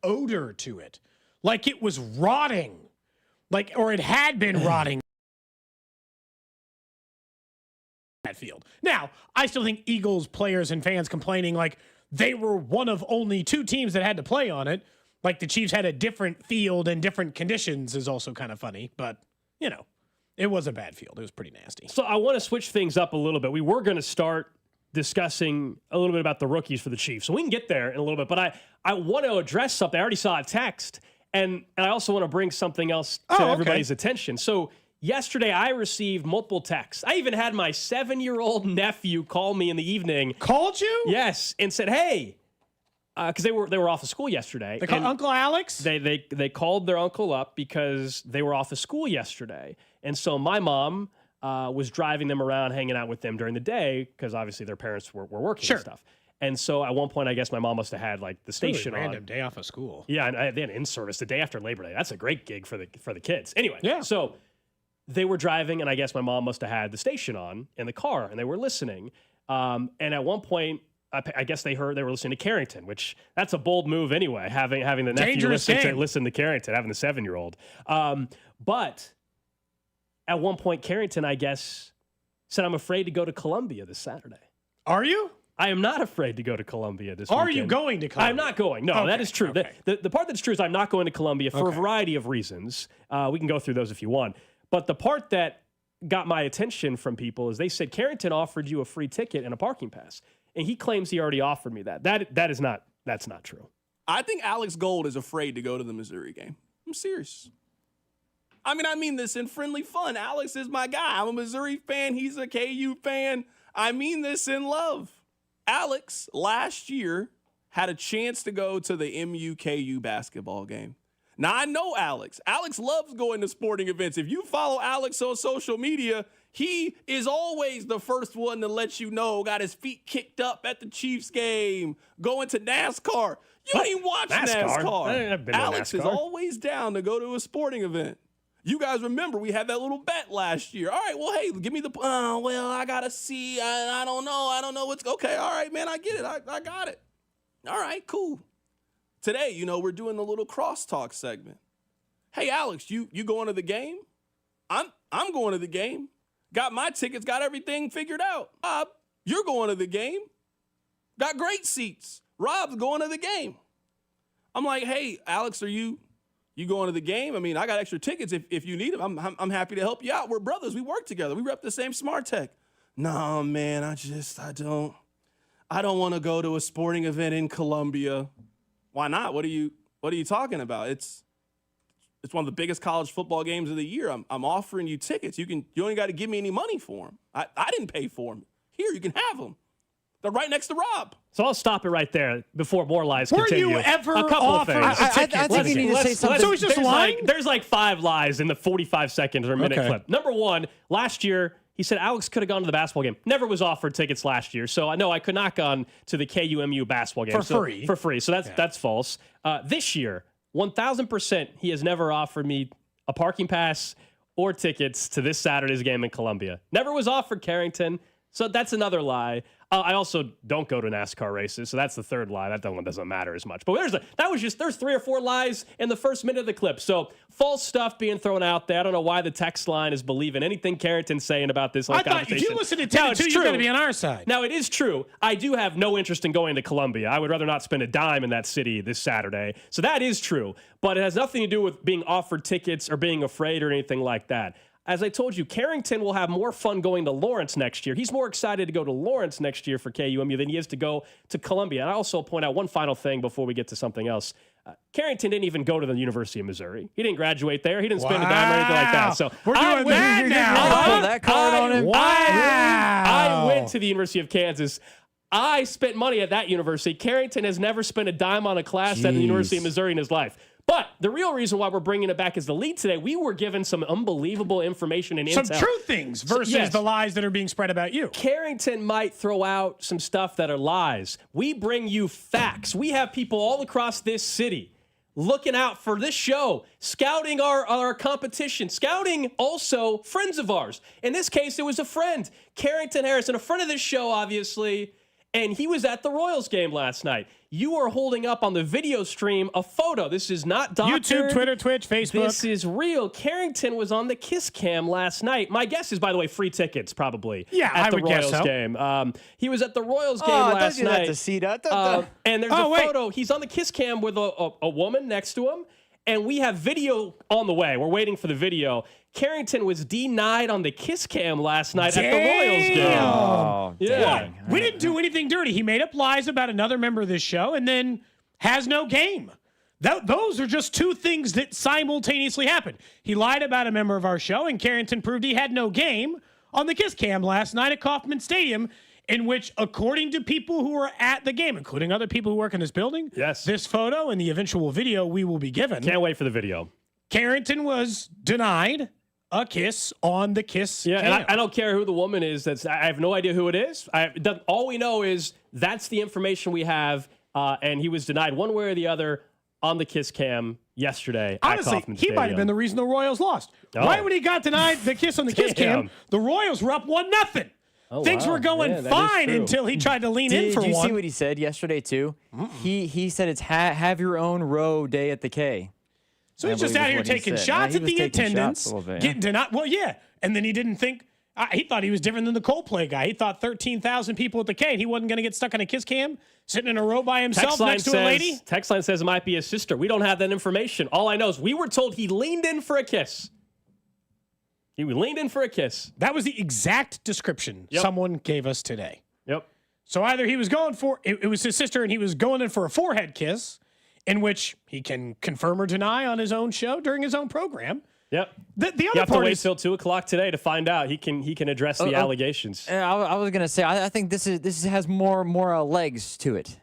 odor to it. Like it was rotting. Or it had been rotting. That field. Now, I still think Eagles players and fans complaining like they were one of only 2 teams that had to play on it. Like the Chiefs had a different field and different conditions is also kind of funny. But, it was a bad field. It was pretty nasty. So I want to switch things up a little bit. We were going to start discussing a little bit about the rookies for the Chiefs. So we can get there in a little bit. But I want to address something. I already saw a text. And I also want to bring something else to everybody's attention. So yesterday, I received multiple texts. I even had my 7-year-old nephew call me in the evening. Called you? Yes, and said, "Hey," because they were off of school yesterday. They called Uncle Alex? They called their uncle up because they were off of school yesterday, and so my mom was driving them around, hanging out with them during the day because obviously their parents were working and stuff. And so at one point, I guess my mom must have had like the station really on. Random day off of school. Yeah, and they had in-service the day after Labor Day. That's a great gig for the kids. Anyway, yeah. So they were driving, and I guess my mom must have had the station on in the car, and they were listening. And at one point, I guess they were listening to Carrington, which that's a bold move anyway, having the nephew listen to Carrington, having the 7-year-old. But at one point, Carrington, I guess, said, "I'm afraid to go to Columbia this Saturday." Are you? I am not afraid to go to Columbia this weekend. Are you going to Columbia? I'm not going. No, that is true. Okay. The part that's true is I'm not going to Columbia for a variety of reasons. We can go through those if you want. But the part that got my attention from people is they said Carrington offered you a free ticket and a parking pass. And he claims he already offered me that. That's not true. I think Alex Gold is afraid to go to the Missouri game. I'm serious. I mean this in friendly fun. Alex is my guy. I'm a Missouri fan. He's a KU fan. I mean this in love. Alex, last year, had a chance to go to the MU-KU basketball game. Now, I know Alex. Alex loves going to sporting events. If you follow Alex on social media, he is always the first one to let you know, got his feet kicked up at the Chiefs game, going to NASCAR. You ain't watch NASCAR. Alex is always down to go to a sporting event. You guys remember we had that little bet last year. All right, well, hey, give me the I got to see. I don't know. I don't know what's – okay, all right, man, I get it. I got it. All right, cool. Today, we're doing the little crosstalk segment. Hey, Alex, you going to the game? I'm going to the game. Got my tickets, got everything figured out. Bob, you're going to the game. Got great seats. Rob's going to the game. I'm like, hey, Alex, are you going to the game? I mean, I got extra tickets if you need them. I'm happy to help you out. We're brothers. We work together. We rep the same Smart Tech. No, man, I don't want to go to a sporting event in Columbia. Why not? What are you talking about? It's one of the biggest college football games of the year. I'm offering you tickets. You only got to give me any money for them. I didn't pay for them. Here, you can have them. They're right next to Rob. So I'll stop it right there before more lies continue. Were you ever a couple of things? I think you need to say something. So he's just lying? There's like 5 lies in the 45 seconds or a minute clip. Number 1, last year, he said Alex could have gone to the basketball game. Never was offered tickets last year. So I know I could not gone to the KUMU basketball game. For free. So that's false. This year, 1,000%, he has never offered me a parking pass or tickets to this Saturday's game in Columbia. Never was offered Carrington. So that's another lie. I also don't go to NASCAR races, so that's the third lie. That one doesn't matter as much. But there's 3 or 4 lies in the first minute of the clip. So false stuff being thrown out there. I don't know why the text line is believing anything Carrington's saying about this whole conversation. If you listen to 10 2, you're going to be on our side. Now, it is true. I do have no interest in going to Columbia. I would rather not spend a dime in that city this Saturday. So that is true. But it has nothing to do with being offered tickets or being afraid or anything like that. As I told you, Carrington will have more fun going to Lawrence next year. He's more excited to go to Lawrence next year for KUMU than he is to go to Columbia. And I also point out one final thing before we get to something else. Carrington didn't even go to the University of Missouri. He didn't graduate there. He didn't spend a dime or anything like that. So we're doing that now. Pull that card on him. Wow. I went to the University of Kansas. I spent money at that university. Carrington has never spent a dime on a class at the University of Missouri in his life. But the real reason why we're bringing it back as the lead today, we were given some unbelievable information and intel. Some true things versus the lies that are being spread about you. Carrington might throw out some stuff that are lies. We bring you facts. We have people all across this city looking out for this show, scouting our competition, scouting also friends of ours. In this case, it was a friend, Carrington Harris, and a friend of this show, obviously. And he was at the Royals game last night. You are holding up on the video stream a photo. This is not doctored. YouTube, Twitter, Twitch, Facebook. This is real. Carrington was on the Kiss Cam last night. My guess is, by the way, free tickets probably. Yeah, at I the would Royals guess so. game. He was at the Royals game last night. To CDot. And there's a photo. He's on the Kiss Cam with a woman next to him. And we have video on the way. We're waiting for the video. Carrington was denied on the Kiss Cam last night at the Royals game. Oh, Yeah. dang. We didn't do anything dirty. He made up lies about another member of this show and then has no game. Those are just two things that simultaneously happened. He lied about a member of our show, and Carrington proved he had no game on the Kiss Cam last night at Kauffman Stadium, in which, according to people who were at the game, including other people who work in this building, yes, this photo and the eventual video we will be given. Can't wait for the video. Carrington was denied a kiss on the Kiss Yeah, Cam. and I don't care who the woman is. I have no idea who it is. All we know is that's the information we have, and he was denied one way or the other on the Kiss Cam yesterday. Honestly, at Kauffman he might have been the reason the Royals lost. Right when he got denied the kiss on the Kiss Cam, the Royals were up 1-0. Things were going fine until he tried to lean in for Did you one. see what he said yesterday too? He said it's have your own row day at the K. So he's just out here taking shots at the attendance, getting denied. Well, yeah, and then he didn't think. He thought he was different than the Coldplay guy. He thought 13,000 people at the K, and he wasn't going to get stuck on a Kiss Cam, sitting in a row by himself next to a lady. Text line says it might be his sister. We don't have that information. All I know is we were told he leaned in for a kiss. He leaned in for a kiss. That was the exact description someone gave us today. Yep. So either he was going for, it was his sister, and he was going in for a forehead kiss, in which he can confirm or deny on his own show during his own program. Yep. The other you have part to wait is till 2:00 today to find out. He can address the allegations. I was gonna say I think this has more legs to it.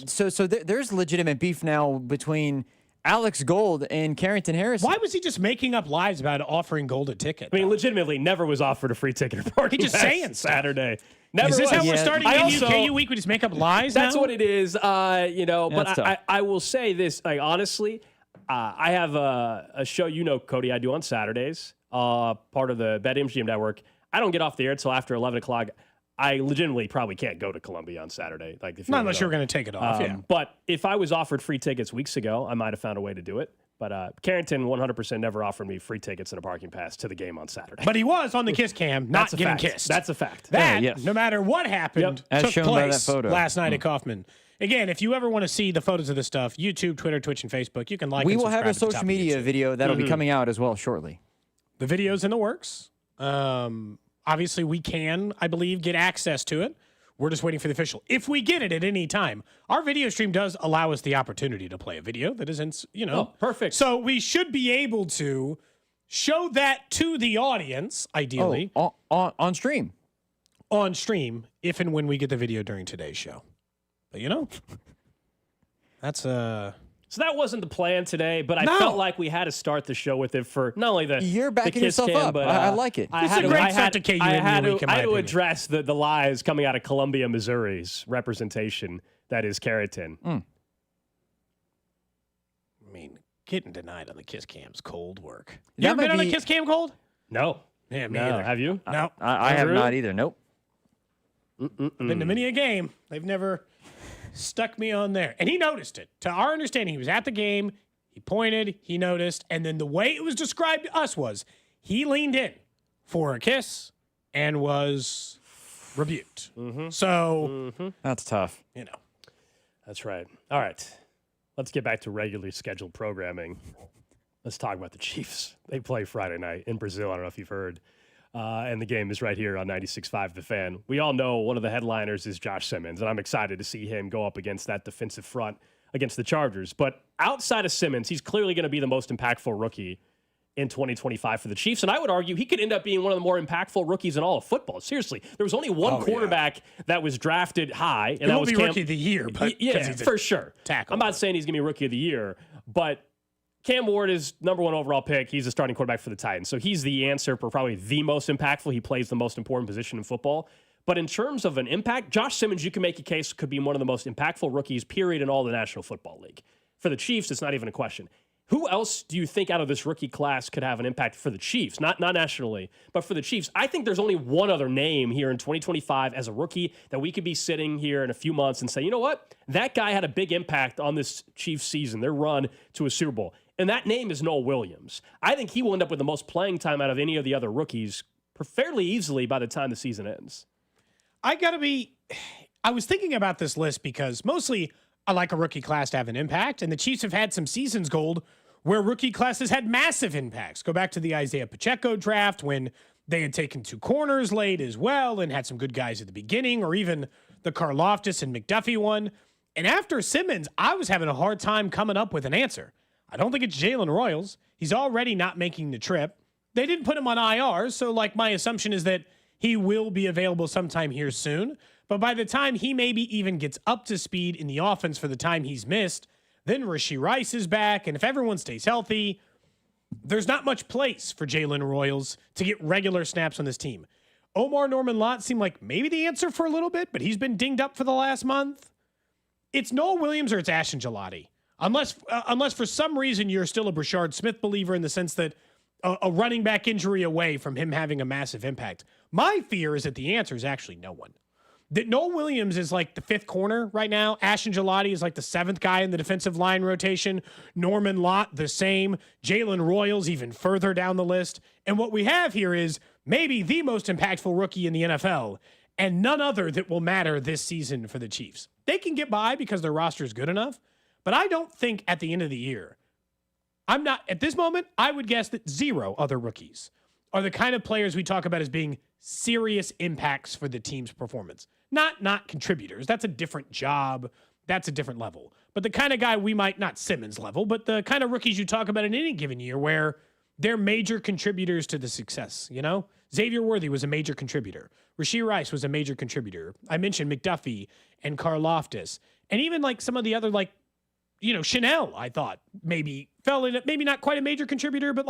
So there's legitimate beef now between Alex Gold and Carrington Harrison. why was he just making up lies about offering Gold a ticket? I mean, legitimately, never was offered a free ticket at Parking He just Pass saying stuff. Saturday. Never Is this was. how we're starting I in also- KU week? We just make up lies That's now? what it is, but that's tough. I will say this, like, honestly, I have a show, Cody, I do on Saturdays, part of the BetMGM network. I don't get off the air until after 11 o'clock. I legitimately probably can't go to Columbia on Saturday. Like, if Not unless you were going to take it off, But if I was offered free tickets weeks ago, I might have found a way to do it. But Carrington 100% never offered me free tickets and a parking pass to the game on Saturday. But he was on the Kiss Cam, not That's a getting fact. kissed. That's a fact. That, no matter what happened, As took shown by that place photo. last night at Kauffman. Again, if you ever want to see the photos of this stuff, YouTube, Twitter, Twitch, and Facebook, you can like We and will have a subscribe at the top social of media YouTube. video that'll be coming out as well shortly. The video's in the works. Obviously, we can, I believe, get access to it. We're just waiting for the official. If we get it at any time, our video stream does allow us the opportunity to play a video that isn't, perfect. So we should be able to show that to the audience, ideally, On stream. on stream, if and when we get the video during today's show. But that's So that wasn't the plan today, but I No. felt like we had to start the show with it for not only the You're backing the Kiss yourself Cam, up. but I like it. This is a great start to KU I had week, in my to opinion. address the lies coming out of Columbia, Missouri's representation that is Carrington. I mean, getting denied on the Kiss Cam's cold work. You That ever been might on a be- Kiss Cam cold? No. Yeah, me No. either. Have you? No. I have Really? not either. Nope. Been to many a game. They've never stuck me on there. And he noticed it. To our understanding, he was at the game. He pointed. He noticed. And then the way it was described to us was he leaned in for a kiss and was rebuked. So, That's tough. That's right. All right. Let's get back to regularly scheduled programming. Let's talk about the Chiefs. They play Friday night in Brazil. I don't know if you've heard. And the game is right here on 96.5 The Fan. We all know one of the headliners is Josh Simmons, and I'm excited to see him go up against that defensive front against the Chargers. But outside of Simmons, he's clearly going to be the most impactful rookie in 2025 for the Chiefs. And I would argue he could end up being one of the more impactful rookies in all of football. Seriously, there was only one quarterback that was drafted high, and that was be Cam. rookie of the year, but Yeah, he's a for sure. tackle. I'm not saying he's going to be rookie of the year, but Cam Ward is number 1 overall pick. He's a starting quarterback for the Titans. So he's the answer for probably the most impactful. He plays the most important position in football. But in terms of an impact, Josh Simmons, you can make a case, could be one of the most impactful rookies, period, in all the National Football League. For the Chiefs, it's not even a question. Who else do you think out of this rookie class could have an impact for the Chiefs? Not nationally, but for the Chiefs. I think there's only one other name here in 2025 as a rookie that we could be sitting here in a few months and say, you know what? That guy had a big impact on this Chiefs season, their run to a Super Bowl. And that name is Noah Williams. I think he will end up with the most playing time out of any of the other rookies fairly easily by the time the season ends. I was thinking about this list because mostly I like a rookie class to have an impact, and the Chiefs have had some seasons gold where rookie classes had massive impacts. Go back to the Isaiah Pacheco draft when they had taken 2 corners late as well and had some good guys at the beginning, or even the Karlaftis and McDuffie one. And after Simmons, I was having a hard time coming up with an answer. I don't think it's Jalen Royals. He's already not making the trip. They didn't put him on IR, so my assumption is that he will be available sometime here soon. But by the time he maybe even gets up to speed in the offense for the time he's missed, then Rashee Rice is back, and if everyone stays healthy, there's not much place for Jalen Royals to get regular snaps on this team. Omar Norman-Lott seemed like maybe the answer for a little bit, but he's been dinged up for the last month. It's Noah Williams or it's Ashton Gelati. Unless for some reason you're still a Brashard Smith believer in the sense that a running back injury away from him having a massive impact. My fear is that the answer is actually no one. That Noah Williams is like the 5th corner right now. Ashton Gelati is like the 7th guy in the defensive line rotation. Norman-Lott, the same. Jalen Royals, even further down the list. And what we have here is maybe the most impactful rookie in the NFL, and none other that will matter this season for the Chiefs. They can get by because their roster is good enough, but I don't think at the end of the year, at this moment, I would guess that 0 other rookies are the kind of players we talk about as being serious impacts for the team's performance. Not contributors. That's a different job. That's a different level. But the kind of guy we might, not Simmons level, but the kind of rookies you talk about in any given year where they're major contributors to the success, you know? Xavier Worthy was a major contributor. Rashee Rice was a major contributor. I mentioned McDuffie and Karlaftis. And even some of the other, Chanel, I thought maybe fell in it, maybe not quite a major contributor, but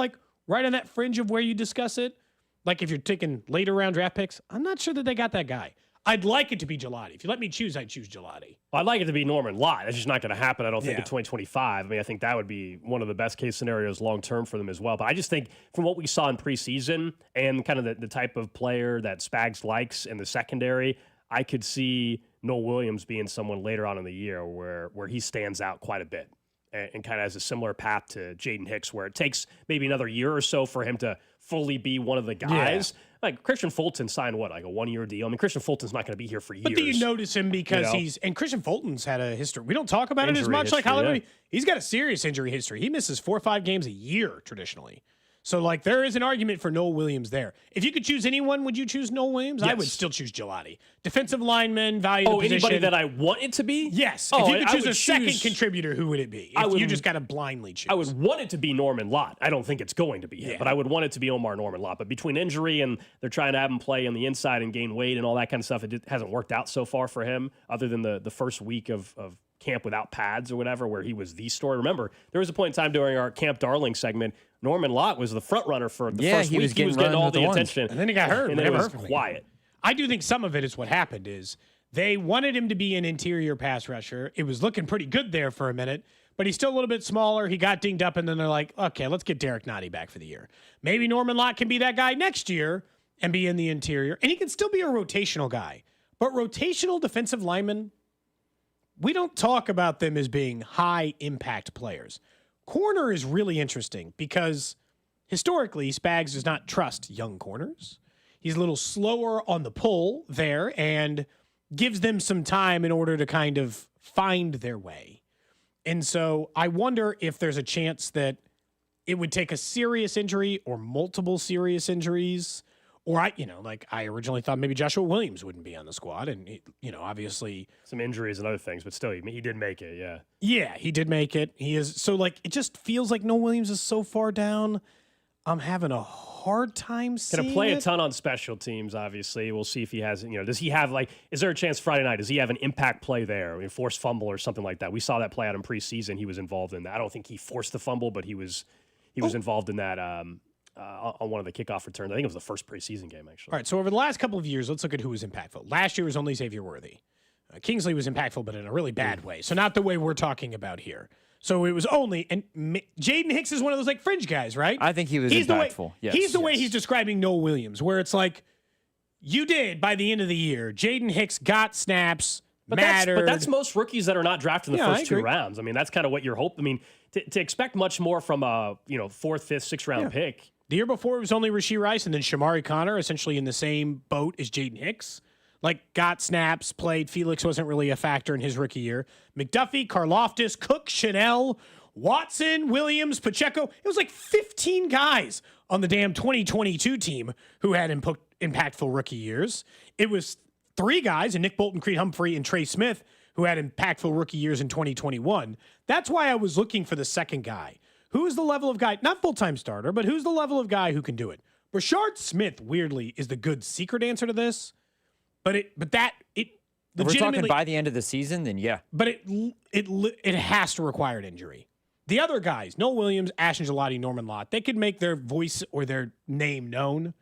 right on that fringe of where you discuss it. If you're taking later round draft picks, I'm not sure that they got that guy. I'd like it to be Gelati. If you let me choose, I'd choose Gelati. Well, I'd like it to be Norman-Lott. That's just not going to happen, I don't think, in 2025. I mean, I think that would be one of the best case scenarios long-term for them as well. But I just think from what we saw in preseason and kind of the type of player that Spags likes in the secondary, I could see Noah Williams being someone later on in the year where he stands out quite a bit and kind of has a similar path to Jaden Hicks, where it takes maybe another year or so for him to fully be one of the guys. Yeah. Christian Fulton signed a 1-year deal. I mean, Christian Fulton's not going to be here for years. But do you notice him because and Christian Fulton's had a history. We don't talk about it as much history, like Hollywood. Yeah. He's got a serious injury history. He misses 4 or 5 games a year traditionally. So, there is an argument for Noah Williams there. If you could choose anyone, would you choose Noah Williams? Yes. I would still choose Gelati. Defensive lineman, value to position. Anybody that I want it to be? Yes. If you could choose a second contributor, who would it be? You just got to blindly choose. I would want it to be Norman-Lott. I don't think it's going to be him, but I would want it to be Omar Norman-Lott. But between injury and they're trying to have him play on the inside and gain weight and all that kind of stuff, it hasn't worked out so far for him other than the first week of camp without pads or whatever, where he was the story. Remember, there was a point in time during our Camp Darling segment, Norman-Lott was the front runner for the first week. He was getting all the attention. And then he got hurt. And then it was quiet. I do think some of it is what happened is they wanted him to be an interior pass rusher. It was looking pretty good there for a minute, but he's still a little bit smaller. He got dinged up, and then they're like, okay, let's get Derek Nottie back for the year. Maybe Norman-Lott can be that guy next year and be in the interior. And he can still be a rotational guy. But rotational defensive linemen, we don't talk about them as being high impact players. Corner is really interesting because historically, Spags does not trust young corners. He's a little slower on the pull there and gives them some time in order to kind of find their way. And so I wonder if there's a chance that it would take a serious injury or multiple serious injuries. Or I originally thought maybe Joshua Williams wouldn't be on the squad, and obviously some injuries and other things, but still he did make it. Yeah. Yeah, he did make it. He is it just feels like Noah Williams is so far down. I'm having a hard time seeing Going to play it. a ton on special teams, obviously. We'll see if he has, does he have is there a chance Friday night? Does he have an impact play there? Forced fumble or something like that? We saw that play out in preseason. He was involved in that. I don't think he forced the fumble, but he was involved in that. On one of the kickoff returns. I think it was the first preseason game, actually. All right, so over the last couple of years, let's look at who was impactful. Last year was only Xavier Worthy. Kingsley was impactful, but in a really bad way. So not the way we're talking about here. So it was only, and Jaden Hicks is one of those like fringe guys, right? I think he was impactful. He's the way he's describing Noah Williams, where it's like, you did by the end of the year. Jaden Hicks got snaps, mattered. But that's most rookies that are not drafted in the first 2 rounds. I mean, that's kind of what you're hoping. I mean, to expect much more from a 4th, 5th, 6th round pick. The year before, it was only Rashee Rice and then Shamari Connor, essentially in the same boat as Jaden Hicks. Like, got snaps, played. Felix wasn't really a factor in his rookie year. McDuffie, Karlaftis, Cook, Chanel, Watson, Williams, Pacheco. It was like 15 guys on the damn 2022 team who had impactful rookie years. It was 3 guys, and Nick Bolton, Creed Humphrey, and Trey Smith, who had impactful rookie years in 2021. That's why I was looking for the second guy. Who's the level of guy, not full-time starter, but who's the level of guy who can do it? Rashard Smith, weirdly, is the good secret answer to this. But if we're talking by the end of the season, then yeah. But it has to require an injury. The other guys, Noah Williams, Ashton Gelati, Norman Lott, they could make their voice or their name known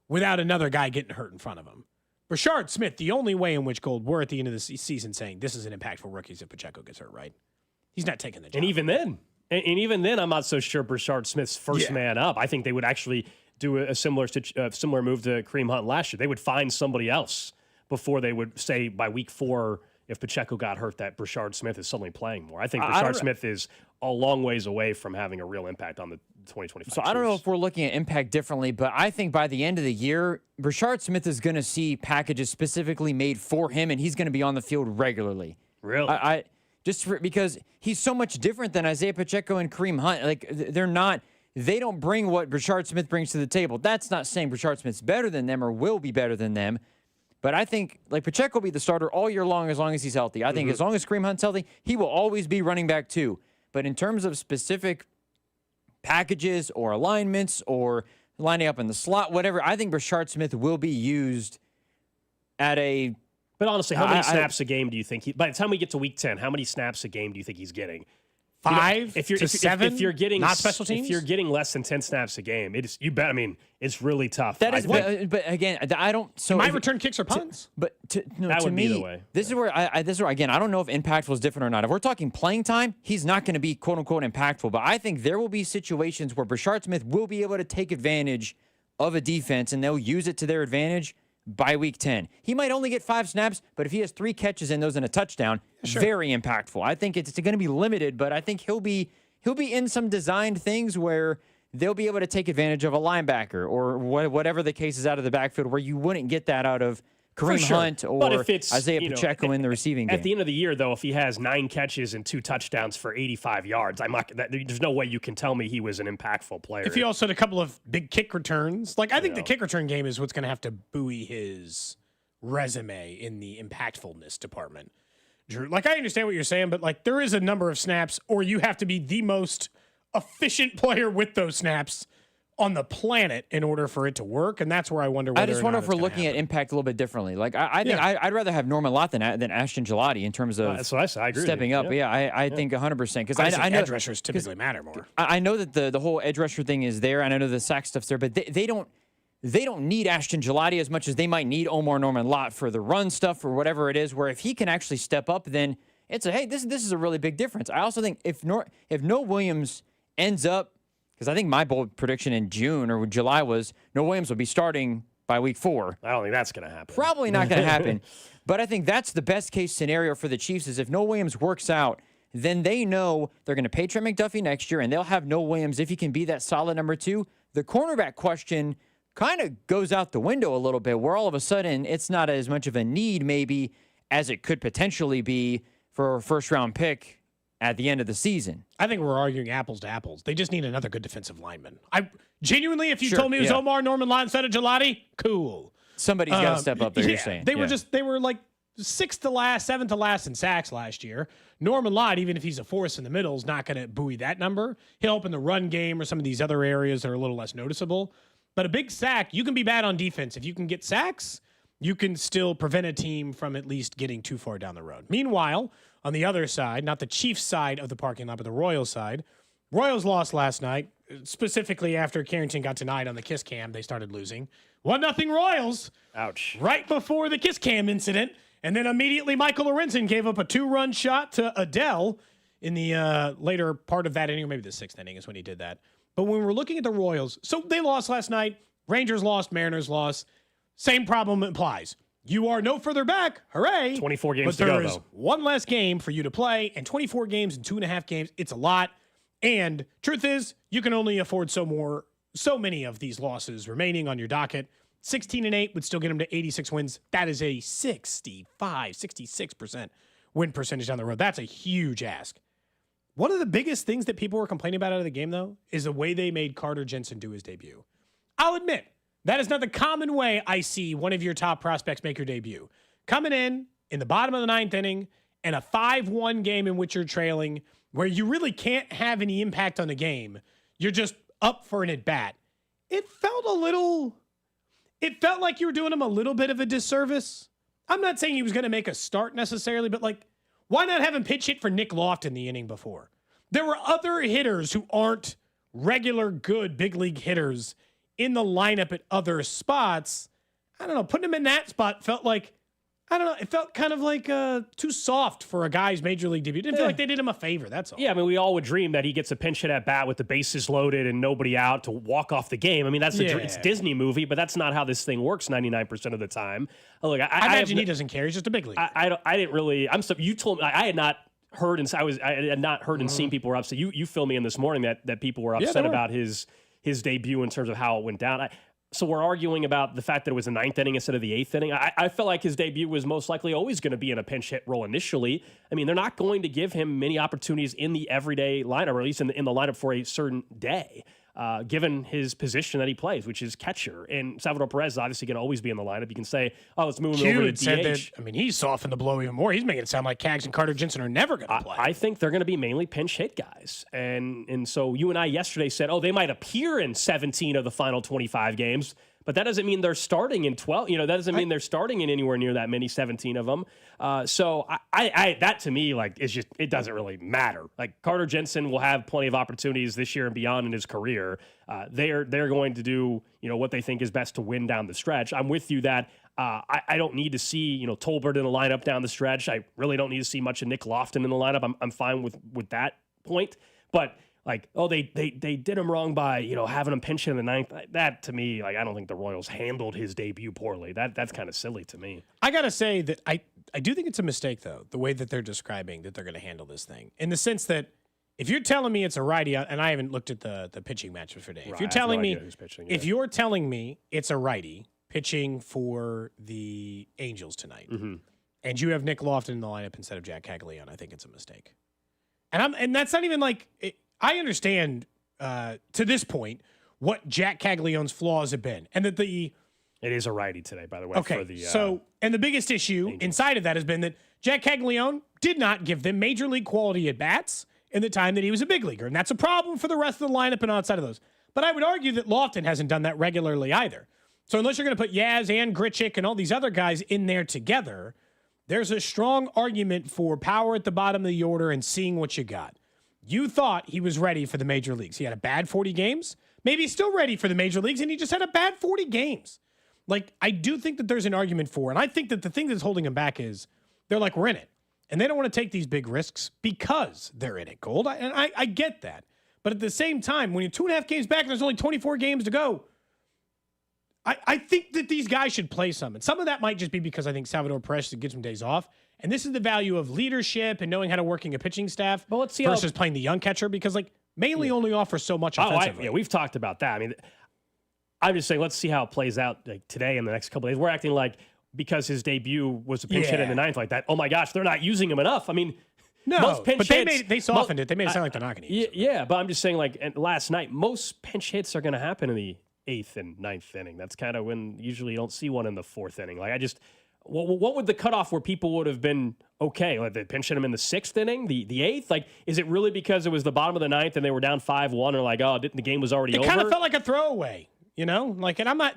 without another guy getting hurt in front of them. Rashard Smith, the only way in which Gold were at the end of the season saying this is an impactful rookie if Pacheco gets hurt, right? He's not taking the job. And even then, I'm not so sure Rashard Smith's first man up. I think they would actually do a similar move to Kareem Hunt last year. They would find somebody else before they would say by week 4, if Pacheco got hurt, that Rashard Smith is suddenly playing more. I think Rashard Smith is a long ways away from having a real impact on the 2025 So I don't know if we're looking at impact differently, but I think by the end of the year, Rashard Smith is going to see packages specifically made for him, and he's going to be on the field regularly. Really? Because he's so much different than Isaiah Pacheco and Kareem Hunt. Like, they don't bring what Rashard Smith brings to the table. That's not saying Rashard Smith's better than them or will be better than them. But I think, like, Pacheco will be the starter all year long as he's healthy. I think as long as Kareem Hunt's healthy, he will always be running back too. But in terms of specific packages or alignments or lining up in the slot, whatever, I think Rashard Smith will be used at a... But honestly, how many snaps a game do you think by the time we get to week 10, how many snaps a game do you think he's getting? 5 to 7. If you're getting not special teams, if you're getting less than 10 snaps a game, it's really tough. That is, but again, I don't. So he might return kicks or punts. That would me, be the way. This is where again, I don't know if impactful is different or not. If we're talking playing time, he's not going to be quote unquote impactful. But I think there will be situations where Rashard Smith will be able to take advantage of a defense, and they'll use it to their advantage by week 10. He might only get 5 snaps, but if he has 3 catches and those in a touchdown, very impactful. I think it's going to be limited, but I think he'll be in some designed things where they'll be able to take advantage of a linebacker or whatever the case is out of the backfield where you wouldn't get that out of Kareem Hunt or Isaiah Pacheco in the receiving game. At the end of the year, though, if he has 9 catches and 2 touchdowns for 85 yards, there's no way you can tell me he was an impactful player. If he also had a couple of big kick returns, like I think the kick return game is what's going to have to buoy his resume in the impactfulness department. Drew, like I understand what you're saying, but like there is a number of snaps, or you have to be the most efficient player with those snaps on the planet in order for it to work, and that's where I wonder. I just wonder if we're looking at impact a little bit differently. Like I think I'd rather have Norman Lott than Ashton Gelati in terms of that's what I say. I agree stepping up. I think 100% because I know edge rushers typically matter more. I know that the whole edge rusher thing is there, and I know the sack stuff's there, but they don't need Ashton Gelati as much as they might need Omar Norman Lott for the run stuff or whatever it is. Where if he can actually step up, then it's this is a really big difference. I also think if Noah Williams ends up, because I think my bold prediction in June or July was Noah Williams will be starting by week 4. I don't think that's going to happen. Probably not going to happen. But I think that's the best case scenario for the Chiefs is if Noah Williams works out, then they know they're going to pay Trent McDuffie next year, and they'll have Noah Williams if he can be that solid number 2. The cornerback question kind of goes out the window a little bit, where all of a sudden it's not as much of a need maybe as it could potentially be for a first-round pick at the end of the season. I think we're arguing apples to apples. They just need another good defensive lineman. I genuinely, if you told me it was Omar Norman Lott instead of Gelati, cool. Somebody's got to step up there, you're saying. They were like 6th to last, 7th to last in sacks last year. Norman Lott, even if he's a force in the middle, is not going to buoy that number. He'll help in the run game or some of these other areas that are a little less noticeable. But a big sack, you can be bad on defense. If you can get sacks, you can still prevent a team from at least getting too far down the road. Meanwhile, on the other side, not the Chiefs side of the parking lot, but the Royals side, Royals lost last night, specifically after Carrington got denied on the kiss cam. They started losing. 1-0 Royals. Ouch. Right before the kiss cam incident. And then immediately Michael Lorenzen gave up a 2-run shot to Adele in the later part of that inning, or maybe the 6th inning is when he did that. But when we're looking at the Royals, so they lost last night. Rangers lost, Mariners lost. Same problem applies. You are no further back. Hooray. 24 games to go, there's though. one less game for you to play, and 24 games and 2.5 games, it's a lot. And truth is, you can only afford so many of these losses remaining on your docket. 16-8 would still get him to 86 wins. That is a 66% win percentage down the road. That's a huge ask. One of the biggest things that people were complaining about out of the game, though, is the way they made Carter Jensen do his debut. I'll admit, that is not the common way I see one of your top prospects make your debut. Coming in the bottom of the 9th inning, and a 5-1 game in which you're trailing, where you really can't have any impact on the game. You're just up for an at-bat. It felt like you were doing him a little bit of a disservice. I'm not saying he was going to make a start necessarily, but like, why not have him pitch hit for Nick Lofton the inning before? There were other hitters who aren't regular good big league hitters in the lineup at other spots. I don't know. Putting him in that spot felt like, I don't know. It felt kind of like too soft for a guy's major league debut. It didn't feel like they did him a favor. That's all. Yeah, I mean, we all would dream that he gets a pinch hit at bat with the bases loaded and nobody out to walk off the game. I mean, it's a Disney movie, but that's not how this thing works 99% of the time. Look, I imagine he doesn't care. He's just a big league. I didn't really. You told me I had not heard and seen people were upset. You filled me in this morning that people were upset about his debut in terms of how it went down. So we're arguing about the fact that it was the 9th inning instead of the 8th inning. I felt like his debut was most likely always going to be in a pinch hit role initially. I mean, they're not going to give him many opportunities in the everyday lineup, or at least in the lineup for a certain day, given his position that he plays, which is catcher. And Salvador Perez is obviously going to always be in the lineup. You can say, oh, let's move him over to DH. He's softened the blow even more. He's making it sound like Cags and Carter Jensen are never going to play. I think they're going to be mainly pinch hit guys. And so you and I yesterday said, oh, they might appear in 17 of the final 25 games. But that doesn't mean they're starting in 12. That doesn't mean they're starting in anywhere near that many, 17 of them. So that to me, like, is just, it doesn't really matter. Like, Carter Jensen will have plenty of opportunities this year and beyond in his career. They're going to do, what they think is best to win down the stretch. I'm with you that I don't need to see, Tolbert in the lineup down the stretch. I really don't need to see much of Nick Lofton in the lineup. I'm fine with that point. But like, oh, they did him wrong by, having him pinch in the 9th. That, to me, like, I don't think the Royals handled his debut poorly. That's kind of silly to me. I got to say that I do think it's a mistake, though, the way that they're describing that they're going to handle this thing. In the sense that if you're telling me it's a righty, and I haven't looked at the pitching matchups for today. If you're telling me, you're telling me it's a righty pitching for the Angels tonight, and you have Nick Lofton in the lineup instead of Jack Caglione, I think it's a mistake. And that's not even like I understand to this point what Jack Caglione's flaws have been, and that it is a righty today, by the way. Okay, and the biggest issue Angels inside of that has been that Jack Caglione did not give them major league quality at bats in the time that he was a big leaguer, and that's a problem for the rest of the lineup and outside of those. But I would argue that Lofton hasn't done that regularly either. So unless you're going to put Yaz and Grichuk and all these other guys in there together, there's a strong argument for power at the bottom of the order and seeing what you got. You thought he was ready for the major leagues. He had a bad 40 games. Maybe he's still ready for the major leagues, and he just had a bad 40 games. Like, I do think that there's an argument for, and I think that the thing that's holding him back is they're like, we're in it. And they don't want to take these big risks because they're in it, Gold. I get that. But at the same time, when you're 2.5 games back and there's only 24 games to go, I think that these guys should play some. And some of that might just be because I think Salvador Perez should get some days off. And this is the value of leadership and knowing how to working a pitching staff versus playing the young catcher, because like Mainly only offers so much offensively. We've talked about that. I mean, I'm just saying, let's see how it plays out like today and the next couple of days. We're acting like because his debut was a pinch hit in the ninth like that, oh my gosh, they're not using him enough. I mean, no, but they softened it. They made it sound like they're not going to use him. Yeah, but I'm just saying, like, last night, most pinch hits are going to happen in the 8th and 9th inning. That's kind of when usually you don't see one in the 4th inning. Like, what would the cutoff where people would have been okay? Like, they pinch hit him in the 6th inning, the 8th? Like, is it really because it was the bottom of the 9th and they were down 5-1 or like, oh, the game was already over? It kind of felt like a throwaway, you know? Like, and I'm not...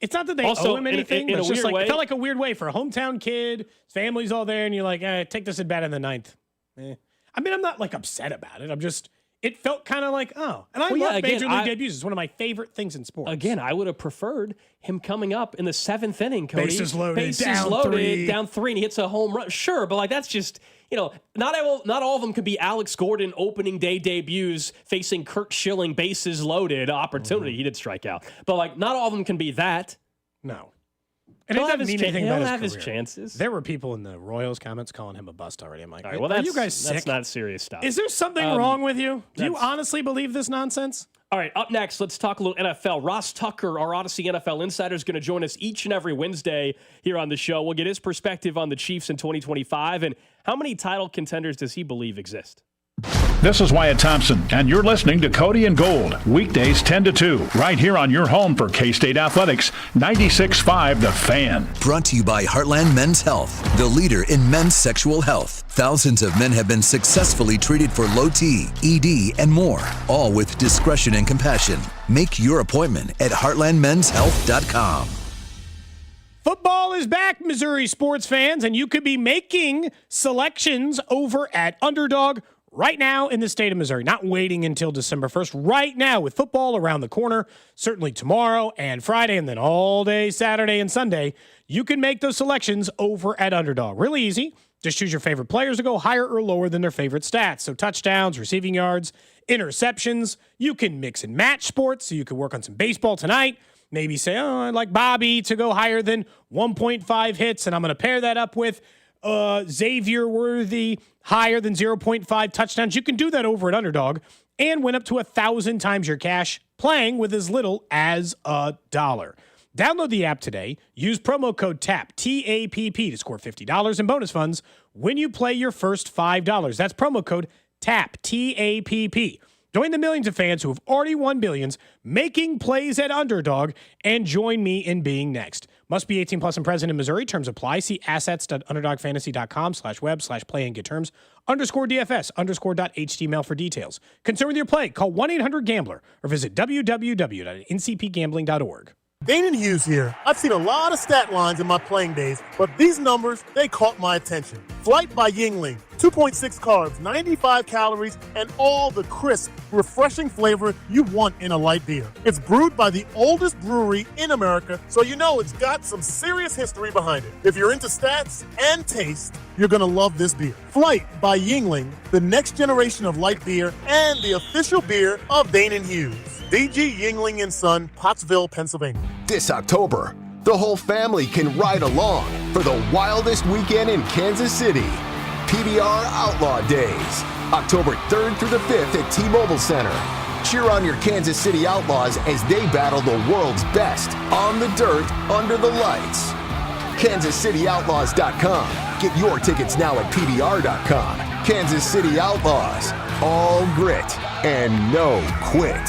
It's not that they owe him anything, but it's just like, it felt like a weird way for a hometown kid. His family's all there, and you're like, take this at bat in the 9th. I mean, I'm not like upset about it. I'm just... It felt kind of like, oh. And I love Major League debuts. It's one of my favorite things in sports. Again, I would have preferred him coming up in the 7th inning, Cody. Bases loaded, down 3, and he hits a home run. Sure, but like that's just, not all of them could be Alex Gordon opening day debuts facing Kurt Schilling bases loaded opportunity. He did strike out. But, not all of them can be that. No. And it doesn't mean anything about his chances. There were people in the Royals comments calling him a bust already. I'm like, all right, well, are you guys sick? That's not serious stuff. Is there something wrong with you? Do you honestly believe this nonsense? All right, up next, let's talk a little NFL. Ross Tucker, our Odyssey NFL insider, is going to join us each and every Wednesday here on the show. We'll get his perspective on the Chiefs in 2025 and how many title contenders does he believe exist. This is Wyatt Thompson, and you're listening to Cody and Gold, weekdays 10 to 2, right here on your home for K-State Athletics, 96.5 The Fan. Brought to you by Heartland Men's Health, the leader in men's sexual health. Thousands of men have been successfully treated for low T, ED, and more, all with discretion and compassion. Make your appointment at heartlandmenshealth.com. Football is back, Missouri sports fans, and you could be making selections over at Underdog right now in the state of Missouri, not waiting until December 1st. Right now, with football around the corner, certainly tomorrow and Friday, and then all day Saturday and Sunday, you can make those selections over at Underdog. Really easy. Just choose your favorite players to go higher or lower than their favorite stats. So touchdowns, receiving yards, interceptions. You can mix and match sports, so you can work on some baseball tonight. Maybe say, I'd like Bobby to go higher than 1.5 hits, and I'm going to pair that up with Xavier Worthy higher than 0.5 touchdowns. You can do that over at Underdog and win up to 1,000 times your cash playing with as little as $1. Download the app today. Use promo code TAPP, T-A-P-P, to score $50 in bonus funds when you play your first $5. That's promo code TAPP, T-A-P-P. Join the millions of fans who have already won billions making plays at Underdog and join me in being next. Must be 18 plus and present in Missouri. Terms apply. See assets.underdogfantasy.com/play and get terms. _DFS_.html for details. Concerned with your play? Call 1-800-GAMBLER or visit www.ncpgambling.org. Dane Hughes here. I've seen a lot of stat lines in my playing days, but these numbers, they caught my attention. Flight by Yingling, 2.6 carbs, 95 calories, and all the crisp, refreshing flavor you want in a light beer. It's brewed by the oldest brewery in America, so you know it's got some serious history behind it. If you're into stats and taste, you're going to love this beer. Flight by Yingling, the next generation of light beer and the official beer of Dane Hughes. DG Yingling & Son, Pottsville, Pennsylvania. This October, the whole family can ride along for the wildest weekend in Kansas City. PBR Outlaw Days, October 3rd through the 5th at T-Mobile Center. Cheer on your Kansas City Outlaws as they battle the world's best on the dirt, under the lights. KansasCityOutlaws.com. Get your tickets now at PBR.com. Kansas City Outlaws, all grit and no quit.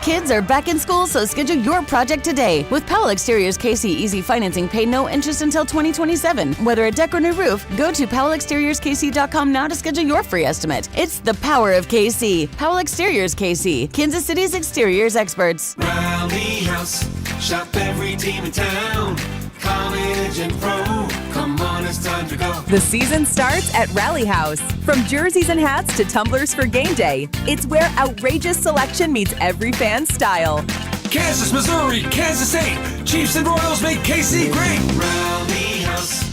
Kids are back in school, so schedule your project today. With Powell Exteriors KC Easy Financing, pay no interest until 2027. Whether a deck or new roof, go to PowellExteriorsKC.com now to schedule your free estimate. It's the power of KC. Powell Exteriors KC, Kansas City's exteriors experts. Rally House, shop every team in town. College and pro, come on, it's time to go. The season starts at Rally House. From jerseys and hats to tumblers for game day, it's where outrageous selection meets every fan's style. Kansas, Missouri, Kansas State, Chiefs and Royals make KC great. Rally House,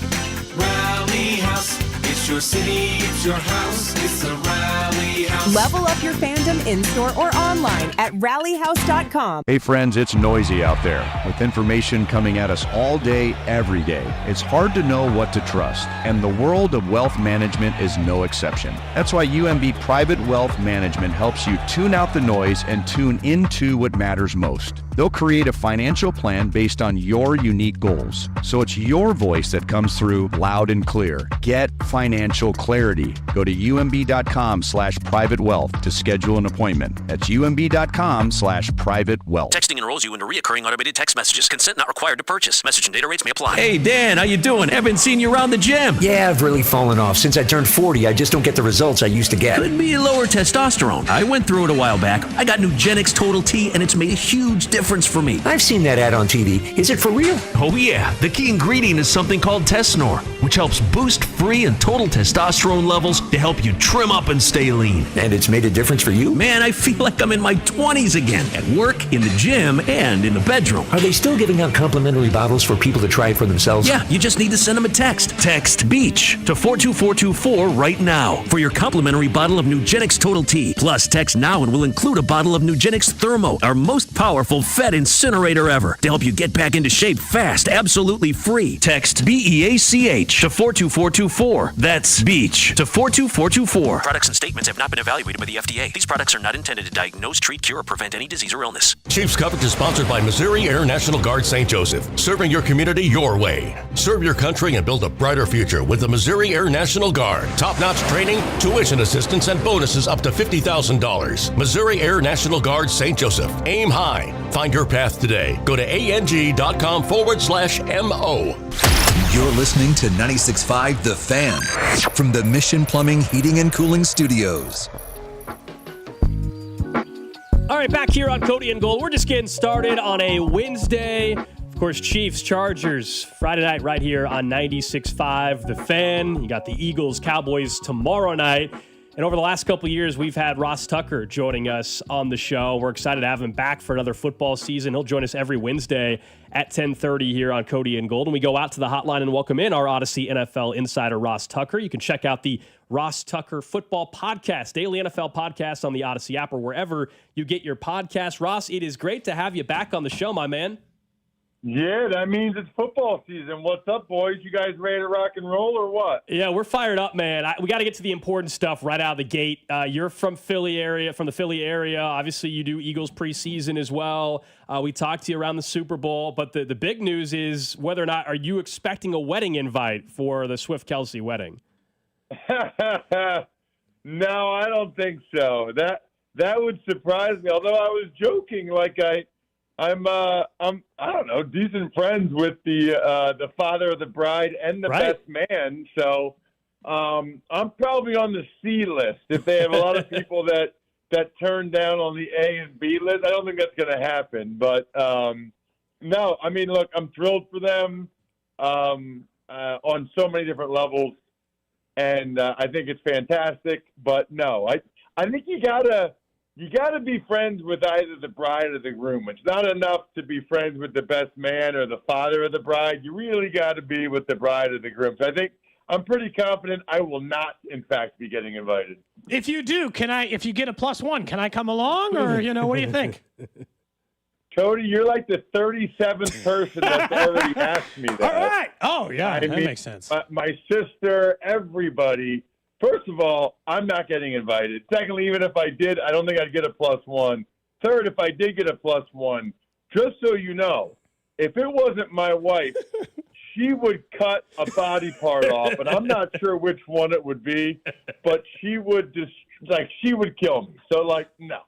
Rally House, it's your city, it's your house, it's the Rally House. Level up your fandom in-store or online at rallyhouse.com. Hey friends, it's noisy out there with information coming at us all day, every day. It's hard to know what to trust, and the world of wealth management is no exception. That's why UMB Private Wealth Management helps you tune out the noise and tune into what matters most. They'll create a financial plan based on your unique goals, so it's your voice that comes through loud and clear. Get financial clarity. Go to umb.com/private wealth to schedule an appointment. That's umb.com/private wealth. Texting enrolls you into recurring automated text messages. Consent not required to purchase. Message and data rates may apply. Hey, Dan, how you doing? Haven't seen you around the gym. Yeah, I've really fallen off. Since I turned 40, I just don't get the results I used to get. Could be lower testosterone. I went through it a while back. I got Nugenix Total T, and it's made a huge difference. difference for me. I've seen that ad on TV. Is it for real? Oh yeah, the key ingredient is something called Tesnor, which helps boost free and total testosterone levels to help you trim up and stay lean. And it's made a difference for you? Man, I feel like I'm in my 20s again, at work, in the gym, and in the bedroom. Are they still giving out complimentary bottles for people to try it for themselves? Yeah, you just need to send them a text. Text BEACH to 42424 right now for your complimentary bottle of Nugenix Total T. Plus, text now and we'll include a bottle of Nugenix Thermo, our most powerful Fed incinerator ever, to help you get back into shape fast, absolutely free. Text BEACH to 42424. That's BEACH to 42424. Products and statements have not been evaluated by the FDA. These products are not intended to diagnose, treat, cure, or prevent any disease or illness. Chiefs coverage is sponsored by Missouri Air National Guard St. Joseph, serving your community your way. Serve your country and build a brighter future with the Missouri Air National Guard. Top-notch training, tuition assistance, and bonuses up to $50,000. Missouri Air National Guard St. Joseph. Aim high. Find your path today. Go to ang.com/MO. You're listening to 96.5 The Fan from the Mission Plumbing, Heating, and Cooling Studios. All right, back here on Cody and Gold. We're just getting started on a Wednesday. Of course, Chiefs, Chargers, Friday night right here on 96.5 The Fan. You got the Eagles, Cowboys tomorrow night. And over the last couple of years, we've had Ross Tucker joining us on the show. We're excited to have him back for another football season. He'll join us every Wednesday at 10:30 here on Cody and Gold. And we go out to the hotline and welcome in our Odyssey NFL insider, Ross Tucker. You can check out the Ross Tucker Football Podcast, daily NFL podcast on the Odyssey app or wherever you get your podcasts. Ross, it is great to have you back on the show, my man. Yeah, that means it's football season. What's up, boys? You guys ready to rock and roll or what? Yeah, we're fired up, man. We got to get to the important stuff right out of the gate. You're from the Philly area. Obviously, you do Eagles preseason as well. We talked to you around the Super Bowl, but the big news is whether or not are you expecting a wedding invite for the Swift-Kelsey wedding? No, I don't think so. That would surprise me. Although I was joking, I'm I don't know, decent friends with the father of the bride and the best man. So I'm probably on the C list. If they have a lot of people that turn down on the A and B list, I don't think that's going to happen. But no, I mean, look, I'm thrilled for them on so many different levels, and I think it's fantastic. But no, I think you gotta be friends with either the bride or the groom. It's not enough to be friends with the best man or the father of the bride. You really got to be with the bride or the groom. So I'm pretty confident I will not, in fact, be getting invited. If you do, if you get a +1, can I come along? Or, what do you think? Cody, you're like the 37th person that's already asked me that. All right. Oh, yeah, that makes sense. My sister, everybody. First of all, I'm not getting invited. Secondly, even if I did, I don't think I'd get a +1. Third, if I did get a +1, just so you know, if it wasn't my wife, she would cut a body part off, and I'm not sure which one it would be, but she would she would kill me. So, no.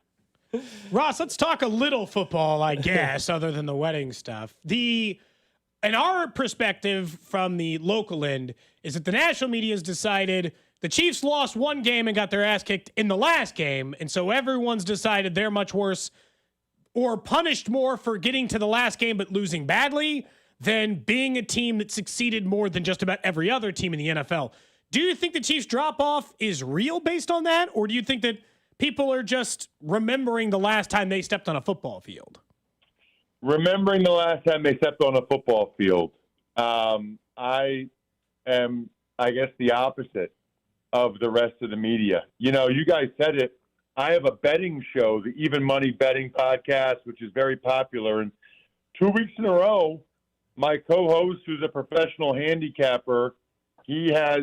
Ross, let's talk a little football, I guess, other than the wedding stuff. In our perspective from the local end is that the national media has decided the Chiefs lost one game and got their ass kicked in the last game, and so everyone's decided they're much worse or punished more for getting to the last game but losing badly than being a team that succeeded more than just about every other team in the NFL. Do you think the Chiefs drop-off is real based on that, or do you think that people are just remembering the last time they stepped on a football field? Remembering the last time they stepped on a football field. I am, I guess, the opposite of the rest of the media. You guys said it. I have a betting show, the Even Money Betting Podcast, which is very popular. And 2 weeks in a row, my co-host, who's a professional handicapper, he has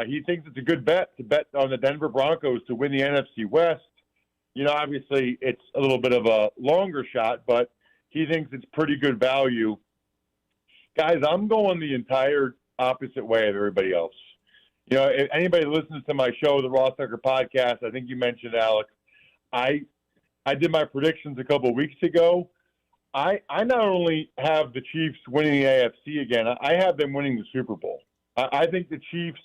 he thinks it's a good bet to bet on the Denver Broncos to win the NFC West. Obviously it's a little bit of a longer shot, but he thinks it's pretty good value. Guys, I'm going the entire opposite way of everybody else. If anybody listens to my show, the Ross Tucker Podcast, I think you mentioned, Alex, I did my predictions a couple of weeks ago. I not only have the Chiefs winning the AFC again, I have them winning the Super Bowl. I think the Chiefs,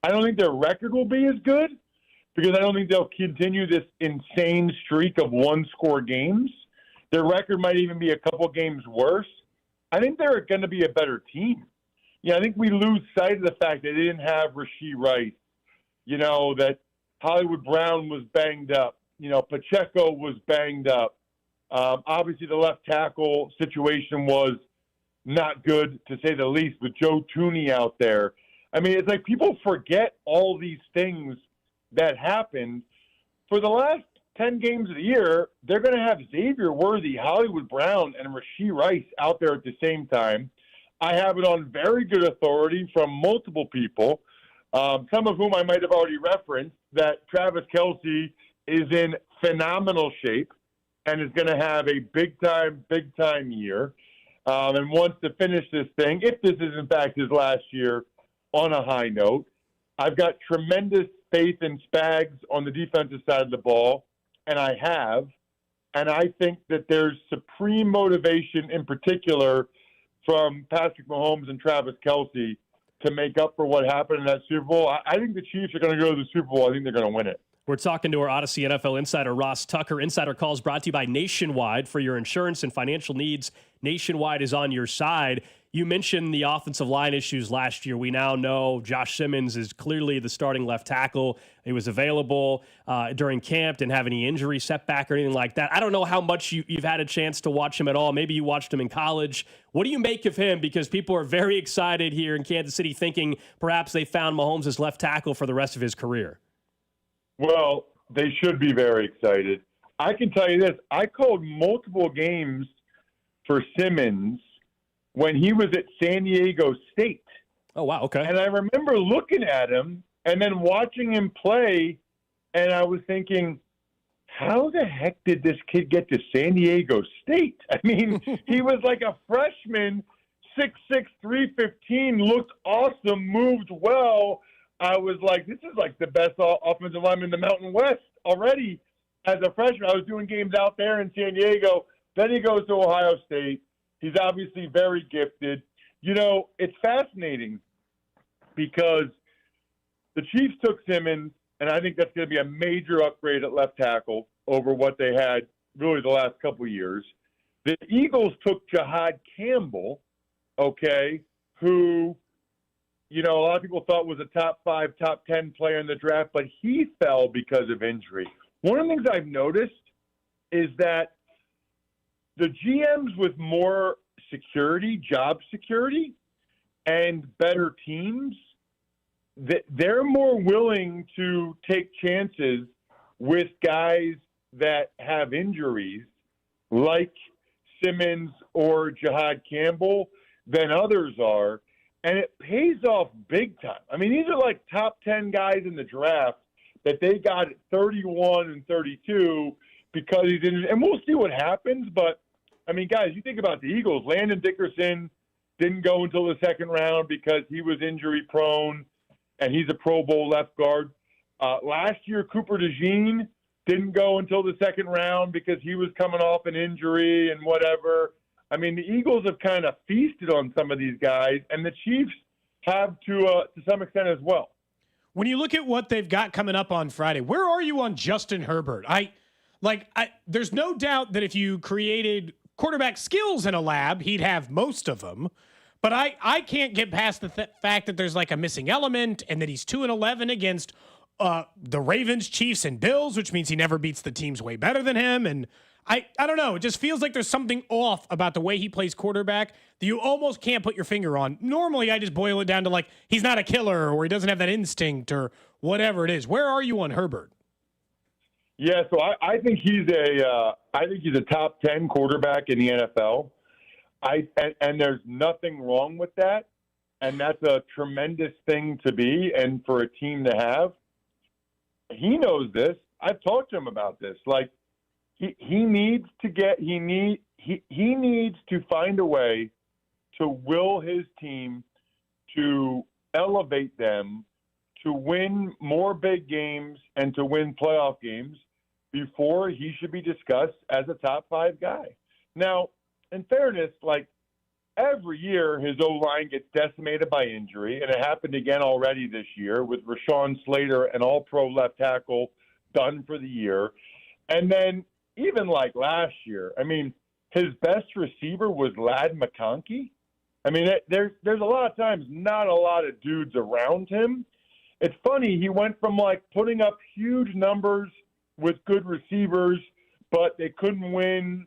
I don't think their record will be as good because I don't think they'll continue this insane streak of one-score games. Their record might even be a couple games worse. I think they're going to be a better team. Yeah, I think we lose sight of the fact that they didn't have Rashee Rice, that Hollywood Brown was banged up, Pacheco was banged up. Obviously, the left tackle situation was not good, to say the least, with Joe Thuney out there. I mean, it's like people forget all these things that happened. For the last 10 games of the year, they're going to have Xavier Worthy, Hollywood Brown, and Rashee Rice out there at the same time. I have it on very good authority from multiple people, some of whom I might have already referenced, that Travis Kelce is in phenomenal shape and is going to have a big-time year and wants to finish this thing, if this is in fact his last year, on a high note. I've got tremendous faith in Spags on the defensive side of the ball, and I have. And I think that there's supreme motivation in particular from Patrick Mahomes and Travis Kelce to make up for what happened in that Super Bowl. I think the Chiefs are going to go to the Super Bowl. I think they're going to win it. We're talking to our Odyssey NFL insider, Ross Tucker. Insider Calls brought to you by Nationwide. For your insurance and financial needs, Nationwide is on your side. You mentioned the offensive line issues last year. We now know Josh Simmons is clearly the starting left tackle. He was available during camp, didn't have any injury setback or anything like that. I don't know how much you've had a chance to watch him at all. Maybe you watched him in college. What do you make of him? Because people are very excited here in Kansas City thinking perhaps they found Mahomes as left tackle for the rest of his career. Well, they should be very excited. I can tell you this. I called multiple games for Simmons when he was at San Diego State. Oh, wow. Okay. And I remember looking at him and then watching him play, and I was thinking, how the heck did this kid get to San Diego State? I mean, he was like a freshman, 6'6", 315, looked awesome, moved well. I was like, this is like the best offensive lineman in the Mountain West already as a freshman. I was doing games out there in San Diego. Then he goes to Ohio State. He's obviously very gifted. It's fascinating because the Chiefs took Simmons, and I think that's going to be a major upgrade at left tackle over what they had really the last couple of years. The Eagles took Jahad Campbell, who, a lot of people thought was a top 5, top 10 player in the draft, but he fell because of injury. One of the things I've noticed is that the GMs with more security, job security, and better teams, they're more willing to take chances with guys that have injuries like Simmons or Jahad Campbell than others are, and it pays off big time. I mean, these are like top 10 guys in the draft that they got at 31 and 32 because he's injured. And we'll see what happens, but I mean, guys, you think about the Eagles. Landon Dickerson didn't go until the second round because he was injury prone, and he's a Pro Bowl left guard. Last year, Cooper DeJean didn't go until the second round because he was coming off an injury and whatever. I mean, the Eagles have kind of feasted on some of these guys, and the Chiefs have to some extent as well. When you look at what they've got coming up on Friday, where are you on Justin Herbert? There's no doubt that if you created quarterback skills in a lab, he'd have most of them. But I can't get past the fact that there's like a missing element and that he's 2-11 against the Ravens, Chiefs, and Bills, which means he never beats the teams way better than him. And I don't know. It just feels like there's something off about the way he plays quarterback that you almost can't put your finger on. Normally, I just boil it down to like he's not a killer or he doesn't have that instinct or whatever it is. Where are you on Herbert? Yeah, so I think he's a top 10 quarterback in the NFL. And there's nothing wrong with that, and that's a tremendous thing to be and for a team to have. He knows this. I've talked to him about this. Like he needs to find a way to will his team to elevate them to win more big games and to win playoff games before he should be discussed as a top 5 guy. Now, in fairness, like every year his O-line gets decimated by injury, and it happened again already this year with Rashawn Slater, an all-pro left tackle, done for the year. And then even like last year, I mean, his best receiver was Ladd McConkey. I mean, there's a lot of times not a lot of dudes around him. It's funny, he went from like putting up huge numbers with good receivers, but they couldn't win,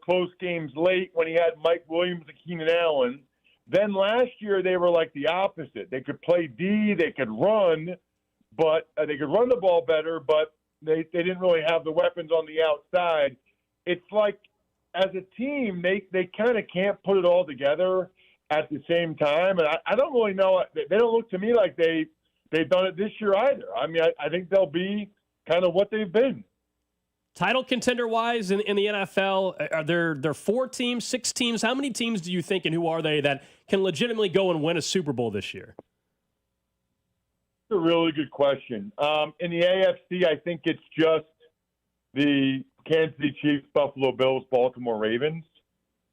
close games late when he had Mike Williams and Keenan Allen. Then last year they were like the opposite. They could play D, they could run, but they could run the ball better, but they didn't really have the weapons on the outside. It's like as a team, they kind of can't put it all together at the same time. And I don't really know. They don't look to me like they've done it this year either. I mean, I think they'll be kind of what they've been. Title contender-wise in the NFL, are there 4 teams, 6 teams? How many teams do you think, and who are they, that can legitimately go and win a Super Bowl this year? That's a really good question. In the AFC, I think it's just the Kansas City Chiefs, Buffalo Bills, Baltimore Ravens.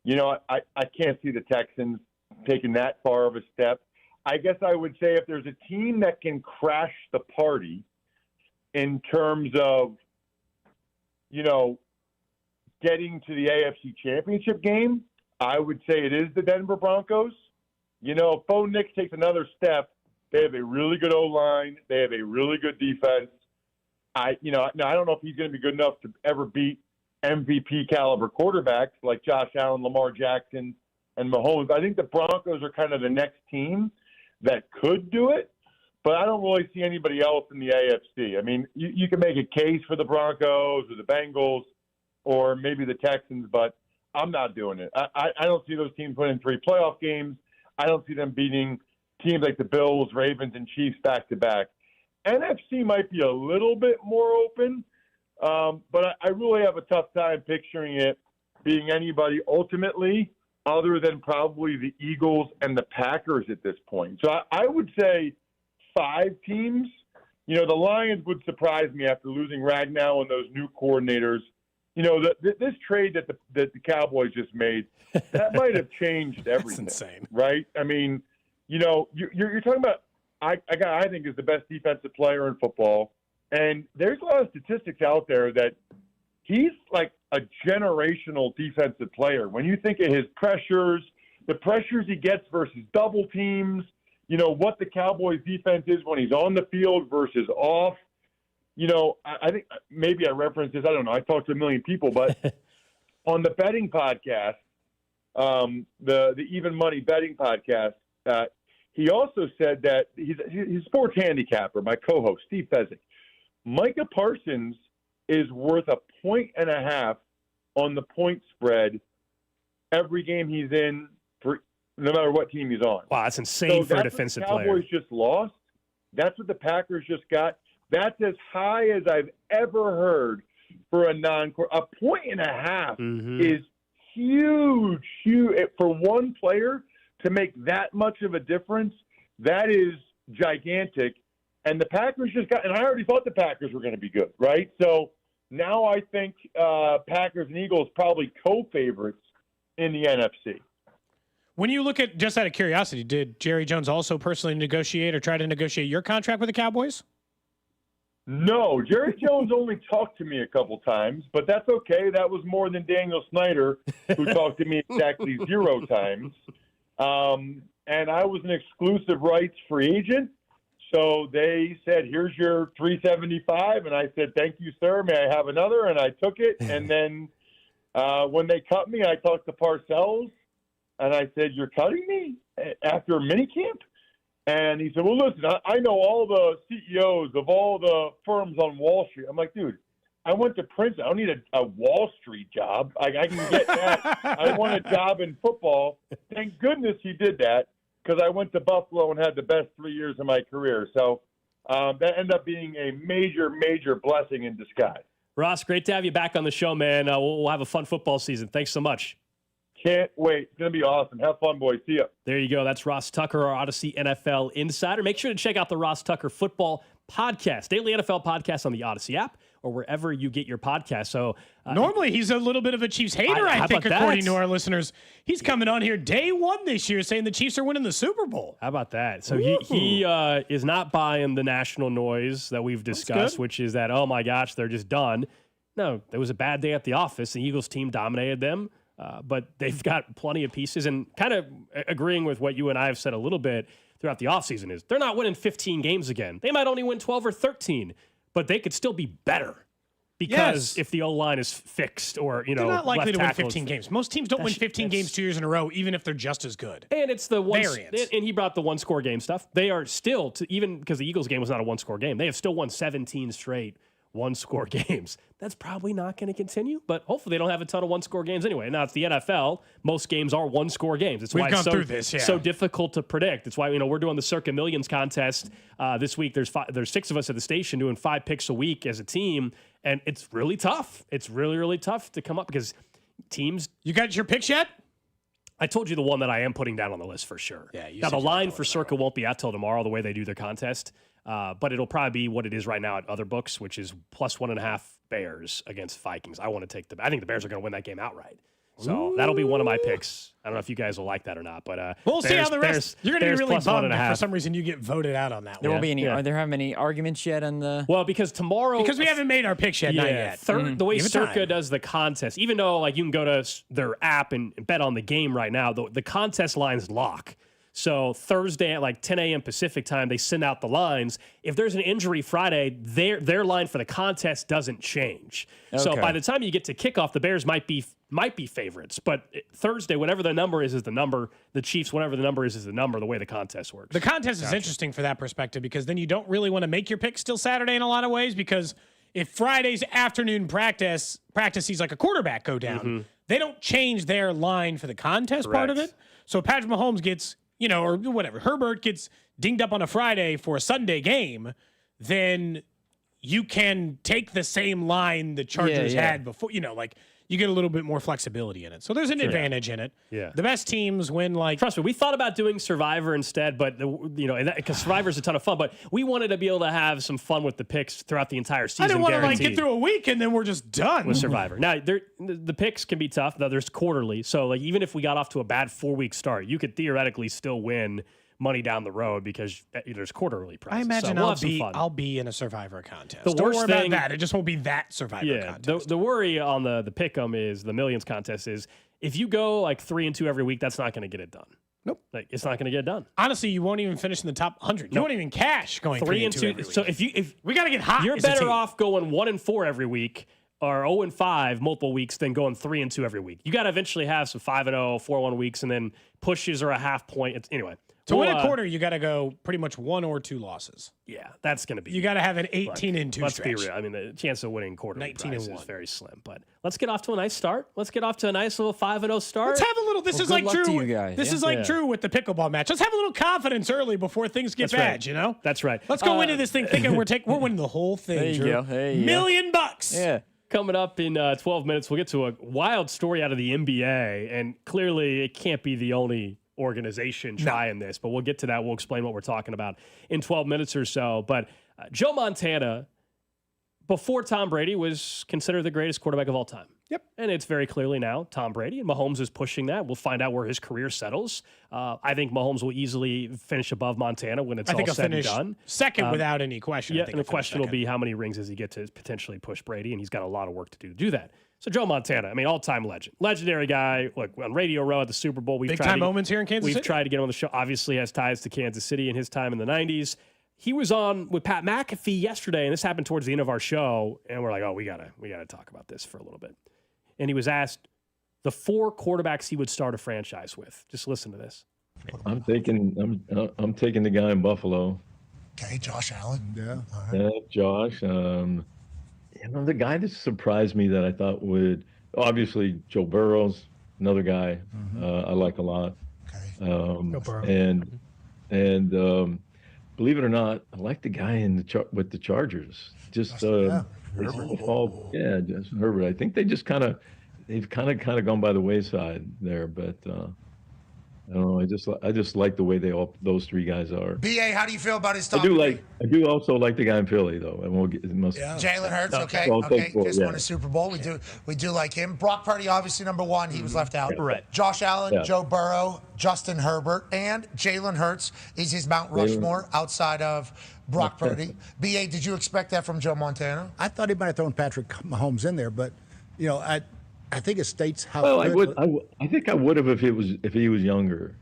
I can't see the Texans taking that far of a step. I guess I would say if there's a team that can crash the party in terms of, getting to the AFC Championship game, I would say it is the Denver Broncos. If Bo Nix takes another step, they have a really good O-line. They have a really good defense. I don't know if he's going to be good enough to ever beat MVP caliber quarterbacks like Josh Allen, Lamar Jackson, and Mahomes. I think the Broncos are kind of the next team that could do it, but I don't really see anybody else in the AFC. I mean, you can make a case for the Broncos or the Bengals or maybe the Texans, but I'm not doing it. I don't see those teams winning 3 playoff games. I don't see them beating teams like the Bills, Ravens, and Chiefs back-to-back. NFC might be a little bit more open, but I really have a tough time picturing it being anybody ultimately other than probably the Eagles and the Packers at this point. So I would say 5 teams. The Lions would surprise me after losing Ragnow and those new coordinators. This trade that the Cowboys just made, that might have changed everything. That's insane. Right? I mean, you're talking about I think is the best defensive player in football. And there's a lot of statistics out there that he's like a generational defensive player. When you think of his pressures, the pressures he gets versus double teams, what the Cowboys defense is when he's on the field versus off. I think maybe I referenced this. I don't know. I talked to a million people, but on the betting podcast, the Even Money betting podcast, he also said that he's a sports handicapper, my co-host, Steve Fezzik. Micah Parsons is worth 1.5 on the point spread every game he's in for no matter what team he's on. Wow, that's insane for a defensive player. The Cowboys just lost. That's what the Packers just got. That's as high as I've ever heard for a non-core. 1.5 is huge for one player to make that much of a difference. That is gigantic. And the Packers just got, and I already thought the Packers were going to be good, right? So now I think Packers and Eagles probably co-favorites in the NFC. When you look at, just out of curiosity, did Jerry Jones also personally negotiate or try to negotiate your contract with the Cowboys? No, Jerry Jones only talked to me a couple times, but that's okay. That was more than Daniel Snyder, who talked to me exactly 0 times. And I was an exclusive rights free agent. So they said, here's your $375. And I said, thank you, sir. May I have another? And I took it. And then when they cut me, I talked to Parcells. And I said, you're cutting me after minicamp? And he said, well, listen, I know all the CEOs of all the firms on Wall Street. I'm like, dude, I went to Princeton. I don't need a Wall Street job. I can get that. I want a job in football. Thank goodness he did that, because I went to Buffalo and had the best 3 years of my career. So that ended up being a major, major blessing in disguise. Ross, great to have you back on the show, man. We'll have a fun football season. Thanks so much. Can't wait. It's going to be awesome. Have fun, boys. See ya. There you go. That's Ross Tucker, our Odyssey NFL insider. Make sure to check out the Ross Tucker Football Podcast, daily NFL podcast on the Odyssey app or wherever you get your podcast. So normally he's a little bit of a Chiefs hater, I think, according to our listeners. He's coming on here day 1 this year saying the Chiefs are winning the Super Bowl. How about that? So he is not buying the national noise that we've discussed, which is that, oh my gosh, they're just done. No, there was a bad day at the office. The Eagles team dominated them, but they've got plenty of pieces. And kind of agreeing with what you and I have said a little bit throughout the offseason is they're not winning 15 games again. They might only win 12 or 13, but they could still be better. Because if the O-line is fixed or, they're not likely to win 15 games. Most teams don't win 15 games 2 years in a row, even if they're just as good. And it's the one, and he brought the one-score game stuff. They are still, even because the Eagles game was not a one-score game, they have still won 17 straight one-score games. That's probably not going to continue, but hopefully they don't have a ton of one-score games anyway. Now, it's the NFL. Most games are one-score games. It's why it's so difficult to predict. It's why we're doing the Circa Millions contest this week. There's 6 of us at the station doing 5 picks a week as a team, and it's really tough. It's really, really tough to come up because teams... You got your picks yet? I told you the one that I am putting down on the list for sure. Yeah, now, the line for Circa won't be out till tomorrow, the way they do their contest. But it'll probably be what it is right now at other books, which is +1.5 Bears against Vikings. I want to take I think the Bears are going to win that game outright. So that'll be one of my picks. I don't know if you guys will like that or not, but we'll see how the rest. You're going to be really bummed if for some reason reason you get voted out on that. There won't be any. Are there have any arguments yet on the? Well, because tomorrow, we haven't made our picks yet. Not yet. The way Circa does the contest, even though you can go to their app and bet on the game right now, the contest lines lock. So Thursday at 10 a.m. Pacific time, they send out the lines. If there's an injury Friday, their line for the contest doesn't change. Okay. So by the time you get to kickoff, the Bears might be favorites. But Thursday, whatever the number is the number. The Chiefs, whatever the number is the number, the way the contest works. The contest is interesting for that perspective because then you don't really want to make your picks till Saturday in a lot of ways because if Friday's afternoon practice sees a quarterback go down, they don't change their line for the contest part of it. So Patrick Mahomes gets... or whatever, Herbert gets dinged up on a Friday for a Sunday game, then you can take the same line the Chargers had before. You get a little bit more flexibility in it. So there's an advantage in it. Yeah. The best teams win Trust me, we thought about doing Survivor instead, but because Survivor's a ton of fun, but we wanted to be able to have some fun with the picks throughout the entire season. I didn't want to get through a week and then we're just done with Survivor. Now, the picks can be tough. Now, there's quarterly. So even if we got off to a bad 4-week start, you could theoretically still win money down the road because there's quarterly prizes. I imagine I'll be in a Survivor contest. Don't worry about that. It just won't be that Survivor contest. The worry on the pick'em is the Millions contest is if you go 3-2 every week, that's not going to get it done. Nope. It's not going to get it done. Honestly, you won't even finish in the top 100. You won't even cash going 3-2 every week. So if we got to get hot, you're better off going 1-4 every week or 0-5 multiple weeks than going 3-2 every week. You got to eventually have some 5-0, 4-1 weeks, and then pushes or a half point. Anyway. To win a quarter, you got to go pretty much 1 or 2 losses. Yeah, that's going to be. You got to have an 18-2 Let's stretch. be real. I mean, the chance of winning quarter 19-1 is very slim. But let's get off to a nice start. Let's get off to a nice little 5-0 start. Let's have a little. This is like Drew. This is like Drew with the pickleball match. Let's have a little confidence early before things get bad. Right. That's right. Let's go into this thing thinking we're winning the whole thing. There you Drew. go. There you $1 million. Yeah. Coming up in 12 minutes, we'll get to a wild story out of the NBA, and clearly it can't be the only organization trying this, but we'll get to that. We'll explain what we're talking about in 12 minutes or so. But Joe Montana, before Tom Brady, was considered the greatest quarterback of all time. Yep. And it's very clearly now Tom Brady, and Mahomes is pushing that. We'll find out where his career settles. I think Mahomes will easily finish above Montana when it's all said and done. Second without any question. Yeah, and the question will be how many rings does he get to potentially push Brady, and he's got a lot of work to do that. So Joe Montana, all-time legend. Legendary guy. Look, on Radio Row at the Super Bowl. Big-time moments here in Kansas City? We've tried to get him on the show. Obviously has ties to Kansas City in his time in the 90s. He was on with Pat McAfee yesterday, and this happened towards the end of our show, and we're like, we gotta talk about this for a little bit. And he was asked the 4 quarterbacks he would start a franchise with. Just listen to this. I'm taking the guy in Buffalo. Okay, Josh Allen. Yeah. All right. Josh. The guy that surprised me that I thought would, obviously, Joe Burrow's another guy I like a lot. Okay. And believe it or not, I like the guy with the Chargers. Just Herbert. Justin Herbert. I think they've kind of gone by the wayside there, but I don't know. I just like the way those three guys are. BA, how do you feel about his top I do also like the guy in Philly though. And Jalen Hurts, okay. Just won a Super Bowl. We do like him. Brock Purdy, obviously number one. He was left out. Right. Josh Allen, Joe Burrow, Justin Herbert, and Jalen Hurts is his Mount Rushmore outside of Brock Purdy. BA, did you expect that from Joe Montana? I thought he might have thrown Patrick Mahomes in there, but I think it states how. Well, I think I would have if he was younger.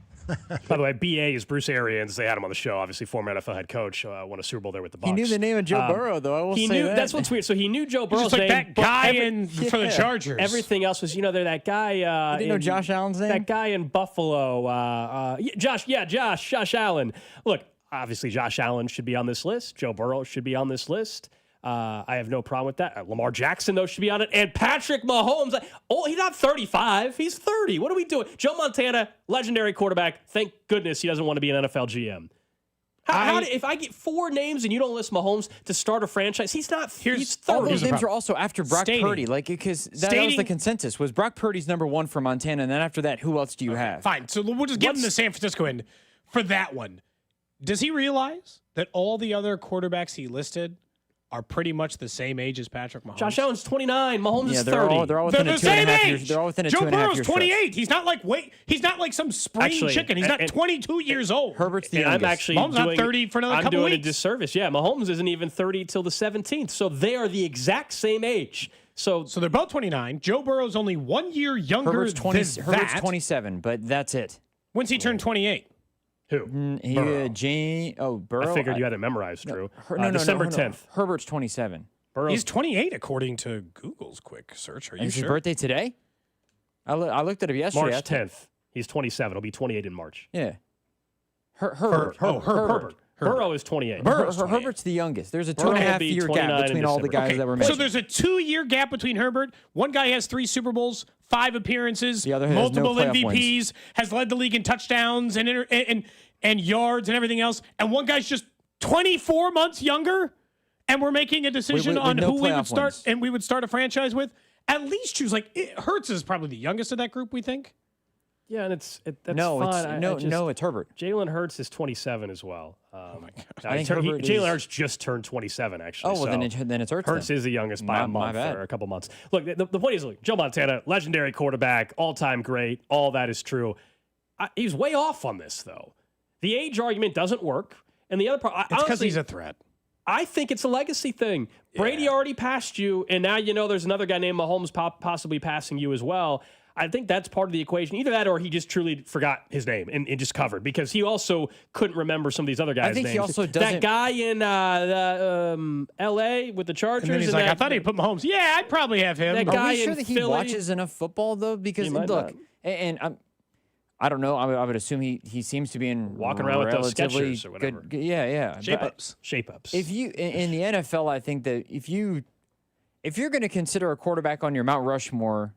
By the way, BA is Bruce Arians. They had him on the show. Obviously, former NFL head coach. Won a Super Bowl there with the Bucs. He knew the name of Joe Burrow, though. I will say that. That's what's weird. So he knew Joe Burrow's just like name. that guy for the Chargers. Everything else was, they're that guy. You didn't know Josh Allen's name? That guy in Buffalo. Josh Allen. Look, obviously, Josh Allen should be on this list. Joe Burrow should be on this list. I have no problem with that. Lamar Jackson, though, should be on it. And Patrick Mahomes. He's not 35. He's 30. What are we doing? Joe Montana, legendary quarterback. Thank goodness he doesn't want to be an NFL GM. If I get four names and you don't list Mahomes to start a franchise, he's not. He's 30. All those names are also after Brock Purdy, because that was the consensus. Was Brock Purdy's number one for Montana, and then after that, who else do you have? Fine. So we'll just give him the San Francisco end for that one. Does he realize that all the other quarterbacks he listed are pretty much the same age as Patrick Mahomes? Josh Allen's 29. Mahomes is 30. They're all within the same age. They're all within a Joe 2.5 Burrow's year 28. He's not like some spring chicken. He's not 22 years old. Herbert's the youngest. I'm actually Mahomes not 30 for another couple weeks. I'm doing weeks. a disservice. Yeah, Mahomes isn't even 30 till the 17th. So they are the exact same age. So they're both 29. Joe Burrow's only 1 year younger Herbert's than Herbert's that. 27, but that's it. When's he turn 28? Who? Burrow. I figured you had it memorized, Drew. December 10th. Herbert's 27. He's 28 according to Google's quick search. Are you Is sure? his birthday today? I looked at it yesterday. March 10th. He's 27. He'll be 28 in March. Yeah. Herbert. Burrow is 28. Herbert's the youngest. There's a 2.5 year gap between all the guys that were mentioned. So there's a 2-year gap between Herbert. One guy has 3 Super Bowls, 5 appearances, the other has multiple no playoff MVPs, wins. has led the league in touchdowns and yards and everything else. And one guy's just 24 months younger. And we're making a decision on no who we would start wins. and we would start a franchise with. At least choose Hurts is probably the youngest of that group, we think. Yeah, and that's no, fine. It's Herbert. Jalen Hurts is 27 as well. Oh my God! Jalen Hurts just turned 27 actually. Oh well, then it's Hurts. Hurts is the youngest by a month or a couple months. Look, the point is, Joe Montana, legendary quarterback, all-time great. All that is true. He's way off on this though. The age argument doesn't work, and the other part, it's because he's a threat. I think it's a legacy thing. Brady already passed you, and now there's another guy named Mahomes possibly passing you as well. I think that's part of the equation. Either that or he just truly forgot his name and just covered because he also couldn't remember some of these other guys' names. I think he also doesn't. That guy in L.A. with the Chargers. And then he's like, I thought he put Mahomes. Yeah, I'd probably have him. That guy Are we sure in that he Philly? watches enough football, though? Because, look, I don't know. I would assume he seems to be in walking around with those Skechers or whatever. Good, yeah. Shape ups. If you in the NFL, I think that if you're going to consider a quarterback on your Mount Rushmore,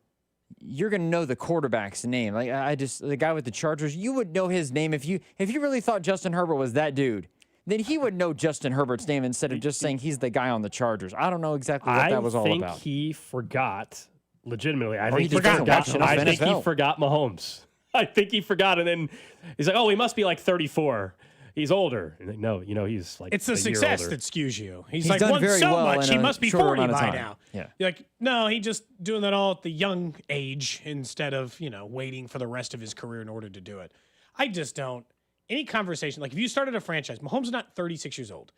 you're going to know the quarterback's name. Like the guy with the Chargers, you would know his name if you really thought Justin Herbert was that dude. Then he would know Justin Herbert's name instead of just saying he's the guy on the Chargers. I don't know exactly what that was all about. I think he forgot. Legitimately, I Or think he just doesn't watch enough I think he NFL. forgot Mahomes. I think he forgot, and then he's like, "Oh, he must be like 34. He's older." And no, he's like it's the success that skews you. He's like done won very so well much, in he a must be shorter 40 amount of by time. now. Yeah. You're like, no, he just doing that all at the young age instead of waiting for the rest of his career in order to do it. I just don't. Any conversation like if you started a franchise, Mahomes is not 36 years old.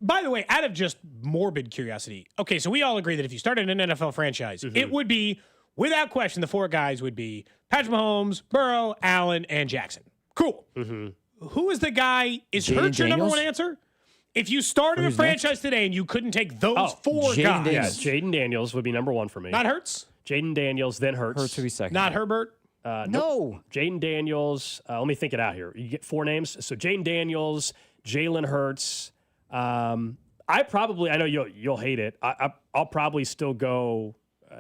By the way, out of just morbid curiosity, okay, so we all agree that if you started an NFL franchise, it would be, without question, the 4 guys would be Patrick Mahomes, Burrow, Allen, and Jackson. Cool. Who is the guy? Is Hurts your number one answer? If you started a franchise today and you couldn't take those 4 guys. Yeah, Jaden Daniels would be number 1 for me. Not Hurts? Jaden Daniels, then Hurts. Hurts would be second. Not Herbert? No. Jaden Daniels. Let me think it out here. You get 4 names. So Jaden Daniels, Jalen Hurts. I know you'll hate it. I'll probably still go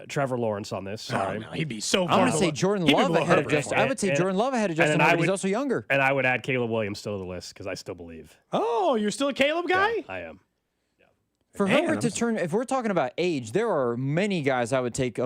Trevor Lawrence on this. Sorry. Oh, no, he'd be so I'm far. going to say Jordan Love ahead of Justin. I would say Jordan Love ahead of Justin Herbert. He's also younger. And I would add Caleb Williams still to the list because I still believe. Oh, you're still a Caleb guy? Yeah, I am. For Herbert to turn, if we're talking about age, there are many guys I would take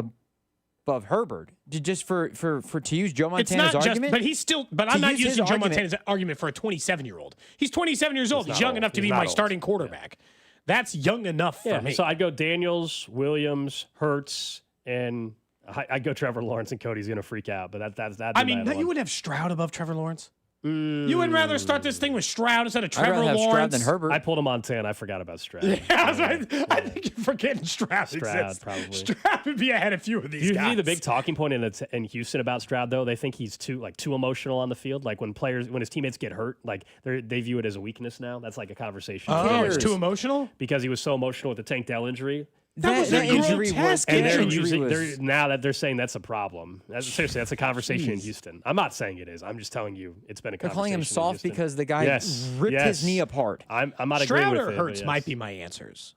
above Herbert. Just for to use Joe Montana's argument. But he's still. But I'm not using Joe Montana's argument for a 27-year-old. He's 27 years old. He's young enough to be my starting quarterback. Yeah. That's young enough for me. So I'd go Daniels, Williams, Hurts, and I'd go Trevor Lawrence, and Cody's going to freak out. But that's I mean, you would have Stroud above Trevor Lawrence? You would rather start this thing with Stroud instead of Trevor Lawrence? Stroud than Herbert. I pulled him on 10. I forgot about Stroud. Yeah, I think you're forgetting Stroud exists. Probably. Stroud would be ahead of a few of these guys. Usually the big talking point in Houston about Stroud, though, they think he's too emotional on the field. Like when his teammates get hurt, like they view it as a weakness now. That's like a conversation. Oh, it's too emotional? Because he was so emotional with the Tank Dell injury. That was a grotesque injury. Now that they're saying that's a problem. Seriously, that's a conversation in Houston. I'm not saying it is. I'm just telling you it's been a conversation. They're calling him soft because the guy ripped his knee apart. I'm not Stroud agreeing with it. Hurts might be my answers.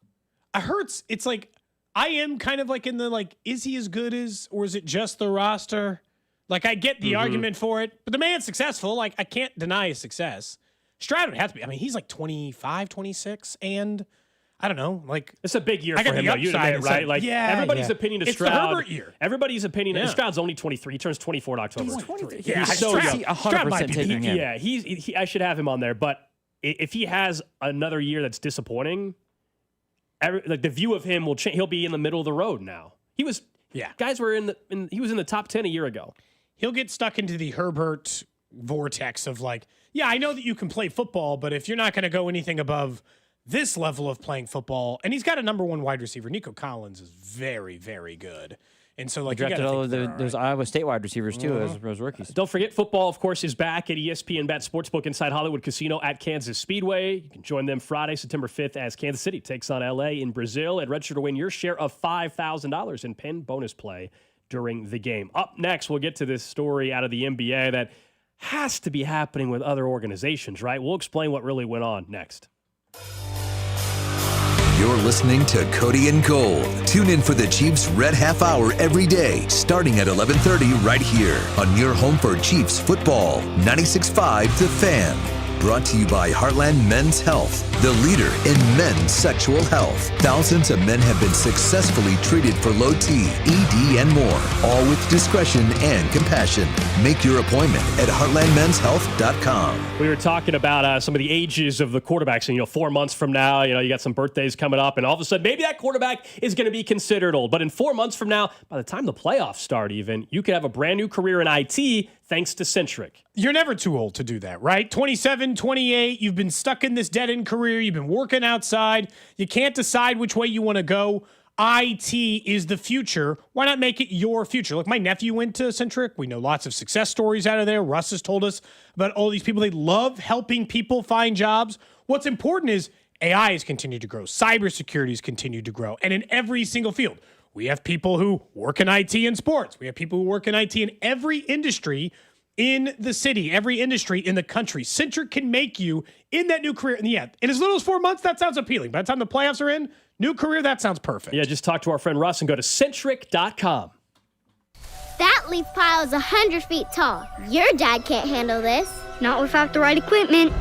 Hurts, it's like I am kind of like in the is he as good as, or is it just the roster? Like I get the argument for it, but the man's successful. Like I can't deny his success. Stroud would have to be. I mean, he's like 25, 26, and I don't know. Like it's a big year for him, though. You admit, right? Like everybody's opinion of Stroud. It's the Herbert year. Everybody's opinion. And Stroud's only 23. He turns 24 in October. He's 23. Yeah, he's so young. 100% taking him. Yeah, I should have him on there. But if he has another year that's disappointing, the view of him will change. He'll be in the middle of the road now. He was. Yeah, guys were he was in the top 10 a year ago. He'll get stuck into the Herbert vortex of I know that you can play football, but if you're not going to go anything above this level of playing football, and he's got a number one wide receiver. Nico Collins is very, very good. And so, drafted all those Iowa State wide receivers, too, as rookies. Don't forget, football, of course, is back at ESPN Bet Sportsbook inside Hollywood Casino at Kansas Speedway. You can join them Friday, September 5th, as Kansas City takes on L.A. in Brazil and register to win your share of $5,000 in pin bonus play during the game. Up next, we'll get to this story out of the NBA that has to be happening with other organizations, right? We'll explain what really went on next. You're listening to Cody and Gold. Tune in for the Chiefs Red Half Hour every day, starting at 11:30 right here on your home for Chiefs football. 96.5 The Fan. Brought to you by Heartland Men's Health, the leader in men's sexual health. Thousands of men have been successfully treated for low T, ED, and more, all with discretion and compassion. Make your appointment at heartlandmenshealth.com. We were talking about some of the ages of the quarterbacks, and 4 months from now, you got some birthdays coming up, and all of a sudden, maybe that quarterback is going to be considered old. But in 4 months from now, by the time the playoffs start, even you could have a brand new career in IT. Thanks to Centric. You're never too old to do that, right? 27, 28, you've been stuck in this dead-end career. You've been working outside. You can't decide which way you want to go. IT is the future. Why not make it your future? Look, my nephew went to Centric. We know lots of success stories out of there. Russ has told us about all these people. They love helping people find jobs. What's important is AI has continued to grow. Cybersecurity has continued to grow. And in every single field. We have people who work in IT in sports. We have people who work in IT in every industry in the city, every industry in the country. Centric can make you in that new career. And in as little as 4 months, that sounds appealing. By the time the playoffs are in, new career, that sounds perfect. Yeah, just talk to our friend Russ and go to Centric.com. That leaf pile is 100 feet tall. Your dad can't handle this. Not without the right equipment.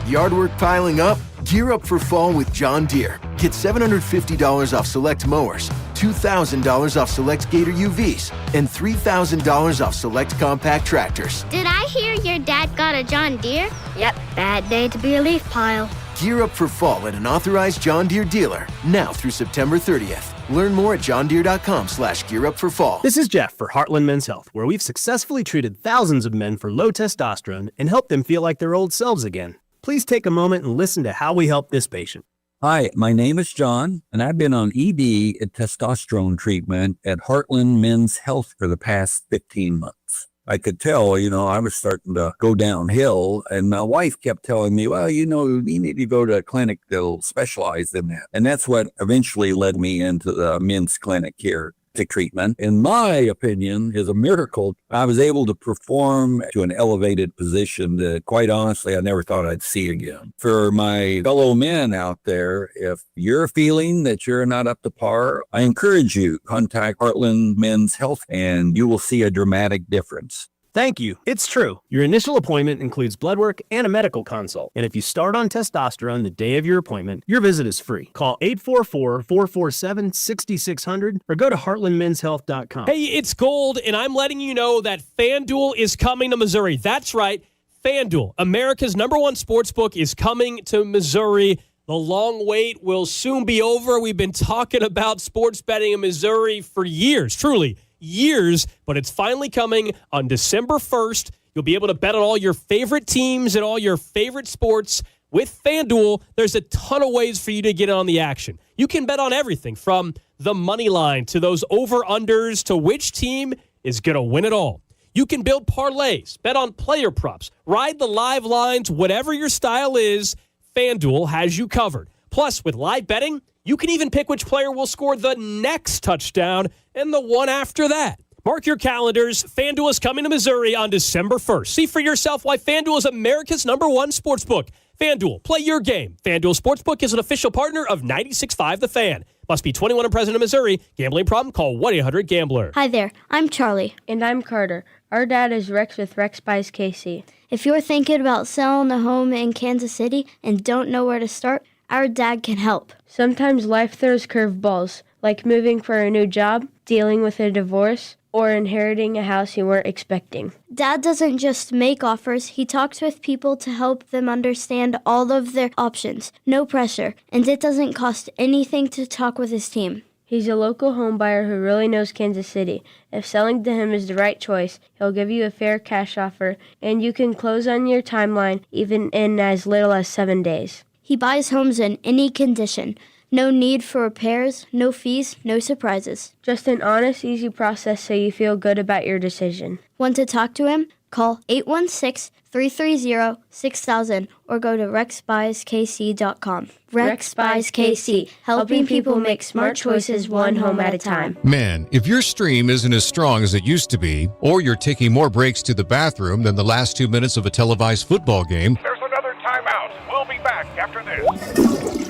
Yard work piling up? Gear up for fall with John Deere. Get $750 off select mowers, $2,000 off select Gator UVs, and $3,000 off select compact tractors. Did I hear your dad got a John Deere? Yep, bad day to be a leaf pile. Gear up for fall at an authorized John Deere dealer, now through September 30th. Learn more at johndeere.com/gearupforfall. This is Jeff for Heartland Men's Health, where we've successfully treated thousands of men for low testosterone and helped them feel like their old selves again. Please take a moment and listen to how we help this patient. Hi, my name is John, and I've been on ED and testosterone treatment at Heartland Men's Health for the past 15 months. I could tell, I was starting to go downhill, and my wife kept telling me, well, you need to go to a clinic that'll specialize in that. And that's what eventually led me into the men's clinic here. Treatment, in my opinion, is a miracle. I was able to perform to an elevated position that, quite honestly, I never thought I'd see again. For my fellow men out there, if you're feeling that you're not up to par, I encourage you, contact Heartland Men's Health, and you will see a dramatic difference. Thank you. It's true. Your initial appointment includes blood work and a medical consult. And if you start on testosterone the day of your appointment, your visit is free. Call 844-447-6600 or go to heartlandmenshealth.com. Hey, it's Gold, and I'm letting you know that FanDuel is coming to Missouri. That's right. FanDuel, America's #1 sportsbook, is coming to Missouri. The long wait will soon be over. We've been talking about sports betting in Missouri for years, truly years, but it's finally coming on December 1st. You'll be able to bet on all your favorite teams and all your favorite sports. With FanDuel, there's a ton of ways for you to get on the action. You can bet on everything from the money line to those over-unders to which team is going to win it all. You can build parlays, bet on player props, ride the live lines, whatever your style is, FanDuel has you covered. Plus, with live betting, you can even pick which player will score the next touchdown and the one after that. Mark your calendars. FanDuel is coming to Missouri on December 1st. See for yourself why FanDuel is America's #1 sportsbook. FanDuel, play your game. FanDuel Sportsbook is an official partner of 96.5 The Fan. Must be 21 and present in Missouri. Gambling problem? Call 1-800-GAMBLER. Hi there, I'm Charlie. And I'm Carter. Our dad is Rex with Rex Buys KC. If you're thinking about selling a home in Kansas City and don't know where to start, our dad can help. Sometimes life throws curveballs, like moving for a new job, dealing with a divorce, or inheriting a house you weren't expecting. Dad doesn't just make offers, he talks with people to help them understand all of their options. No pressure, and it doesn't cost anything to talk with his team. He's a local home buyer who really knows Kansas City. If selling to him is the right choice, he'll give you a fair cash offer, and you can close on your timeline even in as little as 7 days. He buys homes in any condition. No need for repairs, no fees, no surprises. Just an honest, easy process so you feel good about your decision. Want to talk to him? Call 816-330-6000 or go to rexbuyskc.com. Rex Buys KC, helping people make smart choices one home at a time. Man, if your stream isn't as strong as it used to be, or you're taking more breaks to the bathroom than the last 2 minutes of a televised football game, there's another timeout. We'll be back after this.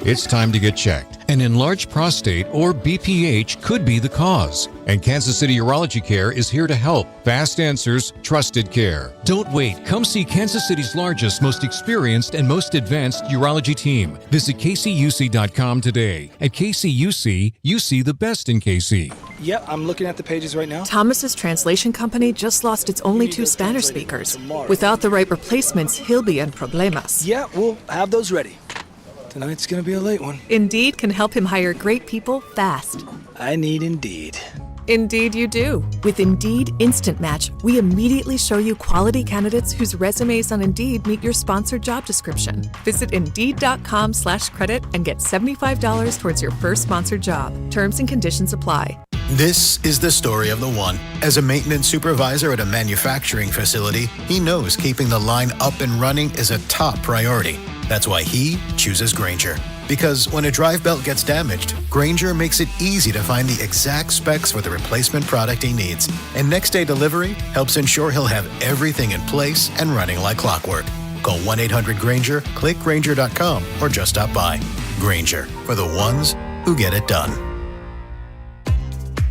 it's time to get checked. An enlarged prostate, or BPH, could be the cause. And Kansas City Urology Care is here to help. Fast answers, trusted care. Don't wait. Come see Kansas City's largest, most experienced, and most advanced urology team. Visit kcuc.com today. At KCUC, you see the best in KC. Yep, I'm looking at the pages right now. Thomas's translation company just lost its only 2 Spanish speakers. Without the right replacements, he'll be in problemas. Yeah, we'll have those ready. Tonight's gonna be a late one. Indeed can help him hire great people fast. I need Indeed. Indeed you do. With Indeed Instant Match, we immediately show you quality candidates whose resumes on Indeed meet your sponsored job description. Visit Indeed.com/credit and get $75 towards your first sponsored job. Terms and conditions apply. This is the story of the one. As a maintenance supervisor at a manufacturing facility, he knows keeping the line up and running is a top priority. That's why he chooses Grainger. Because when a drive belt gets damaged, Grainger makes it easy to find the exact specs for the replacement product he needs. And next day delivery helps ensure he'll have everything in place and running like clockwork. Call 1-800-GRAINGER, click Grainger.com, or just stop by. Grainger, for the ones who get it done.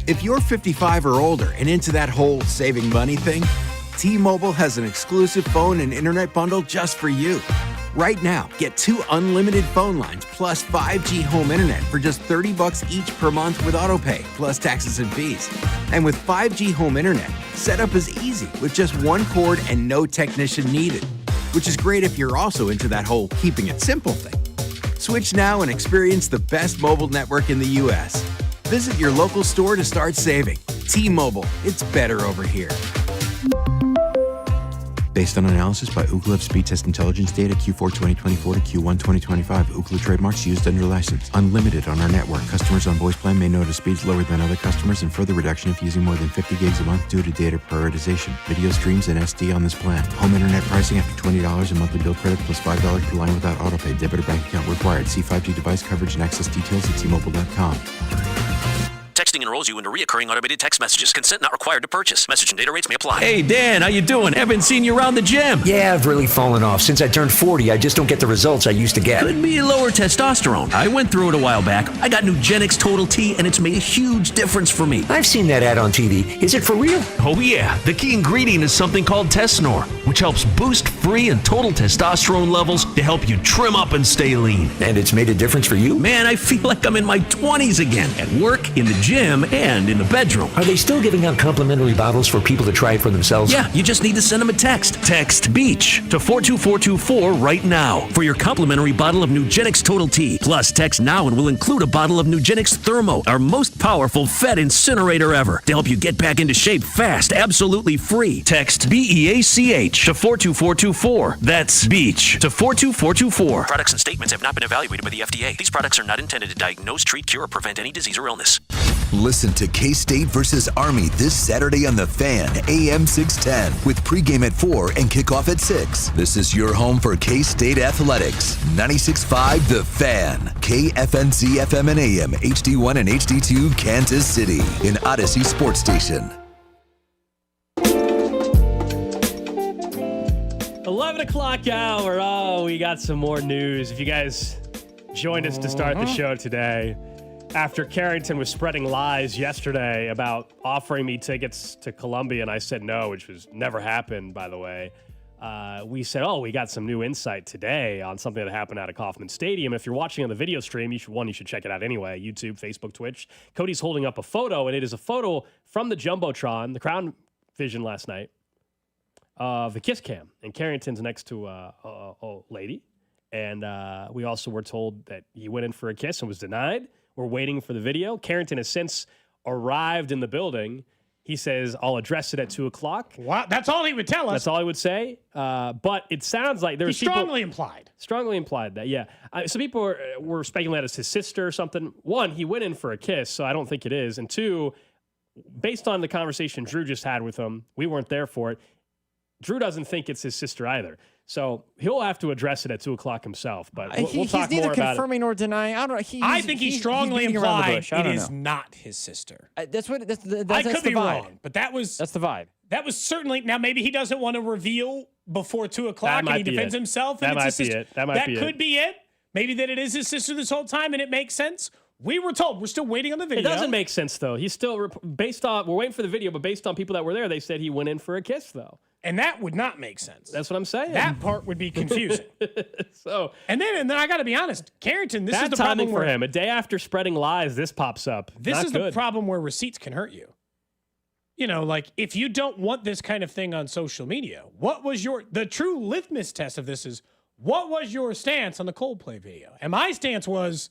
If you're 55 or older and into that whole saving money thing, T-Mobile has an exclusive phone and internet bundle just for you. Right now, get 2 unlimited phone lines plus 5G home internet for just $30 each per month with AutoPay, plus taxes and fees. And with 5G home internet, setup is easy with just 1 cord and no technician needed, which is great if you're also into that whole keeping it simple thing. Switch now and experience the best mobile network in the U.S. Visit your local store to start saving. T-Mobile, it's better over here. Based on analysis by Ookla of speed test intelligence data Q4 2024 to Q1 2025. Ookla trademarks used under license. Unlimited on our network. Customers on voice plan may notice speeds lower than other customers and further reduction if using more than 50 gigs a month due to data prioritization. Video streams and SD on this plan. Home internet pricing after $20 and monthly bill credit plus $5 per line without autopay. Debit or bank account required. See 5G device coverage and access details at T-Mobile.com. Text Texting enrolls you into recurring automated text messages. Consent not required to purchase. Message and data rates may apply. Hey, Dan, how you doing? Haven't seen you around the gym. Yeah, I've really fallen off. Since I turned 40, I just don't get the results I used to get. Could be lower testosterone. I went through it a while back. I got Nugenix Total T, and it's made a huge difference for me. I've seen that ad on TV. Is it for real? Oh, yeah. The key ingredient is something called Tesnor, which helps boost free and total testosterone levels to help you trim up and stay lean. And it's made a difference for you? Man, I feel like I'm in my 20s again, at work, in the gym, and in the bedroom. Are they still giving out complimentary bottles for people to try it for themselves? Yeah, you just need to send them a text. Text BEACH to 42424 right now for your complimentary bottle of Nugenix Total T. Plus, text now and we'll include a bottle of Nugenix Thermo, our most powerful fat incinerator ever, to help you get back into shape fast, absolutely free. Text BEACH to 42424. That's BEACH to 42424. Products and statements have not been evaluated by the FDA. These products are not intended to diagnose, treat, cure, or prevent any disease or illness. Listen to K-State versus Army this Saturday on The Fan, AM 610, with pregame at 4 and kickoff at 6. This is your home for K-State athletics. 96.5 The Fan, KFNC FM and AM, HD1 and HD2, Kansas City, an Odyssey sports station. 11 o'clock hour. Oh, we got some more news. If you guys joined us to start the show today, after Carrington was spreading lies yesterday about offering me tickets to Columbia, and I said no, which was never happened, by the way. We said, we got some new insight today on something that happened out of Kauffman Stadium. If you're watching on the video stream, you should check it out anyway. YouTube, Facebook, Twitch. Cody's holding up a photo, and it is a photo from the Jumbotron, the Crown Vision last night, of the Kiss Cam. And Carrington's next to a lady. And we also were told that he went in for a kiss and was denied. We're waiting for the video. Carrington has since arrived in the building. He says, I'll address it at 2 o'clock. Wow, that's all he would tell us. That's all he would say. But it sounds like there's strongly implied. Strongly implied that, yeah. Some people were speculating it's his sister or something. One, he went in for a kiss, so I don't think it is. And two, based on the conversation Drew just had with him, we weren't there for it. Drew doesn't think it's his sister either. So he'll have to address it at 2 o'clock himself. But we'll talk more about it. He's neither confirming nor denying. I don't know. I think he strongly implied it is not his sister. That's what. That's I could be vibe. wrong, but that's the vibe. That was certainly. Now maybe he doesn't want to reveal before 2 o'clock, and he defends himself. And That it's his might be sister. it. That could be it. Maybe that it is his sister this whole time, and it makes sense. We were told. We're still waiting on the video. It doesn't make sense though. He's still we're waiting for the video, but based on people that were there, they said he went in for a kiss though. And that would not make sense. That's what I'm saying. That part would be confusing. And then I got to be honest, Carrington. This is the problem for him. A day after spreading lies, this pops up. This is the problem where receipts can hurt you. You know, like if you don't want this kind of thing on social media, what was the true litmus test of this is what was your stance on the Coldplay video? And my stance was,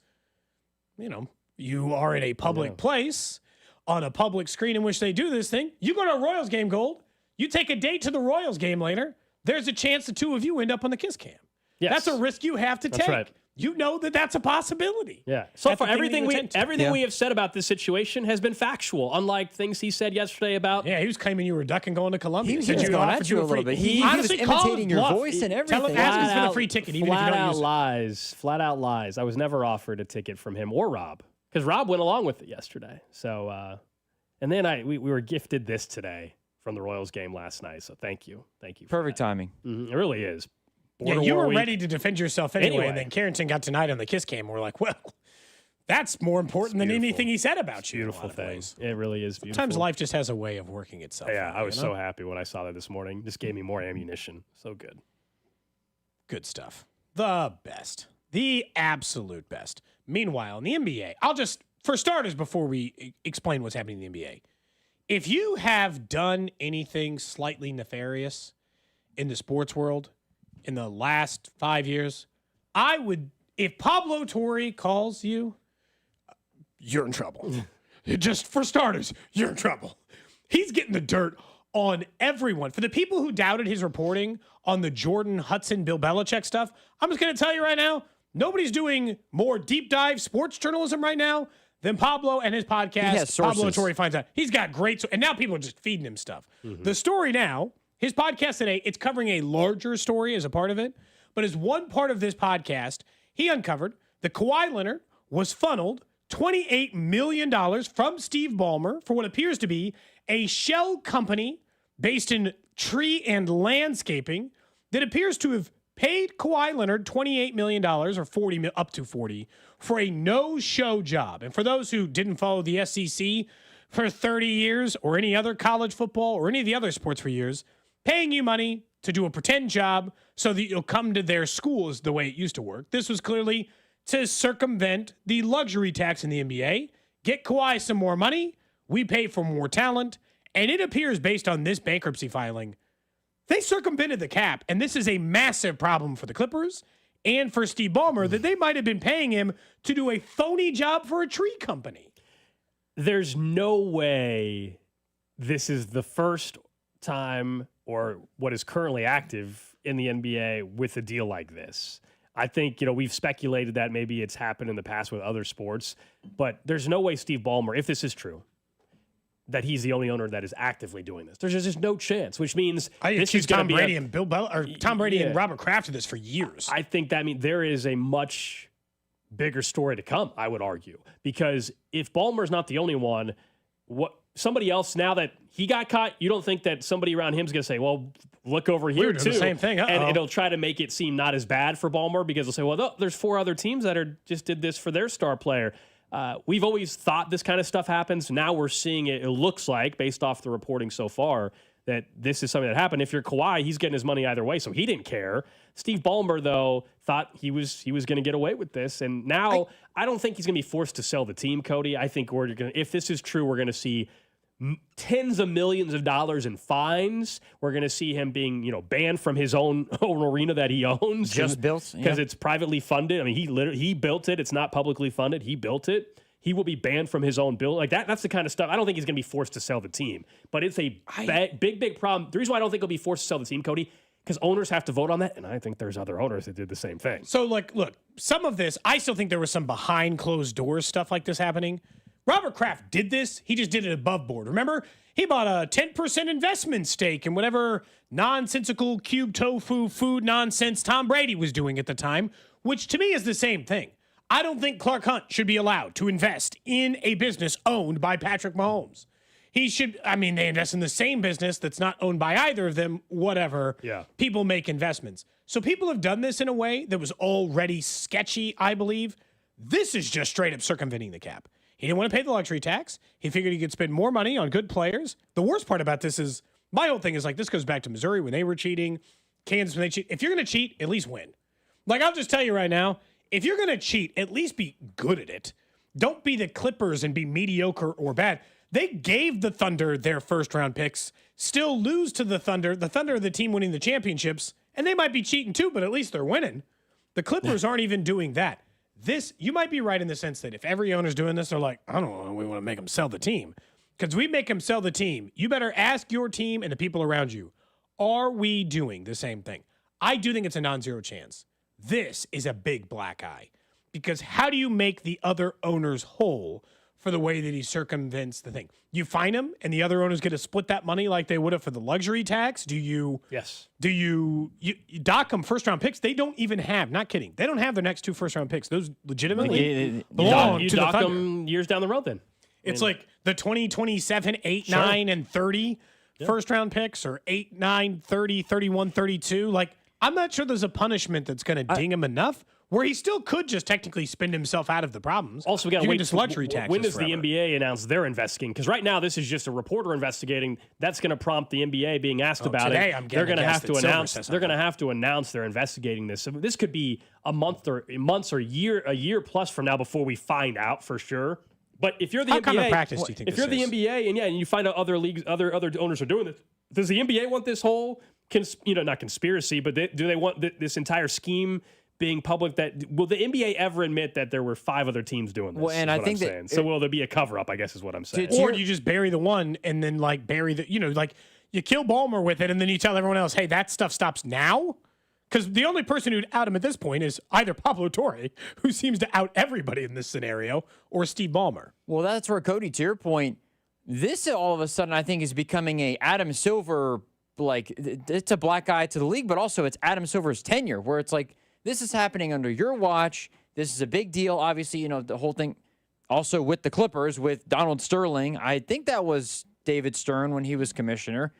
you are in a public place on a public screen in which they do this thing. You go to a Royals game, Gold. You take a date to the Royals game later, there's a chance the two of you end up on the Kiss Cam. Yes. That's a risk you have to take. Right. You know that's a possibility. Yeah. So far, everything we have said about this situation has been factual, unlike things he said yesterday about... Yeah, he was claiming you were ducking going to Columbia. He was going at you a little bit. He was imitating your voice and everything. Tell him, ask him for the free ticket, even if you don't use it. Flat out lies. I was never offered a ticket from him or Rob, because Rob went along with it yesterday. So, and then we were gifted this today from the Royals game last night. So thank you. Perfect timing. Mm-hmm. It really is. You were ready to defend yourself anyway, and then Carrington got tonight on the Kiss Cam. We're like, well, that's more important than anything he said about you. Beautiful thing. It really is beautiful. Sometimes life just has a way of working itself. Yeah, I was so happy when I saw that this morning. Just gave me more ammunition. So good. Good stuff. The best. The absolute best. Meanwhile, in the NBA, for starters, before we explain what's happening in the NBA, if you have done anything slightly nefarious in the sports world in the last 5 years, if Pablo Torre calls you, you're in trouble. Just for starters, you're in trouble. He's getting the dirt on everyone. For the people who doubted his reporting on the Jordan, Hudson, Bill Belichick stuff, I'm just going to tell you right now, nobody's doing more deep dive sports journalism right now than Pablo and his podcast. Pablo Torre finds out. He's got great, and now people are just feeding him stuff. Mm-hmm. The story now, his podcast today, it's covering a larger story as a part of it, but as one part of this podcast, he uncovered that Kawhi Leonard was funneled $28 million from Steve Ballmer for what appears to be a shell company based in tree and landscaping that appears to have paid Kawhi Leonard $28 million or up to 40 for a no-show job. And for those who didn't follow the SEC for 30 years or any other college football or any of the other sports for years, paying you money to do a pretend job so that you'll come to their school is the way it used to work. This was clearly to circumvent the luxury tax in the NBA, get Kawhi some more money, we pay for more talent, and it appears based on this bankruptcy filing, they circumvented the cap, and this is a massive problem for the Clippers and for Steve Ballmer that they might have been paying him to do a phony job for a tree company. There's no way this is the first time or what is currently active in the NBA with a deal like this. I think, we've speculated that maybe it's happened in the past with other sports, but there's no way Steve Ballmer, if this is true, that he's the only owner that is actively doing this. There's just no chance, which means this is Tom Brady and Bill Bell, or Tom Brady and Robert Kraft did this for years. I think that means there is a much bigger story to come, I would argue, because if Ballmer's not the only one, somebody else, now that he got caught, you don't think that somebody around him is going to say, well, look over here too. The same thing. And it'll try to make it seem not as bad for Ballmer because they'll say, well, there's 4 other teams that just did this for their star player. We've always thought this kind of stuff happens. Now we're seeing it. It looks like, based off the reporting so far, that this is something that happened. If you're Kawhi, he's getting his money either way, so he didn't care. Steve Ballmer, though, thought he was going to get away with this, and now I don't think he's going to be forced to sell the team, Cody. I think if this is true, we're going to see tens of millions of dollars in fines. We're going to see him being, banned from his own arena that he owns. Just built. Because it's privately funded. I mean, he built it. It's not publicly funded. He built it. He will be banned from his own build. Like that's the kind of stuff. I don't think he's going to be forced to sell the team. But it's a big problem. The reason why I don't think he'll be forced to sell the team, Cody, because owners have to vote on that. And I think there's other owners that did the same thing. So, look, some of this, I still think there was some behind closed doors stuff like this happening. Robert Kraft did this. He just did it above board. Remember, he bought a 10% investment stake in whatever nonsensical cube tofu food nonsense Tom Brady was doing at the time, which to me is the same thing. I don't think Clark Hunt should be allowed to invest in a business owned by Patrick Mahomes. He should, they invest in the same business that's not owned by either of them, whatever. Yeah. People make investments. So people have done this in a way that was already sketchy, I believe. This is just straight up circumventing the cap. He didn't want to pay the luxury tax. He figured he could spend more money on good players. The worst part about this is, my whole thing is this goes back to Missouri when they were cheating, Kansas when they cheat. If you're going to cheat, at least win. I'll just tell you right now, if you're going to cheat, at least be good at it. Don't be the Clippers and be mediocre or bad. They gave the Thunder their first-round picks, still lose to the Thunder. The Thunder are the team winning the championships, and they might be cheating too, but at least they're winning. The Clippers aren't even doing that. You might be right in the sense that if every owner's doing this, they're like, I don't know, we want to make them sell the team. Because we make them sell the team, you better ask your team and the people around you, are we doing the same thing? I do think it's a non-zero chance. This is a big black eye. Because how do you make the other owners whole for the way that he circumvents the thing? You fine him and the other owners get to split that money like they would have for the luxury tax? Yes. Do you dock them first-round picks? They don't even have, not kidding, they don't have their next 2 first-round picks. Those legitimately belong to the Thunder. You dock them years down the road then. It's like the 2027, 8, 9, and 30 first-round picks, or 8, 9, 30, 31, 32. I'm not sure there's a punishment that's going to ding him enough where he still could just technically spin himself out of the problems. Also, we got to wait this luxury taxes. When does forever. the NBA announce they're investigating? Because right now this is just a reporter investigating. That's going to prompt the NBA being asked about today it. They're going to have to announce. They're going to have to announce they're investigating this. So this could be a month or a year plus from now before we find out for sure. But if you're the NBA, common practice do you think if you're the NBA and you find out other leagues, other owners are doing this, does the NBA want this whole not conspiracy, but do they want this entire scheme being public? Will the NBA ever admit that there were 5 other teams doing this? Well, and I think so. Will there be a cover up? I guess is what I'm saying. Or you just bury the one and then bury the you kill Ballmer with it and then you tell everyone else, hey, that stuff stops now. Because the only person who'd out him at this point is either Pablo Torre, who seems to out everybody in this scenario, or Steve Ballmer. Well, that's where, Cody, to your point, this all of a sudden I think is becoming a Adam Silver. It's a black eye to the league, but also it's Adam Silver's tenure, where it's this is happening under your watch. This is a big deal. Obviously, the whole thing. also with the Clippers with Donald Sterling. I think that was David Stern when he was commissioner.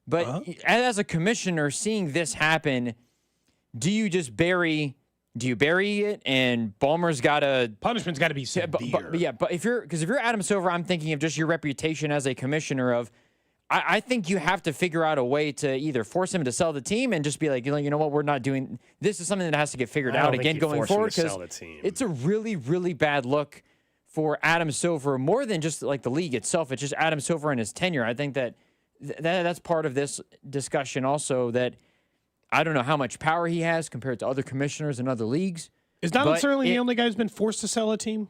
But as a commissioner, seeing this happen, do you bury it and Ballmer's got to... Punishment's got to be severe. But if you're Adam Silver, I'm thinking of just your reputation as a commissioner of... I think you have to figure out a way to either force him to sell the team and just be like, you know what, we're not doing... This is something that has to get figured out again going forward, because it's a really, really bad look for Adam Silver, more than just like the league itself. It's just Adam Silver and his tenure. I think that's part of this discussion also, that I don't know how much power he has compared to other commissioners in other leagues. Is Donald Sterling the only guy who's been forced to sell a team?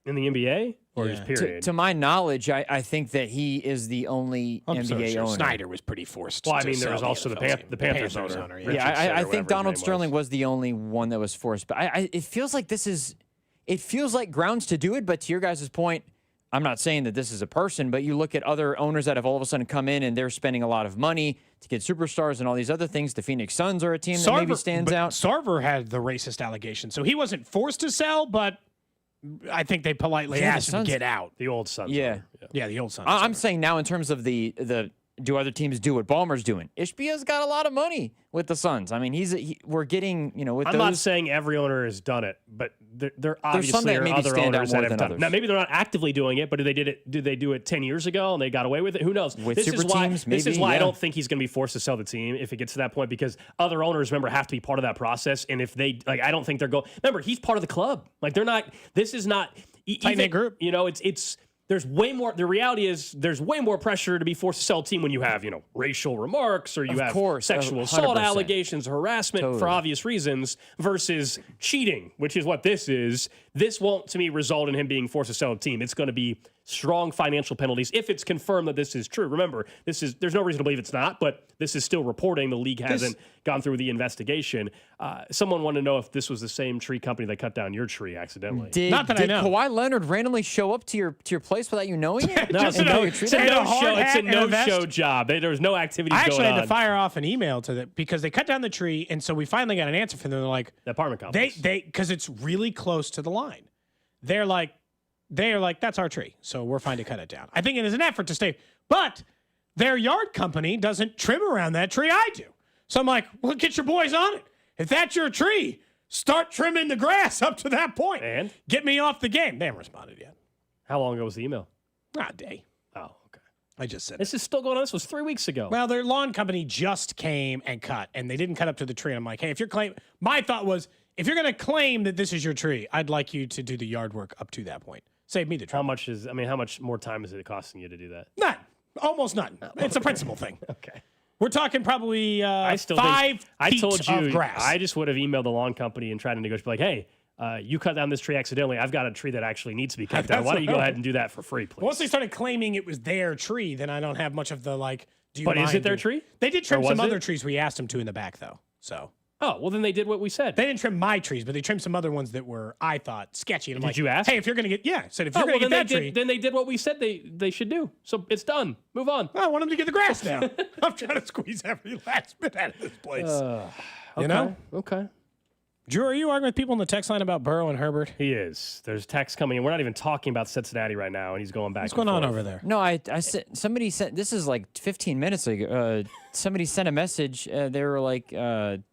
In the NBA? Or just period? To my knowledge, I think that he is the only NBA owner. Snyder was pretty forced. Well, I mean, there was also the Panthers owner. I think Donald Sterling was the only one that was forced. But it feels like it feels like grounds to do it. But to your guys' point, I'm not saying that this is a person, but you look at other owners that have all of a sudden come in and they're spending a lot of money to get superstars and all these other things. The Phoenix Suns are a team that maybe stands out. Sarver had the racist allegation, so he wasn't forced to sell, but I think they politely asked him to get out. The old Suns. Yeah, the old Suns. I'm saying now in terms of the do other teams do what Ballmer's doing? Ishbia's got a lot of money with the Suns. I mean, we're getting, with I'm not saying every owner has done it, but there obviously are other owners that have done it. Now, maybe they're not actively doing it, but did they do it 10 years ago and they got away with it? Who knows? This is why I don't think he's going to be forced to sell the team if it gets to that point, because other owners, remember, have to be part of that process. And if they, I don't think they're going. Remember, he's part of the club. They're not. This is not. Tight-knit group. It's. There's way more. The reality is, there's way more pressure to be forced to sell a team when you have, racial remarks or you have sexual assault allegations, harassment for obvious reasons, versus cheating, which is what this is. This won't, to me, result in him being forced to sell a team. It's going to be strong financial penalties if it's confirmed that this is true. Remember, there's no reason to believe it's not, but this is still reporting. The league hasn't gone through the investigation. Someone wanted to know if this was the same tree company that cut down your tree accidentally. Not that I know. Did Kawhi Leonard randomly show up to your place without you knowing it? No, it's a no-show job. There was no activity going on. I actually had to fire off an email to them because they cut down the tree, and so we finally got an answer from them. They're like, the apartment complex. Because it's really close to the line. They're like, that's our tree, so we're fine to cut it down. I think it is an effort to stay, but their yard company doesn't trim around that tree. I do. So I'm like, well, get your boys on it. If that's your tree, start trimming the grass up to that point. And? Get me off the game. They haven't responded yet. How long ago was the email? A day. Oh, okay. I just said this is still going on. This was 3 weeks ago. Well, their lawn company just came and cut, and they didn't cut up to the tree. And I'm like, hey, if you're claiming, my thought was, if you're going to claim that this is your tree, I'd like you to do the yard work up to that point. Save me the tree. How much more time is it costing you to do that? None. Almost none. It's a principal thing. Okay. We're talking probably 5 feet of grass. I just would have emailed the lawn company and tried to negotiate, like, hey, you cut down this tree accidentally. I've got a tree that actually needs to be cut down. Why don't you go ahead and do that for free, please? Once they started claiming it was their tree, then I don't have much of the, do you But mind? Is it their tree? They did trim some other trees we asked them to in the back, though. So. Oh, well, then they did what we said. They didn't trim my trees, but they trimmed some other ones that were, I thought, sketchy. And I'm did you ask? Hey, if you're going to get, I said, if you're going to get that tree. Then they did what we said they should do. So it's done. Move on. I want them to get the grass down. I'm trying to squeeze every last bit out of this place. You know? Okay. Drew, are you arguing with people in the text line about Burrow and Herbert? He is. There's text coming in. We're not even talking about Cincinnati right now, and he's going back. What's going on over there? No, I said somebody sent. This is like 15 minutes ago. Somebody sent a message. They were like,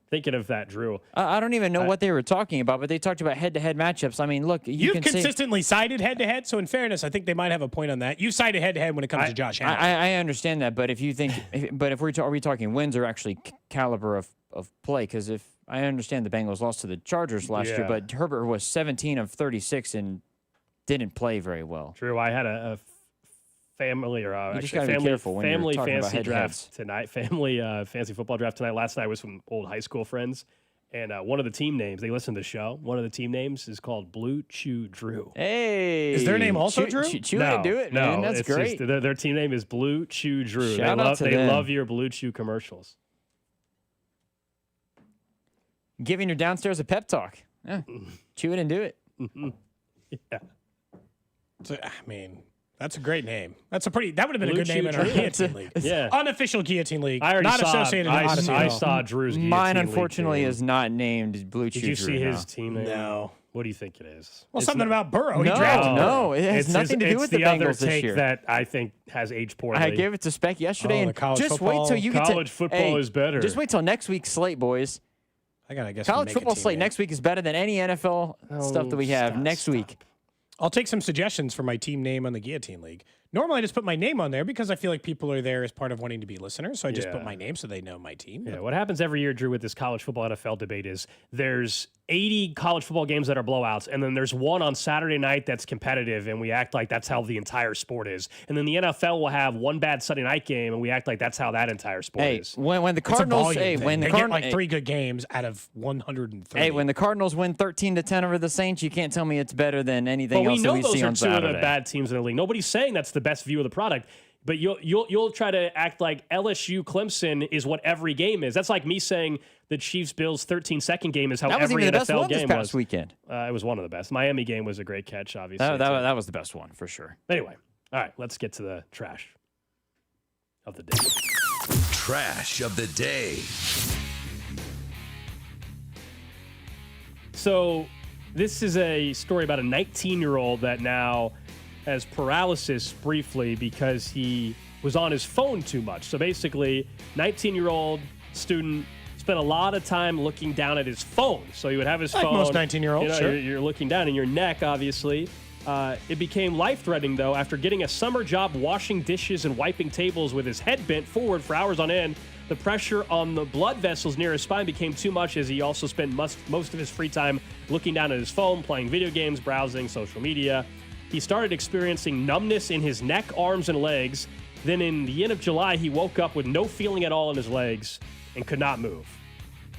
thinking of that, Drew. I don't even know what they were talking about, but they talked about head-to-head matchups. I mean, look, you've consistently cited head-to-head, so in fairness, I think they might have a point on that. You cited head-to-head when it comes to Josh Allen. I understand that, but if you think, are we talking wins or actually caliber of play? Because if I understand the Bengals lost to the Chargers last year, but Herbert was 17 of 36 and didn't play very well. Drew, I had a family fantasy draft tonight. Family fantasy football draft tonight. Last night was from old high school friends, and one of the team names, they listened to the show. One of the team names is called Blue Chew Drew. Hey, is their name also Drew? Chew no, do it, man. That's great. Just, their team name is Blue Chew Drew. Shout out to them. They love your Blue Chew commercials. Giving your downstairs a pep talk. Chew it and do it. Yeah. So, I mean, that's a great name. That would have been a good name in our guillotine league. Yeah. Unofficial guillotine league. I already not associated with Odyssey. I saw Drew's guillotine Mine, unfortunately, league is not named Blue Chew. Did you see his team name? No. What do you think it is? Well, something about Burrow. He drafted No, it has nothing to do with the Bengals this year. That I think has aged poorly. I gave it to Spec yesterday, and just wait till you get to college football is better. Just wait till next week's slate, boys. I guess college football slate next week is better than any NFL stuff that we have next week. I'll take some suggestions for my team name on the Guillotine League. Normally, I just put my name on there because I feel like people are there as part of wanting to be listeners. So I just put my name so they know my team. Yeah, what happens every year, Drew, with this college football NFL debate is there's 80 college football games that are blowouts, and then there's one on Saturday night that's competitive, and we act like that's how the entire sport is. And then the NFL will have one bad Sunday night game, and we act like that's how that entire sport is. When the Cardinals, when they get like 3 good games out of 130. Hey, when the Cardinals win 13-10 over the Saints, you can't tell me it's better than anything else that we see on Saturday. But we know those are two of the bad teams in the league. Nobody's saying that's the best view of the product. But you'll try to act like LSU Clemson is what every game is. That's like me saying the Chiefs-Bills 13-second game is how every NFL game was. That was even the best one this past weekend. It was one of the best. Miami game was a great catch, obviously. That was the best one, for sure. Anyway, all right, let's get to the trash of the day. Trash of the day. So this is a story about a 19-year-old that now has paralysis briefly because he was on his phone too much. So basically, 19-year-old student spent a lot of time looking down at his phone. So he would have his phone. Most 19-year-olds, sure. You're looking down in your neck, obviously. It became life-threatening, though, after getting a summer job washing dishes and wiping tables with his head bent forward for hours on end. The pressure on the blood vessels near his spine became too much as he also spent most of his free time looking down at his phone, playing video games, browsing social media. He started experiencing numbness in his neck, arms, and legs. Then in the end of July, he woke up with no feeling at all in his legs and could not move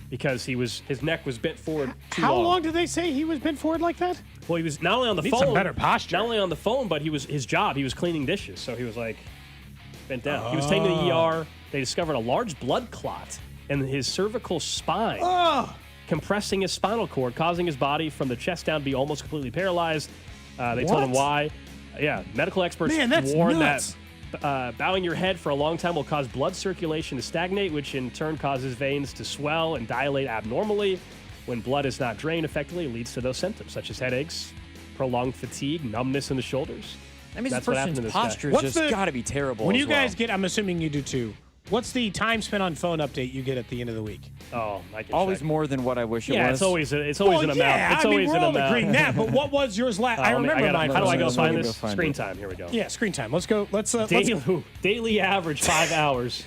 because his neck was bent forward too long. How long did they say he was bent forward like that? Well, he was not only on the phone. Some better posture. Not only on the phone, but his job. He was cleaning dishes, so he was like bent down. He was taken to the ER. They discovered a large blood clot in his cervical spine, compressing his spinal cord, causing his body from the chest down to be almost completely paralyzed. They told him why. Yeah, medical experts warned that bowing your head for a long time will cause blood circulation to stagnate, which in turn causes veins to swell and dilate abnormally. When blood is not drained effectively, it leads to those symptoms, such as headaches, prolonged fatigue, numbness in the shoulders. That means the person's posture has just got to be terrible. When you guys get, I'm assuming you do too, what's the time spent on phone update you get at the end of the week? Oh, I can always check. More than what I wish it was. Yeah, it's always an amount. It's always we're an all amount. agreeing that, but what was yours last? I remember mine. How do I go find this? Screen time. Here we go. Yeah, screen time. Let's go. Let's daily average 5 hours.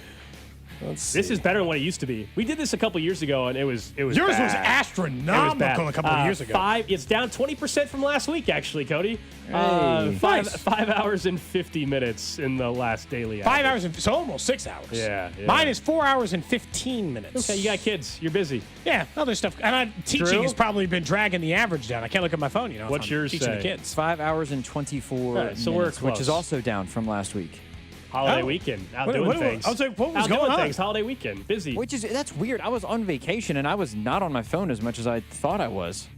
This is better than what it used to be. We did this a couple years ago, and it was yours bad. was astronomical a couple of years ago. It's down 20% from last week, actually, Cody. Hey. 5 hours and 50 minutes in the last daily. 5 hours so almost 6 hours. Yeah. Mine is 4 hours and 15 minutes. Okay, you got kids. You're busy. Yeah, other stuff. And teaching has probably been dragging the average down. I can't look at my phone. What's yours teaching say? the kids. 5 hours and 24 minutes, we're close. which is also down from last week. Holiday weekend, doing things. I was like, what was going on? Things. Holiday weekend, busy. That's weird. I was on vacation and I was not on my phone as much as I thought I was.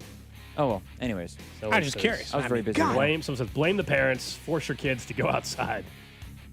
Oh well. Anyways, I'm just curious. I was very busy. Someone says blame the parents. Force your kids to go outside.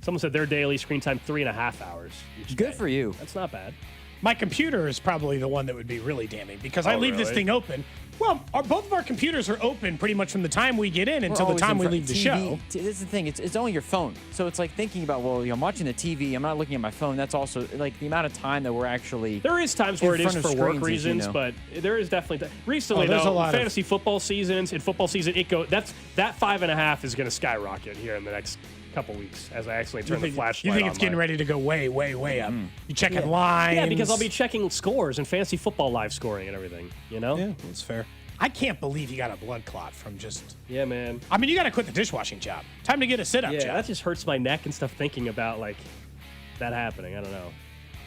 Someone said their daily screen time 3.5 hours. Good for you. That's not bad. My computer is probably the one that would be really damning because I leave this thing open. Well, both of our computers are open pretty much from the time we get in until the time we leave the show. This is the thing. It's only your phone. So it's like thinking about, I'm watching the TV. I'm not looking at my phone. That's also like the amount of time that we're actually. There is times where it is for work reasons, but there is definitely. Recently, though, fantasy football seasons, in football season, that 5.5 is going to skyrocket here in the next couple weeks as I actually turn the flashlight on. You think it's getting ready to go way, way, way up? You checking lines? Yeah, because I'll be checking scores and fantasy football live scoring and everything, Yeah, that's fair. I can't believe you got a blood clot from just... Yeah, man. I mean, you got to quit the dishwashing job. Time to get a sit-up job. Yeah, that just hurts my neck and stuff thinking about, that happening. I don't know.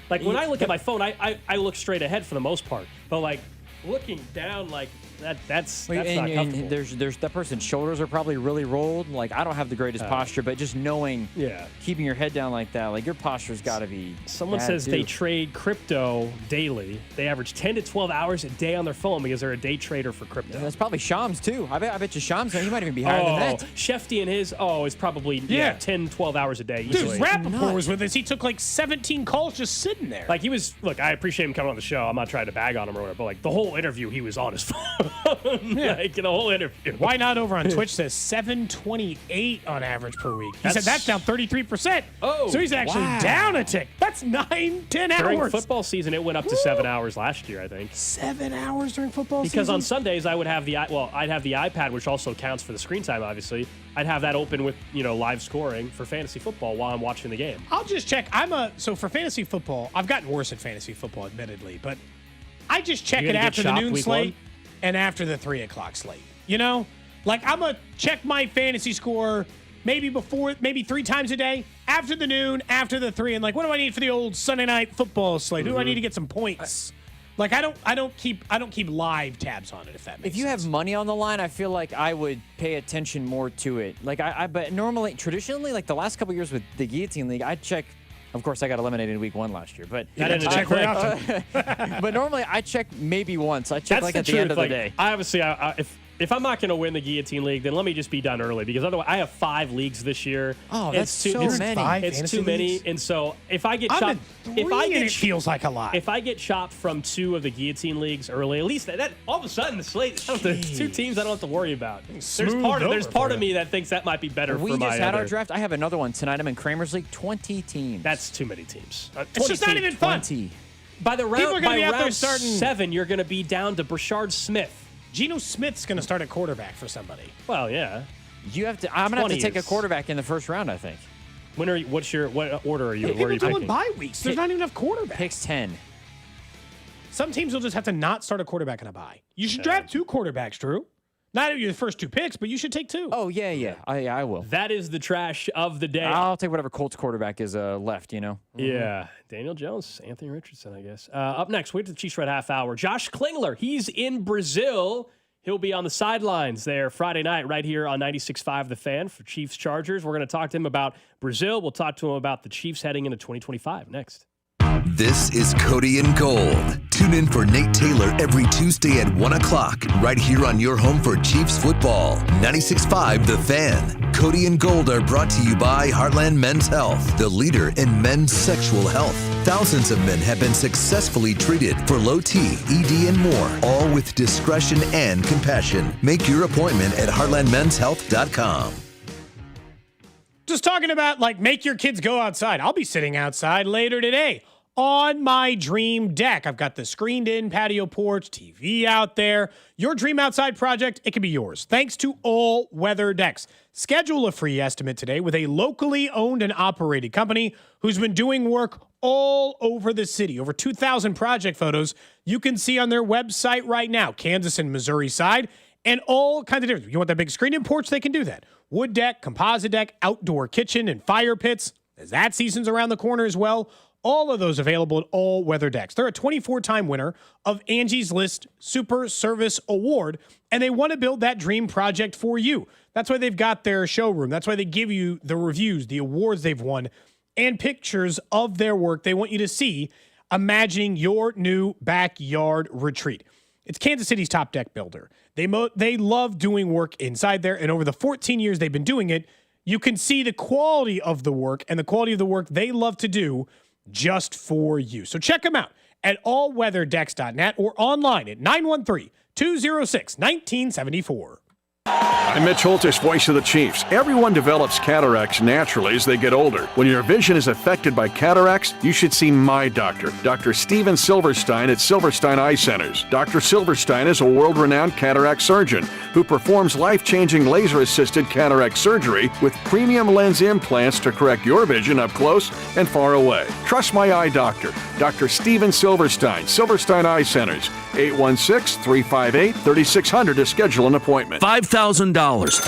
When I look at my phone, I look straight ahead for the most part. But, looking down, that's not comfortable. There's that person's shoulders are probably really rolled. I don't have the greatest posture, but just knowing, keeping your head down like that, your posture's got to be. Someone says they trade crypto daily. They average 10 to 12 hours a day on their phone because they're a day trader for crypto. Yeah, that's probably Shams too. I bet you Shams, he might even be higher than that. Shefty and his is probably 10, 12 hours a day easily. Dude, Rappaport was with us. He took 17 calls just sitting there. I appreciate him coming on the show. I'm not trying to bag on him or whatever, but the whole interview, he was on his phone. Like, in the whole interview. Why Not Over on Twitch says 728 on average per week. He said that's down 33%. Oh, so he's actually down a tick. That's 9-10 hours. During football season, it went up to 7 hours last year, I think. 7 hours during football season? Because on Sundays, I'd have the iPad, which also counts for the screen time, obviously. I'd have that open with, live scoring for fantasy football while I'm watching the game. I'll just check. So for fantasy football, I've gotten worse at fantasy football, admittedly, but I just check it after the noon slate and after the 3 o'clock slate. Like I'm going to check my fantasy score maybe 3 times a day, after the noon, after the 3, and like, what do I need for the old Sunday night football slate? Who do I need to get some points? Like I don't keep live tabs on it, if that makes sense. If you have money on the line, I feel like I would pay attention more to it. Like but normally, traditionally, like the last couple years with the Guillotine League, I check. Of course, I got eliminated in week 1 last year, but I didn't check very often. But normally, I check maybe once. I check at the end of the day. Obviously, if I'm not going to win the Guillotine League, then let me just be done early, because otherwise I have 5 leagues this year. Oh, that's so many. It's too many, and so if I get chopped, it feels like a lot. If I get chopped from 2 of the Guillotine Leagues early, at least that all of a sudden the slate, there's 2 teams I don't have to worry about. There's part of me that thinks that might be better. We just had our draft. I have another one tonight. I'm in Kramer's League. 20 teams. That's too many teams. It's just not even fun. 20. By round starting 7, you're going to be down to Brashard Smith. Geno Smith's going to start at quarterback for somebody. Well, yeah. I'm going to have to take a quarterback in the first round, I think. What order are you? Hey, where are you people picking? bye weeks. There's not even enough quarterbacks. Picks 10. Some teams will just have to not start a quarterback in a bye. You should draft 2 quarterbacks, Drew. Not your first 2 picks, but you should take 2. Oh, yeah. I will. That is the trash of the day. I'll take whatever Colts quarterback is left, Yeah. Daniel Jones, Anthony Richardson, I guess. Up next, wait to the Chiefs Red Half Hour. Josh Klingler, he's in Brazil. He'll be on the sidelines there Friday night right here on 96.5 The Fan for Chiefs Chargers. We're going to talk to him about Brazil. We'll talk to him about the Chiefs heading into 2025 next. This is Cody and Gold. Tune in for Nate Taylor every Tuesday at 1 o'clock, right here on your home for Chiefs football. 96.5 The Fan. Cody and Gold are brought to you by Heartland Men's Health, the leader in men's sexual health. Thousands of men have been successfully treated for low T, ED, and more, all with discretion and compassion. Make your appointment at heartlandmenshealth.com. Just talking about, make your kids go outside. I'll be sitting outside later today on my dream deck. I've got the screened-in patio porch, TV out there. Your dream outside project, it can be yours, thanks to All Weather Decks. Schedule a free estimate today with a locally owned and operated company who's been doing work all over the city. Over 2,000 project photos you can see on their website right now, Kansas and Missouri side, and all kinds of different. You want that big screened-in porch? They can do that. Wood deck, composite deck, outdoor kitchen, and fire pits, as that season's around the corner as well. All of those available at All Weather Decks. They're a 24-time winner of Angie's List Super Service Award, and they want to build that dream project for you. That's why they've got their showroom. That's why they give you the reviews, the awards they've won, and pictures of their work they want you to see, imagining your new backyard retreat. It's Kansas City's top deck builder. They love doing work inside there, and over the 14 years they've been doing it, you can see the quality of the work and the quality of the work they love to do just for you. So check them out at allweatherdecks.net or online at 913-206-1974. I'm Mitch Holtis, voice of the Chiefs. Everyone develops cataracts naturally as they get older. When your vision is affected by cataracts, you should see my doctor, Dr. Steven Silverstein at Silverstein Eye Centers. Dr. Silverstein is a world-renowned cataract surgeon who performs life-changing laser-assisted cataract surgery with premium lens implants to correct your vision up close and far away. Trust my eye doctor, Dr. Steven Silverstein, Silverstein Eye Centers, 816-358-3600 to schedule an appointment. $5,000.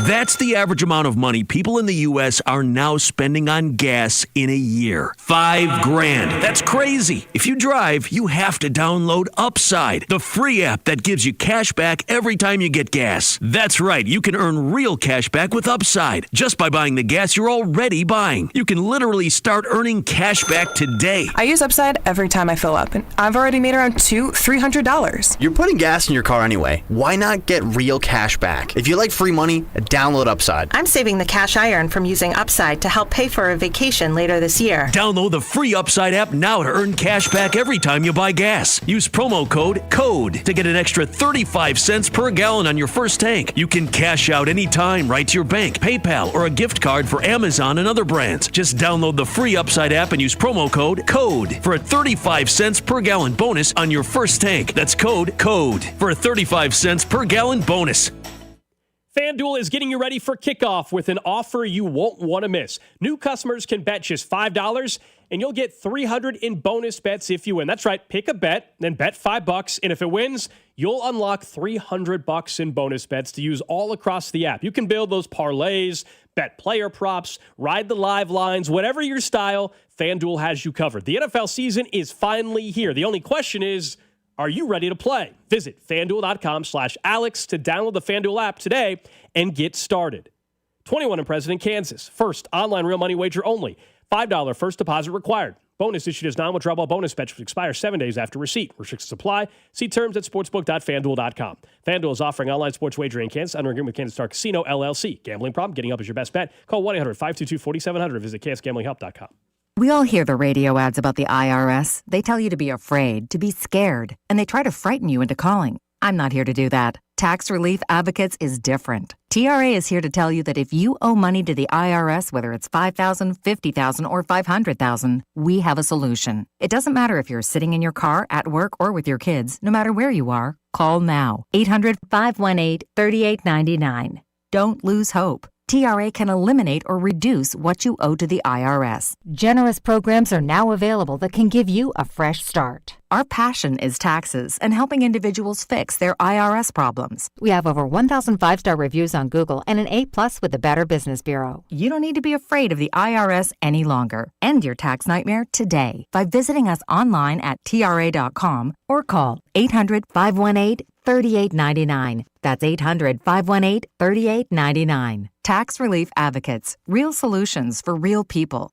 That's the average amount of money people in the U.S. are now spending on gas in a year. $5,000. That's crazy. If you drive, you have to download Upside, the free app that gives you cash back every time you get gas. That's right. You can earn real cash back with Upside just by buying the gas you're already buying. You can literally start earning cash back today. I use Upside every time I fill up, and I've already made around $200-300. You're putting gas in your car anyway. Why not get real cash back? If you you like free money? Download Upside. I'm saving the cash I earn from using Upside to help pay for a vacation later this year. Download the free Upside app now to earn cash back every time you buy gas. Use promo code CODE to get an extra 35 cents per gallon on your first tank. You can cash out anytime right to your bank, PayPal, or a gift card for Amazon and other brands. Just download the free Upside app and use promo code CODE for a 35 cents per gallon bonus on your first tank. That's code CODE for a 35 cents per gallon bonus. FanDuel is getting you ready for kickoff with an offer you won't want to miss. New customers can bet just $5 and you'll get $300 in bonus bets if you win. That's right. Pick a bet, then bet $5. And if it wins, you'll unlock $300 in bonus bets to use all across the app. You can build those parlays, bet player props, ride the live lines, whatever your style, FanDuel has you covered. The NFL season is finally here. The only question is, are you ready to play? Visit FanDuel.com/Alex to download the FanDuel app today and get started. 21 and present in Kansas. First online real money wager only. $5 first deposit required. Bonus issued as non-withdrawable bonus bets, which expire 7 days after receipt. Restrictions apply. See terms at sportsbook.fanduel.com. FanDuel is offering online sports wagering in Kansas under agreement with Kansas Star Casino, LLC. Gambling problem? Getting up is your best bet. Call 1-800-522-4700 or visit kansgamblinghelp.com. We all hear the radio ads about the IRS. They tell you to be afraid, to be scared, and they try to frighten you into calling. I'm not here to do that. Tax Relief Advocates is different. TRA is here to tell you that if you owe money to the IRS, whether it's $5,000, $50,000, or $500,000, we have a solution. It doesn't matter if you're sitting in your car, at work, or with your kids. No matter where you are, call now. 800-518-3899. Don't lose hope. TRA can eliminate or reduce what you owe to the IRS. Generous programs are now available that can give you a fresh start. Our passion is taxes and helping individuals fix their IRS problems. We have over 1,000 5-star reviews on Google and an A+ with the Better Business Bureau. You don't need to be afraid of the IRS any longer. End your tax nightmare today by visiting us online at TRA.com or call 800-518-3899. That's 800-518-3899. Tax Relief Advocates. Real solutions for real people.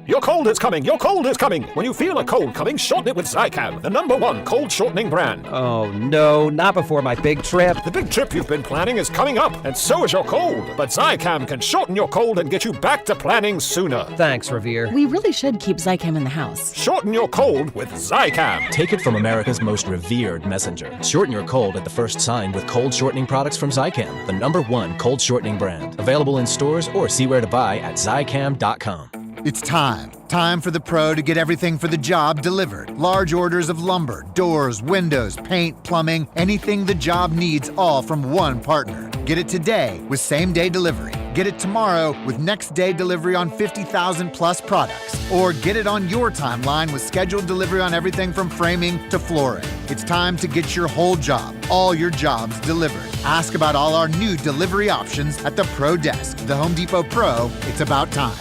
Your cold is coming. Your cold is coming. When you feel a cold coming, shorten it with Zicam, the #1 cold shortening brand. Oh, no, not before my big trip. The big trip you've been planning is coming up, and so is your cold. But Zicam can shorten your cold and get you back to planning sooner. Thanks, Revere. We really should keep Zicam in the house. Shorten your cold with Zicam. Take it from America's most revered messenger. Shorten your cold at the first sign with cold shortening products from Zicam, the #1 cold shortening brand. Available in stores or see where to buy at Zicam.com. It's time. Time for the pro to get everything for the job delivered. Large orders of lumber, doors, windows, paint, plumbing, anything the job needs, all from one partner. Get it today with same-day delivery. Get it tomorrow with next-day delivery on 50,000 plus products. Or get it on your timeline with scheduled delivery on everything from framing to flooring. It's time to get your whole job, all your jobs delivered. Ask about all our new delivery options at the Pro Desk. The Home Depot Pro, it's about time.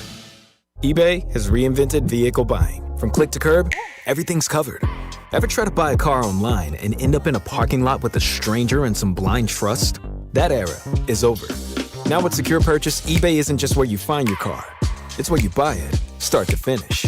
eBay has reinvented vehicle buying. From click to curb, everything's covered. Ever try to buy a car online and end up in a parking lot with a stranger and some blind trust? That era is over. Now with Secure Purchase, eBay isn't just where you find your car. It's where you buy it, start to finish.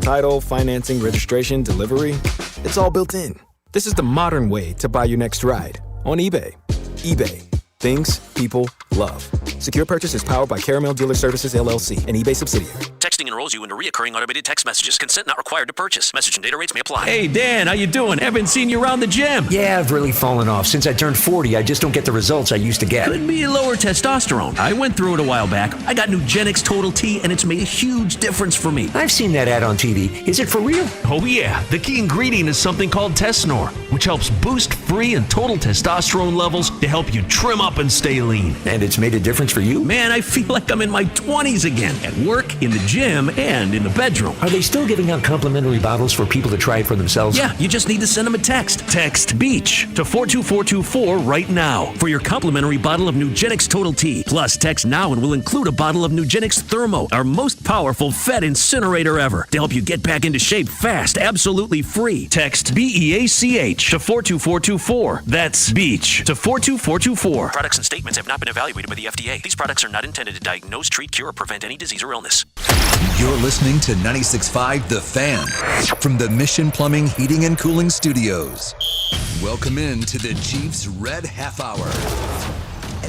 Title, financing, registration, delivery, it's all built in. This is the modern way to buy your next ride on eBay. eBay. Things people love. Secure Purchase is powered by Caramel Dealer Services, LLC, an eBay subsidiary. Texting enrolls you into recurring automated text messages. Consent not required to purchase. Message and data rates may apply. Hey, Dan, how you doing? Haven't seen you around the gym. Yeah, I've really fallen off. Since I turned 40, I just don't get the results I used to get. Could be lower testosterone. I went through it a while back. I got Nugenix Total T, and it's made a huge difference for me. I've seen that ad on TV. Is it for real? Oh, yeah. The key ingredient is something called Tesnor, which helps boost free and total testosterone levels to help you trim up and stay lean. And it's made a difference for you? Man, I feel like I'm in my 20s again. At work, in the gym, and in the bedroom. Are they still giving out complimentary bottles for people to try it for themselves? Yeah, you just need to send them a text. Text BEACH to 42424 right now for your complimentary bottle of Nugenix Total T. Plus, text now and we'll include a bottle of Nugenix Thermo, our most powerful fat incinerator ever, to help you get back into shape fast, absolutely free. Text BEACH to 42424. That's BEACH to 42424. Products and statements have not been evaluated by the FDA. These products are not intended to diagnose, treat, cure, or prevent any disease or illness. You're listening to 96.5 The Fan from the Mission Plumbing, Heating, and Cooling Studios. Welcome in to the Chiefs Red Half Hour.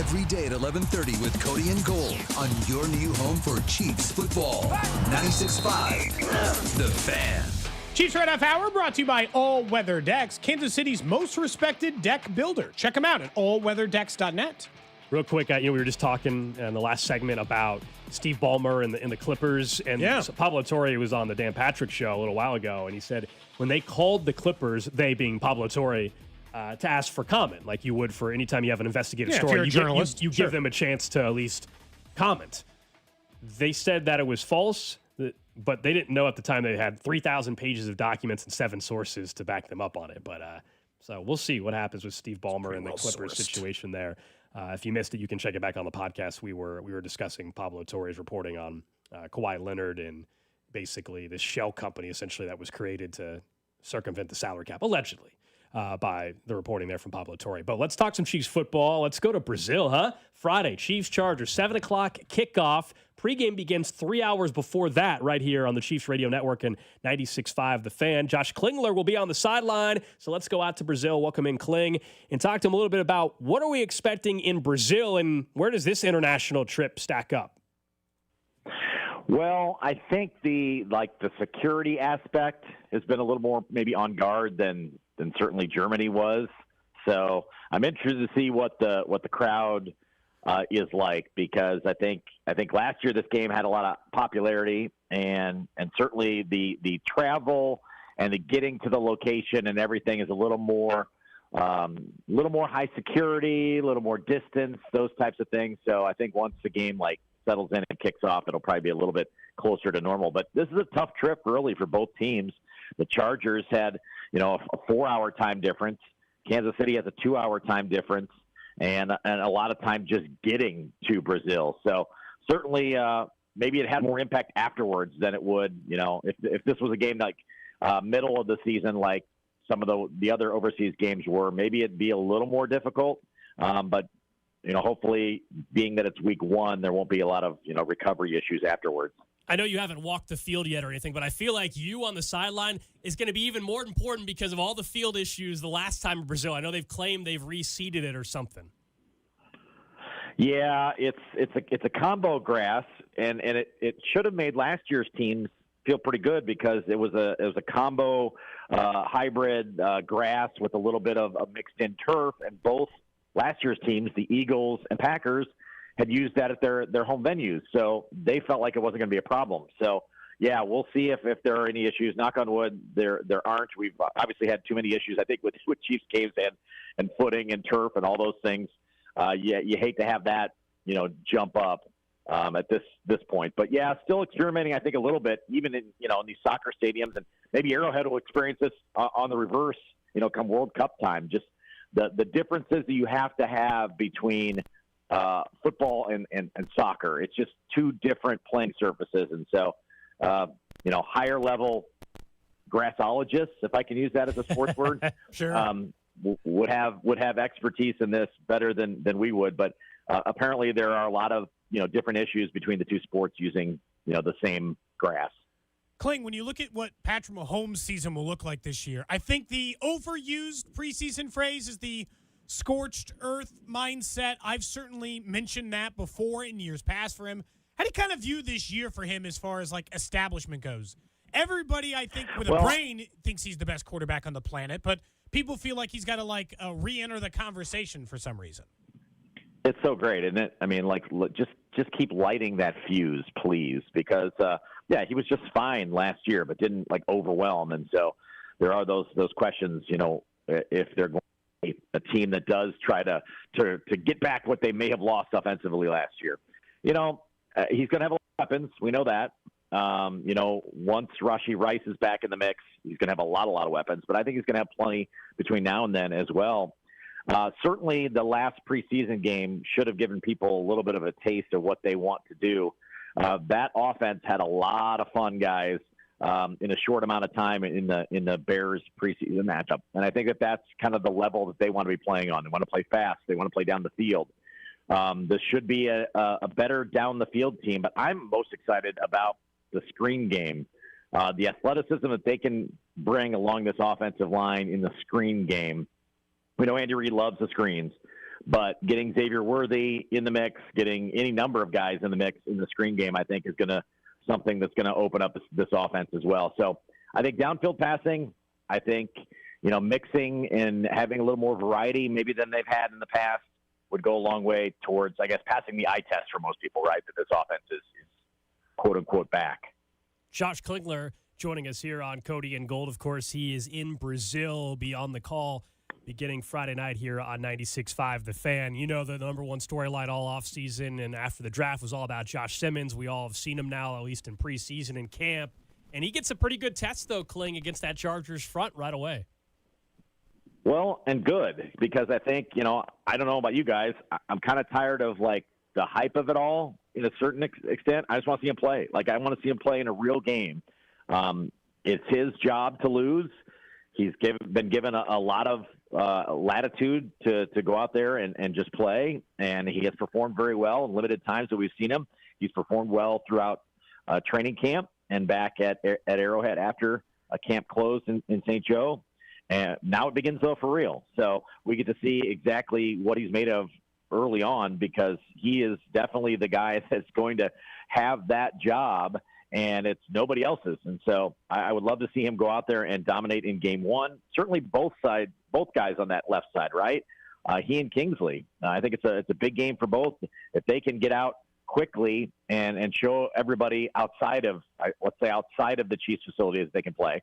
every day at 11:30 with Cody and Gold on your new home for Chiefs football. 96.5, The Fan. Chiefs Red Half Hour brought to you by All Weather Decks, Kansas City's most respected deck builder. Check them out at allweatherdecks.net. Real quick, we were just talking in the last segment about Steve Ballmer and the Clippers. And so Pablo Torre was on the Dan Patrick Show a little while ago, and he said when they called the Clippers, they being Pablo Torre, to ask for comment, like you would for any time you have an investigative story. You give them a chance to at least comment. They said that it was false, but they didn't know at the time they had 3,000 pages of documents and 7 sources to back them up on it. But so we'll see what happens with Steve Ballmer and the Clippers situation there. If you missed it, you can check it back on the podcast. We were discussing Pablo Torre's reporting on Kawhi Leonard and basically this shell company essentially that was created to circumvent the salary cap, allegedly, by the reporting there from Pablo Torre. But let's talk some Chiefs football. Let's go to Brazil, huh? Friday, Chiefs-Chargers, 7 o'clock kickoff. Pregame begins 3 hours before that right here on the Chiefs Radio Network and 96.5 The Fan. Josh Klingler will be on the sideline, so let's go out to Brazil, welcome in Kling, and talk to him a little bit about what are we expecting in Brazil and where does this international trip stack up? Well, I think the security aspect has been a little more maybe on guard than certainly Germany was. So I'm interested to see what the crowd is like, because I think last year this game had a lot of popularity and certainly the travel and the getting to the location and everything is a little more high security, a little more distance, those types of things. So I think once the game settles in and kicks off, it'll probably be a little bit closer to normal. But this is a tough trip really for both teams. The Chargers had a 4-hour time difference. Kansas City has a 2-hour time difference. And a lot of time just getting to Brazil. So certainly maybe it had more impact afterwards than it would, if this was a game middle of the season like some of the other overseas games were. Maybe it'd be a little more difficult. But, hopefully being that it's week 1, there won't be a lot of, recovery issues afterwards. I know you haven't walked the field yet or anything, but I feel like you on the sideline is going to be even more important because of all the field issues the last time in Brazil. I know they've claimed they've reseeded it or something. Yeah, it's a combo grass, and it should have made last year's teams feel pretty good because it was a combo hybrid grass with a little bit of a mixed in turf, and both last year's teams, the Eagles and Packers, had used that at their home venues, so they felt like it wasn't going to be a problem. So, yeah, we'll see if there are any issues. Knock on wood, there aren't. We've obviously had too many issues, I think, with Chiefs games and footing and turf and all those things. You hate to have that, jump up at this point. But, yeah, still experimenting, I think, a little bit, even in these soccer stadiums. And maybe Arrowhead will experience this on the reverse, come World Cup time. Just the differences that you have to have between – football and soccer. It's just two different playing surfaces. And so, higher level grassologists, if I can use that as a sports word, sure. Would have expertise in this better than we would. But apparently there are a lot of, different issues between the two sports using, the same grass. Kling, when you look at what Patrick Mahomes' season will look like this year, I think the overused preseason phrase is the scorched earth mindset. I've certainly mentioned that before in years past for him. How do you kind of view this year for him as far as establishment goes? Everybody, I think, with a brain thinks he's the best quarterback on the planet, but people feel like he's got to re-enter the conversation for some reason. It's so great, isn't it? I mean, just keep lighting that fuse, please, because he was just fine last year, but didn't overwhelm, and so there are those questions. If they're going a team that does try to get back what they may have lost offensively last year. He's going to have a lot of weapons. We know that. Once Rashee Rice is back in the mix, he's going to have a lot of weapons. But I think he's going to have plenty between now and then as well. Certainly the last preseason game should have given people a little bit of a taste of what they want to do. That offense had a lot of fun, guys. In a short amount of time in the Bears preseason matchup. And I think that's kind of the level that they want to be playing on. They want to play fast. They want to play down the field. This should be a better down the field team, but I'm most excited about the screen game. The athleticism that they can bring along this offensive line in the screen game. We know Andy Reid loves the screens. But getting Xavier Worthy in the mix, getting any number of guys in the mix in the screen game, I think is something that's going to open up this offense as well. So I think downfield passing, I think, mixing and having a little more variety maybe than they've had in the past would go a long way towards, I guess, passing the eye test for most people, right, that this offense is quote-unquote back. Josh Klingler joining us here on Cody and Gold. Of course, he is in Brazil, be on the call beginning Friday night here on 96.5 The Fan. The number one storyline all offseason and after the draft was all about Josh Simmons. We all have seen him now, at least in preseason and camp. And he gets a pretty good test, though, Kling, against that Chargers front right away. Well, and good, because I think, I don't know about you guys. I'm kind of tired of, the hype of it all in a certain extent. I just want to see him play. I want to see him play in a real game. It's his job to lose. He's been given a lot of latitude to go out there and just play, and he has performed very well in limited times that we've seen him. He's performed well throughout training camp and back at Arrowhead after a camp closed in St. Joe. And now it begins, though, for real. So we get to see exactly what he's made of early on, because he is definitely the guy that's going to have that job, and it's nobody else's. And so I would love to see him go out there and dominate in game one. Certainly both guys on that left side, right? He and Kingsley. I think it's a big game for both. If they can get out quickly and show everybody outside of the Chiefs facility as they can play,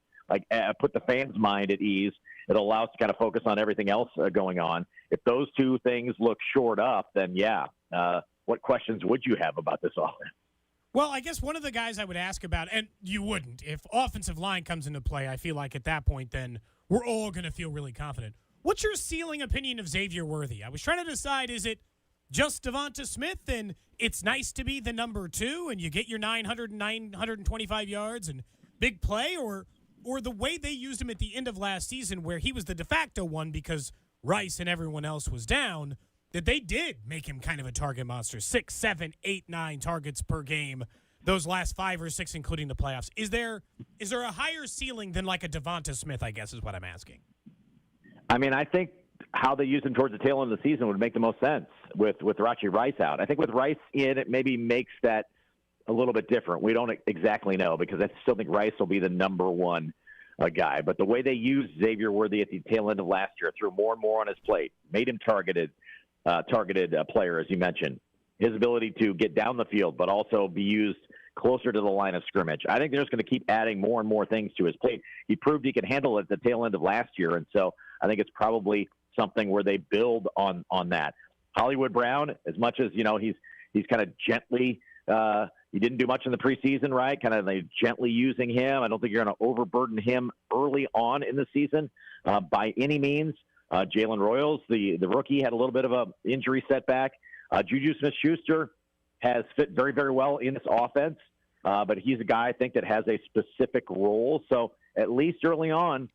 put the fans' mind at ease. It'll allow us to kind of focus on everything else going on. If those two things look shored up, then what questions would you have about this offense? Well, I guess one of the guys I would ask about, and you wouldn't, if offensive line comes into play, I feel like at that point then we're all going to feel really confident. What's your ceiling opinion of Xavier Worthy? I was trying to decide, is it just Devonta Smith and it's nice to be the number 2 and you get your 925 yards and big play, or the way they used him at the end of last season where he was the de facto one because Rice and everyone else was down, that they did make him kind of a target monster. 6, 7, 8, 9 targets per game, those last 5 or 6, including the playoffs. Is there a higher ceiling than like a Devonta Smith, I guess is what I'm asking? I mean, I think how they use him towards the tail end of the season would make the most sense with Rachi Rice out. I think with Rice in, it maybe makes that a little bit different. We don't exactly know, because I still think Rice will be the number 1 guy. But the way they used Xavier Worthy at the tail end of last year, threw more and more on his plate, made him targeted player, as you mentioned. His ability to get down the field, but also be used closer to the line of scrimmage. I think they're just going to keep adding more and more things to his plate. He proved he could handle it at the tail end of last year, and so I think it's probably something where they build on that. Hollywood Brown, as much as he's kind of gently. He didn't do much in the preseason, right? Kind of gently using him. I don't think you're going to overburden him early on in the season by any means. Jalen Royals, the rookie, had a little bit of an injury setback. Juju Smith-Schuster has fit very, very well in this offense, but he's a guy I think that has a specific role. So at least early on,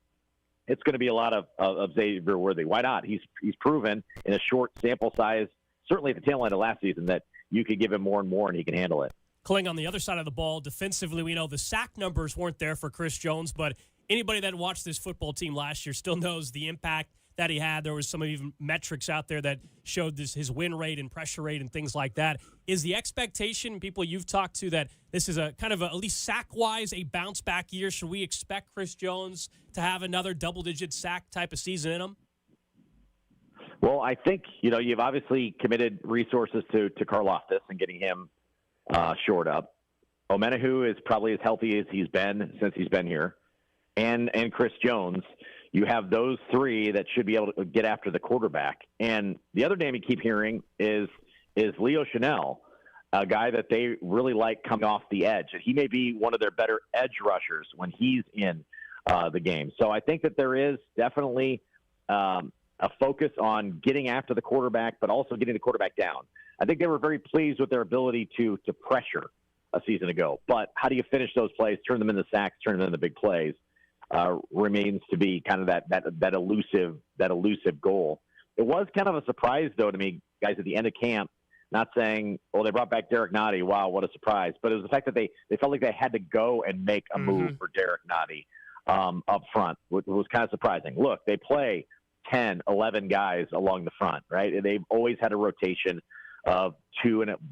it's going to be a lot of Xavier Worthy. Why not? He's proven in a short sample size, certainly at the tail end of last season, that you could give him more and more and he can handle it. Kling, on the other side of the ball, defensively, we know the sack numbers weren't there for Chris Jones, but anybody that watched this football team last year still knows the impact that he had. There was some even metrics out there that showed his win rate and pressure rate and things like that. Is the expectation, people you've talked to, that this is a kind of at least sack-wise, a bounce-back year? Should we expect Chris Jones to have another double-digit sack type of season in him? Well, I think, you've obviously committed resources to Karlaftis and getting him shored up. Omenahu is probably as healthy as he's been since he's been here. And Chris Jones, you have those 3 that should be able to get after the quarterback. And the other name you keep hearing is Leo Chanel, a guy that they really like coming off the edge. And he may be one of their better edge rushers when he's in the game. So I think that there is definitely a focus on getting after the quarterback, but also getting the quarterback down. I think they were very pleased with their ability to pressure a season ago. But how do you finish those plays, turn them into sacks, turn them into big plays, remains to be kind of that elusive goal. It was kind of a surprise, though, to me, guys, at the end of camp, not saying, well, they brought back Derek Nottie. Wow, what a surprise. But it was the fact that they felt like they had to go and make a move for Derek Nottie up front, which was kind of surprising. Look, they play 10, 11 guys along the front, right? And they've always had a rotation of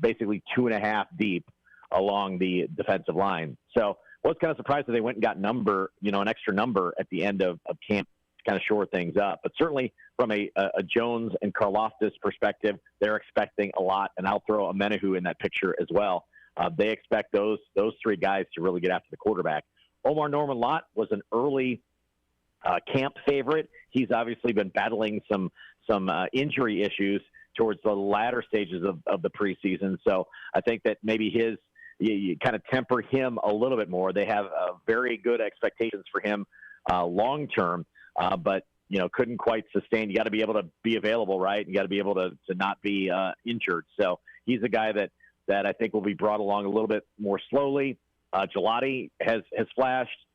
basically 2.5 deep along the defensive line. So I was kind of surprised that they went and got an extra number at the end of camp to kind of shore things up. But certainly from a Jones and Karlaftis perspective, they're expecting a lot, and I'll throw a Menahu in that picture as well. They expect those three guys to really get after the quarterback. Omar Norman-Lott was an early camp favorite. He's obviously been battling some injury issues towards the latter stages of the preseason. So I think that maybe you kind of temper him a little bit more. They have very good expectations for him long term, but couldn't quite sustain. You got to be able to be available, right? You got to be able to not be injured. So he's a guy that I think will be brought along a little bit more slowly. Gelati has flashed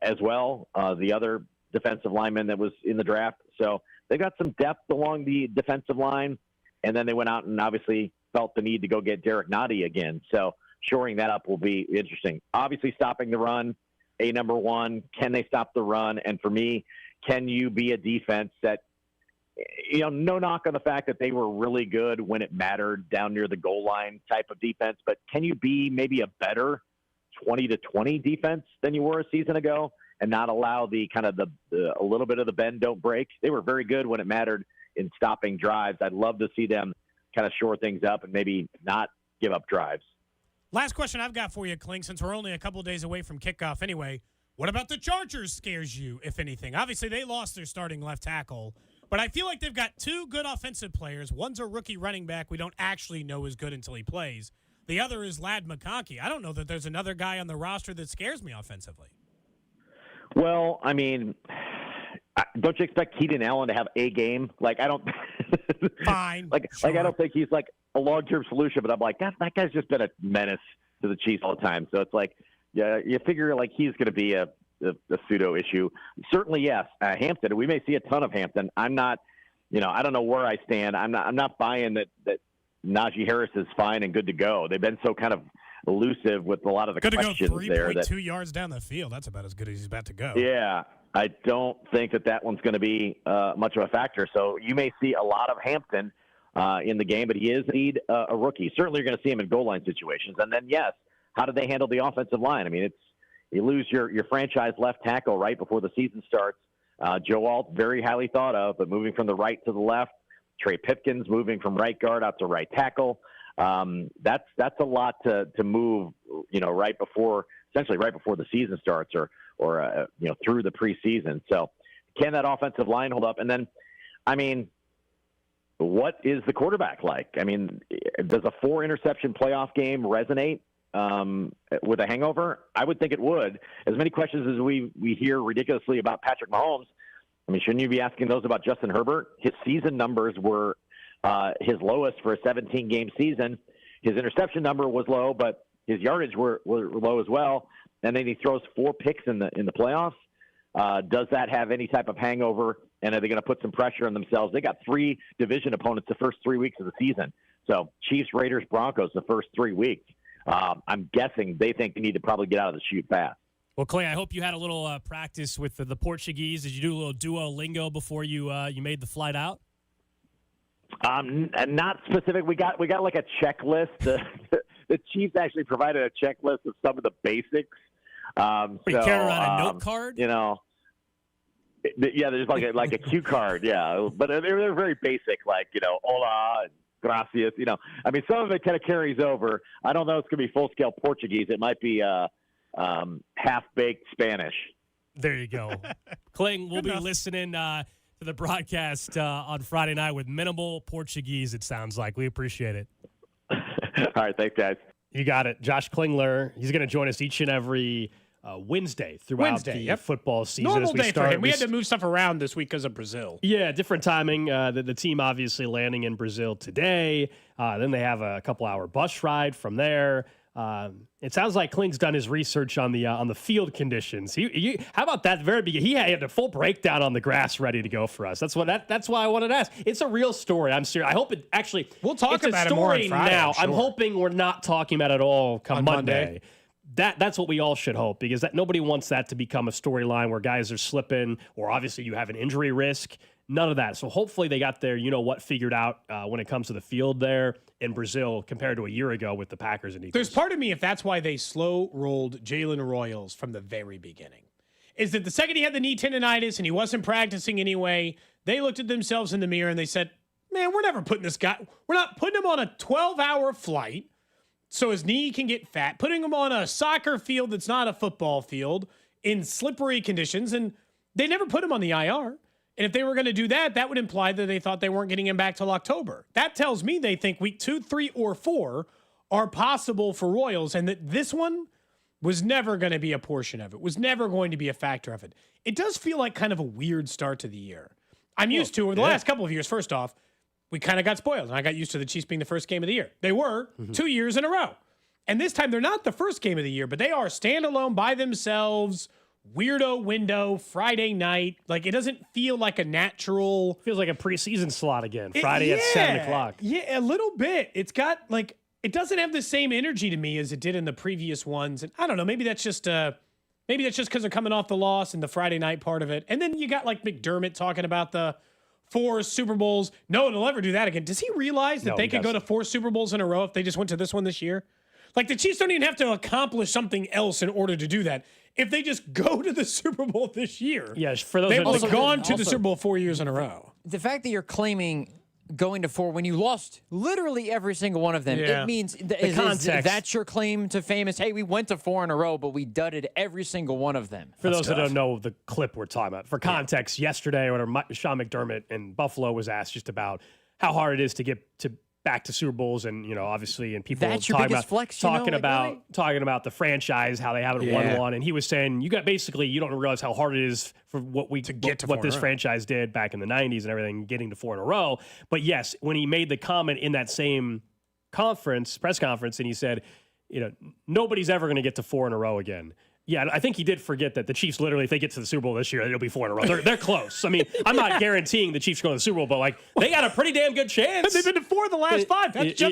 as well, the other defensive lineman that was in the draft. So they got some depth along the defensive line, and then they went out and obviously felt the need to go get Derek Nottie again. So shoring that up will be interesting. Obviously stopping the run, number one. Can they stop the run? And for me, can you be a defense that, no knock on the fact that they were really good when it mattered down near the goal line type of defense, but can you be maybe a better 20-20 defense than you were a season ago and not allow the kind of a little bit of the bend don't break? They were very good when it mattered in stopping drives. I'd love to see them kind of shore things up and maybe not give up drives. Last question I've got for you, Kling, since we're only a couple of days away from kickoff anyway. What about the Chargers scares you, if anything? Obviously, they lost their starting left tackle, but I feel like they've got two good offensive players. One's a rookie running back we don't actually know is good until he plays. The other is Ladd McConkey. I don't know that there's another guy on the roster that scares me offensively. Well, I mean, don't you expect Keenan Allen to have a game? Like, I don't. Fine. I don't think he's like a long-term solution, but I'm like, that guy's just been a menace to the Chiefs all the time. So it's like, yeah, you figure like he's going to be a pseudo issue. Certainly, yes. Hampton. We may see a ton of Hampton. I'm not. I don't know where I stand. I'm not buying that Najee Harris is fine and good to go. They've been so kind of elusive with a lot of the questions there. 3.2 yards down the field. That's about as good as he's about to go. Yeah, I don't think that one's going to be much of a factor. So you may see a lot of Hampton in the game, but he is indeed a rookie. Certainly you're going to see him in goal line situations. And then, yes, how do they handle the offensive line? I mean, you lose your franchise left tackle right before the season starts. Joe Alt, very highly thought of, but moving from the right to the left. Trey Pipkins moving from right guard out to right tackle. That's a lot to move, essentially right before the season starts or through the preseason. So can that offensive line hold up? And then, I mean, what is the quarterback like? I mean, does a 4-interception playoff game resonate with a hangover? I would think it would. As many questions as we hear ridiculously about Patrick Mahomes, I mean, shouldn't you be asking those about Justin Herbert? His season numbers were his lowest for a 17-game season. His interception number was low, but his yardage were low as well. And then he throws 4 picks in the playoffs. Does that have any type of hangover? And are they going to put some pressure on themselves? They got 3 division opponents the first 3 weeks of the season. So Chiefs, Raiders, Broncos the first 3 weeks. I'm guessing they think they need to probably get out of the chute fast. Well, Clay, I hope you had a little practice with the Portuguese. Did you do a little Duolingo before you made the flight out? Not specific. We got like a checklist. The Chiefs actually provided a checklist of some of the basics. You carry around a note card? Yeah, there's like a cue card. Yeah, but they're very basic, like hola, and gracias. I mean, some of it kind of carries over. I don't know if it's gonna be full scale Portuguese. It might be half-baked Spanish. There you go. Kling, we'll be listening to the broadcast on Friday night with minimal Portuguese, it sounds like. We appreciate it. All right, thanks, guys. You got it. Josh Klingler, he's going to join us each and every Wednesday throughout the football season. Normal as we day start. for him. We had to move stuff around this week because of Brazil. Yeah, different timing. The team obviously landing in Brazil today. Then they have a couple-hour bus ride from there. It sounds like Kling's done his research on the field conditions. How about that? Very beginning, he had a full breakdown on the grass ready to go for us. That's why I wanted to ask. It's a real story. I'm serious. I hope it actually. We'll talk about it more on Friday. Now, I'm hoping we're not talking about it all come Monday. That's what we all should hope, because nobody wants that to become a storyline where guys are slipping, or obviously you have an injury risk. None of that. So hopefully they got their figured out when it comes to the field there in Brazil compared to a year ago with the Packers and Eagles. There's part of me, if that's why they slow-rolled Jalen Royals from the very beginning, is that the second he had the knee tendonitis and he wasn't practicing anyway, they looked at themselves in the mirror and they said, man, we're not putting him on a 12-hour flight so his knee can get fat, putting him on a soccer field that's not a football field in slippery conditions, and they never put him on the IR. And if they were going to do that, that would imply that they thought they weren't getting him back till October. That tells me they think week 2, 3, or 4 are possible for Royals, and that this one was never going to be a portion of it, was never going to be a factor of it. It does feel like kind of a weird start to the year. I'm used to, over the last couple of years, first off, we kind of got spoiled, and I got used to the Chiefs being the first game of the year. They were 2 years in a row. And this time, they're not the first game of the year, but they are standalone by themselves, weirdo window, Friday night. Like, it doesn't feel like a natural... Feels like a preseason slot again, Friday at 7 o'clock. Yeah, a little bit. It's got, like... It doesn't have the same energy to me as it did in the previous ones. And I don't know, maybe that's just because they're coming off the loss and the Friday night part of it. And then you got, like, McDermott talking about the 4 Super Bowls. No one will ever do that again. Does he realize that they could go to 4 Super Bowls in a row if they just went to this one this year? Like, the Chiefs don't even have to accomplish something else in order to do that. If they just go to the Super Bowl this year, yes, for those they've gone to the Super Bowl 4 years in a row. The fact that you're claiming going to 4 when you lost literally every single one of them, it means that's your claim to fame is, hey, we went to 4 in a row, but we dudded every single one of them. For those that don't know the clip we're talking about, for context, yesterday, Sean McDermott in Buffalo was asked just about how hard it is to get to back to Super Bowls, and obviously, and people that's your biggest flex, talking about the franchise, how they haven't won one, and he was saying you don't realize how hard it is for what this franchise did back in the 90s and everything, getting to 4 in a row. But yes, when he made the comment in that same press conference, and he said, nobody's ever going to get to 4 in a row again. Yeah, I think he did forget that the Chiefs literally, if they get to the Super Bowl this year, it'll be 4 in a row. They're close. I mean, I'm not guaranteeing the Chiefs go to the Super Bowl, but like they got a pretty damn good chance. They've been to 4 of the last 5. That's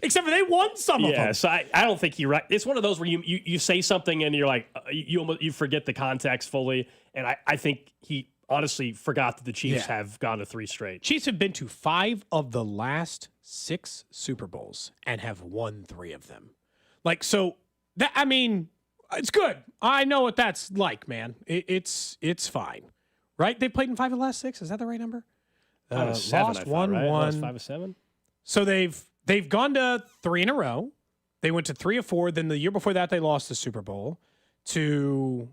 except for they won some of them. Yeah, so I don't think you're right. It's one of those where you say something and you're like, you forget the context fully. And I think he honestly forgot that the Chiefs have gone to 3 straight. Chiefs have been to 5 of the last 6 Super Bowls and have won 3 of them. Like, so that, I mean, it's good. I know what that's like, man. It's fine, right? They played in 5 of the last 6. Is that the right number? 5 of 7. Lost 1-1. Right? 5 of 7. So they've gone to 3 in a row. They went to 3 of 4. Then the year before that, they lost the Super Bowl to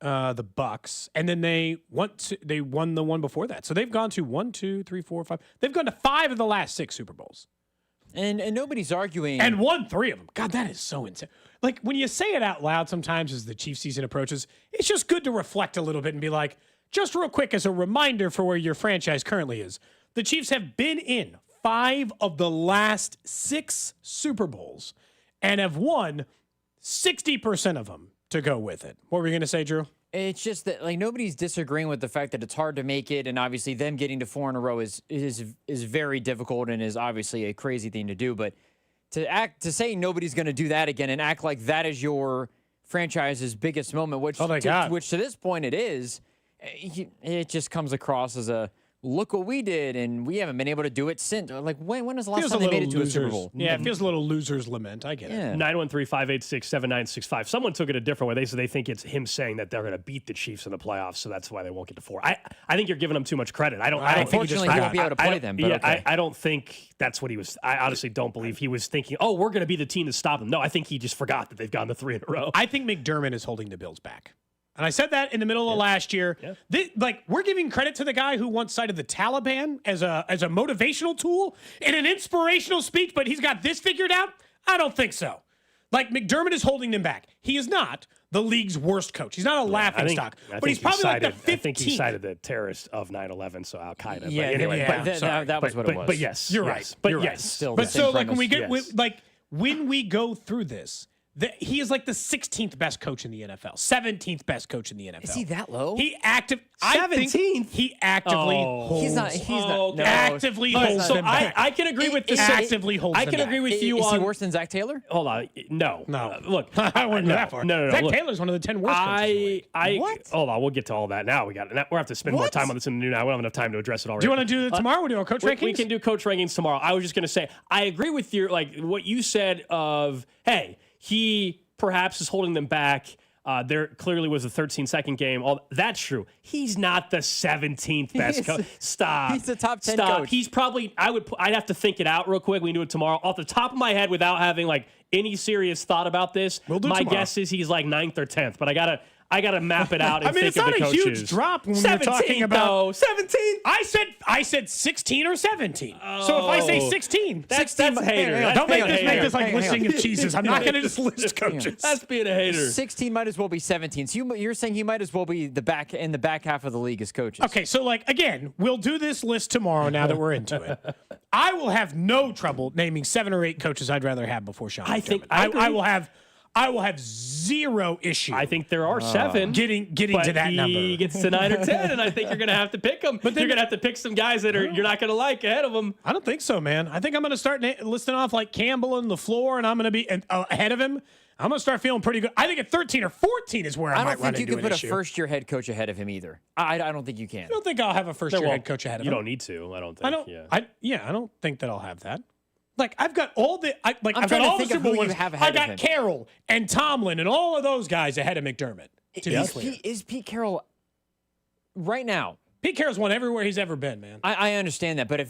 the Bucks, and then they won the one before that. So they've gone to 1, 2, 3, 4, 5. They've gone to 5 of the last 6 Super Bowls. And nobody's arguing. And won 3 of them. God, that is so insane. Like, when you say it out loud sometimes as the Chiefs season approaches, it's just good to reflect a little bit and be like, just real quick as a reminder for where your franchise currently is. The Chiefs have been in 5 of the last 6 Super Bowls and have won 60% of them to go with it. What were you going to say, Drew? It's just that, like, nobody's disagreeing with the fact that it's hard to make it, and obviously them getting to 4 in a row is very difficult and is obviously a crazy thing to do. But to say nobody's going to do that again and act like that is your franchise's biggest moment, which to this point it is, it just comes across as a look what we did, and we haven't been able to do it since. Like, when was the last time they made it to a Super Bowl? Yeah, it feels a little loser's lament. I get it. 913-586-7965. Someone took it a different way. They said they think it's him saying that they're going to beat the Chiefs in the playoffs, so that's why they won't get to 4. I think you're giving them too much credit. I don't think he won't be able to play them. But okay. I don't think that's what he was. I honestly don't believe he was thinking, oh, we're going to be the team to stop them. No, I think he just forgot that they've gone to 3 in a row. I think McDermott is holding the Bills back. And I said that in the middle of last year. Yeah. We're giving credit to the guy who once cited the Taliban as a motivational tool in an inspirational speech, but he's got this figured out? I don't think so. Like, McDermott is holding them back. He is not the league's worst coach. He's not a laughing stock. But he's probably like the 15th. I think he cited the terrorists of 9/11, so Al-Qaeda. Yeah, that was what it was. But yes. You're right. But you're yes. Right. But so, like, when we go through this, He is like the 16th best coach in the NFL, 17th best coach in the NFL. Is he that low? He 17th. He actively holds. He's not. No, actively holds them back. I can agree with this. Actively holds. I can agree with you. Is he worse than Zach Taylor? Hold on. No. Look, I wouldn't go that far. No. Zach look, Taylor's one of the 10 worst coaches. What? Hold on. We'll get to all that now. We'll have to spend more time on this in the new now. We don't have enough time to address it already. Do you want to do it tomorrow? We'll do our coach rankings. We can do coach rankings tomorrow. I was just going to say I agree with your what you said of he perhaps is holding them back. There clearly was a 13-second game. That's true. He's not the 17th best coach. Stop. He's the top 10 Stop. coach. He's probably. I'd have to think it out real quick. We can do it tomorrow. Off the top of my head, without having any serious thought about this, my guess is he's like 9th or 10th. But I gotta map it out and think of the coaches. It's not a huge drop when we're talking about 17. I said 16 or 17. So if I say 16, that's a hater. Don't make this like listing of cheeses. I'm not going to just list coaches. That's being a hater. 16 might as well be 17. So you're saying he might as well be in the back half of the league as coaches. Okay, so again, we'll do this list tomorrow. Now that we're into it, I will have no trouble naming 7 or 8 coaches I'd rather have before Sean. I will have zero issue. I think there are 7. Getting to that number. He gets to 9 or 10, and I think you're going to have to pick them. But you're going to have to pick some guys that you're not going to like ahead of them. I don't think so, man. I think I'm going to start listing off like Campbell and LaFleur, and I'm going to be ahead of him. I'm going to start feeling pretty good. I think at 13 or 14 is where I might run into an issue. I don't think you can put a first-year head coach ahead of him either. I don't think you can. I don't think I'll have a first-year head coach ahead of him. You don't need to, I don't think. I don't think that I'll have that. I've got all the I've got all the Super Bowl ones. I got Carroll and Tomlin and all of those guys ahead of McDermott. Is Pete Carroll right now? Pete Carroll's won everywhere he's ever been, man. I understand that, but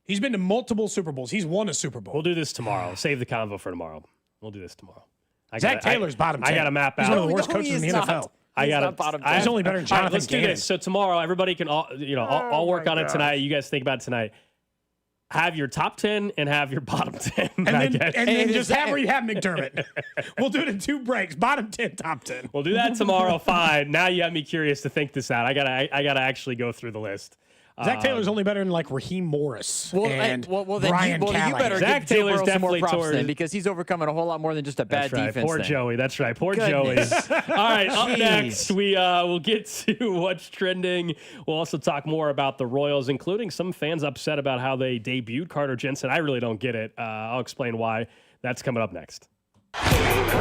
he's been to multiple Super Bowls. He's won a Super Bowl. We'll do this tomorrow. Save the convo for tomorrow. We'll do this tomorll. Zach Taylor's bottom 10. I got to map out. He's one of the worst coaches in the NFL. He's only better than Jonathan. Let's do this. So tomorrow, everybody can all work on it tonight. You guys think about it tonight. Have your top 10 and have your bottom 10. And then just have where you have McDermott. We'll do it in 2 breaks. Bottom 10, top 10. We'll do that tomorrow. Fine. Now you have me curious to think this out. I gotta actually go through the list. Zach Taylor's only better than Raheem Morris and Brian Callahan. You better Zach give Taylor's definitely more props then, because he's overcoming a whole lot more than just a bad defense. Poor Joey. That's right. Poor Joey. All right. Up next, we'll get to what's trending. We'll also talk more about the Royals, including some fans upset about how they debuted Carter Jensen. I really don't get it. I'll explain why. That's coming up next.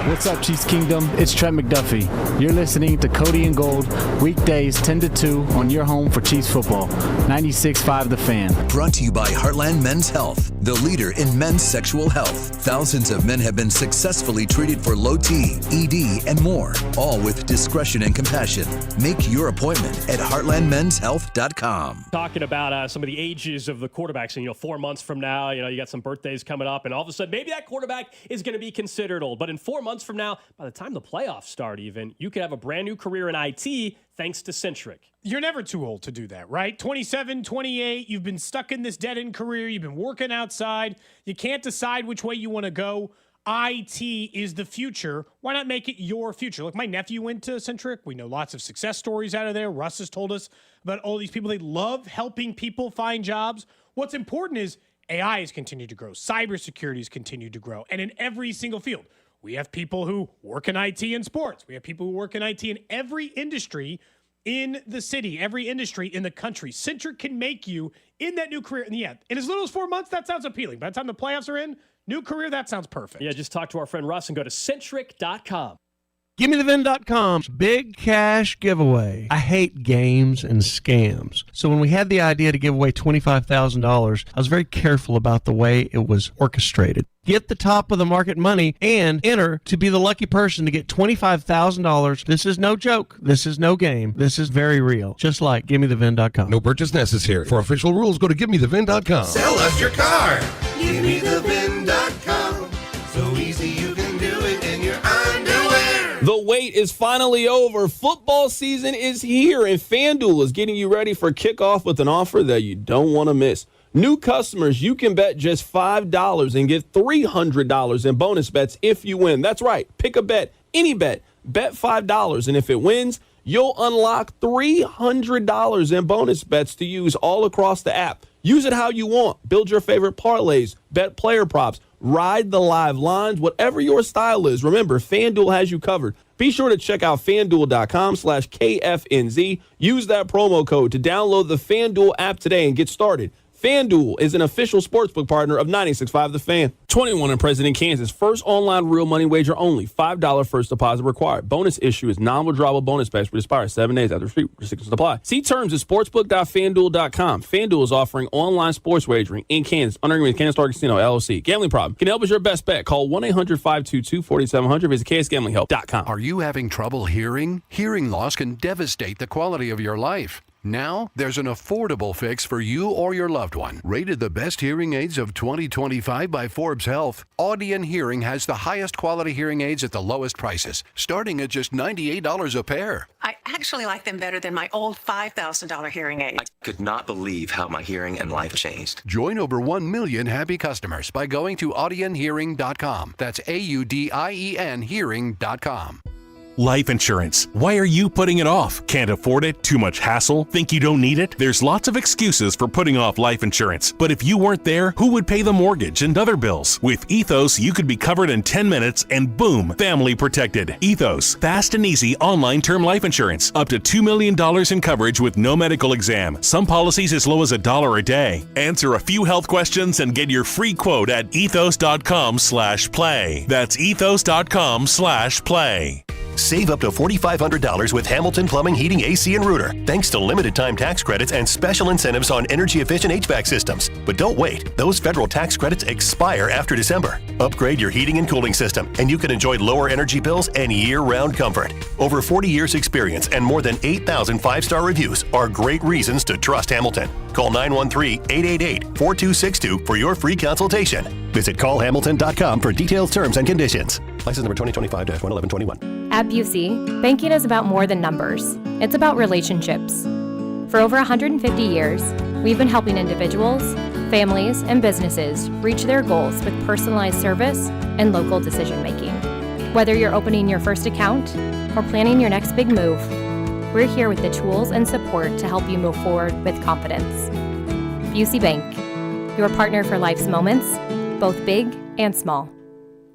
What's up, Chiefs Kingdom? It's Trent McDuffie. You're listening to Cody and Gold, weekdays 10 to 2 on your home for Chiefs football. 96.5 The Fan. Brought to you by Heartland Men's Health, the leader in men's sexual health. Thousands of men have been successfully treated for low T, ED, and more, all with discretion and compassion. Make your appointment at heartlandmenshealth.com. Talking about some of the ages of the quarterbacks, and 4 months from now, you got some birthdays coming up, and all of a sudden, maybe that quarterback is going to be considered old. But in 4 months from now, by the time the playoffs start even, you could have a brand new career in IT thanks to Centric. You're never too old to do that, right? 27, 28, you've been stuck in this dead-end career. You've been working outside. You can't decide which way you want to go. IT is the future. Why not make it your future? Look, my nephew went to Centric. We know lots of success stories out of there. Russ has told us about all these people. They love helping people find jobs. What's important is AI has continued to grow. Cybersecurity has continued to grow. And in every single field, we have people who work in IT in sports. We have people who work in IT in every industry in the city, every industry in the country. Centric can make you in that new career. And in as little as 4 months, that sounds appealing. By the time the playoffs are in, new career, that sounds perfect. Yeah, just talk to our friend Russ and go to Centric.com. GimmeTheVin.com's big cash giveaway. I hate games and scams. So when we had the idea to give away $25,000, I was very careful about the way it was orchestrated. Get the top of the market money and enter to be the lucky person to get $25,000. This is no joke. This is no game. This is very real. Just like GimmeTheVin.com. No purchase necessary. For official rules, go to GimmeTheVin.com. Sell us your car. GimmeTheVin.com. So easy you can do it in your underwear. The wait is finally over. Football season is here, and FanDuel is getting you ready for kickoff with an offer that you don't want to miss. New customers, you can bet just $5 and get $300 in bonus bets if you win. That's right. Pick a bet, any bet. Bet $5, and if it wins, you'll unlock $300 in bonus bets to use all across the app. Use it how you want. Build your favorite parlays, bet player props, ride the live lines, whatever your style is. Remember, FanDuel has you covered. Be sure to check out FanDuel.com/KFNZ. Use that promo code to download the FanDuel app today and get started. FanDuel is an official sportsbook partner of 96.5 The Fan. 21 and present in Kansas. First online real money wager only. $5 first deposit required. Bonus issue is non-withdrawable bonus bets which expires 7 days after free. Restrictions apply. See terms at sportsbook.fanduel.com. FanDuel is offering online sports wagering in Kansas under agreement with Kansas Star Casino, LLC. Gambling problem? Can help is your best bet. Call 1-800-522-4700. Visit ksgamblinghelp.com. Are you having trouble hearing? Hearing loss can devastate the quality of your life. Now, there's an affordable fix for you or your loved one. Rated the best hearing aids of 2025 by Forbes Health, Audion Hearing has the highest quality hearing aids at the lowest prices, starting at just $98 a pair. I actually like them better than my old $5,000 hearing aid. I could not believe how my hearing and life changed. Join over 1 million happy customers by going to audionhearing.com. That's AUDIEN hearing.com. Life insurance. Why are you putting it off? Can't afford it? Too much hassle? Think you don't need it? There's lots of excuses for putting off life insurance. But if you weren't there, who would pay the mortgage and other bills? With Ethos, you could be covered in 10 minutes and boom, family protected. Ethos, fast and easy online term life insurance. Up to $2 million in coverage with no medical exam. Some policies as low as $1 a day. Answer a few health questions and get your free quote at ethos.com/play. That's ethos.com/play. Save up to $4,500 with Hamilton Plumbing, Heating, AC, and Rooter, thanks to limited time tax credits and special incentives on energy-efficient HVAC systems. But don't wait. Those federal tax credits expire after December. Upgrade your heating and cooling system, and you can enjoy lower energy bills and year-round comfort. Over 40 years experience and more than 8,000 five-star reviews are great reasons to trust Hamilton. Call 913-888-4262 for your free consultation. Visit callhamilton.com for details, terms, and conditions. License number 2025-11121. At Busey, banking is about more than numbers. It's about relationships. For over 150 years, we've been helping individuals, families, and businesses reach their goals with personalized service and local decision-making. Whether you're opening your first account or planning your next big move, we're here with the tools and support to help you move forward with confidence. Busey Bank, your partner for life's moments, both big and small.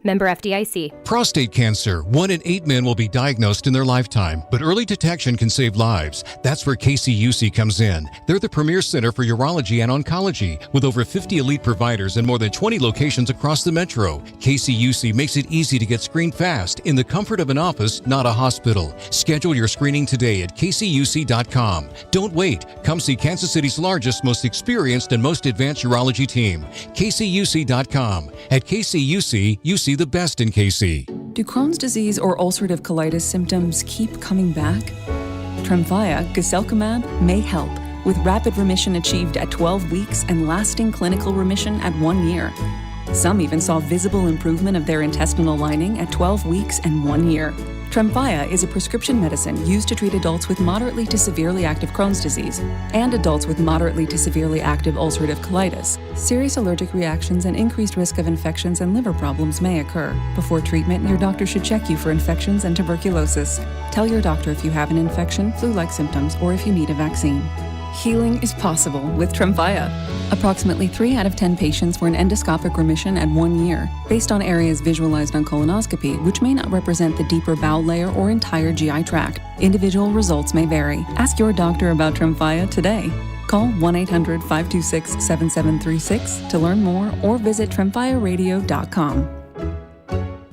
Member FDIC. Prostate cancer. 1 in 8 men will be diagnosed in their lifetime, but early detection can save lives. That's where KCUC comes in. They're the premier center for urology and oncology, with over 50 elite providers and more than 20 locations across the metro. KCUC makes it easy to get screened fast in the comfort of an office, not a hospital. Schedule your screening today at kcuc.com. Don't wait. Come see Kansas City's largest, most experienced, and most advanced urology team. kcuc.com. At KCUC, you see the best in KC. Do Crohn's disease or ulcerative colitis symptoms keep coming back? Tremfya, guselkumab, may help, with rapid remission achieved at 12 weeks and lasting clinical remission at 1 year. Some even saw visible improvement of their intestinal lining at 12 weeks and 1 year. Tremfya is a prescription medicine used to treat adults with moderately to severely active Crohn's disease and adults with moderately to severely active ulcerative colitis. Serious allergic reactions and increased risk of infections and liver problems may occur. Before treatment, your doctor should check you for infections and tuberculosis. Tell your doctor if you have an infection, flu-like symptoms, or if you need a vaccine. Healing is possible with Tremfya. Approximately 3 out of 10 patients were in endoscopic remission at 1 year, based on areas visualized on colonoscopy, which may not represent the deeper bowel layer or entire GI tract. Individual results may vary. Ask your doctor about Tremfya today. Call 1-800-526-7736 to learn more or visit tremfyaradio.com.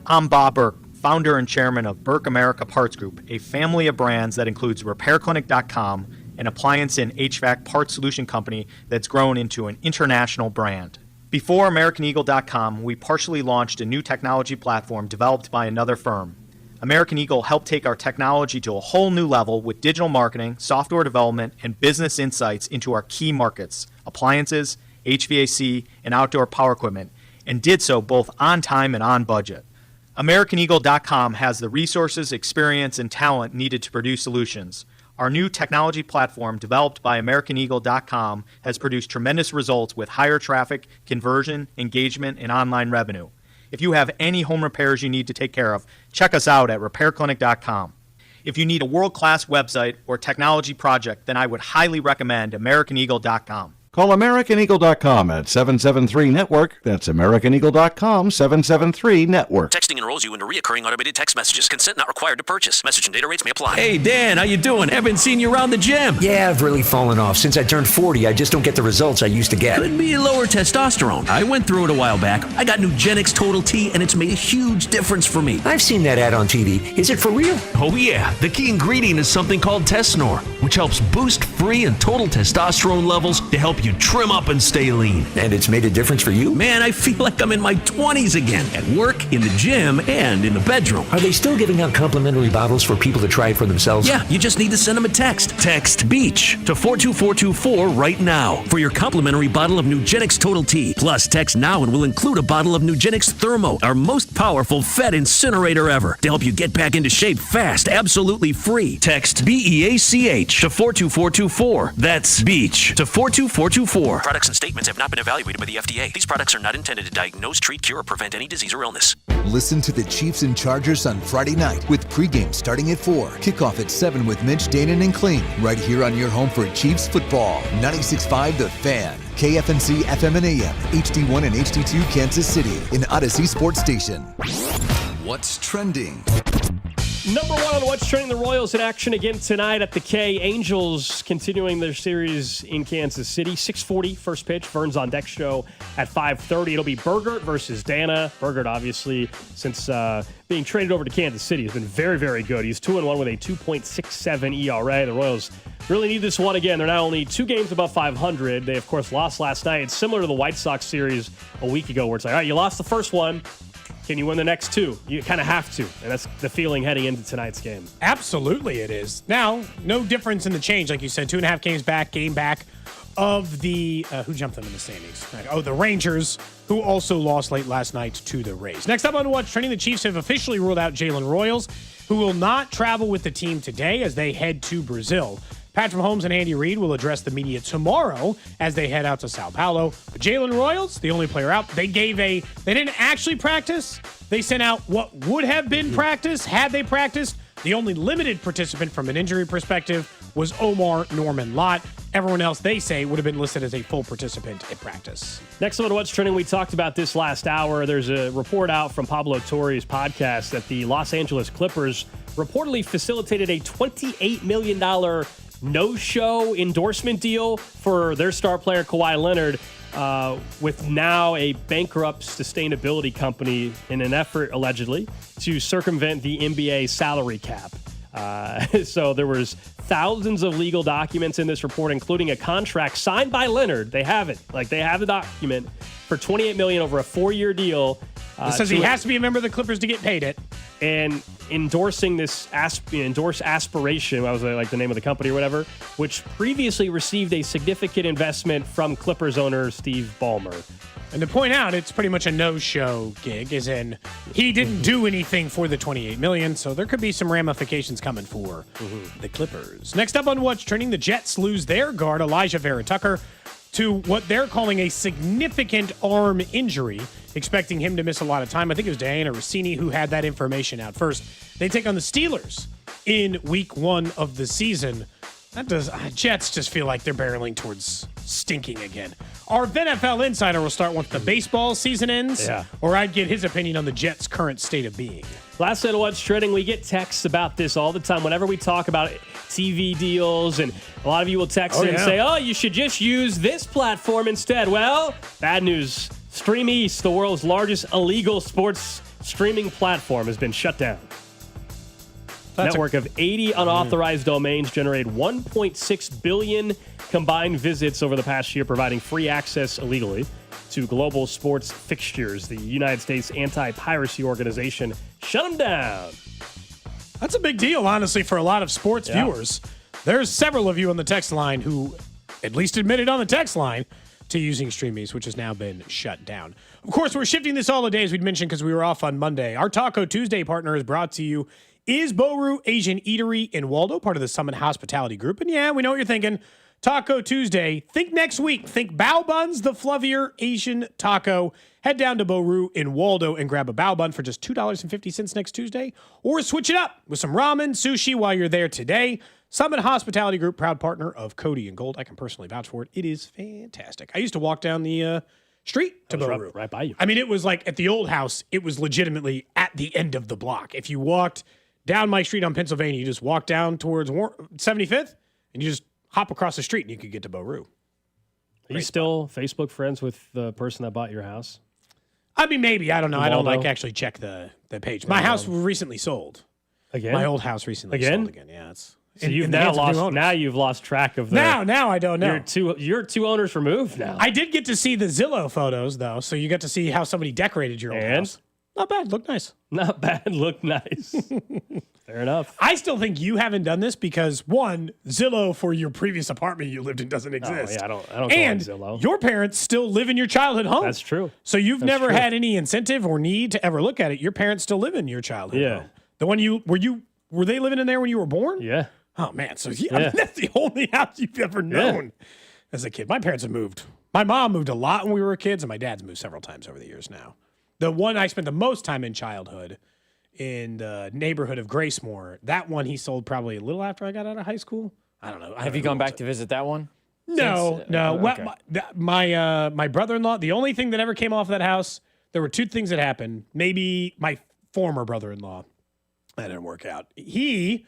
I'm Bob Burke, founder and chairman of Burke America Parts Group, a family of brands that includes RepairClinic.com, an appliance and HVAC parts solution company that's grown into an international brand. Before AmericanEagle.com, we partially launched a new technology platform developed by another firm. American Eagle helped take our technology to a whole new level with digital marketing, software development, and business insights into our key markets, appliances, HVAC, and outdoor power equipment, and did so both on time and on budget. AmericanEagle.com has the resources, experience, and talent needed to produce solutions. Our new technology platform, developed by AmericanEagle.com, has produced tremendous results with higher traffic, conversion, engagement, and online revenue. If you have any home repairs you need to take care of, check us out at RepairClinic.com. If you need a world-class website or technology project, then I would highly recommend AmericanEagle.com. Call AmericanEagle.com at 773-NETWORK. That's AmericanEagle.com, 773-NETWORK. Texting enrolls you into recurring automated text messages. Consent not required to purchase. Message and data rates may apply. Hey, Dan, how you doing? Haven't seen you around the gym. Yeah, I've really fallen off. Since I turned 40, I just don't get the results I used to get. Could be lower testosterone. I went through it a while back. I got Nugenix Total T, and it's made a huge difference for me. I've seen that ad on TV. Is it for real? Oh, yeah. The key ingredient is something called Tesnor, which helps boost free and total testosterone levels to help you trim up and stay lean. And it's made a difference for you? Man, I feel like I'm in my 20s again, at work, in the gym, and in the bedroom. Are they still giving out complimentary bottles for people to try it for themselves? Yeah, you just need to send them a text. Text BEACH to 42424 right now for your complimentary bottle of Nugenix Total T. Plus, text now and we'll include a bottle of Nugenix Thermo, our most powerful fat incinerator ever, to help you get back into shape fast, absolutely free. Text BEACH to 42424. That's BEACH to 42424. Products and statements have not been evaluated by the FDA. These products are not intended to diagnose, treat, cure, or prevent any disease or illness. Listen to the Chiefs and Chargers on Friday night with pregame starting at 4. Kickoff at 7 with Mitch, Danon, and Kling. Right here on your home for Chiefs football. 96.5 The Fan. KFNC FM and AM. HD1 and HD2 Kansas City. An Odyssey Sports Station. What's trending? Number one on What's Trending, the Royals in action again tonight at the K. Angels continuing their series in Kansas City. 6:40 first pitch. Vern's on deck show at 5:30. It'll be Burgert versus Dana. Burgert, obviously, since being traded over to Kansas City, has been very, very good. He's 2-1 with a 2.67 ERA. The Royals really need this one again. They're now only 2 games above 500. They, of course, lost last night. It's similar to the White Sox series a week ago where it's like, all right, you lost the first one. Can you win the next 2? You kind of have to, and that's the feeling heading into tonight's game. Absolutely it is. Now, no difference in the change, like you said, 2.5 game back of the, who jumped them in the standings? Oh, the Rangers, who also lost late last night to the Rays. Next up on What's Trending, the Chiefs have officially ruled out Jalen Royals, who will not travel with the team today as they head to Brazil. Patrick Mahomes and Andy Reid will address the media tomorrow as they head out to Sao Paulo. But Jalen Royals, the only player out, they didn't actually practice. They sent out what would have been practice had they practiced. The only limited participant from an injury perspective was Omar Norman Lott. Everyone else, they say, would have been listed as a full participant at practice. Next on What's Trending, we talked about this last hour. There's a report out from Pablo Torre's podcast that the Los Angeles Clippers reportedly facilitated a $28 million no-show endorsement deal for their star player Kawhi Leonard with now a bankrupt sustainability company in an effort, allegedly, to circumvent the NBA salary cap. So there was thousands of legal documents in this report, including a contract signed by Leonard. They have it. They have the document for $28 million over a 4-year deal. It says he has to be a member of the Clippers to get paid it. And endorsing this Aspiration, that was like the name of the company or whatever, which previously received a significant investment from Clippers owner Steve Ballmer. And to point out, it's pretty much a no-show gig, as in he didn't do anything for the $28 million, so there could be some ramifications coming for the Clippers. Next up on What's Trending, the Jets lose their guard, Elijah Vera Tucker, to what they're calling a significant arm injury, expecting him to miss a lot of time. I think it was Diana Rossini who had that information out first. They take on the Steelers in week 1 of the season. Jets just feel like they're barreling towards stinking again. Our NFL Insider will start once the baseball season ends, or I'd get his opinion on the Jets' current state of being. Last set of What's Trending, we get texts about this all the time. Whenever we talk about TV deals, and a lot of you will text in and say, oh, you should just use this platform instead. Well, bad news. Stream East, the world's largest illegal sports streaming platform, has been shut down. Network of 80 unauthorized domains generated 1.6 billion combined visits over the past year, providing free access illegally to global sports fixtures. The United States Anti-Piracy Organization shut them down. That's a big deal, honestly, for a lot of sports viewers. There's several of you on the text line who at least admitted on the text line to using StreamEast, which has now been shut down. Of course, we're shifting this all the days we'd mentioned because we were off on Monday. Our Taco Tuesday partner is brought to you is Boru Asian Eatery in Waldo, part of the Summit Hospitality Group. And yeah, we know what you're thinking. Taco Tuesday. Think next week. Think Bao Buns, the fluffier Asian taco, Head down to Boru in Waldo and grab a bao bun for just $2.50 next Tuesday, or switch it up with some ramen, sushi while you're there today. Summit Hospitality Group, proud partner of Cody and Gold. I can personally vouch for it. It is fantastic. I used to walk down the street to Boru. Right by you. I mean, it was like at the old house, it was legitimately at the end of the block. If you walked down my street on Pennsylvania, you just walk down towards 75th, and you just hop across the street, and you could get to Boru. Are you still Facebook friends with the person that bought your house? I mean, maybe. I don't know. I don't actually check the page. My house recently sold. Again? My old house recently sold again. Yeah, it's so you've you've lost track of the now I don't know. You're two owners removed now. I did get to see the Zillow photos though, so you got to see how somebody decorated your old house. Not bad. Looked nice. Not bad. Looked nice. Fair enough. I still think you haven't done this because, one, Zillow for your previous apartment you lived in doesn't exist. I don't go on Zillow. Your parents still live in your childhood home. That's true. So you've never had any incentive or need to ever look at it. Your parents still live in your childhood home. The one were they living in there when you were born? Yeah. Oh, man. So I mean, that's the only house you've ever known as a kid. My parents have moved. My mom moved a lot when we were kids, and my dad's moved several times over the years now. The one I spent the most time in childhood in the neighborhood of Gracemore, that one he sold probably a little after I got out of high school. I don't know. Have you gone back to visit that one? No. Okay. Well, my brother-in-law, the only thing that ever came off that house, there were two things that happened. Maybe my former brother-in-law, that didn't work out. He,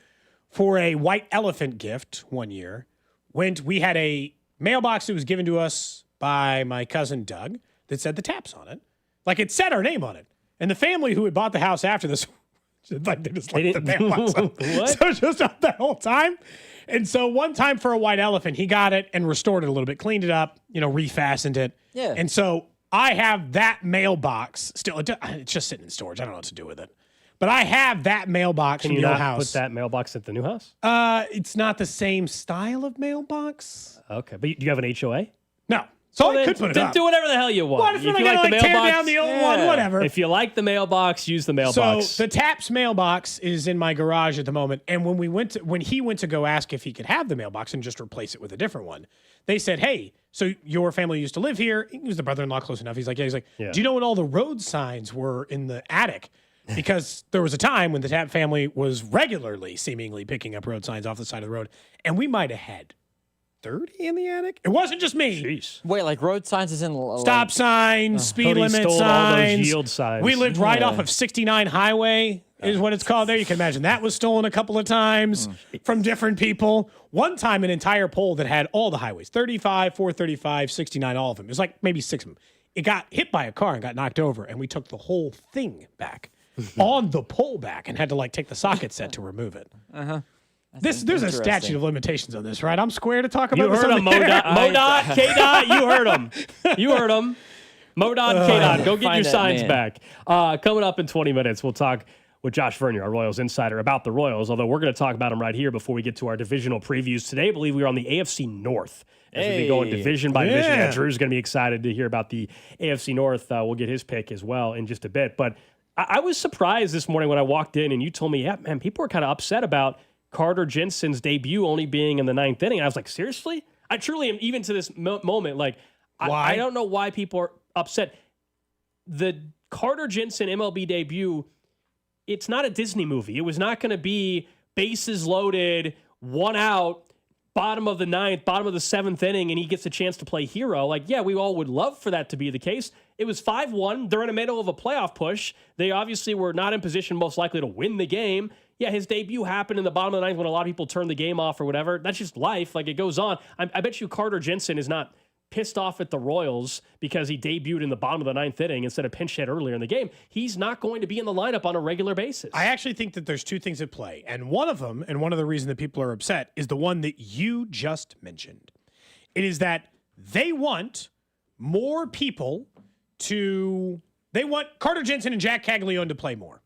for a white elephant gift one year, we had a mailbox that was given to us by my cousin Doug that said the Taps on it. Like it said our name on it. And the family who had bought the house after this, like they just left the mailbox up. So just up that whole time. And so one time for a white elephant, he got it and restored it a little bit, cleaned it up, refastened it. Yeah. And so I have that mailbox still. It's just sitting in storage. I don't know what to do with it. But I have that mailbox from the old house. Put that mailbox at the new house? It's not the same style of mailbox. Okay. But do you have an HOA? No. So I could put it up. Do whatever the hell you want. What if I gotta tear down the old one? Whatever. If you like the mailbox, use the mailbox. So the Taps mailbox is in my garage at the moment. And when he went to go ask if he could have the mailbox and just replace it with a different one, they said, "Hey, so your family used to live here." He was the brother-in-law close enough. He's like, "Do you know what all the road signs were in the attic?" Because there was a time when the Tap family was regularly, seemingly picking up road signs off the side of the road, and we might have had 30 in the attic. It wasn't just me. Jeez. Wait, like road signs is in stop signs, speed limit signs, all those yield signs. We lived right off of 69 Highway is what it's called there. You can imagine that was stolen a couple of times from different people. One time, an entire pole that had all the highways, 35, 435, 69, all of them. It was like maybe 6 of them. It got hit by a car and got knocked over, and we took the whole thing back on the pole back and had to take the socket set to remove it. There's a statute of limitations on this, right? I'm square to talk about you this. You heard him, MoDOT, KDOT. You heard him. You heard him. MoDOT, KDOT. Go get your signs back. Coming up in 20 minutes, we'll talk with Josh Vernier, our Royals insider, about the Royals, although we're going to talk about them right here before we get to our divisional previews. Today, I believe we are on the AFC North. As we go division by division. Yeah, Drew's going to be excited to hear about the AFC North. We'll get his pick as well in just a bit. But I was surprised this morning when I walked in and you told me, yeah, man, people are kind of upset about Carter Jensen's debut only being in the 9th inning. And I was like, seriously? I truly am, even to this moment, I don't know why people are upset. The Carter Jensen MLB debut, it's not a Disney movie. It was not going to be bases loaded, 1 out, bottom of the 9th, bottom of the 7th inning, and he gets a chance to play hero. We all would love for that to be the case. It was 5-1. They're in the middle of a playoff push. They obviously were not in position most likely to win the game. Yeah, his debut happened in the bottom of the 9th when a lot of people turned the game off or whatever. That's just life. It goes on. I bet you Carter Jensen is not pissed off at the Royals because he debuted in the bottom of the 9th inning instead of pinch hit earlier in the game. He's not going to be in the lineup on a regular basis. I actually think that there's two things at play. And one of them, and one of the reasons that people are upset, is the one that you just mentioned. It is that they want more people they want Carter Jensen and Jack Caglione to play more.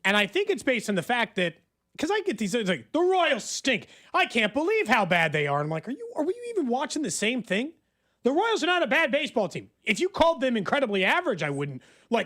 And I think it's based on the fact that, because I get these, it's like, the Royals stink. I can't believe how bad they are. And I'm like, are we even watching the same thing? The Royals are not a bad baseball team. If you called them incredibly average, I wouldn't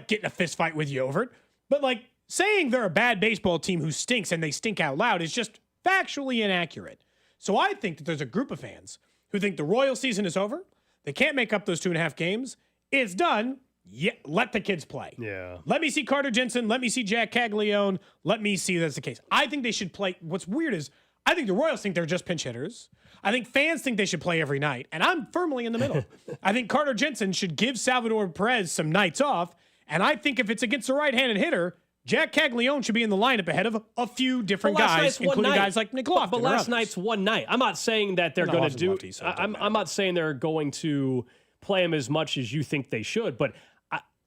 get in a fist fight with you over it. But saying they're a bad baseball team who stinks and they stink out loud is just factually inaccurate. So I think that there's a group of fans who think the Royal season is over. They can't make up those 2.5 games. It's done. yeah, let the kids play. Yeah. Let me see Carter Jensen. Let me see Jack Caglione. Let me see that's the case. I think they should play. What's weird is I think the Royals think they're just pinch hitters. I think fans think they should play every night. And I'm firmly in the middle. I think Carter Jensen should give Salvador Perez some nights off. And I think if it's against a right-handed hitter, Jack Caglione should be in the lineup ahead of a few different guys, including guys like Nick Lofton. But last night's one night. I'm not saying that they're going to do. I'm not saying they're going to play him as much as you think they should. But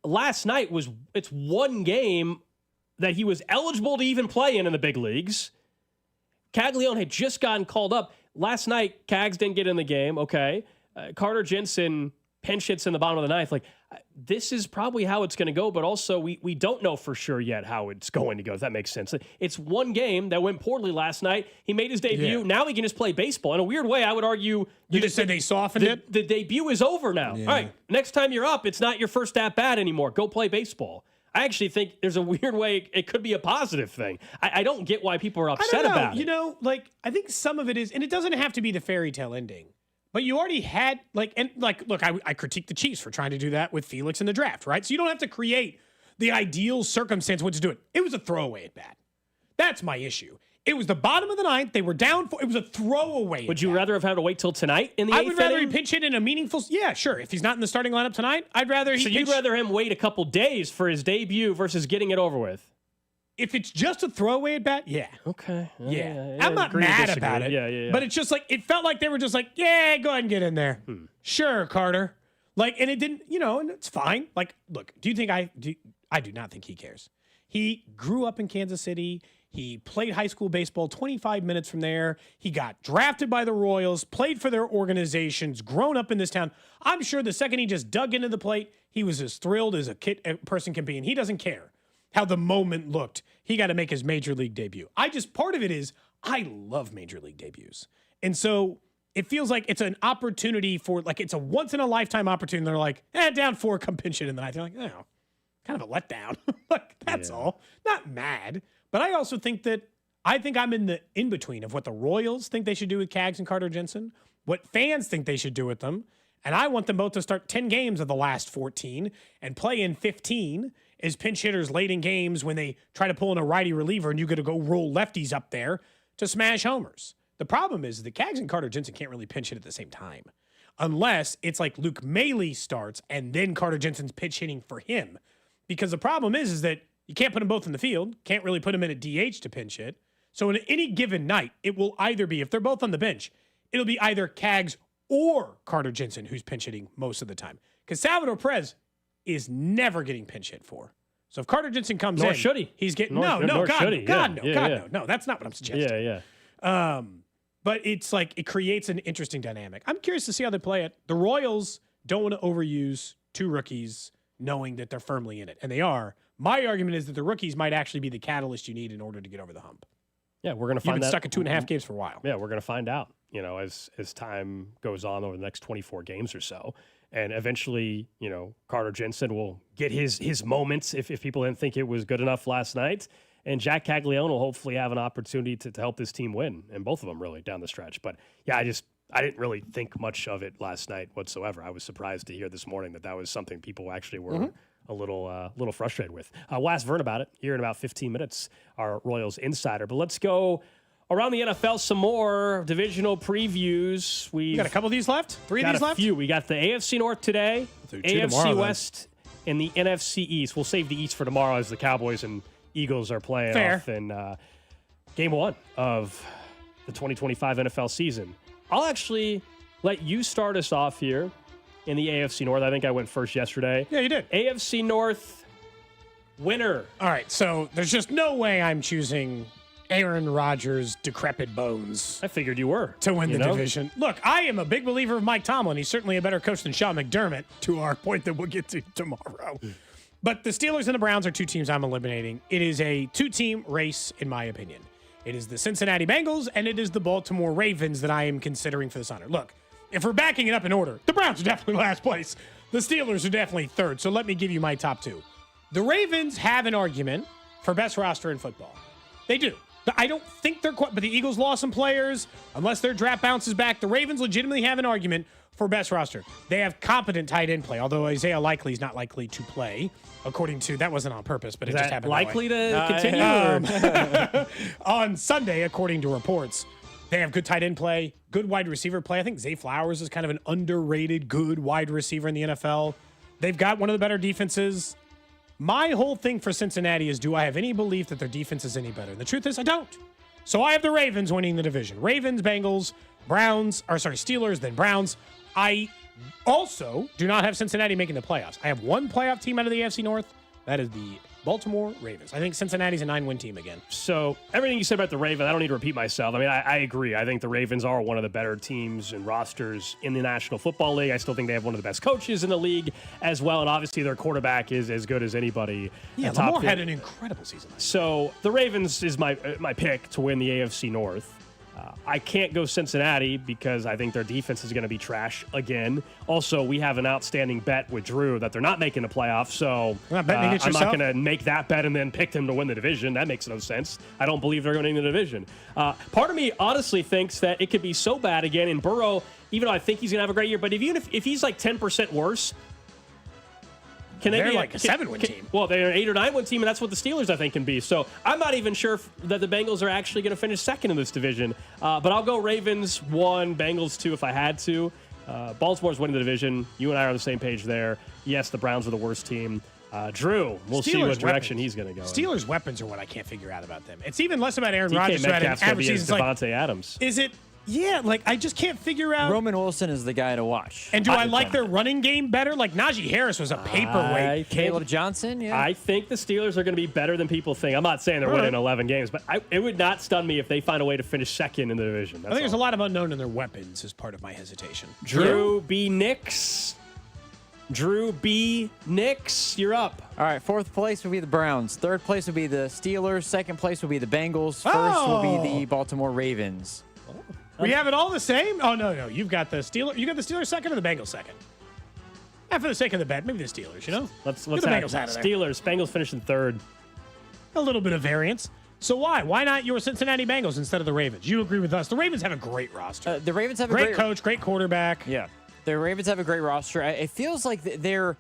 last night it's one game that he was eligible to even play in the big leagues. Caglione had just gotten called up. Last night, Cags didn't get in the game. Okay. Carter Jensen pinch hits in the bottom of the ninth. Like, this is probably how it's going to go, but also we don't know for sure yet how it's going to go, if that makes sense. It's one game that went poorly last night. He made his debut. Yeah. Now he can just play baseball. In a weird way, I would argue... You just said they softened it? The debut is over now. Yeah. All right, next time you're up, it's not your first at-bat anymore. Go play baseball. I actually think there's a weird way it could be a positive thing. I don't get why people are upset about it. You know, like, I think some of it is, and it doesn't have to be the fairy tale ending, but you already had, look, I critique the Chiefs for trying to do that with Felix in the draft, right? So you don't have to create the ideal circumstance when to do it. It was a throwaway at bat. That's my issue. It was the bottom of the ninth. They were down for. It was a throwaway. Would you rather have had to wait till tonight in the eighth inning? I would rather he pinch hit in a meaningful. Yeah, sure. If he's not in the starting lineup tonight, I'd rather he. So you'd rather him wait a couple days for his debut versus getting it over with? If it's just a throwaway at bat, yeah. Okay. Yeah. I'm not mad about it. Yeah. But it's just like it felt like they were just like, yeah, go ahead and get in there. Sure, Carter. Like, and it didn't. And it's fine. Like, look. Do you think I do not think he cares. He grew up in Kansas City. He played high school baseball 25 minutes from there. He got drafted by the Royals, played for their organizations, grown up in this town. I'm sure the second he just dug into the plate, he was as thrilled as a person can be, and he doesn't care how the moment looked. He got to make his major league debut. Part of it is I love major league debuts. And so it feels like it's an opportunity for, like, it's a once-in-a-lifetime opportunity. They're like, down 4, come pinch it in the ninth. They're like, oh, kind of a letdown. Like, that's all. Not mad. But I also think I'm in the in-between of what the Royals think they should do with Cags and Carter Jensen, what fans think they should do with them, and I want them both to start 10 games of the last 14 and play in 15 as pinch hitters late in games when they try to pull in a righty reliever and you got to go roll lefties up there to smash homers. The problem is that Cags and Carter Jensen can't really pinch hit at the same time unless it's like Luke Maile starts and then Carter Jensen's pitch hitting for him. Because the problem is that you can't put them both in the field. Can't really put them in a DH to pinch hit. So in any given night, it will either be, if they're both on the bench, it'll be either Cags or Carter Jensen who's pinch hitting most of the time. Because Salvador Perez is never getting pinch hit for. So if Carter Jensen comes in, should he? He's getting God, no. That's not what I'm suggesting. Yeah. But it's like it creates an interesting dynamic. I'm curious to see how they play it. The Royals don't want to overuse 2 rookies knowing that they're firmly in it, and they are. My argument is that the rookies might actually be the catalyst you need in order to get over the hump. Yeah, we're going to find You've been that. Stuck at 2.5 games for a while. Yeah, we're going to find out, as time goes on over the next 24 games or so. And eventually, Carter Jensen will get his moments if people didn't think it was good enough last night. And Jack Caglione will hopefully have an opportunity to help this team win, and both of them really down the stretch. But yeah, I didn't really think much of it last night whatsoever. I was surprised to hear this morning that was something people actually were a little frustrated with. We'll ask Vern about it here in about 15 minutes, our Royals insider. But let's go around the NFL some more divisional previews. We got a couple of these left? 3 of these left? A few. We got the AFC North today, AFC West, and the NFC East. We'll save the East for tomorrow as the Cowboys and Eagles are playing off in Game 1 of the 2025 NFL season. I'll actually let you start us off here in the AFC North. I think I went first yesterday. Yeah, you did. AFC North winner. All right, so there's just no way I'm choosing Aaron Rodgers' decrepit bones. I figured you were. To win the division. Look, I am a big believer of Mike Tomlin. He's certainly a better coach than Sean McDermott, to our point that we'll get to tomorrow. But the Steelers and the Browns are 2 teams I'm eliminating. It is a 2-team race, in my opinion. It is the Cincinnati Bengals, and it is the Baltimore Ravens that I am considering for this honor. Look, if we're backing it up in order, the Browns are definitely last place. The Steelers are definitely third. So let me give you my top 2. The Ravens have an argument for best roster in football. They do. I don't think they're quite, but the Eagles lost some players. Unless their draft bounces back, the Ravens legitimately have an argument for best roster. They have competent tight end play, although Isaiah Likely is not likely to play, according to, that wasn't on purpose, but it just happened likely that way. to continue? On Sunday, according to reports, they have good tight end play, good wide receiver play. I think Zay Flowers is kind of an underrated good wide receiver in the NFL. They've got one of the better defenses. My whole thing for Cincinnati is, do I have any belief that their defense is any better? And the truth is, I don't. So I have the Ravens winning the division. Ravens, Bengals, Steelers, then Browns. I also do not have Cincinnati making the playoffs. I have one playoff team out of the AFC North. That is the Baltimore Ravens. I think Cincinnati's a 9-win team again. So everything you said about the Ravens, I don't need to repeat myself. I mean, I agree. I think the Ravens are one of the better teams and rosters in the National Football League. I still think they have one of the best coaches in the league as well. And obviously their quarterback is as good as anybody. Yeah, Lamar had an incredible season. So the Ravens is my pick to win the AFC North. I can't go Cincinnati because I think their defense is going to be trash again. Also, we have an outstanding bet with Drew that they're not making the playoffs, so I'm not going to make that bet and then pick them to win the division. That makes no sense. I don't believe they're going to win the division. Part of me honestly thinks that it could be so bad again in Burrow, even though I think he's going to have a great year, but even if he's like 10% worse, they're like a 7-win team. Well, they're an 8 or 9-win team, and that's what the Steelers, I think, can be. So I'm not even sure that the Bengals are actually going to finish second in this division. But I'll go Ravens 1, Bengals 2 if I had to. Baltimore's winning the division. You and I are on the same page there. Yes, the Browns are the worst team. Drew, we'll see what direction he's going to go. Steelers' weapons are what I can't figure out about them. It's even less about Aaron DK Rodgers. Metcalf's going to be as Devontae Adams. Is it? Yeah, like I just can't figure out. Roman Wilson is the guy to watch. And do I like their running game better? Like Najee Harris was a paperweight. Caleb Johnson, yeah. I think the Steelers are going to be better than people think. I'm not saying they're winning 11 games, but it would not stun me if they find a way to finish second in the division. I think there's a lot of unknown in their weapons as part of my hesitation. Drew B. Knicks. Drew B. Knicks, you're up. All right, fourth place would be the Browns. Third place would be the Steelers. Second place would be the Bengals. First will be the Baltimore Ravens. We have it all the same? Oh, no. You've got the Steelers. You got the Steelers second or the Bengals second? And for the sake of the bet, maybe the Steelers, you know? Let's get the Bengals out of there. Steelers, Bengals finishing third. A little bit of variance. So why? Why not your Cincinnati Bengals instead of the Ravens? You agree with us. The Ravens have a great roster. The Ravens have a great coach, great quarterback. Yeah. The Ravens have a great roster. It feels like they're...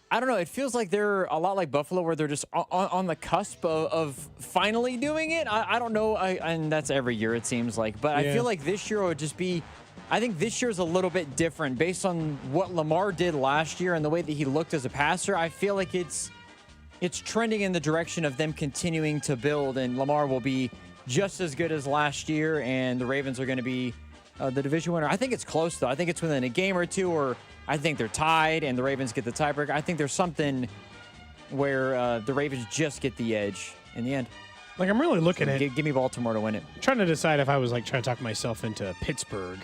I don't know. It feels like they're a lot like Buffalo, where they're just on the cusp of finally doing it. I don't know, and that's every year it seems like. But I feel like this year would just be. I think this year's a little bit different based on what Lamar did last year and the way that he looked as a passer. I feel like it's trending in the direction of them continuing to build, and Lamar will be just as good as last year, and the Ravens are going to be the division winner. I think it's close though. I think it's within a game or two, or I think they're tied and the Ravens get the tiebreaker. I think there's something where the Ravens just get the edge in the end. Like, I'm really looking at... Give me Baltimore to win it. I'm trying to decide if I was, like, trying to talk myself into Pittsburgh.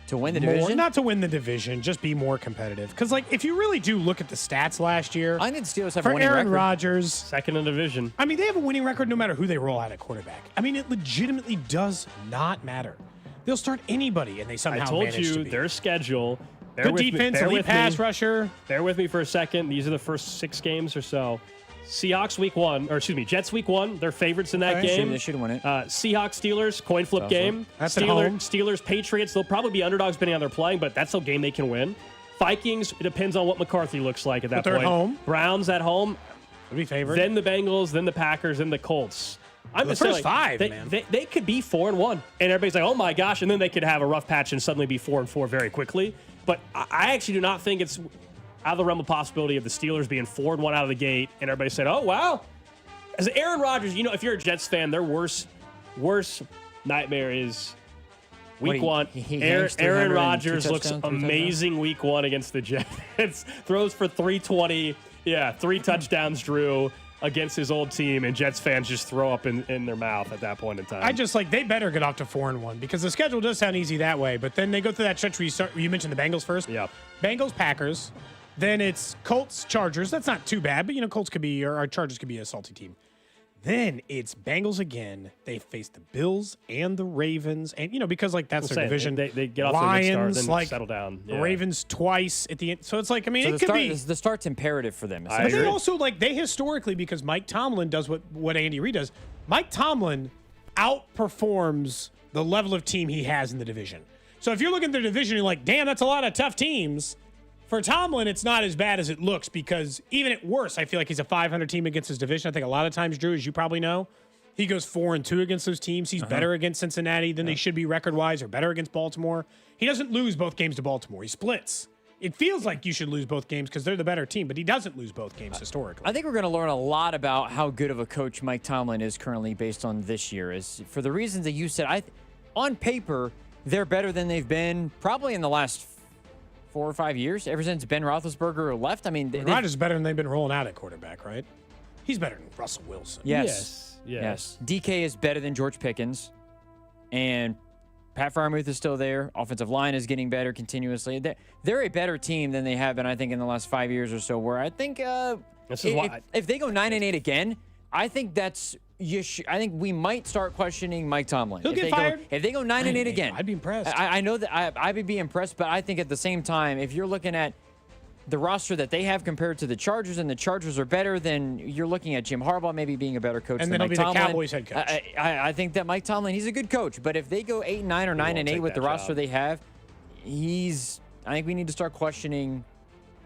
To win the division? Not to win the division, just be more competitive. Because, like, if you really do look at the stats last year... I think the Steelers have a winning Aaron record. Rodgers... Second in the division. I mean, they have a winning record no matter who they roll out at quarterback. I mean, it legitimately does not matter. They'll start anybody, and they somehow manage to I told you, be. their schedule... Good defense, elite pass rusher. Bear with me for a second. These are the first 6 games or so. Seahawks week 1, or excuse me, Jets week 1. They're favorites in that game. They should win it. Seahawks, Steelers, coin flip game. That's at home. Steelers, Patriots. They'll probably be underdogs depending on how they're playing, but that's a game they can win. Vikings, it depends on what McCarthy looks like at that point. They're at home. Browns at home. Would be favored. Then the Bengals, then the Packers, then the Colts. I'm the first 5, man. They could be 4-1, and everybody's like, "Oh my gosh!" And then they could have a rough patch and suddenly be 4-4 very quickly. But I actually do not think it's out of the realm of possibility of the Steelers being 4-1 out of the gate, and everybody said, "Oh wow!" As Aaron Rodgers, you know, if you're a Jets fan, their worst nightmare is week 1. Aaron Rodgers looks amazing week 1 against the Jets. Throws for 320. Yeah, 3 touchdowns, Drew, against his old team, and Jets fans just throw up in their mouth at that point in time. I just they better get off to 4-1 because the schedule does sound easy that way, but then they go through that stretch where you mentioned the Bengals first. Yeah. Bengals, Packers. Then it's Colts, Chargers. That's not too bad, but you know, Colts could be, or Chargers could be a salty team. Then it's Bengals again. They face the Bills and the Ravens, and you know, because like that's their division. They get off to a good start, then settle down. Yeah. Ravens twice at the end, so it's like I mean, so it could be the start's imperative for them. But they also they historically, because Mike Tomlin does what Andy Reid does. Mike Tomlin outperforms the level of team he has in the division. So if you're looking at the division, you're like, damn, that's a lot of tough teams. For Tomlin, it's not as bad as it looks because even at worst, I feel like he's a 500 team against his division. I think a lot of times, Drew, as you probably know, he goes 4-2 against those teams. He's better against Cincinnati than they should be record-wise, or better against Baltimore. He doesn't lose both games to Baltimore. He splits. It feels like you should lose both games because they're the better team, but he doesn't lose both games historically. I think we're going to learn a lot about how good of a coach Mike Tomlin is currently based on this year. Is for the reasons that you said. On paper, they're better than they've been probably in the last 4 or 5 years, ever since Ben Roethlisberger left. I mean, Rodgers is better than they've been rolling out at quarterback, right? He's better than Russell Wilson. Yes. DK is better than George Pickens, and Pat Freiermuth is still there. Offensive line is getting better continuously. They're a better team than they have been, I think, in the last 5 years or so. Where I think if they go 9-8 again, I think that's. I think we might start questioning Mike Tomlin. He'll get fired. If they go 9-8 again, I'd be impressed. I know that I would be impressed, but I think at the same time, if you're looking at the roster that they have compared to the Chargers, and the Chargers are better, then you're looking at Jim Harbaugh maybe being a better coach and than then Mike he'll be Tomlin. the Cowboys head coach. I think that Mike Tomlin, he's a good coach, but if they go 8-9 or 9-8 with the roster they have, I think we need to start questioning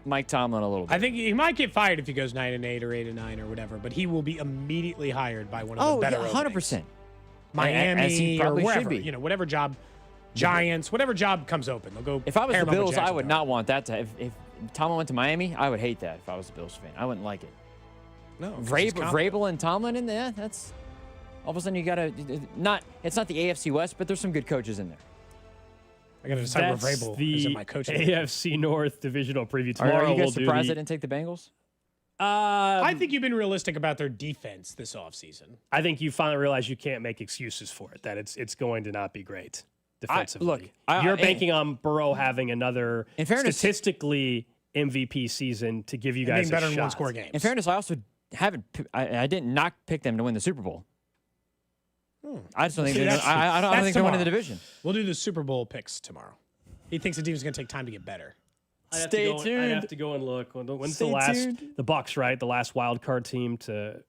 Mike Tomlin a little bit. I think he might get fired if he goes 9-8 or 8-9 or whatever, but he will be immediately hired by one of the better 100%. Miami as he or probably wherever, should be. Whatever job, Giants, whatever job comes open, they'll go. If I was the pair him up with Bills, I would Jacksonville. not want that to. If Tomlin went to Miami, I would hate that. If I was a Bills fan, I wouldn't like it. No, Vrabel and Tomlin in there. That's all of a sudden you got to not. It's not the AFC West, but there's some good coaches in there. I got to decide where That's Vrabel is in my coaching. AFC North divisional preview tomorrow. Are you guys we'll surprised they didn't take the Bengals? I think you've been realistic about their defense this offseason. I think you finally realize you can't make excuses for it, that it's going to not be great defensively. You're banking on Burrow having another statistically MVP season to give you guys being better a in shot. one-score games. In fairness, I also I did not pick them to win the Super Bowl. I just don't think I don't think they're winning the division. We'll do the Super Bowl picks tomorrow. He thinks the team's going to take time to get better. Stay tuned. I'd have to go and look. When's Stay the last? tuned. The Bucks, right? The last wild card team to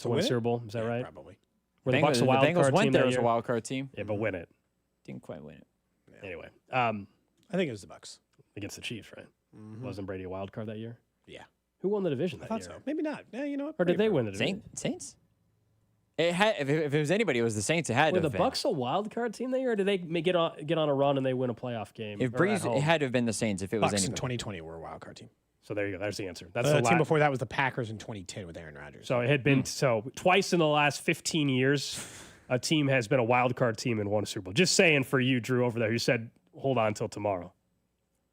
win win Super it? Bowl. Is that right? Probably. Were the Bucks a wild Bengals card went team there that as a year? wild card team. Yeah, but win it. Didn't quite win it. Anyway, I think it was the Bucks. against the Chiefs, right? Wasn't Brady a wild card that year? Yeah. Who won the division I that thought year? so. Maybe not. Yeah, you know what? Or did they win the division? Saints? If it was anybody, it was the Saints. It had Were to the have been. Bucks a wild card team that year, or did they get on a run and they win a playoff game? If Breeze, it had to have been the Saints. If it was Bucks in anybody. 2020 were a wild card team. So there you go. There's the answer. That's The the team before that was the Packers in 2010 with Aaron Rodgers. So it had been twice in the last 15 years, a team has been a wild card team and won a Super Bowl. Just saying for you, Drew, over there, who said hold on until tomorrow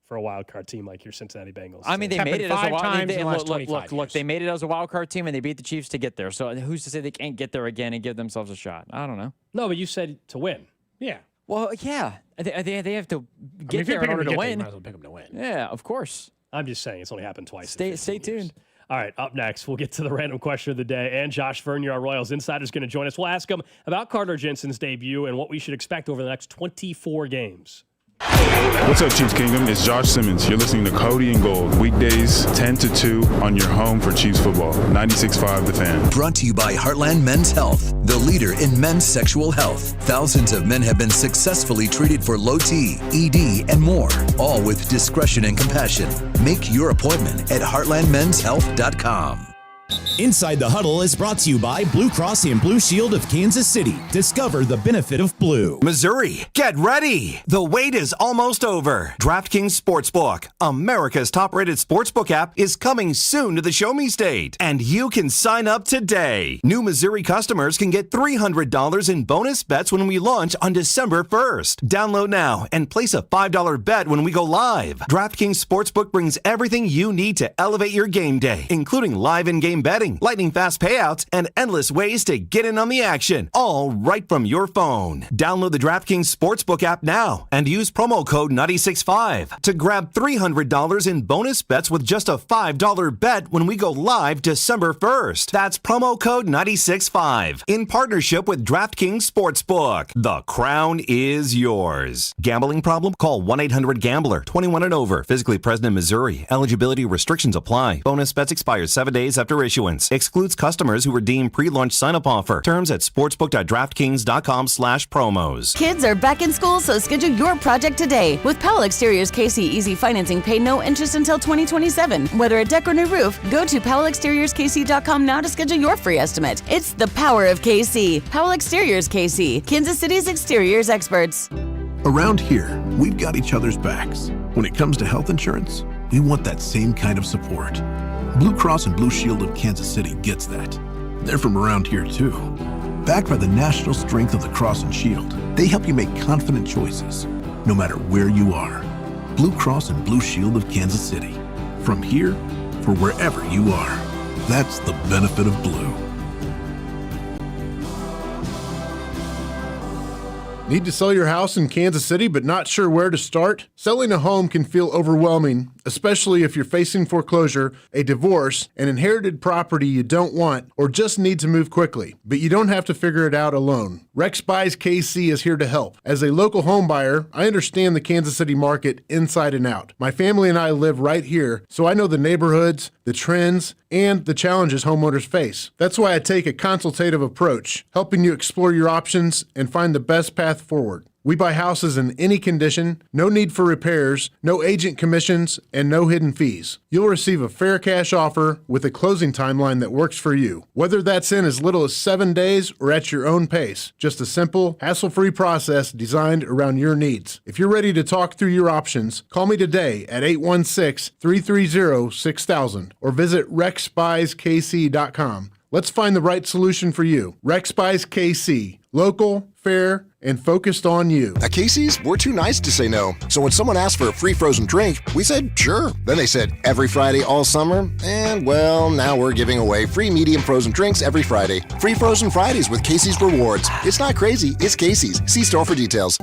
for a wild card team like your Cincinnati Bengals. I mean, they made it as a wild card team. Look, Look, they made it as a wild card team and they beat the Chiefs to get there. So who's to say they can't get there again and give themselves a shot? I don't know. No, but you said to win. Yeah. Well, yeah. They have to get there in order to win. You might as well pick them to win. Yeah, of course. I'm just saying it's only happened twice. Stay tuned. All right, up next, we'll get to the random question of the day. And Josh Vern, our Royals insider, is going to join us. We'll ask him about Carter Jensen's debut and what we should expect over the next 24 games. What's up, Chiefs Kingdom? It's Josh Simmons. You're listening to Cody and Gold, weekdays 10 to 2 on your home for Chiefs football. 96.5 The Fan. Brought to you by Heartland Men's Health, the leader in men's sexual health. Thousands of men have been successfully treated for low T, ED, and more, all with discretion and compassion. Make your appointment at heartlandmenshealth.com. Inside the Huddle is brought to you by Blue Cross and Blue Shield of Kansas City. Discover the benefit of blue. Missouri, get ready. The wait is almost over. DraftKings Sportsbook, America's top-rated sportsbook app, is coming soon to the Show Me State, and you can sign up today. New Missouri customers can get $300 in bonus bets when we launch on December 1st. Download now and place a $5 bet when we go live. DraftKings Sportsbook brings everything you need to elevate your game day, including live in-game betting, lightning fast payouts, and endless ways to get in on the action, all right from your phone. Download the DraftKings Sportsbook app now and use promo code 965 to grab $300 in bonus bets with just a $5 bet when we go live December 1st. That's promo code 965 in partnership with DraftKings Sportsbook. The crown is yours. Gambling problem? Call 1-800-GAMBLER. 21 and over. Physically present in Missouri. Eligibility restrictions apply. Bonus bets expire 7 days after issue. issuance. Excludes customers who redeem pre-launch sign-up offer. Terms at sportsbook.draftkings.com/promos. Kids are back in school, so schedule your project today. With Powell Exteriors KC Easy Financing, pay no interest until 2027. Whether a deck or new roof, go to PowellExteriorsKC.com now to schedule your free estimate. It's the power of KC. Powell Exteriors KC, Kansas City's exteriors experts. Around here, we've got each other's backs. When it comes to health insurance, we want that same kind of support. Blue Cross and Blue Shield of Kansas City gets that. They're from around here too. Backed by the national strength of the Cross and Shield, they help you make confident choices, no matter where you are. Blue Cross and Blue Shield of Kansas City. From here, for wherever you are. That's the benefit of blue. Need to sell your house in Kansas City but not sure where to start? Selling a home can feel overwhelming, especially if you're facing foreclosure, a divorce, an inherited property you don't want, or just need to move quickly. But you don't have to figure it out alone. Rex Buys KC is here to help. As a local home buyer, I understand the Kansas City market inside and out. My family and I live right here, so I know the neighborhoods, the trends, and the challenges homeowners face. That's why I take a consultative approach, helping you explore your options and find the best path forward. We buy houses in any condition, no need for repairs, no agent commissions, and no hidden fees. You'll receive a fair cash offer with a closing timeline that works for you. Whether that's in as little as 7 days or at your own pace, just a simple, hassle-free process designed around your needs. If you're ready to talk through your options, call me today at 816-330-6000 or visit rexbuyskc.com. Let's find the right solution for you. Rex Buys KC. Local, fair, and focused on you. At Casey's, we're too nice to say no. So when someone asked for a free frozen drink, we said sure. Then they said every Friday all summer, and well, now we're giving away free medium frozen drinks every Friday. Free Frozen Fridays with Casey's Rewards. It's not crazy, it's Casey's. See store for details.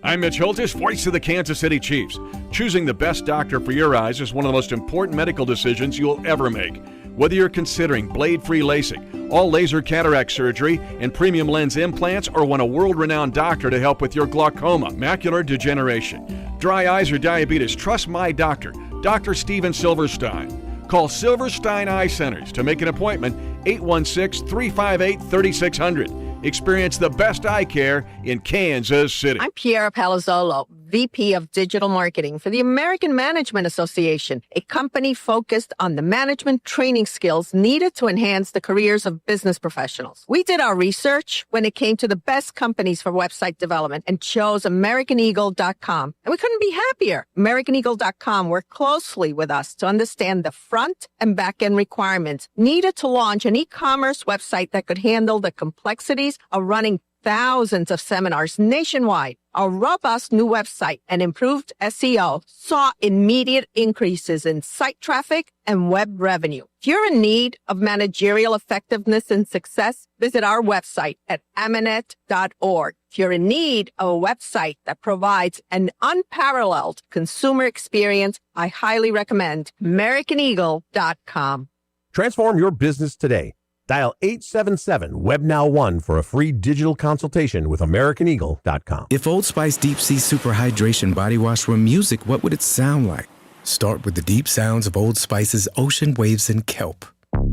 I'm Mitch Holtis, voice of the Kansas City Chiefs. Choosing the best doctor for your eyes is one of the most important medical decisions you'll ever make. Whether you're considering blade-free LASIK, all laser cataract surgery, and premium lens implants, or want a world-renowned doctor to help with your glaucoma, macular degeneration, dry eyes, or diabetes, trust my doctor, Dr. Steven Silverstein. Call Silverstein Eye Centers to make an appointment, 816-358-3600. Experience the best eye care in Kansas City. I'm Piera Palazzolo, VP of Digital Marketing for the American Management Association, a company focused on the management training skills needed to enhance the careers of business professionals. We did our research when it came to the best companies for website development and chose AmericanEagle.com. And we couldn't be happier. AmericanEagle.com worked closely with us to understand the front and back end requirements needed to launch an e-commerce website that could handle the complexities of running thousands of seminars nationwide. Our robust new website and improved SEO saw immediate increases in site traffic and web revenue. If you're in need of managerial effectiveness and success, visit our website at amanet.org. If you're in need of a website that provides an unparalleled consumer experience, I highly recommend AmericanEagle.com. Transform your business today. Dial 877-WebNow1 for a free digital consultation with AmericanEagle.com. If Old Spice Deep Sea Super Hydration Body Wash were music, what would it sound like? Start with the deep sounds of Old Spice's ocean waves and kelp.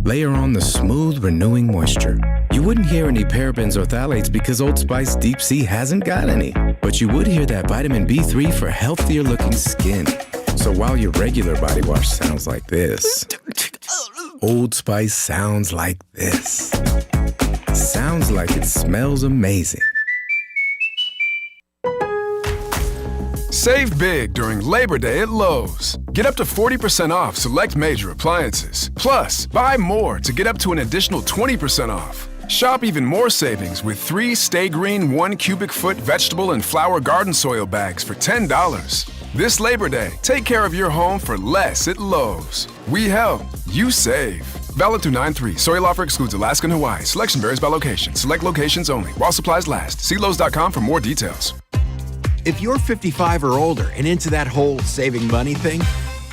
Layer on the smooth, renewing moisture. You wouldn't hear any parabens or phthalates because Old Spice Deep Sea hasn't got any. But you would hear that vitamin B3 for healthier looking skin. So while your regular body wash sounds like this, Old Spice sounds like this. Sounds like it smells amazing. Save big during Labor Day at Lowe's. Get up to 40% off select major appliances. Plus, buy more to get up to an additional 20% off. Shop even more savings with 3 Stay Green 1 cubic foot vegetable and flower garden soil bags for $10. This Labor Day, take care of your home for less at Lowe's. We help, you save. Valid through 9/3. Soil offer excludes Alaska and Hawaii. Selection varies by location. Select locations only. While supplies last. See Lowe's.com for more details. If you're 55 or older and into that whole saving money thing,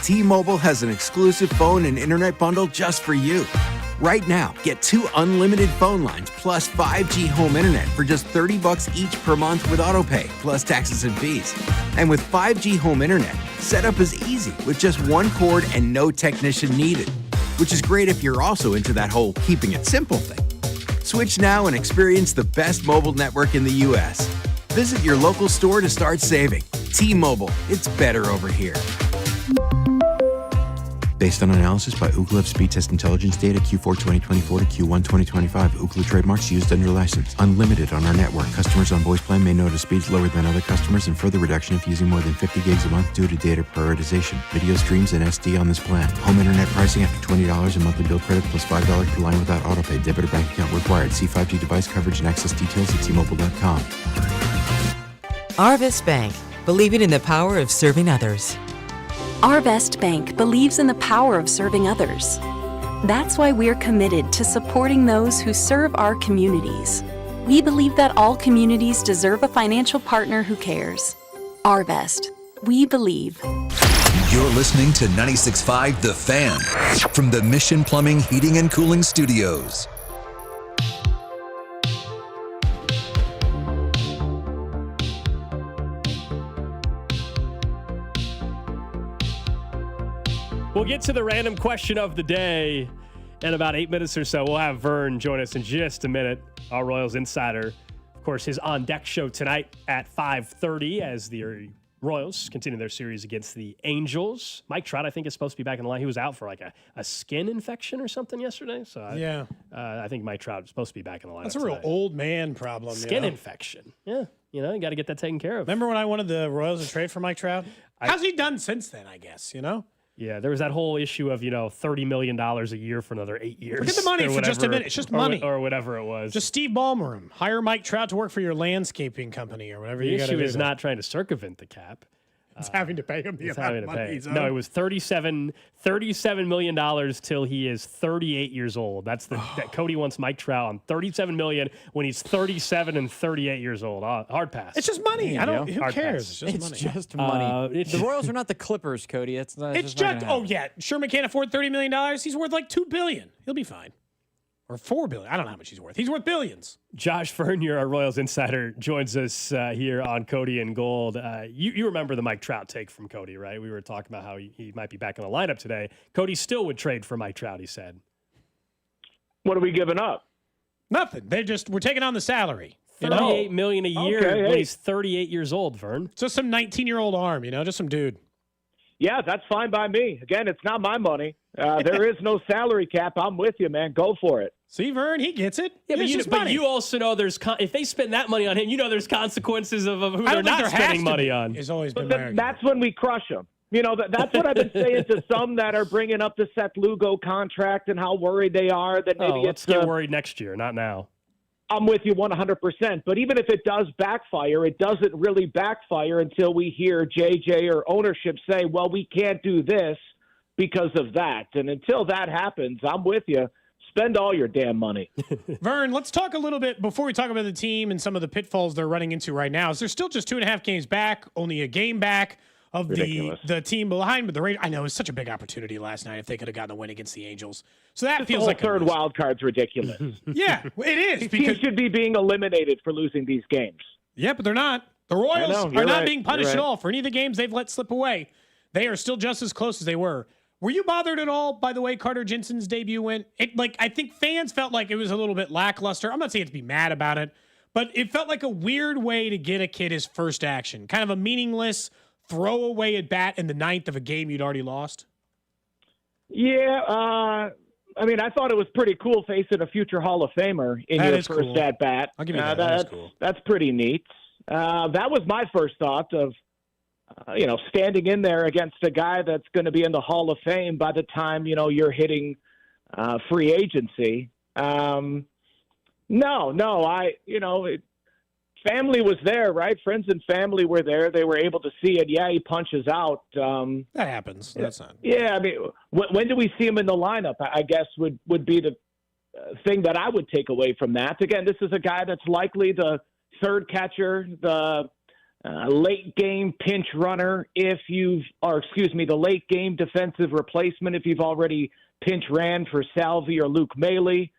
T-Mobile has an exclusive phone and internet bundle just for you. Right now, get 2 unlimited phone lines plus 5G home internet for just $30 each per month with autopay, plus taxes and fees. And with 5G home internet, setup is easy with just 1 cord and no technician needed. which is great if you're also into that whole keeping it simple thing. Switch now and experience the best mobile network in the U.S. Visit your local store to start saving. T-Mobile, it's better over here. Based on analysis by Ookla Speed Test Intelligence data Q4 2024 to Q1 2025, Ookla trademarks used under license. Unlimited on our network. Customers on voice plan may notice speeds lower than other customers and further reduction if using more than 50 gigs a month due to data prioritization. Video streams and SD on this plan. Home internet pricing after $20 a monthly bill credit plus $5 per line without autopay. Debit or bank account required. See 5G device coverage and access details at T-Mobile.com. Arvest Bank, believing in the power of serving others. Arvest Bank believes in the power of serving others. That's why we're committed to supporting those who serve our communities. We believe that all communities deserve a financial partner who cares. Arvest, we believe. You're listening to 96.5 The Fan from the Mission Plumbing, Heating, and Cooling Studios. We'll get to the random question of the day in about 8 minutes or so. We'll have Vern join us in just a minute, our Royals insider. Of course, his on-deck show tonight at 5:30 as the Royals continue their series against the Angels. Mike Trout, I think, is supposed to be back in the line. He was out for like a skin infection or something yesterday. So I think Mike Trout is supposed to be back in the line. That's a real old man problem. Skin infection. Yeah. You got to get that taken care of. Remember when I wanted the Royals to trade for Mike Trout? How's he done since then, I guess, Yeah, there was that whole issue of, $30 million a year for another 8 years. Forget the money for just a minute. It's just money. Or whatever it was. Just Steve Ballmer him. Hire Mike Trout to work for your landscaping company or whatever you got to do. The issue is not trying to circumvent the cap. It's having to pay him the amount of money he's owed. No, it was $37 million till he is 38 years old. That's that Cody wants Mike Trout on $37 million when he's 37 and 38 years old. Hard pass. It's just money. Who cares? It's just money. The Royals are not the Clippers, Cody. It's Sherman can't afford $30 million. He's worth like $2 billion. He'll be fine. Or $4 billion. I don't know how much he's worth. He's worth billions. Josh Vernier, our Royals insider, joins us here on Cody and Gold. You remember the Mike Trout take from Cody, right? We were talking about how he might be back in the lineup today. Cody still would trade for Mike Trout, he said. What are we giving up? Nothing. We're taking on the salary. $38 million a year when he's 38 years old, Vern. Just some 19-year-old arm, just some dude. Yeah, that's fine by me. Again, it's not my money. There is no salary cap. I'm with you, man. Go for it. See, Vern, he gets it. Yeah, but you also know if they spend that money on him, there's consequences of who they're not spending money on. It's always been that's when we crush them. That's what I've been saying to some that are bringing up the Seth Lugo contract and how worried they are that maybe let's get worried next year, not now. I'm with you 100%. But even if it does backfire, it doesn't really backfire until we hear JJ or ownership say, well, we can't do this because of that. And until that happens, I'm with you. Spend all your damn money. Vern, let's talk a little bit before we talk about the team and some of the pitfalls they're running into right now. Is they're still just 2.5 games back, only a game back of the team behind. But the Rangers, I know, it was such a big opportunity last night if they could have gotten a win against the Angels. So that feels like third wild card's ridiculous. Yeah, it is. These teams should be being eliminated for losing these games. Yeah, but they're not. The Royals are not being punished at all for any of the games they've let slip away. They are still just as close as they were. Were you bothered at all by the way Carter Jensen's debut went? I think fans felt like it was a little bit lackluster. I'm not saying to be mad about it, but it felt like a weird way to get a kid his first action. Kind of a meaningless throwaway at bat in the ninth of a game you'd already lost. Yeah, I thought it was pretty cool facing a future Hall of Famer in your first at bat. I'll give you that. That's cool. That's pretty neat. That was my first thought of, standing in there against a guy that's going to be in the Hall of Fame by the time, you're hitting free agency. Family was there, right? Friends and family were there. They were able to see it. Yeah, he punches out. That happens. That's not. Yeah, when do we see him in the lineup? I guess would be the thing that I would take away from that. Again, this is a guy that's likely the third catcher, the late game pinch runner the late game defensive replacement if you've already pinch ran for Salvi or Luke Mailey.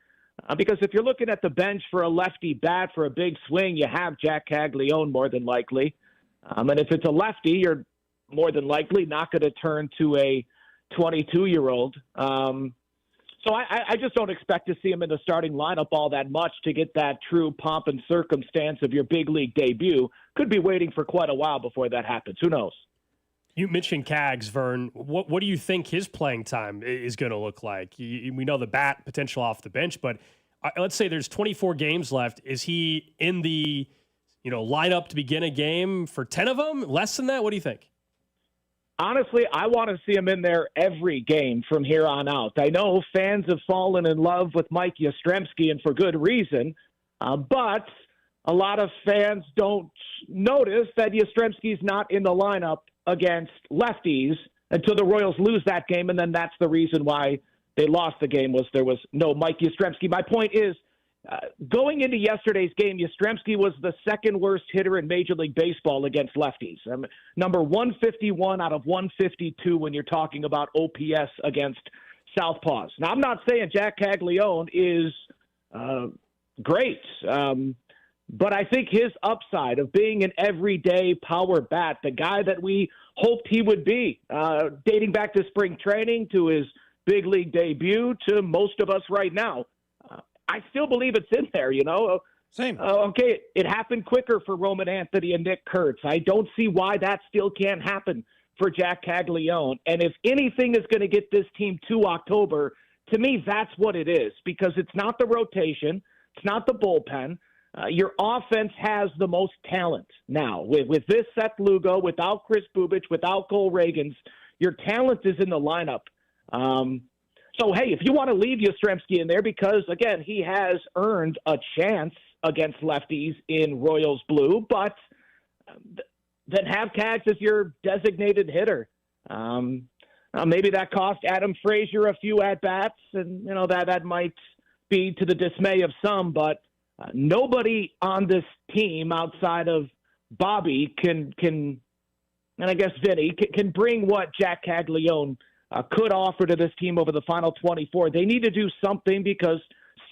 Because if you're looking at the bench for a lefty bat for a big swing, you have Jack Caglione more than likely. And if it's a lefty, you're more than likely not going to turn to a 22-year-old. So I just don't expect to see him in the starting lineup all that much to get that true pomp and circumstance of your big league debut. Could be waiting for quite a while before that happens. Who knows? You mentioned Cags, Vern. What do you think his playing time is going to look like? We know the bat potential off the bench, but let's say there's 24 games left. Is he in the lineup to begin a game for 10 of them? Less than that? What do you think? Honestly, I want to see him in there every game from here on out. I know fans have fallen in love with Mike Yastrzemski, and for good reason, but a lot of fans don't notice that Yastrzemski's not in the lineup against lefties until the Royals lose that game, and then that's the reason why they lost the game was there was no Mike Yastrzemski. My point is, going into yesterday's game, Yastrzemski was the second worst hitter in Major League Baseball against lefties. Number 151 out of 152 when you're talking about OPS against southpaws. Now, I'm not saying Jack Caglione is great, but I think his upside of being an everyday power bat, the guy that we hoped he would be, dating back to spring training, to his big league debut, to most of us right now, I still believe it's in there, Same. Okay, it happened quicker for Roman Anthony and Nick Kurtz. I don't see why that still can't happen for Jack Caglione. And if anything is going to get this team to October, to me, that's what it is, because it's not the rotation. It's not the bullpen. Your offense has the most talent now. With this Seth Lugo, without Chris Bubich, without Cole Reagans, your talent is in the lineup. So, hey, if you want to leave Yastrzemski in there because, again, he has earned a chance against lefties in Royals blue, but then have Cags as your designated hitter. Maybe that cost Adam Frazier a few at-bats, and, that might be to the dismay of some, but nobody on this team outside of Bobby can and I guess Vinny, can bring what Jack Caglione could offer to this team over the final 24. They need to do something because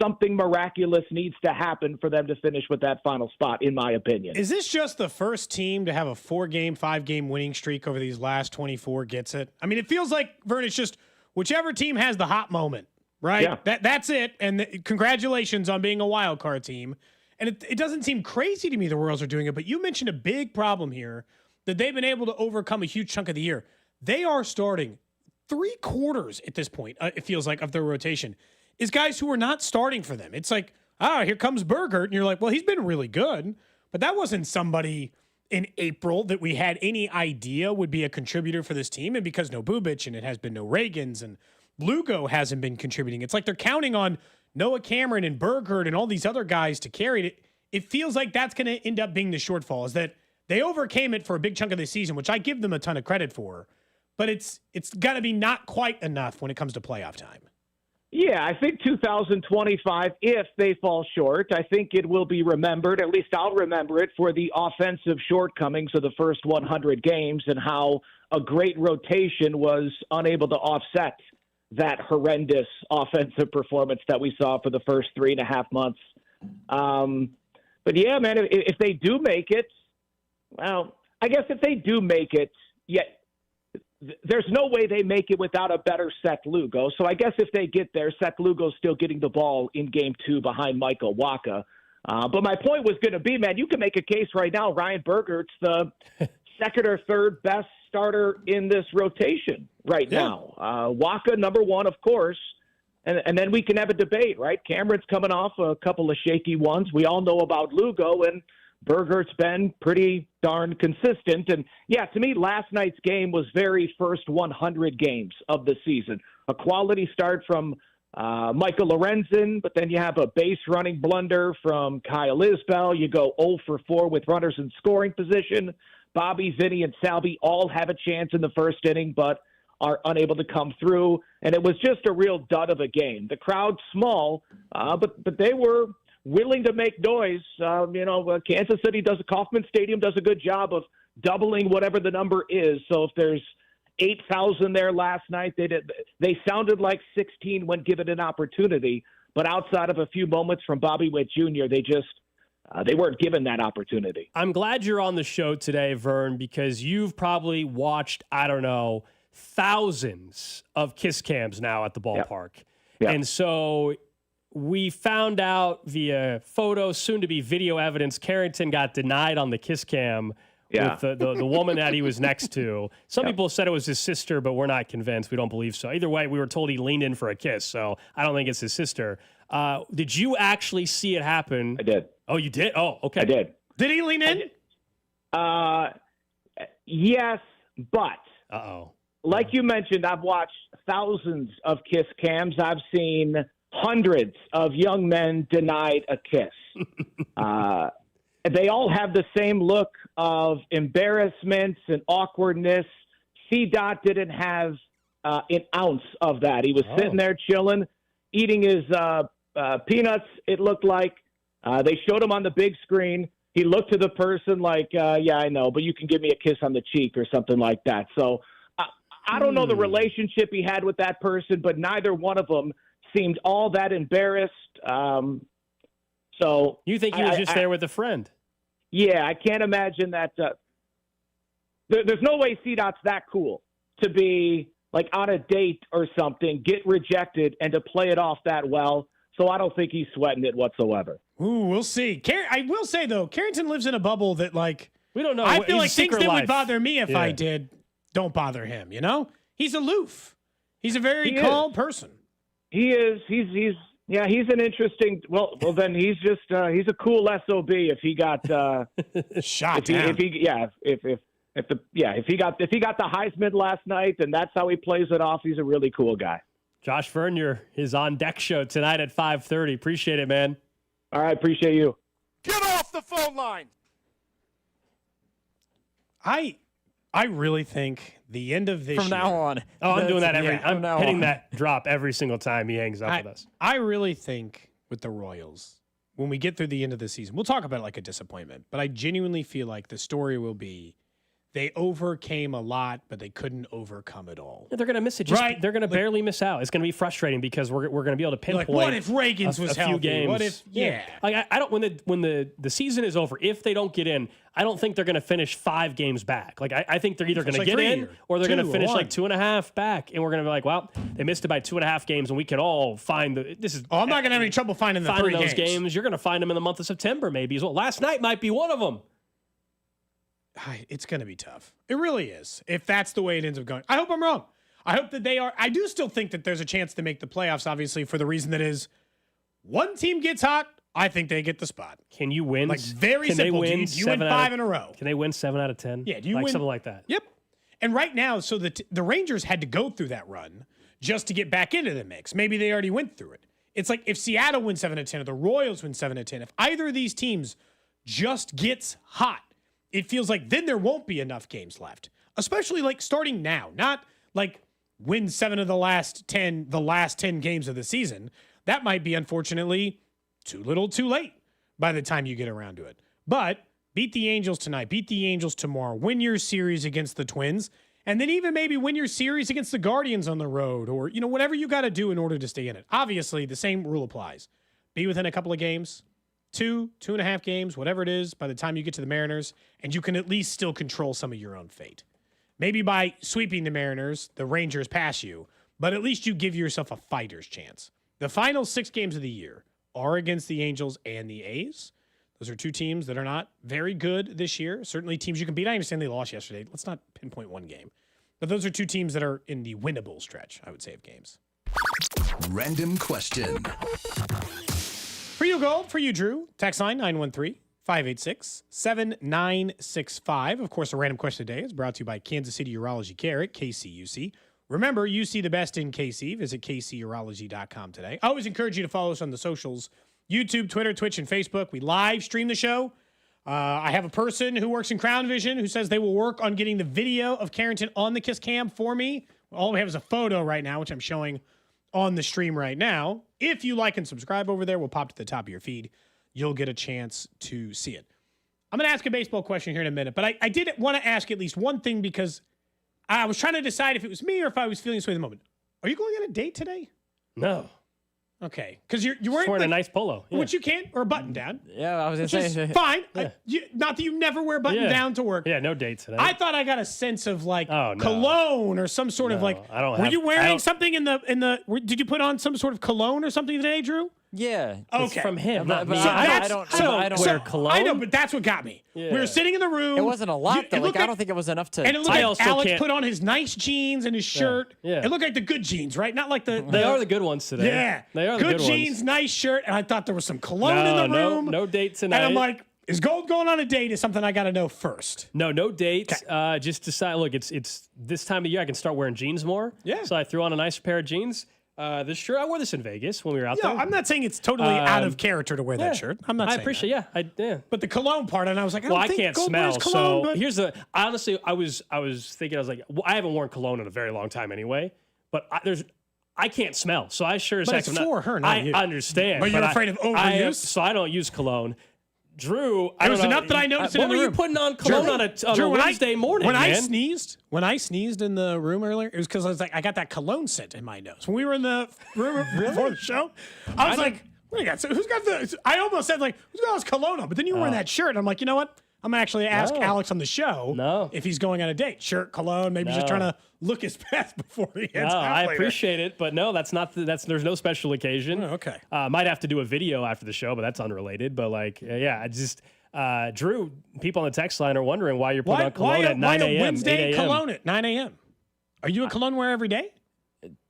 something miraculous needs to happen for them to finish with that final spot, in my opinion. Is this just the first team to have a 4-game, 5-game winning streak over these last 24 gets it? I mean, it feels like, Vern, it's just whichever team has the hot moment, right? Yeah. That's it. And congratulations on being a wild card team. And it doesn't seem crazy to me the Royals are doing it, but you mentioned a big problem here that they've been able to overcome a huge chunk of the year. They are starting 3/4 at this point, it feels like, of their rotation is guys who are not starting for them. It's like, here comes Burgert. And you're like, well, he's been really good. But that wasn't somebody in April that we had any idea would be a contributor for this team. And because no Bubich and it has been no Reagans and Lugo hasn't been contributing, it's like they're counting on Noah Cameron and Burgert and all these other guys to carry it. It feels like that's going to end up being the shortfall, is that they overcame it for a big chunk of the season, which I give them a ton of credit for. But it's got to be not quite enough when it comes to playoff time. Yeah, I think 2025, if they fall short, I think it will be remembered, at least I'll remember it, for the offensive shortcomings of the first 100 games and how a great rotation was unable to offset that horrendous offensive performance that we saw for the first 3.5 months. But yeah, man, if they do make it, well, I guess if they do make it, there's no way they make it without a better Seth Lugo. So I guess if they get there, Seth Lugo's still getting the ball in Game 2 behind Michael Wacha. But my point was going to be, man, you can make a case right now. Ryan Burgert's the second or third best starter in this rotation right now. Wacha, number 1, of course. And then we can have a debate, right? Cameron's coming off a couple of shaky ones. We all know about Lugo, and Burgert's been pretty darn consistent. And, yeah, to me, last night's game was very first 100 games of the season. A quality start from Michael Lorenzen, but then you have a base running blunder from Kyle Isbell. You go 0 for 4 with runners in scoring position. Bobby, Vinny, and Salvi all have a chance in the first inning, but are unable to come through. And it was just a real dud of a game. The crowd's small, but they were willing to make noise. Kansas City Kauffman Stadium does a good job of doubling whatever the number is. So if there's 8,000 there last night, they sounded like 16 when given an opportunity. But outside of a few moments from Bobby Witt Jr., they weren't given that opportunity. I'm glad you're on the show today, Vern, because you've probably watched, thousands of kiss cams now at the ballpark. Yep. Yeah. And so we found out via photos, soon to be video evidence, Carrington got denied on the kiss cam with the woman that he was next to. Some people said it was his sister, but we're not convinced. We don't believe so. Either way, we were told he leaned in for a kiss, so I don't think it's his sister. Did you actually see it happen? I did. Oh, you did? Oh, okay. I did. Did he lean in? Yes, but uh-oh. Like you mentioned, I've watched thousands of kiss cams. I've seen hundreds of young men denied a kiss. They all have the same look of embarrassment and awkwardness. CDot didn't have an ounce of that. He was sitting there chilling, eating his peanuts, it looked like. They showed him on the big screen. He looked to the person like, yeah, I know, but you can give me a kiss on the cheek or something like that. So I don't know the relationship he had with that person, but neither one of them seemed all that embarrassed. So you think he was just there with a friend? Yeah, I can't imagine that. There's no way CDOT's that cool to be like on a date or something, get rejected, and to play it off that well. So I don't think he's sweating it whatsoever. Ooh, we'll see. I will say, though, Carrington lives in a bubble that, like, we don't know. I feel like things that would bother me if Yeah. I did don't bother him, you know? He's aloof. He's a very calm person. He is. He's an interesting. Well, then he's just he's a cool SOB if he got shot if he got the Heisman last night, and that's how he plays it off. He's a really cool guy. Josh Vern, his on deck show tonight at 5:30. Appreciate it, man. All right, appreciate you. Get off the phone line. I really think the end of this From now on. Oh, I'm doing that I'm hitting on. that drop every single time he hangs up with us. I really think with the Royals, when we get through the end of the season, we'll talk about it like a disappointment, but I genuinely feel like the story will be they overcame a lot, but they couldn't overcome it all. They're going to miss it. Right? They're going to barely miss out. It's going to be frustrating because we're going to be able to pinpoint. Like, what if Reagan's was a few healthy? games? What if Like I don't when the season is over, if they don't get in, I don't think they're going to finish 5 games back. Like I think they're either going to get in or they're going to finish like 2.5 back, and we're going to be like, well, they missed it by 2.5 games, and we can all find this is. Oh, I'm not going to have any trouble finding the 3 those games. You're going to find them in the month of September, maybe as well. Last night might be one of them. It's going to be tough. It really is. If that's the way it ends up going. I hope I'm wrong. I hope that they are. I do still think that there's a chance to make the playoffs, obviously, for the reason that is one team gets hot, I think they get the spot. Can you win? Like, very can simple. They win Do you win 5 in a row? Can they win 7 out of 10? Yeah. Do you win win something like that? Yep. And right now, so the Rangers had to go through that run just to get back into the mix. Maybe they already went through it. It's like if Seattle wins 7 out of 10 or the Royals win 7 out of 10, if either of these teams just gets hot, it feels like then there won't be enough games left, especially like starting now, not like win 7 of the last 10 games of the season. That might be, unfortunately, too little too late by the time you get around to it. But beat the Angels tonight, beat the Angels tomorrow, win your series against the Twins, and then even maybe win your series against the Guardians on the road, or, you know, whatever you got to do in order to stay in it. Obviously, the same rule applies. Be within a couple of games. 2.5 games, whatever it is, by the time you get to the Mariners, and you can at least still control some of your own fate. Maybe by sweeping the Mariners, the Rangers pass you, but at least you give yourself a fighter's chance. The final 6 games of the year are against the Angels and the A's. Those are 2 teams that are not very good this year. Certainly teams you can beat. I understand they lost yesterday. Let's not pinpoint one game. But those are 2 teams that are in the winnable stretch, I would say, of games. Random question. For you, Gold. For you, Drew. Text line 913-586-7965. Of course, a random question today is brought to you by Kansas City Urology Care at KCUC. Remember, you see the best in KC. Visit kcurology.com today. I always encourage you to follow us on the socials, YouTube, Twitter, Twitch, and Facebook. We live stream the show. I have a person who works in Crown Vision who says they will work on getting the video of Carrington on the Kiss Cam for me. All we have is a photo right now, which I'm showing on the stream right now. If you like and subscribe over there, we'll pop to the top of your feed. You'll get a chance to see it. I'm going to ask a baseball question here in a minute, but I did want to ask at least one thing because I was trying to decide if it was me or if I was feeling this way at the moment. Are you going on a date today? No. Okay, because you're wearing like, a nice polo, which you can, or a button down. Yeah, I was gonna say fine. Yeah. Not that you never wear button down to work. Yeah, no dates today. I thought I got a sense of like no. cologne or some sort of like. I don't. Were you wearing something in the? Did you put on some sort of cologne or something today, Drew? Yeah. Okay. It's from him, not but me. I don't wear cologne. I know, but that's what got me. Yeah. We were sitting in the room. It wasn't a lot, though. Like, I don't think it was enough to. And it looked like Alex put on his nice jeans and his shirt. Yeah. It looked like the good jeans, right? Not like the. They are the good ones today. Yeah. They are the good good jeans, ones. nice shirt, and I thought there was some cologne in the room. No date tonight. And I'm like, is Gold going on a date? Is something I got to know first. No date. Just decide. Look, it's this time of year. I can start wearing jeans more. Yeah. So I threw on a nice pair of jeans. This shirt, I wore this in Vegas when we were out there. I'm not saying it's totally out of character to wear that shirt. I'm not. I saying appreciate. that. Yeah. But the cologne part, and I was like, I can't Gold smell. wears cologne, but Here's the. Honestly, I was thinking. I was like, I haven't worn cologne in a very long time anyway. But I can't smell. So I sure as But heck. it's for her, not you. I understand. But you're afraid of overuse? So I don't use cologne. Drew, It was enough that I noticed it in What the were room. you putting on cologne on a Wednesday morning, when man? When I sneezed in the room earlier, it was because I was like, I got that cologne scent in my nose. When we were in the room before the show, I was like, what do you got? So who's got the? I almost said like, who's got this cologne on? But then you were wearing that shirt. I'm like, you know what? I'm gonna actually ask Alex on the show if he's going on a date. Shirt, cologne, maybe just trying to look his best before he heads out I later. appreciate it, but no, that's not. There's no special occasion. Oh, okay. Might have to do a video after the show, but that's unrelated. But like, I just. Drew, people on the text line are wondering why you're putting on cologne at 9 a.m. Wednesday 8 a.m. cologne at 9 a.m. Are you a cologne wearer every day?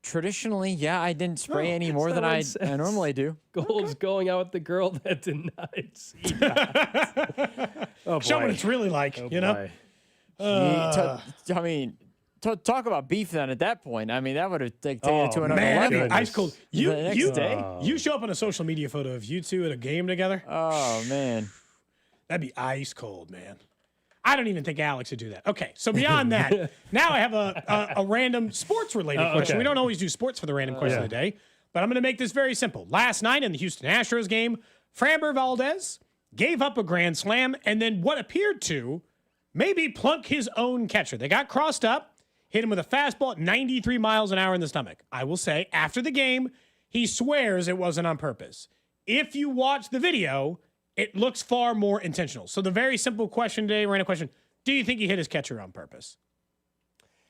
Traditionally, yeah, I didn't spray any more than I normally do. Gold's going out with the girl that denied CDot. Oh, boy. Show what it's really like, you know? I mean, talk about beef then at that point. I mean, that would have taken it to another man, level. that'd be ice cold. You The next day? You show up on a social media photo of you two at a game together. Oh, man. That'd be ice cold, man. I don't even think Alex would do that. Okay, so beyond that, now I have a random sports-related question. Okay. We don't always do sports for the random question of the day, but I'm going to make this very simple. Last night in the Houston Astros game, Framber Valdez gave up a grand slam and then what appeared to maybe plunk his own catcher. They got crossed up, hit him with a fastball at 93 miles an hour in the stomach. I will say, after the game, he swears it wasn't on purpose. If you watch the video, it looks far more intentional. So the very simple question today, random question, do you think he hit his catcher on purpose?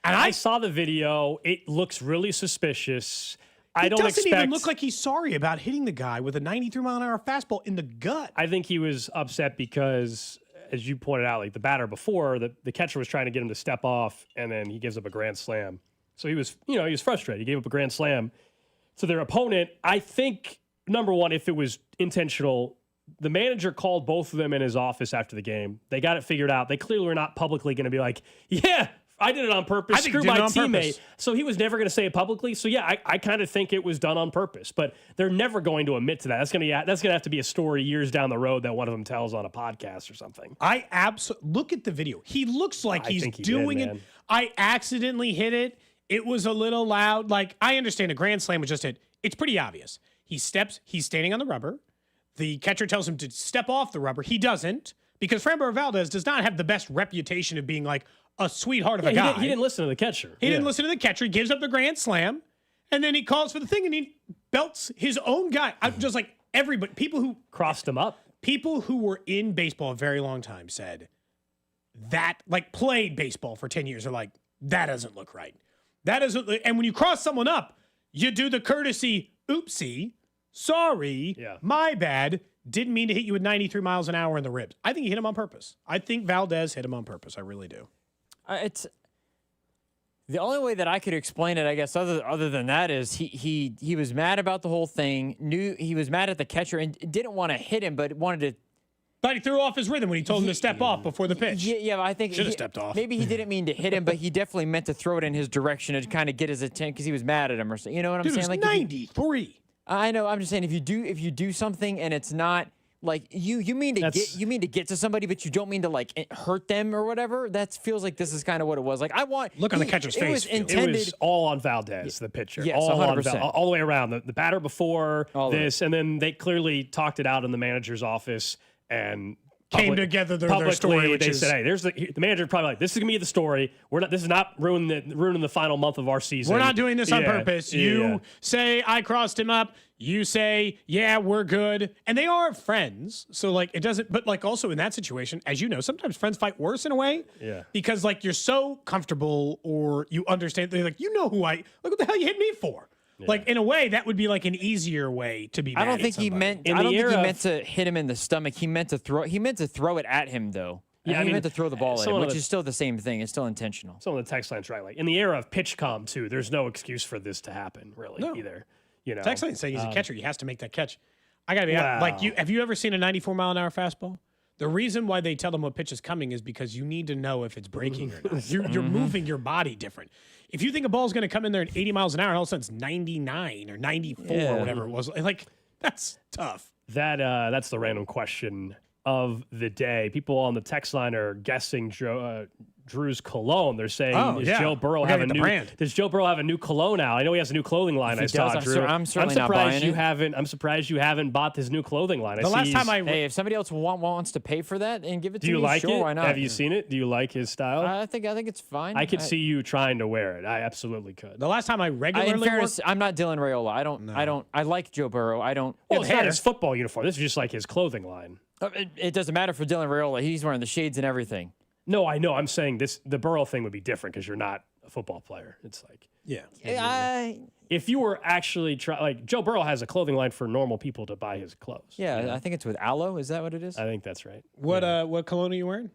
And I saw the video. It looks really suspicious. It doesn't even look like he's sorry about hitting the guy with a 93-mile-an-hour fastball in the gut. I think he was upset because, as you pointed out, like the batter before, the catcher was trying to get him to step off, and then he gives up a grand slam. So he was frustrated. He gave up a grand slam to their opponent. I think, number one, if it was intentional, the manager called both of them in his office after the game. They got it figured out. They clearly were not publicly going to be like, yeah, I did it on purpose. Screw my teammate. So he was never going to say it publicly. So yeah, I kind of think it was done on purpose, but they're never going to admit to that. That's going to have to be a story years down the road that one of them tells on a podcast or something. I absolutely look at the video. He looks like he's doing it. I accidentally hit it. It was a little loud. Like, I understand a grand slam was just hit. It's pretty obvious. He's standing on the rubber. The catcher tells him to step off the rubber. He doesn't, because Framber Valdez does not have the best reputation of being like a sweetheart of a guy. He didn't listen to the catcher. He didn't listen to the catcher. He gives up the grand slam, and then he calls for the thing, and he belts his own guy. I'm just like, everybody, people who crossed him up. People who were in baseball a very long time said that, like, played baseball for 10 years are like, that doesn't look right. That doesn't, and when you cross someone up, you do the courtesy, oopsie, sorry, my bad, didn't mean to hit you with 93 miles an hour in the ribs. I think he hit him on purpose. I think Valdez hit him on purpose. I really do. It's the only way that I could explain it, I guess, other than that, is he was mad about the whole thing. Knew he was mad at the catcher and didn't want to hit him, but wanted to. But he threw off his rhythm when he told him to step off before the pitch. Yeah, I think should have stepped off. Maybe he didn't mean to hit him, but he definitely meant to throw it in his direction to kind of get his attention because he was mad at him or something. You know what I'm saying? It was like 93. I know. I'm just saying if you do something and it's not. Like you mean to get to somebody, but you don't mean to like hurt them or whatever. That feels like this is kind of what it was. Like look on the catcher's face. It was intended. It was all on Valdez, the pitcher. Yes, all 100%. all the way around. The batter before all this, and then they clearly talked it out in the manager's office. And came together their story. They said, "Hey, there's the manager probably like this is gonna be the story. We're not. This is not ruining the final month of our season. We're not doing this on purpose. You say I crossed him up. You say, yeah, we're good. And they are friends. So, like, it doesn't, but, like, also in that situation, as you know, sometimes friends fight worse in a way. Yeah. Because, like, you're so comfortable or you understand, they're like, you know who like, what the hell you hit me for? Yeah. Like, in a way, that would be, like, an easier way to be mad I don't think at he meant, I don't think he meant to hit him in the stomach. He meant to throw it at him, though. Yeah, he meant to throw the ball at him, which is still the same thing. It's still intentional. Some of the text lines, right? Like, in the era of PitchCom, too, there's no excuse for this to happen, really, either. You know, text line saying he's a catcher. He has to make that catch. I got to be honest. Like, have you ever seen a 94-mile-an-hour fastball? The reason why they tell them what pitch is coming is because you need to know if it's breaking or not. You're moving your body different. If you think a ball's going to come in there at 80 miles an hour and all of a sudden it's 99 or 94 or whatever it was, like, that's tough. That's the random question of the day. People on the text line are guessing Drew's cologne. They're saying, does Joe Burrow have a new cologne now? I know he has a new clothing line. I'm certainly not buying it. I'm surprised you haven't bought this new clothing line. If somebody else wants to pay for that and give it to me, do you like it? Why not? Have you seen it? Do you like his style? I think it's fine. I could see you trying to wear it. I absolutely could. The last time I regularly in fairness, I'm not Dylan Raiola. I like Joe Burrow. I don't. Well, it's not his football uniform. This is just like his clothing line. It doesn't matter for Dylan Raiola. He's wearing the shades and everything. No, I know. I'm saying the Burrow thing would be different because you're not a football player. It's like, if you were actually like Joe Burrow has a clothing line for normal people to buy his clothes. Yeah, I think it's with aloe. Is that what it is? I think that's right. What cologne are you wearing?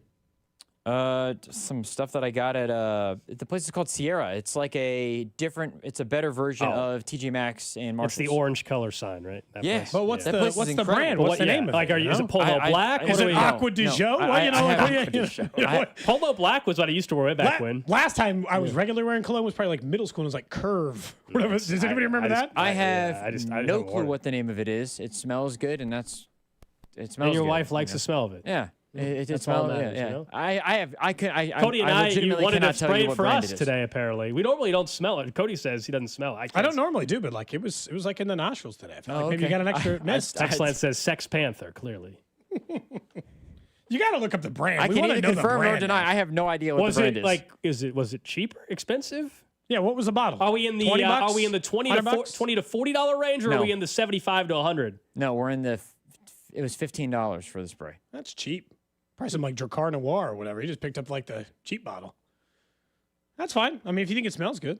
Some stuff that I got at the place is called Sierra. It's like it's a better version of TJ Maxx and Marshalls. It's the orange color sign, right? Yeah. But what's the brand? What's the name of it? Like, is it Polo Black? Is it Aqua di Gio? Polo Black was what I used to wear way back when. Last time I was regularly wearing cologne was probably like middle school and it was like Curve. Whatever. Does anybody remember that? I have no clue what the name of it is. It smells good and it smells and your good, wife likes the smell of it. Yeah. It smells. Yeah. You know? Cody and I wanted to spray it for us it today. Apparently, we normally don't smell it. Cody says he doesn't smell it. I don't normally do, but like it was like in the nostrils today. I felt like maybe you got an extra mist. Textline says Sex Panther. Clearly, you got to look up the brand. I can't either confirm nor deny. I have no idea what the brand is. Was it cheaper, expensive? Yeah, what was the bottle? Are we in the $20 to $40 range, or are we in the $75 to $100? No, we're in the. It was $15 for the spray. That's cheap. Probably some like Dracar Noir or whatever. He just picked up like the cheap bottle. That's fine. I mean, if you think it smells good.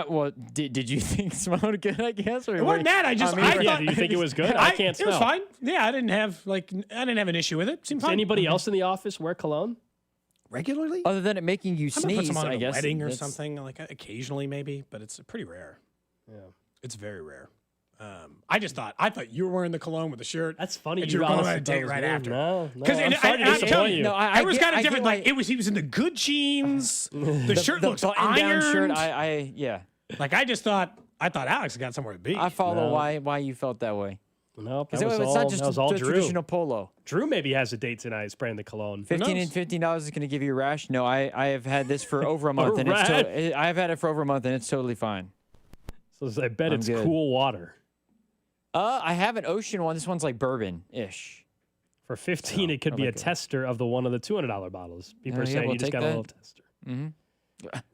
Well, did you think it smelled good, I guess? Or it wasn't that. I thought, do you think it was good? I can't smell. It was fine. Yeah, I didn't have an issue with it. Seemed fine. Does anybody else in the office wear cologne? Regularly? Other than it making you sneeze, put some on I guess. A wedding or something, like occasionally maybe, but it's pretty rare. Yeah. It's very rare. I thought you were wearing the cologne with the shirt. That's funny. You were going on a date right after. No. I'm sorry to disappoint you. Everyone's got a different. Like he was in the good jeans. The shirt looks ironed. Shirt. Like I thought Alex got somewhere to be. I follow why you felt that way. No, it's not just a traditional polo. Drew maybe has a date tonight spraying the cologne. $15 is going to give you a rash. No, I have had this for over a month, and I've had it for over a month, and it's totally fine. So I bet it's cool water. I have an ocean one. This one's like bourbon-ish. For $15, it could be a tester of one of the $200 bottles. People are saying you just got a little tester. Mm-hmm.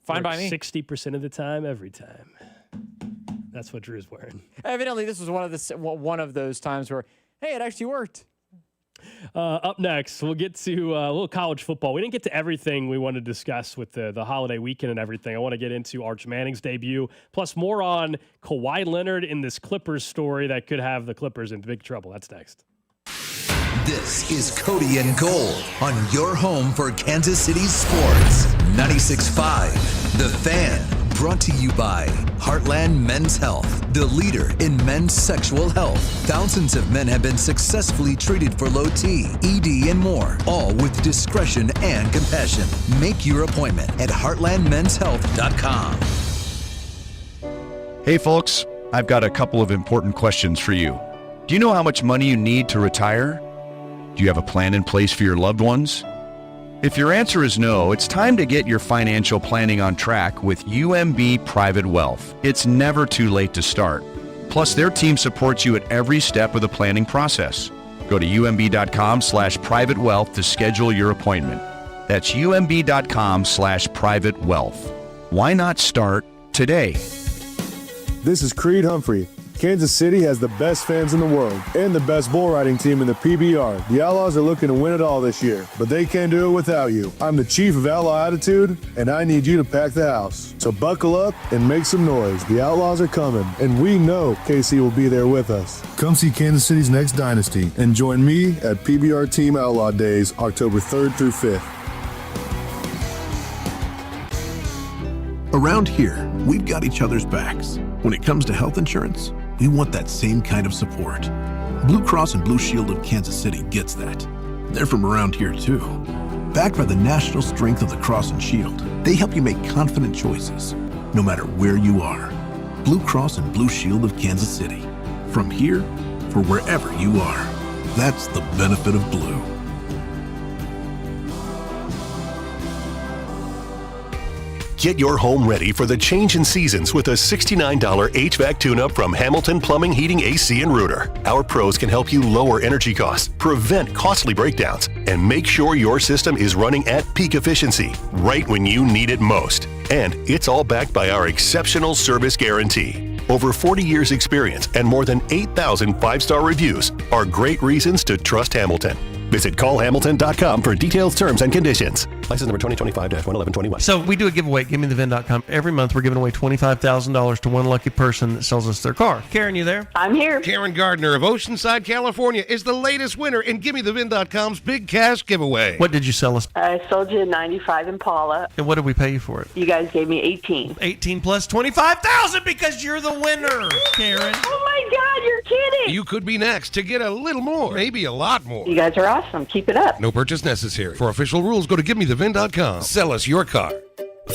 Fine by me. 60% of the time, every time. That's what Drew's wearing. Evidently, this was one of those times where, hey, it actually worked. Up next, we'll get to a little college football. We didn't get to everything we wanted to discuss with the holiday weekend and everything. I want to get into Arch Manning's debut, plus more on Kawhi Leonard in this Clippers story that could have the Clippers in big trouble. That's next. This is Cody and Gold on your home for Kansas City sports. 96.5, The Fan. Brought to you by Heartland Men's Health, the leader in men's sexual health. Thousands of men have been successfully treated for low T, ED, and more, all with discretion and compassion. Make your appointment at heartlandmenshealth.com. Hey folks, I've got a couple of important questions for you. Do you know how much money you need to retire? Do you have a plan in place for your loved ones? If your answer is no, it's time to get your financial planning on track with UMB Private Wealth. It's never too late to start. Plus, their team supports you at every step of the planning process. Go Go to umb.com/private wealth to schedule your appointment. That's umb.com/private wealth. Why not start today? This is Creed Humphrey. Kansas City has the best fans in the world and the best bull riding team in the PBR. The Outlaws are looking to win it all this year, but they can't do it without you. I'm the chief of Outlaw Attitude, and I need you to pack the house. So buckle up and make some noise. The Outlaws are coming, and we know KC will be there with us. Come see Kansas City's next dynasty and join me at PBR Team Outlaw Days, October 3rd through 5th. Around here, we've got each other's backs. When it comes to health insurance, we want that same kind of support. Blue Cross and Blue Shield of Kansas City gets that. They're from around here too. Backed by the national strength of the Cross and Shield, they help you make confident choices, no matter where you are. Blue Cross and Blue Shield of Kansas City. From here for wherever you are. That's the benefit of blue. Get your home ready for the change in seasons with a $69 HVAC tune-up from Hamilton Plumbing, Heating, AC, and Rooter. Our pros can help you lower energy costs, prevent costly breakdowns, and make sure your system is running at peak efficiency right when you need it most. And it's all backed by our exceptional service guarantee. Over 40 years experience and more than 8,000 five-star reviews are great reasons to trust Hamilton. Visit callhamilton.com for detailed terms and conditions. License number 2025-11121. So we do a giveaway at GiveMeTheVin.com. Every month we're giving away $25,000 to one lucky person that sells us their car. Karen, you there? I'm here. Karen Gardner of Oceanside, California is the latest winner in GiveMeTheVin.com's big cash giveaway. What did you sell us? I sold you a 95 Impala. And what did we pay you for it? You guys gave me 18. 18 plus 25,000 because you're the winner, Karen. Oh my God, you're kidding. You could be next to get a little more, maybe a lot more. You guys are awesome. Keep it up. No purchase necessary. For official rules, go to GiveMeTheVin.com. Sell us your car.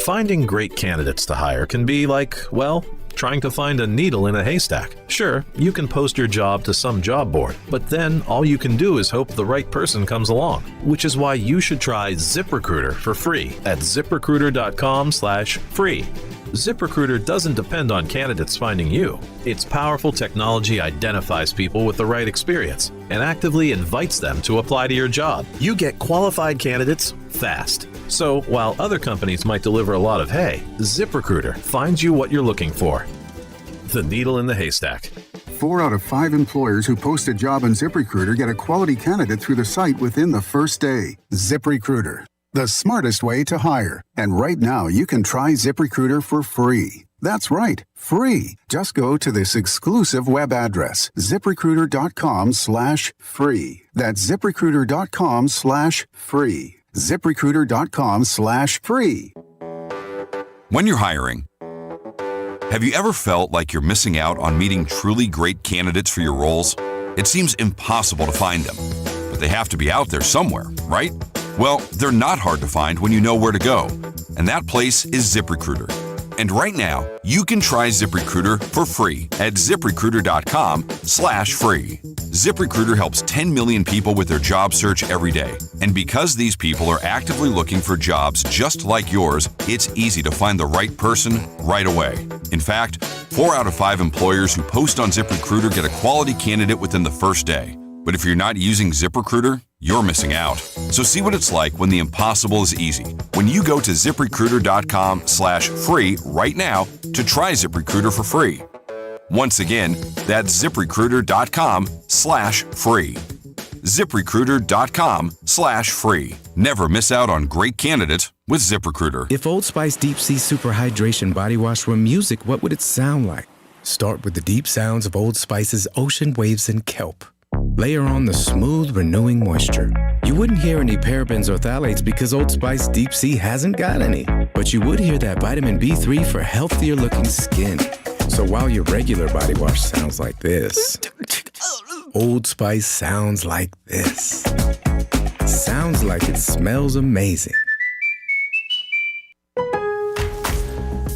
Finding great candidates to hire can be like, well, trying to find a needle in a haystack. Sure, you can post your job to some job board, but then all you can do is hope the right person comes along, which is why you should try ZipRecruiter for free at ZipRecruiter.com/free. ZipRecruiter doesn't depend on candidates finding you. Its powerful technology identifies people with the right experience and actively invites them to apply to your job. You get qualified candidates fast. So while other companies might deliver a lot of hay, ZipRecruiter finds you what you're looking for. The needle in the haystack. 4 out of 5 employers who post a job on ZipRecruiter get a quality candidate through the site within the first day. ZipRecruiter, the smartest way to hire. And right now, you can try ZipRecruiter for free. That's right, free. Just go to this exclusive web address, ZipRecruiter.com/free. That's ZipRecruiter.com/free. ZipRecruiter.com/free. When you're hiring, have you ever felt like you're missing out on meeting truly great candidates for your roles? It seems impossible to find them, but they have to be out there somewhere, right? Well, they're not hard to find when you know where to go, and that place is ZipRecruiter. And right now, you can try ZipRecruiter for free at ZipRecruiter.com/free. ZipRecruiter helps 10 million people with their job search every day. And because these people are actively looking for jobs just like yours, it's easy to find the right person right away. In fact, 4 out of 5 employers who post on ZipRecruiter get a quality candidate within the first day. But if you're not using ZipRecruiter, you're missing out. So see what it's like when the impossible is easy. When you go to ZipRecruiter.com/free right now to try ZipRecruiter for free. Once again, that's ZipRecruiter.com/free. ZipRecruiter.com/free. Never miss out on great candidates with ZipRecruiter. If Old Spice Deep Sea Super Hydration Body Wash were music, what would it sound like? Start with the deep sounds of Old Spice's ocean waves and kelp. Layer on the smooth, renewing moisture. You wouldn't hear any parabens or phthalates because Old Spice Deep Sea hasn't got any. But you would hear that vitamin B3 for healthier looking skin. So while your regular body wash sounds like this, Old Spice sounds like this. Sounds like it smells amazing.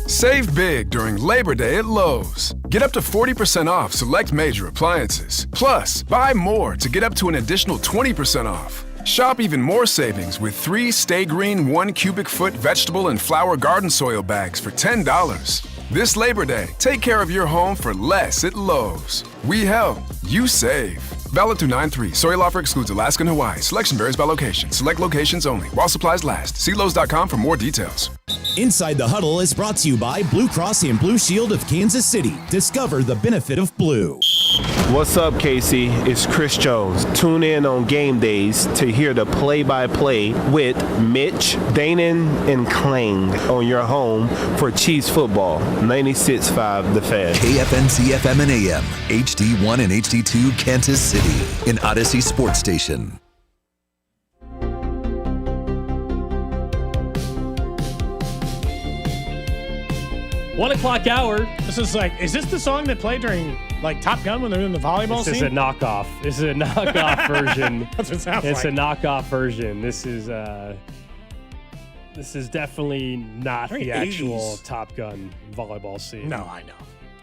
Save big during Labor Day at Lowe's. Get up to 40% off select major appliances. Plus, buy more to get up to an additional 20% off. Shop even more savings with 3 Stay Green 1 cubic foot vegetable and flower garden soil bags for $10. This Labor Day, take care of your home for less at Lowe's. We help, you save. Valid through 9/3. Soil offer excludes Alaska and Hawaii. Selection varies by location. Select locations only. While supplies last. See Lowe's.com for more details. Inside the Huddle is brought to you by Blue Cross and Blue Shield of Kansas City. Discover the benefit of blue. What's up, Casey? It's Chris Jones. Tune in on game days to hear the play-by-play with Mitch, Danon, and Kling on your home for Chiefs football. 96.5 The Fan. KFNC FM and AM, HD1 and HD2 Kansas City, an Odyssey sports station. One o'clock hour. This is is this the song that played during Top Gun when they're in the volleyball scene? This is a knockoff. This is a knockoff version. That's what it sounds It's like. a knockoff version. This is definitely not Very the actual 80s. Top Gun volleyball scene. No, I know.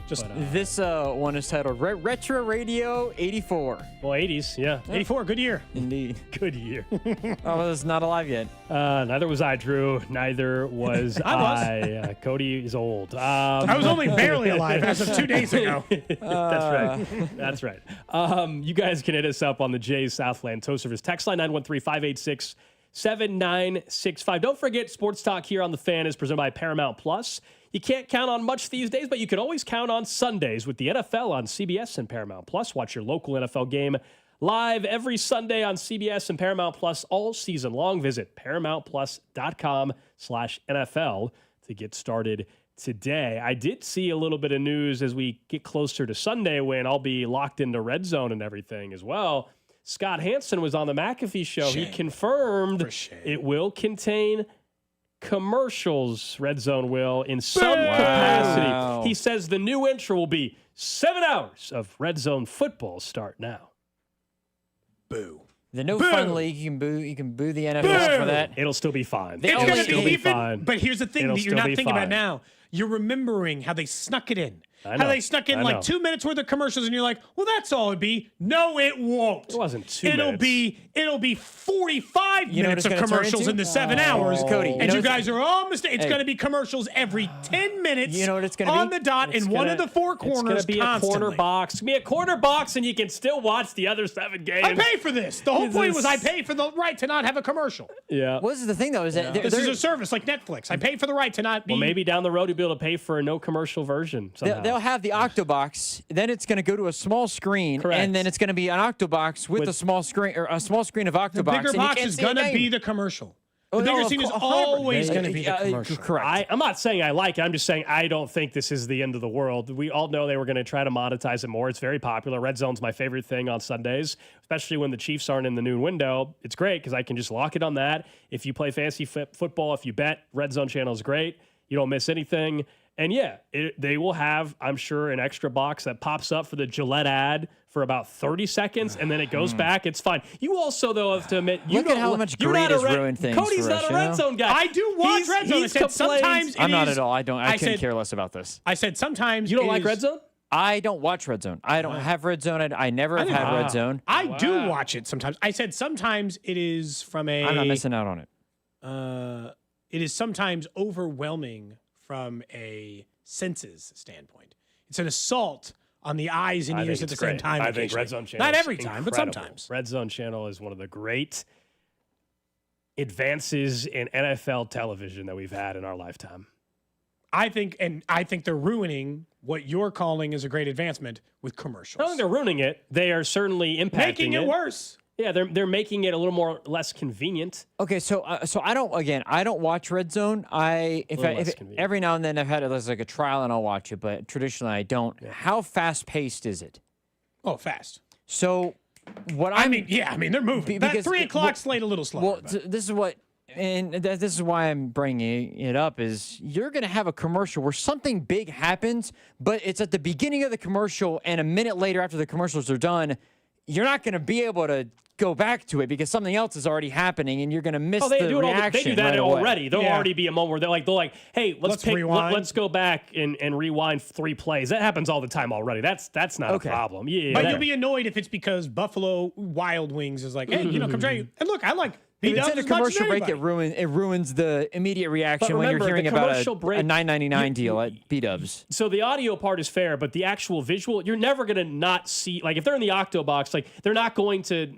Just This one is titled Retro Radio 84. Well, 80s, yeah. 84, good year. Indeed. Good year. Oh, it's not alive yet. Neither was I, Drew. Neither was I. Cody is old. I was only barely alive as of 2 days ago. That's right. That's right. You guys can hit us up on the Jay's Southland Tow Service. Text line 913-586-7965. Don't forget, Sports Talk here on The Fan is presented by Paramount Plus. You can't count on much these days, but you can always count on Sundays with the NFL on CBS and Paramount Plus. Watch your local NFL game live every Sunday on CBS and Paramount Plus all season long. Visit ParamountPlus.com/NFL to get started today. I did see a little bit of news as we get closer to Sunday when I'll be locked into Red Zone and everything as well. Scott Hansen was on the McAfee show. He confirmed it will contain commercials. Red Zone will in some capacity. He says the new intro will be 7 hours of Red Zone football start now. Boo. The no fun league, you can boo the NFL for that. It'll still be fine. It's going to be even, fine. but here's the thing It'll that you're still not be thinking about fine. now. You're remembering how they snuck it in. I How know. they snuck in I know. 2 minutes worth of commercials, and you're like, well, that's all it'd be. No, it won't. It wasn't 2 It'll minutes. be 45 You know what minutes it's of gonna turn commercials into? in the 7 hours. Cody, and you guys are all mistaken. It's Hey. going to be commercials every 10 minutes. You know what it's gonna on be? the dot It's in one gonna- of the four It's corners going to be constantly. a corner box. It's going to be a corner box, and you can still watch the other 7 games. I pay for this. The whole It's point a was I pay for the right to not have a commercial. Yeah. What is the thing, though? Is that This is a service like Netflix. I pay for the right to not be. Well, maybe down the road you'll be able to pay for a no commercial version somehow. they'll have the Octobox, then it's going to go to a small screen, Correct. and then it's going to be an Octobox with a small screen or a small screen of Octobox. The bigger and you box can't is see the going to game. be the commercial. Oh, The no, bigger of scene is course. always going to be the commercial. Correct. I'm not saying I like it. I'm just saying I don't think this is the end of the world. We all know they were going to try to monetize it more. It's very popular. Red Zone's my favorite thing on Sundays, especially when the Chiefs aren't in the noon window. It's great because I can just lock it on that. If you play fantasy football, if you bet, Red Zone channel is great. You don't miss anything. And yeah, they will have, I'm sure, an extra box that pops up for the Gillette ad for about 30 seconds, and then it goes back. It's fine. You also, though, have to admit, you Look at how much you're greed not a has Red- ruined things Cody's for not us, a you Red know? Zone guy. I do watch Red Zone. I said sometimes I'm it not is- at all. I couldn't said- care less about this. I said sometimes You don't it like is- Red Zone? I don't watch Red Zone. I don't have Red Zone. I never have had Red Zone. I do watch it sometimes. I said sometimes it is from a. I'm not missing out on it. It is sometimes overwhelming from a senses standpoint. It's an assault on the eyes and I ears think at the it's same great. time. I think occasionally. Red Zone Channel Not is every time, but incredible. sometimes. Red Zone Channel is one of the great advances in NFL television that we've had in our lifetime. I think they're ruining what you're calling is a great advancement with commercials. I don't think they're ruining it. They are certainly impacting Making it worse. Yeah, they're making it a little more less convenient. Okay, so I don't watch Red Zone. Every now and then I've had it as like a trial and I'll watch it, but traditionally I don't. Yeah. How fast paced is it? Oh, fast. So what I mean, they're moving. That 3 o'clock slate a little slower. Well, this is what. And this is why I'm bringing it up is you're going to have a commercial where something big happens, but it's at the beginning of the commercial and a minute later after the commercials are done, you're not going to be able to go back to it because something else is already happening and you're going to miss the reaction. They do that right already. away. There'll already be a moment where they're like, hey, let's go back and rewind 3 plays. That happens all the time already. That's not a problem. Yeah, but you'll be annoyed if it's because Buffalo Wild Wings is like, hey, come try you. And look, I like He If it's in a commercial break, it ruins the immediate reaction when you're hearing about a $9.99 deal at B-dubs. So the audio part is fair, but the actual visual, you're never going to not see, like if they're in the Octo Box, like they're not going to,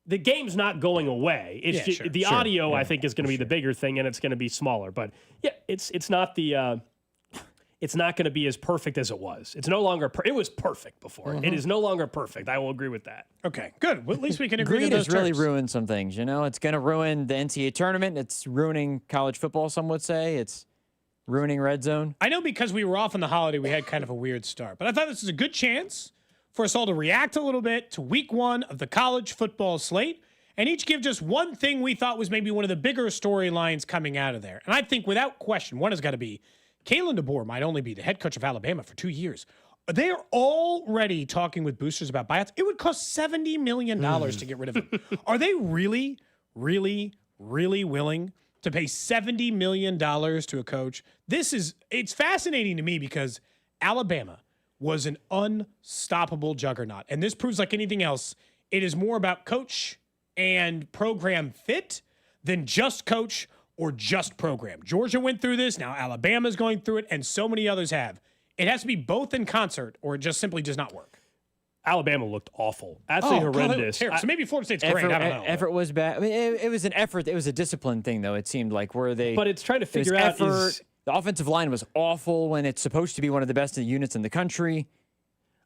the game's not going away. It's the audio, I think, is going to be the bigger thing, and it's going to be smaller. But yeah, it's not the, it's not going to be as perfect as it was. It's no longer, it was perfect before. It is no longer perfect. I will agree with that. Okay, good. Well, at least we can agree Greed to those has really terms. ruined some things, you know? It's going to ruin the NCAA tournament. It's ruining college football, some would say. It's ruining Red Zone. I know because we were off on the holiday, we had kind of a weird start. But I thought this was a good chance for us all to react a little bit to week 1 of the college football slate and each give just one thing we thought was maybe one of the bigger storylines coming out of there. And I think without question, one has got to be Kalen DeBoer might only be the head coach of Alabama for 2 years. They are already talking with boosters about buyouts. It would cost $70 million to get rid of him. Are they really, really, really willing to pay $70 million to a coach? It's fascinating to me because Alabama was an unstoppable juggernaut. And this proves like anything else, it is more about coach and program fit than just coach or just program. Georgia went through this. Now Alabama's going through it, and so many others have. It has to be both in concert, or it just simply does not work. Alabama looked awful. Absolutely horrendous. So maybe Florida State's great. I don't know. Effort was bad. I mean, it was an effort. It was a discipline thing, though, it seemed like, where they... But it's trying to figure out... The offensive line was awful when it's supposed to be one of the best units in the country.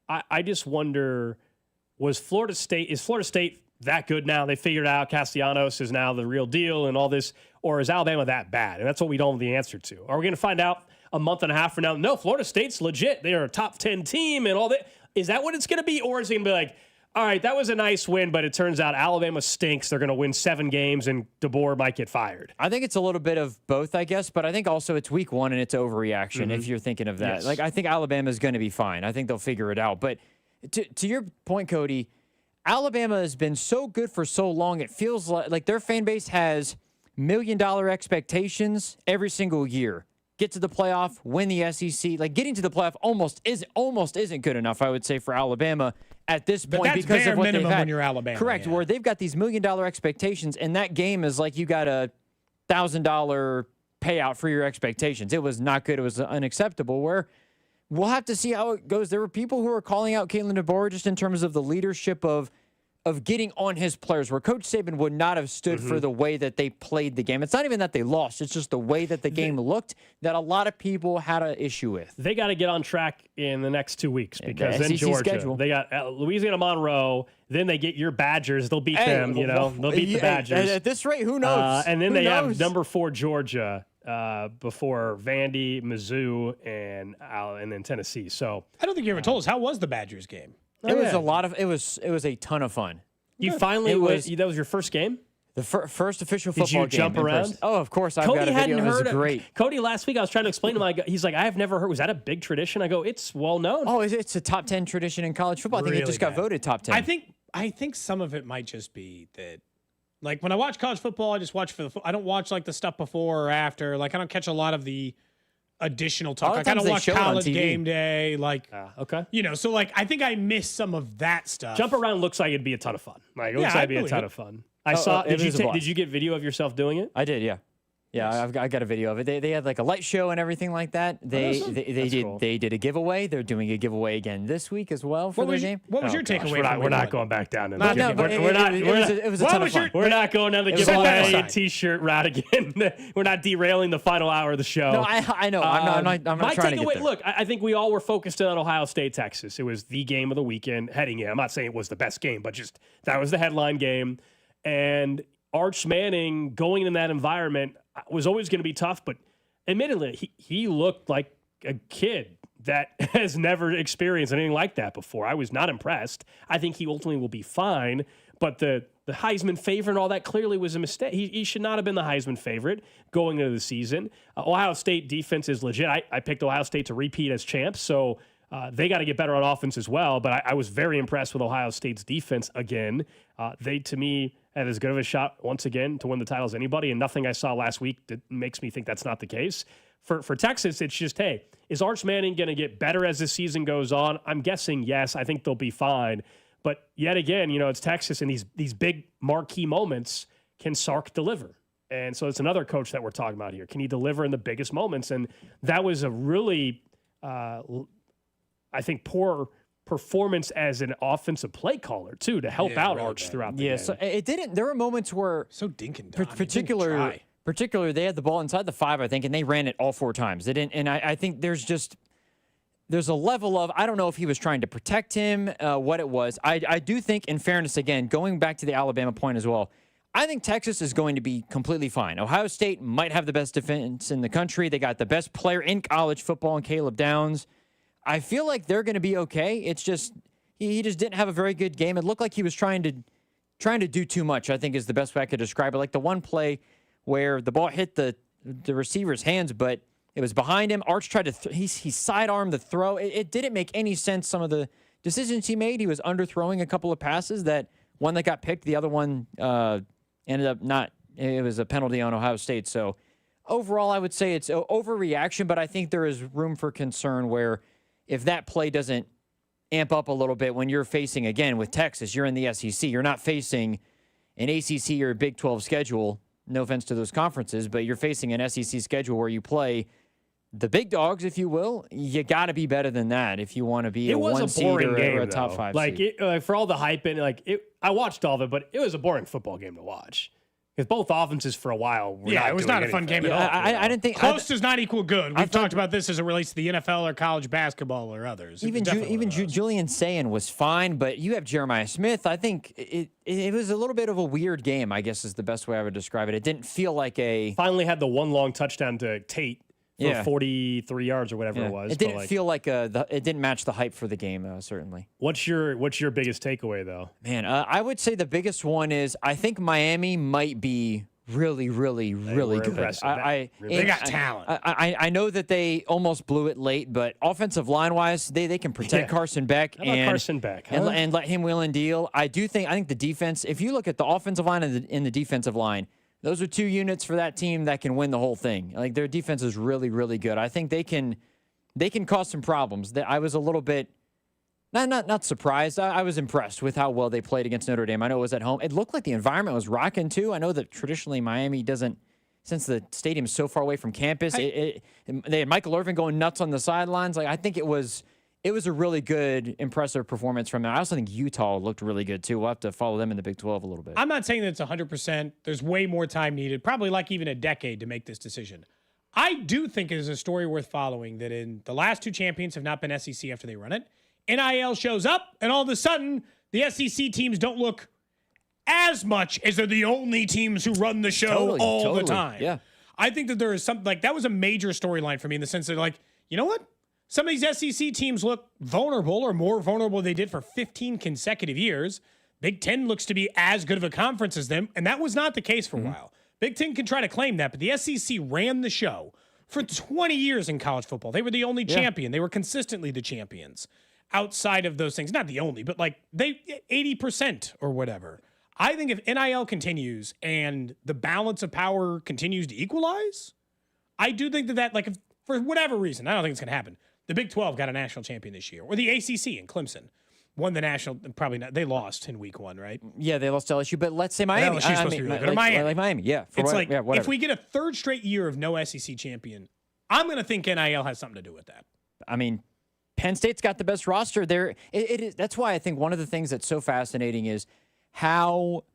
I just wonder, is Florida State that good now? They figured out Castellanos is now the real deal and all this, or is Alabama that bad? And that's what we don't have the answer to. Are we going to find out a month and a half from now? No, Florida State's legit. They are a top 10 team and all that. Is that what it's going to be? Or is it going to be like, all right, that was a nice win, but it turns out Alabama stinks. They're going to win 7 games and DeBoer might get fired. I think it's a little bit of both, I guess, but I think also it's week 1 and it's overreaction if you're thinking of that. Yes. Like, I think Alabama's going to be fine. I think they'll figure it out. But to your point, Cody, Alabama has been so good for so long, it feels like their fan base has $1 million expectations every single year. Get to the playoff, win the SEC. Like, getting to the playoff almost isn't good enough, I would say, for Alabama at this point. But that's because bare of what minimum they've had. when you're Alabama. Correct, where they've got these $1 million expectations, and that game is like you got a $1,000 payout for your expectations. It was not good. It was unacceptable, where we'll have to see how it goes. There were people who were calling out Kalen DeBoer just in terms of the leadership of getting on his players, where Coach Saban would not have stood for the way that they played the game. It's not even that they lost. It's just the way that the game looked that a lot of people had an issue with. They got to get on track in the next 2 weeks because then SEC Georgia. schedule. They got Louisiana Monroe. Then they get your Badgers. They'll beat them, They'll beat the Badgers. At this rate, who knows? And then Who they knows? have number 4 Georgia before Vandy, Mizzou, and then Tennessee. So I don't think you ever told us, how was the Badgers game? It was a ton of fun. You finally that was your first game? The first official football game. Did you jump around? Oh, of course. I've got a video. It was great. Cody, last week I was trying to explain to him. He's like, I have never heard. Was that a big tradition? I go, it's well known. Oh, it's a top 10 tradition in college football. I think it just got voted top 10. I think some of it might just be that, like, when I watch college football, I just watch I don't watch like the stuff before or after. Like, I don't catch a lot of the additional talk. Like, I don't watch College Game Day. Like, okay. So like, I think I missed some of that stuff. Jump around looks like it'd be a ton of fun. Like, it looks like it'd be a ton of fun. I saw. Did you get video of yourself doing it? I did, yeah. Yeah, I got a video of it. They had like a light show and everything like that. They did a giveaway. They're doing a giveaway again this week as well for their game. What was your takeaway? We're not going back down. It was a ton of fun. We're not going down the giveaway T-shirt route again. We're not derailing the final hour of the show. No, I know. I'm not trying to get there. Look, I think we all were focused on Ohio State, Texas. It was the game of the weekend heading in. I'm not saying it was the best game, but just that was the headline game. And Arch Manning going in that environment was always going to be tough, but admittedly, he looked like a kid that has never experienced anything like that before. I was not impressed. I think he ultimately will be fine, but the Heisman favorite and all that clearly was a mistake. He should not have been the Heisman favorite going into the season. Ohio State defense is legit. I picked Ohio State to repeat as champs, so they got to get better on offense as well, but I was very impressed with Ohio State's defense again. They, to me, had as good of a shot once again to win the title as anybody, and nothing I saw last week that makes me think that's not the case. For Texas, it's just, hey, is Arch Manning going to get better as the season goes on? I'm guessing yes. I think they'll be fine. But yet again, it's Texas, and these big marquee moments can Sark deliver? And so it's another coach that we're talking about here. Can he deliver in the biggest moments? And that was a really, I think, poor performance as an offensive play caller, too, to help out really Arch throughout the game. So it didn't. There were moments where so dink and particularly they had the ball inside the 5, I think, and they ran it all 4 times. They didn't, and I think there's a level of, I don't know if he was trying to protect him, what it was. I do think, in fairness, again, going back to the Alabama point as well, I think Texas is going to be completely fine. Ohio State might have the best defense in the country. They got the best player in college football in Caleb Downs. I feel like they're going to be okay. It's just he just didn't have a very good game. It looked like he was trying to do too much, I think is the best way I could describe it. Like the one play where the ball hit the receiver's hands, but it was behind him. Arch tried to he sidearmed the throw. It didn't make any sense, some of the decisions he made. He was underthrowing a couple of passes, that one that got picked, the other one ended up not. It was a penalty on Ohio State. So overall, I would say it's overreaction, but I think there is room for concern where if that play doesn't amp up a little bit when you're facing, again, with Texas, you're in the SEC. You're not facing an ACC or a Big 12 schedule. No offense to those conferences, but you're facing an SEC schedule where you play the big dogs, if you will. You got to be better than that if you want to be a 1 seed or a top 5 seed. For all the hype and I watched all of it, but it was a boring football game to watch. Because both offenses for a while were it was not a fun game at all. I didn't think close does not equal good. We've talked about this as it relates to the NFL or college basketball or others. Even Julian Sayin was fine, but you have Jeremiah Smith. I think it was a little bit of a weird game, I guess is the best way I would describe it. It didn't feel like finally had the one long touchdown to Tate for 43 yards or whatever it was. It didn't feel like it didn't match the hype for the game, certainly. What's your biggest takeaway, though? Man, I would say the biggest one is I think Miami might be really, really, really good. They got talent. I know that they almost blew it late, but offensive line-wise, they can protect Carson Beck. How about Carson Beck? Huh? And let him wheel and deal. I think the defense, if you look at the offensive line and the defensive line, those are 2 units for that team that can win the whole thing. Like, their defense is really, really good. I think they can cause some problems. I was a little bit not surprised. I was impressed with how well they played against Notre Dame. I know it was at home. It looked like the environment was rocking too. I know that traditionally Miami doesn't, since the stadium's so far away from campus. They had Michael Irvin going nuts on the sidelines. Like, I think it was a really good, impressive performance from them. I also think Utah looked really good, too. We'll have to follow them in the Big 12 a little bit. I'm not saying that it's 100%. There's way more time needed, probably like even a decade to make this decision. I do think it is a story worth following that in the last 2 champions have not been SEC after they run it. NIL shows up, and all of a sudden, the SEC teams don't look as much as they're the only teams who run the show all the time. Yeah. I think that there is something like that was a major storyline for me in the sense that, like, you know what? Some of these SEC teams look vulnerable or more vulnerable than they did for 15 consecutive years. Big Ten looks to be as good of a conference as them, and that was not the case for a while. Big Ten can try to claim that, but the SEC ran the show for 20 years in college football. They were the only champion. They were consistently the champions outside of those things. Not the only, but like they 80% or whatever. I think if NIL continues and the balance of power continues to equalize, I do think that like, if, for whatever reason, I don't think it's going to happen. The Big 12 got a national champion this year, or the ACC in Clemson won the national. Probably not. They lost in week 1, right? Yeah, they lost to LSU, but let's say Miami. LSU's supposed to be really good. Miami, yeah. It's like if we get a 3rd straight year of no SEC champion, I'm going to think NIL has something to do with that. I mean, Penn State's got the best roster there. It is. That's why I think one of the things that's so fascinating is how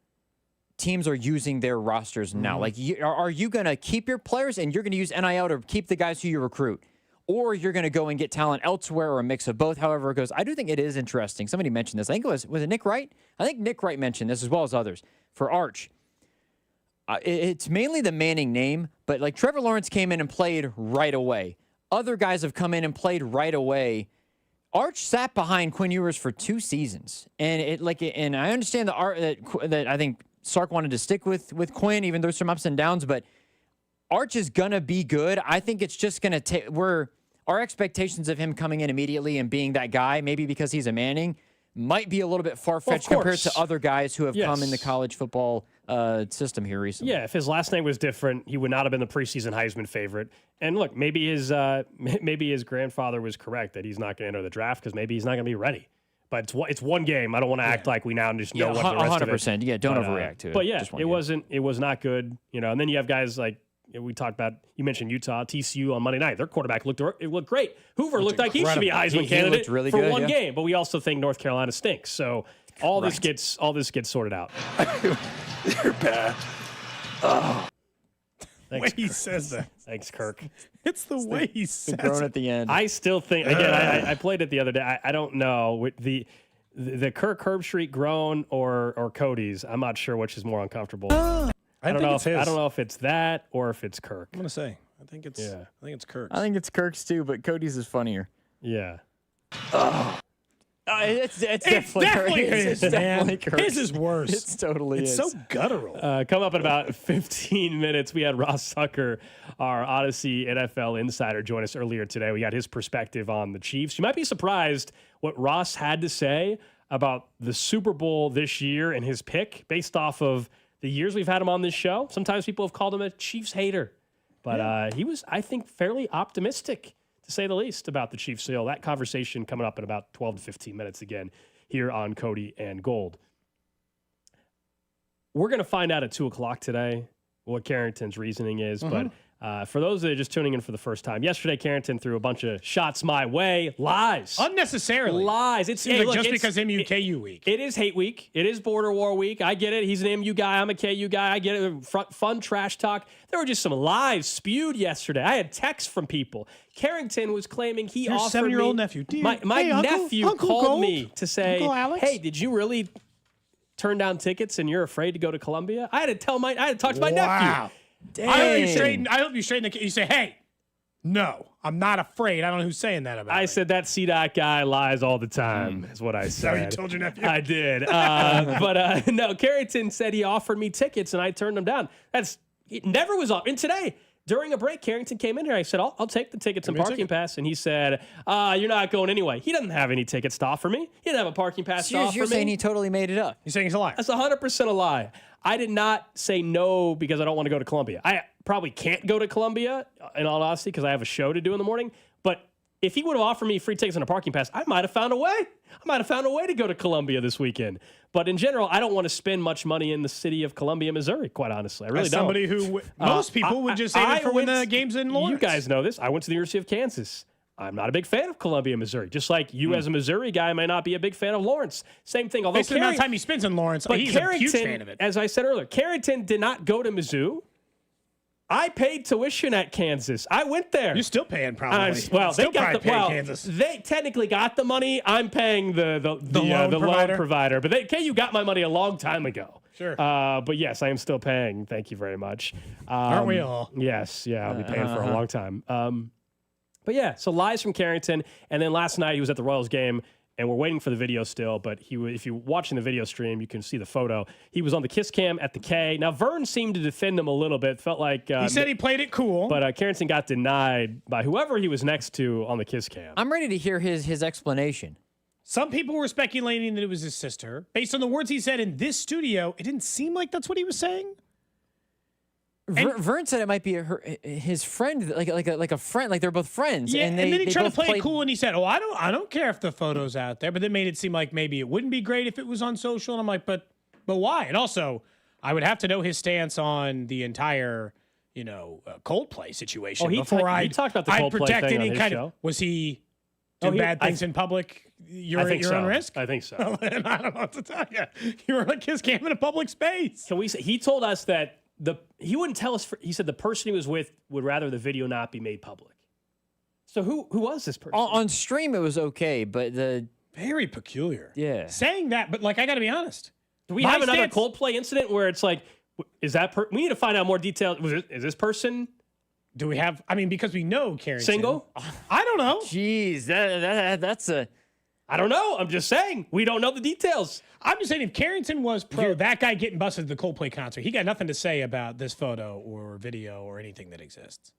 teams are using their rosters now. Like, are you going to keep your players and you're going to use NIL to keep the guys who you recruit? Or you're going to go and get talent elsewhere or a mix of both, however it goes. I do think it is interesting. Somebody mentioned this. I think was it Nick Wright? I think Nick Wright mentioned this as well as others. For Arch, it's mainly the Manning name, but like Trevor Lawrence came in and played right away. Other guys have come in and played right away. Arch sat behind Quinn Ewers for 2 seasons. And I understand that I think Sark wanted to stick with Quinn, even though there's some ups and downs, but Arch is going to be good. I think it's just going to take our expectations of him coming in immediately and being that guy, maybe because he's a Manning, might be a little bit far-fetched compared to other guys who have come in the college football system here recently. Yeah, if his last name was different, he would not have been the preseason Heisman favorite. And look, maybe his grandfather was correct that he's not going to enter the draft because maybe he's not going to be ready. But it's one game. I don't want to act like we now just know what the rest of it. 100%. Yeah, don't overreact to it. But yeah, it was not good. And then you have guys like we talked about. You mentioned Utah, TCU on Monday night. Their quarterback looked great. Hoover looked like he should be a Heisman candidate really for good, one game. But we also think North Carolina stinks. So all this gets sorted out. You're bad. Oh. The way he says that. Thanks, Kirk. It's the way he says groan at the end. I still think, again, I played it the other day. I don't know. The Kirk Herbstreit groan or Cody's, I'm not sure which is more uncomfortable. I don't know if it's that or if it's Kirk. I'm going to say. I think it's Kirk's. I think it's Kirk's too, but Cody's is funnier. Yeah. It's definitely his, man. His is worse. It's totally It's so guttural. Come up in about 15 minutes. We had Ross Tucker, our Odyssey NFL insider, join us earlier today. We got his perspective on the Chiefs. You might be surprised what Ross had to say about the Super Bowl this year and his pick based off of the years we've had him on this show. Sometimes people have called him a Chiefs hater, but he was, I think, fairly optimistic, to say the least, about the Chiefs. So that conversation coming up in about 12 to 15 minutes again here on Cody and Gold. We're going to find out at 2 o'clock today what Carrington's reasoning is. But for those that are just tuning in for the first time, yesterday Carrington threw a bunch of shots my way. Lies. Unnecessarily. Lies. It's just because MU-KU week. It is hate week. It is border war week. I get it. He's an MU guy. I'm a KU guy. I get it. Fun trash talk. There were just some lies spewed yesterday. I had texts from people. Carrington was claiming he Your offered 7-year-old me. nephew. Dear, My nephew Uncle called Gold? me to say, hey, did you really turn down tickets and you're afraid to go to Columbia? I had to talk to my nephew. Dang. I hope you straighten the. You say, hey, no, I'm not afraid. I don't know who's saying that about. I said that CDot guy lies all the time. Is what I said. So you told your nephew? I did. But no, Carrington said he offered me tickets and I turned them down. It never was off. And today, during a break, Carrington came in here. I said, I'll take the tickets and parking pass. And he said, you're not going anyway. He doesn't have any tickets to offer me. He didn't have a parking pass to offer me. You're saying he totally made it up. You're saying it's a lie. That's 100% a lie. I did not say no because I don't want to go to Columbia. I probably can't go to Columbia, in all honesty, because I have a show to do in the morning. But if he would have offered me free tickets and a parking pass, I might have found a way. I might have found a way to go to Columbia this weekend. But in general, I don't want to spend much money in the city of Columbia, Missouri, quite honestly. I really don't. Somebody who most people would just say that for when the game's in Lawrence. You guys know this. I went to the University of Kansas. I'm not a big fan of Columbia, Missouri. Just like you as a Missouri guy may not be a big fan of Lawrence. Same thing. Although based on the amount of time he spends in Lawrence, but he's a huge fan of it. As I said earlier, Carrington did not go to Mizzou. I paid tuition at Kansas. I went there. You're still paying, probably. They got Kansas. They technically got the money. I'm paying the loan provider. But KU got my money a long time ago. Sure. But yes, I am still paying. Thank you very much. Aren't we all? Yes. Yeah, I'll be paying for a long time. But yeah, so lies from Carrington. And then last night he was at the Royals game, and we're waiting for the video still. But if you're watching the video stream, you can see the photo. He was on the kiss cam at the K. Now, Vern seemed to defend him a little bit. Felt like he said he played it cool. But Carrington got denied by whoever he was next to on the kiss cam. I'm ready to hear his explanation. Some people were speculating that it was his sister. Based on the words he said in this studio, it didn't seem like that's what he was saying. Vern said it might be his friend, like a friend, like they're both friends. Yeah, and then he tried to play it cool, and he said, "Oh, I don't care if the photo's out there," but then made it seem like maybe it wouldn't be great if it was on social. And I'm like, but why? And also, I would have to know his stance on the entire, Coldplay situation before I talked about the Coldplay protect thing any on his kind show. of. Was he doing bad things in public? You're at your own risk. I think so. And I don't know what to tell you. You were like his camp in a public space. Can we say he told us that he wouldn't tell us. He said the person he was with would rather the video not be made public. So who was this person? On stream it was okay, but very peculiar. Yeah, saying that, but I got to be honest. Do we have another Coldplay incident where it's like, is that we need to find out more details? Is this person? Do we have? I mean, because we know Carrington. Single? I don't know. Jeez, that's a. I don't know. I'm just saying we don't know the details. I'm just saying if Carrington was pro that guy getting busted at the Coldplay concert, he got nothing to say about this photo or video or anything that exists.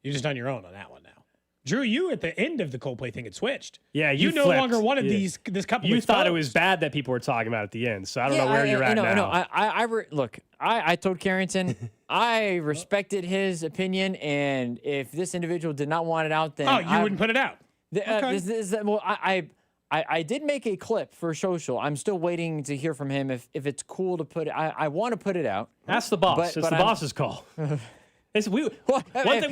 You're just on your own on that one now. Drew, you at the end of the Coldplay thing had switched. Yeah, you no flipped. longer wanted this couple. You thought it was bad that people were talking about at the end, so I don't know where you're at now. Look, I told Carrington I respected his opinion, and if this individual did not want it out, then you wouldn't put it out. Okay. I did make a clip for social. I'm still waiting to hear from him if it's cool to put it. I want to put it out. Ask the boss. It's the boss's call. One thing we've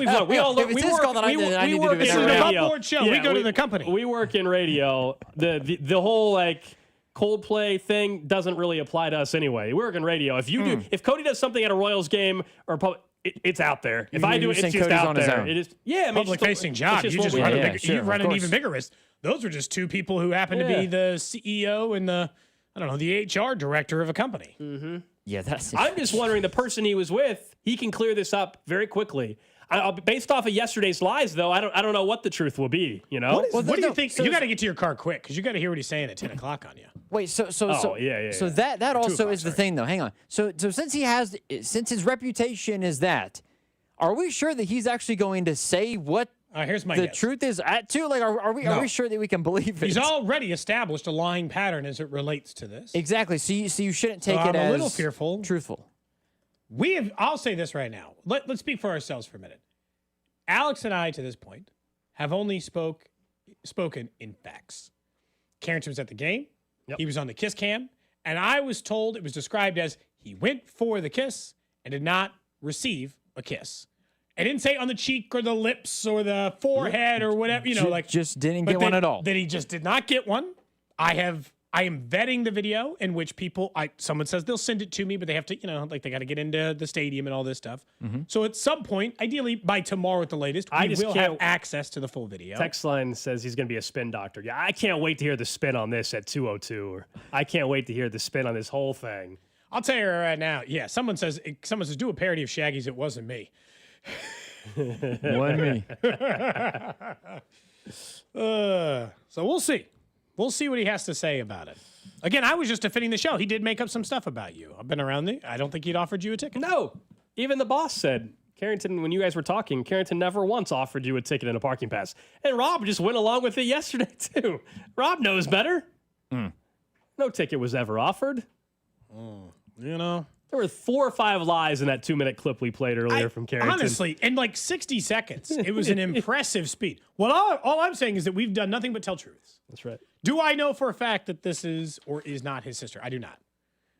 learned. We work in radio. Show. Yeah, we go to the company. We work in radio. The whole like Coldplay thing doesn't really apply to us anyway. We work in radio. If Cody does something at a Royals game or it's out there. If I do it, it's just out there. It is. Yeah, public-facing job. You just run an even bigger risk. Those were just two people who happen to be the CEO and the HR director of a company. Mm-hmm. Yeah, I'm just wondering, the person he was with, he can clear this up very quickly. Based off of yesterday's lies, though, I don't know what the truth will be. You know, what do you think? So you got to get to your car quick because you got to hear what he's saying at 10 o'clock on you. Wait, so that also is the thing, though. Hang on. So since his reputation is that, are we sure that he's actually going to say what here's my the guess. truth is at too? Like, are we sure that we can believe it? He's already established a lying pattern as it relates to this. Exactly. So you shouldn't take it as I'm a little fearful. Truthful. I'll say this right now. Let's speak for ourselves for a minute. Alex and I, to this point, have only spoken in facts. Carrington was at the game. Yep. He was on the kiss cam. And I was told it was described as he went for the kiss and did not receive a kiss. I didn't say on the cheek or the lips or the forehead or whatever, just didn't get one at all. That he just did not get one. I am vetting the video in which someone says they'll send it to me, but they have to, they got to get into the stadium and all this stuff. Mm-hmm. So at some point, ideally by tomorrow at the latest, we will have access to the full video. Text line says he's going to be a spin doctor. Yeah, I can't wait to hear the spin on this at 2:02. Or I can't wait to hear the spin on this whole thing. I'll tell you right now. Yeah, someone says do a parody of Shaggy's "It Wasn't Me." Wasn't me. So we'll see. We'll see what he has to say about it. Again, I was just defending the show. He did make up some stuff about you. I've been around there. I don't think he'd offered you a ticket. No. Even the boss said, Carrington, when you guys were talking, Carrington never once offered you a ticket and a parking pass. And Rob just went along with it yesterday, too. Rob knows better. No ticket was ever offered. There were 4 or 5 lies in that 2-minute clip we played earlier from Carrington. Honestly, in like 60 seconds, it was an impressive speed. Well, all I'm saying is that we've done nothing but tell truths. That's right. Do I know for a fact that this is or is not his sister? I do not.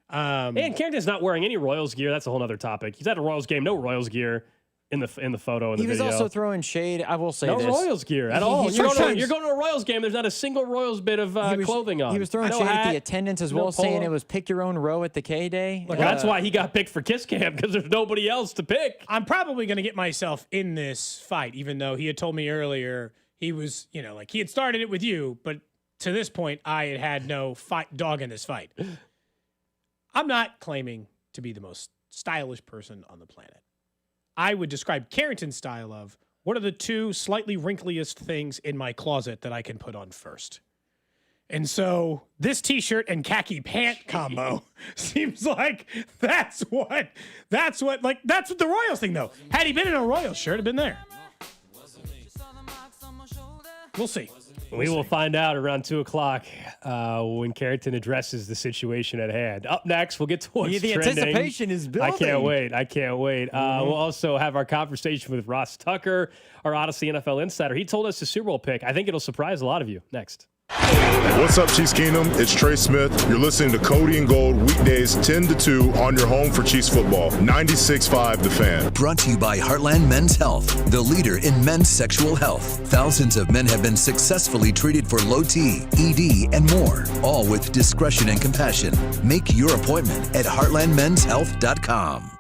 And Carrington's not wearing any Royals gear. That's a whole other topic. He's at a Royals game, no Royals gear in the photo and the video. He was also throwing shade. I will say no this. No Royals gear at all. You're going to a Royals game. There's not a single Royals bit of clothing on. He was throwing shade at the attendance as well, saying it was pick your own row at the K-Day. Look, that's why he got picked for Kiss Cam, because there's nobody else to pick. I'm probably going to get myself in this fight, even though he had told me earlier he was, he had started it with you, but to this point, I had no dog in this fight. I'm not claiming to be the most stylish person on the planet. I would describe Carrington's style of what are the 2 slightly wrinkliest things in my closet that I can put on first. And so this T-shirt and khaki pant combo seems like that's what the Royals thing, though. Had he been in a Royals shirt, it'd been there. We'll see. We will find out around 2 o'clock when Carrington addresses the situation at hand. Up next, we'll get to what's the trending. Anticipation is building. I can't wait. We'll also have our conversation with Ross Tucker, our Odyssey NFL insider. He told us the Super Bowl pick. I think it'll surprise a lot of you. Next. What's up, Chiefs Kingdom? It's Trey Smith. You're listening to Cody and Gold weekdays 10 to 2 on your home for Chiefs football. 96.5 The Fan. Brought to you by Heartland Men's Health, the leader in men's sexual health. Thousands of men have been successfully treated for low T, ED, and more, all with discretion and compassion. Make your appointment at heartlandmenshealth.com.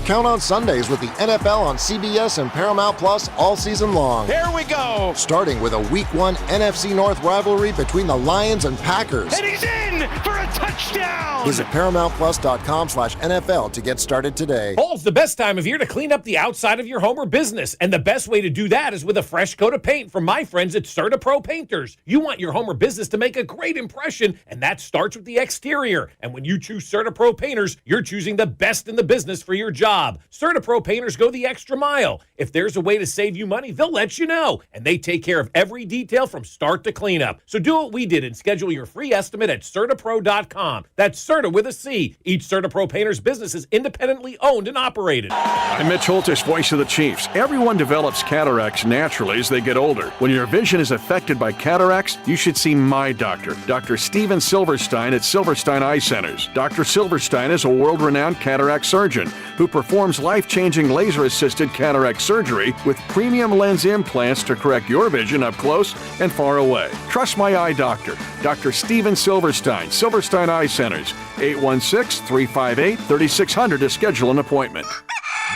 Count on Sundays with the NFL on CBS and Paramount Plus all season long. Here we go! Starting with a Week 1 NFC North rivalry between the Lions and Packers. And he's in for a touchdown! Visit ParamountPlus.com/NFL to get started today. Fall's the best time of year to clean up the outside of your home or business, and the best way to do that is with a fresh coat of paint from my friends at CertaPro Painters. You want your home or business to make a great impression, and that starts with the exterior. And when you choose CertaPro Painters, you're choosing the best in the business for your job. job. CertaPro painters go the extra mile. If there's a way to save you money, they'll let you know. And they take care of every detail from start to cleanup. So do what we did and schedule your free estimate at CertaPro.com. That's Certa with a C. Each CertaPro painter's business is independently owned and operated. I'm Mitch Holtis, voice of the Chiefs. Everyone develops cataracts naturally as they get older. When your vision is affected by cataracts, you should see my doctor, Dr. Steven Silverstein at Silverstein Eye Centers. Dr. Silverstein is a world-renowned cataract surgeon who performs life-changing laser-assisted cataract surgery with premium lens implants to correct your vision up close and far away. Trust my eye doctor, Dr. Steven Silverstein, Silverstein Eye Centers, 816-358-3600 to schedule an appointment.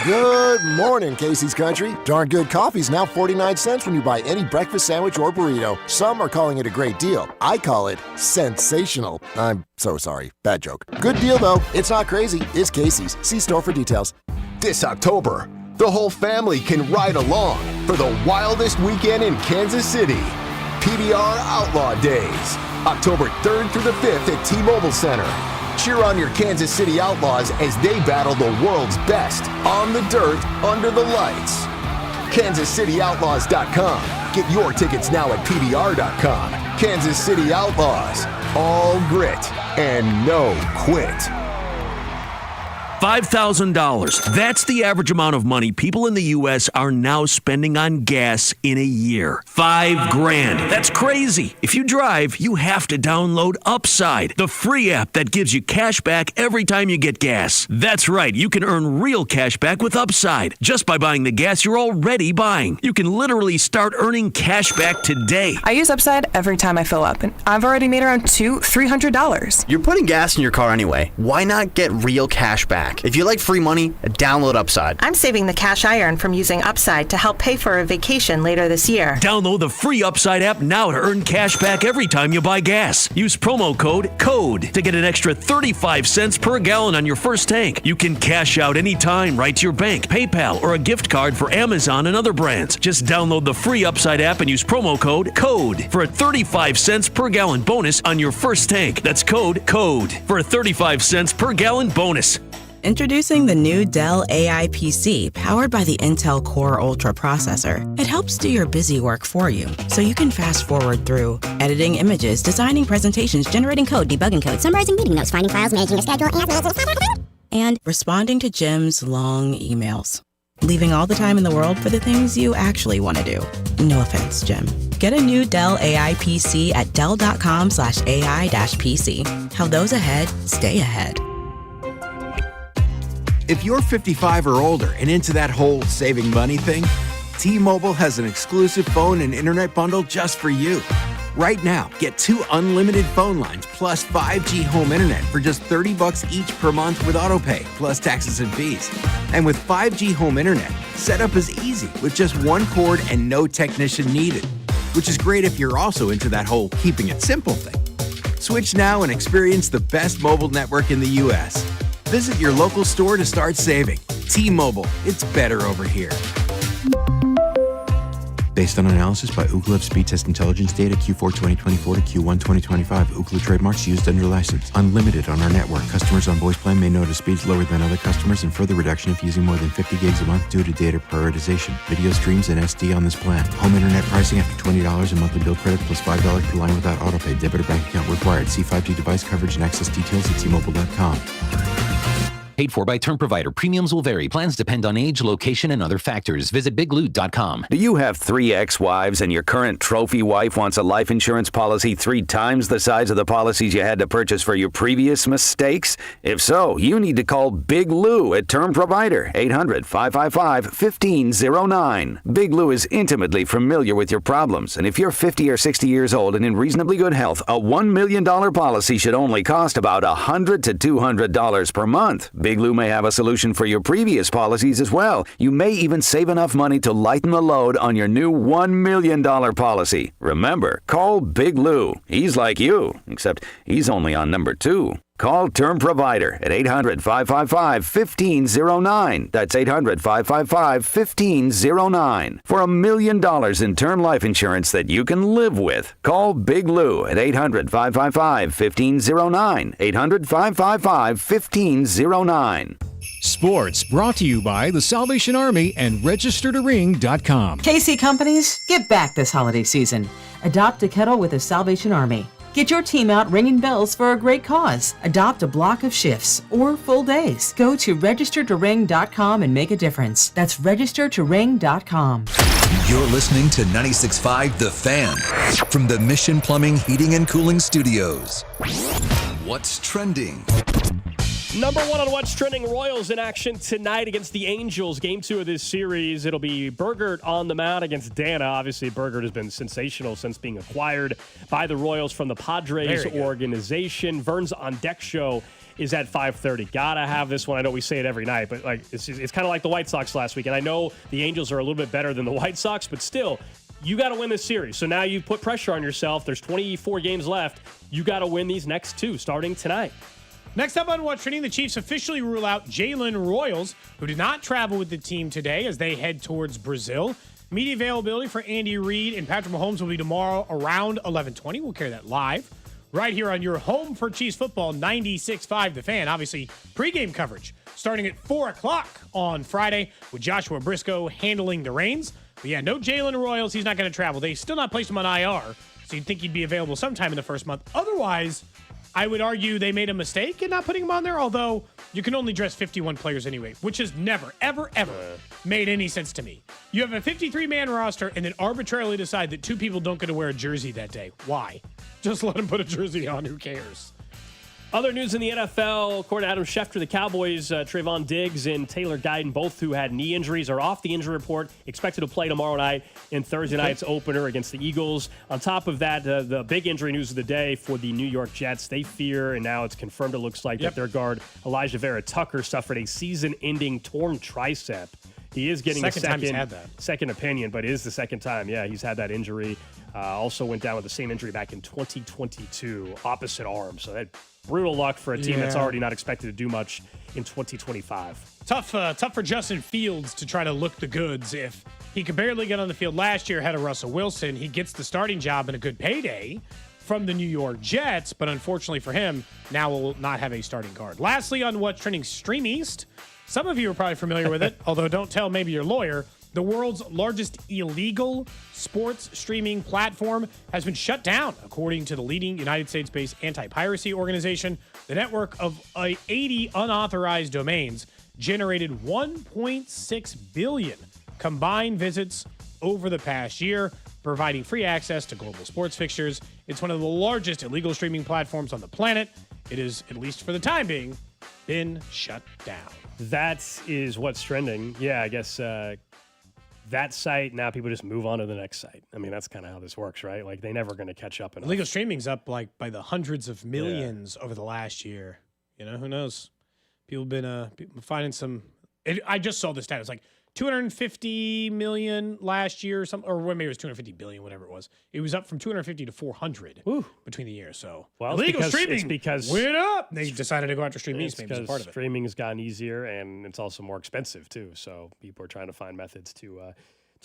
Good morning, Casey's Country. Darn Good Coffee's now 49 cents when you buy any breakfast sandwich or burrito. Some are calling it a great deal. I call it sensational. I'm so sorry. Bad joke. Good deal, though. It's not crazy. It's Casey's. See store for details. This October, the whole family can ride along for the wildest weekend in Kansas City. PBR Outlaw Days, October 3rd through the 5th at T-Mobile Center. Cheer on your Kansas City Outlaws as they battle the world's best on the dirt, under the lights. KansasCityOutlaws.com. Get your tickets now at PBR.com. Kansas City Outlaws. All grit and no quit. $5,000. That's the average amount of money people in the U.S. are now spending on gas in a year. $5,000. That's crazy. If you drive, you have to download Upside, the free app that gives you cash back every time you get gas. That's right. You can earn real cash back with Upside just by buying the gas you're already buying. You can literally start earning cash back today. I use Upside every time I fill up, and I've already made around $300. You're putting gas in your car anyway. Why not get real cash back? If you like free money, download Upside. I'm saving the cash I earn from using Upside to help pay for a vacation later this year. Download the free Upside app now to earn cash back every time you buy gas. Use promo code CODE to get an extra 35 cents per gallon on your first tank. You can cash out anytime right to your bank, PayPal, or a gift card for Amazon and other brands. Just download the free Upside app and use promo code CODE for a 35 cents per gallon bonus on your first tank. That's code CODE for a 35 cents per gallon bonus. Introducing the new Dell AI PC powered by the Intel Core Ultra processor. It helps do your busy work for you, so you can fast forward through editing images, designing presentations, generating code, debugging code, summarizing meeting notes, finding files, managing a schedule, and responding to Jim's long emails. Leaving all the time in the world for the things you actually want to do. No offense, Jim. Get a new Dell AI PC at Dell.com/AI-PC. How those ahead stay ahead. If you're 55 or older and into that whole saving money thing, T-Mobile has an exclusive phone and internet bundle just for you. Right now, get 2 unlimited phone lines plus 5G home internet for just $30 each per month with autopay, plus taxes and fees. And with 5G home internet, setup is easy with just 1 cord and no technician needed, which is great if you're also into that whole keeping it simple thing. Switch now and experience the best mobile network in the U.S. Visit your local store to start saving. T-Mobile, it's better over here. Based on analysis by Ookla of speed test intelligence data Q4 2024 to Q1 2025, Ookla trademarks used under license. Unlimited on our network. Customers on voice plan may notice speeds lower than other customers and further reduction if using more than 50 gigs a month due to data prioritization. Video streams and SD on this plan. Home internet pricing after $20 in monthly bill credit plus $5 per line without autopay. Debit or bank account required. See 5G device coverage and access details at T-Mobile.com. Paid for by term provider. Premiums will vary. Plans depend on age, location, and other factors. Visit BigLoot.com. Do you have 3 ex-wives and your current trophy wife wants a life insurance policy 3 times the size of the policies you had to purchase for your previous mistakes? If so, you need to call Big Lou at Term Provider, 800-555-1509. Big Lou is intimately familiar with your problems, and if you're 50 or 60 years old and in reasonably good health, a $1 million policy should only cost about $100 to $200 per month. Big Lou may have a solution for your previous policies as well. You may even save enough money to lighten the load on your new $1 million policy. Remember, call Big Lou. He's like you, except he's only on number 2. Call Term Provider at 800-555-1509. That's 800-555-1509. For $1 million in term life insurance that you can live with. Call Big Lou at 800-555-1509. 800-555-1509. Sports brought to you by the Salvation Army and registertoring.com. KC Companies, give back this holiday season. Adopt a kettle with the Salvation Army. Get your team out ringing bells for a great cause. Adopt a block of shifts or full days. Go to registertoring.com and make a difference. That's registertoring.com. You're listening to 96.5 The Fan from the Mission Plumbing, Heating, and Cooling Studios. What's trending? Number one on What's Trending, Royals in action tonight against the Angels. Game 2 of this series. It'll be Burgert on the mound against Dana. Obviously, Burgert has been sensational since being acquired by the Royals from the Padres organization. Vern's On Deck show is at 5:30. Gotta have this one. I know we say it every night, but it's kind of like the White Sox last week. And I know the Angels are a little bit better than the White Sox, but still, you got to win this series. So now you put pressure on yourself. There's 24 games left. You got to win these next 2 starting tonight. Next up on What's Trending, the Chiefs officially rule out Jalen Royals, who did not travel with the team today as they head towards Brazil. Media availability for Andy Reid and Patrick Mahomes will be tomorrow around 11:20. We'll carry that live right here on your home for Chiefs football, 96.5 The Fan. Obviously, pregame coverage starting at 4 o'clock on Friday with Joshua Briscoe handling the reins. But yeah, no Jalen Royals. He's not going to travel. They still not placed him on IR, so you'd think he'd be available sometime in the first month. Otherwise, I would argue they made a mistake in not putting him on there, although you can only dress 51 players anyway, which has never, ever made any sense to me. You have a 53-man roster and then arbitrarily decide that 2 people don't get to wear a jersey that day. Why? Just let them put a jersey on. Who cares? Other news in the NFL, according to Adam Schefter, the Cowboys, Trayvon Diggs and Taylor Guyton, both who had knee injuries, are off the injury report, expected to play tomorrow night in Thursday night's opener against the Eagles. On top of that, the big injury news of the day for the New York Jets, they fear, and now it's confirmed it looks like, that their guard, Elijah Vera Tucker, suffered a season-ending torn tricep. He is getting second opinion, but it is the second time. Yeah, he's had that injury. Also went down with the same injury back in 2022, opposite arm. So that brutal luck for a team that's already not expected to do much in 2025. Tough for Justin Fields to try to look the goods. If he could barely get on the field last year ahead of Russell Wilson, he gets the starting job and a good payday from the New York Jets, but unfortunately for him, now will not have a starting guard. Lastly, on What's Trending, Stream East. Some of you are probably familiar with it, although don't tell maybe your lawyer. The world's largest illegal sports streaming platform has been shut down, according to the leading United States-based anti-piracy organization. The network of 80 unauthorized domains generated 1.6 billion combined visits over the past year, providing free access to global sports fixtures. It's one of the largest illegal streaming platforms on the planet. It is, at least for the time being, been shut down. That is What's Trending. Yeah, I guess that site, now people just move on to the next site. I mean, that's kind of how this works, right? Like, they're never going to catch up. Illegal streaming's up like by the hundreds of millions over the last year. You know, who knows? People have been finding some. I just saw this stat. It's like 250 million last year, or maybe it was 250 billion, whatever it was. It was up from 250 to 400 between the years. So illegal streaming went up. They decided to go after Stream East. Maybe as part of it. Streaming has gotten easier, and it's also more expensive too. So people are trying to find methods to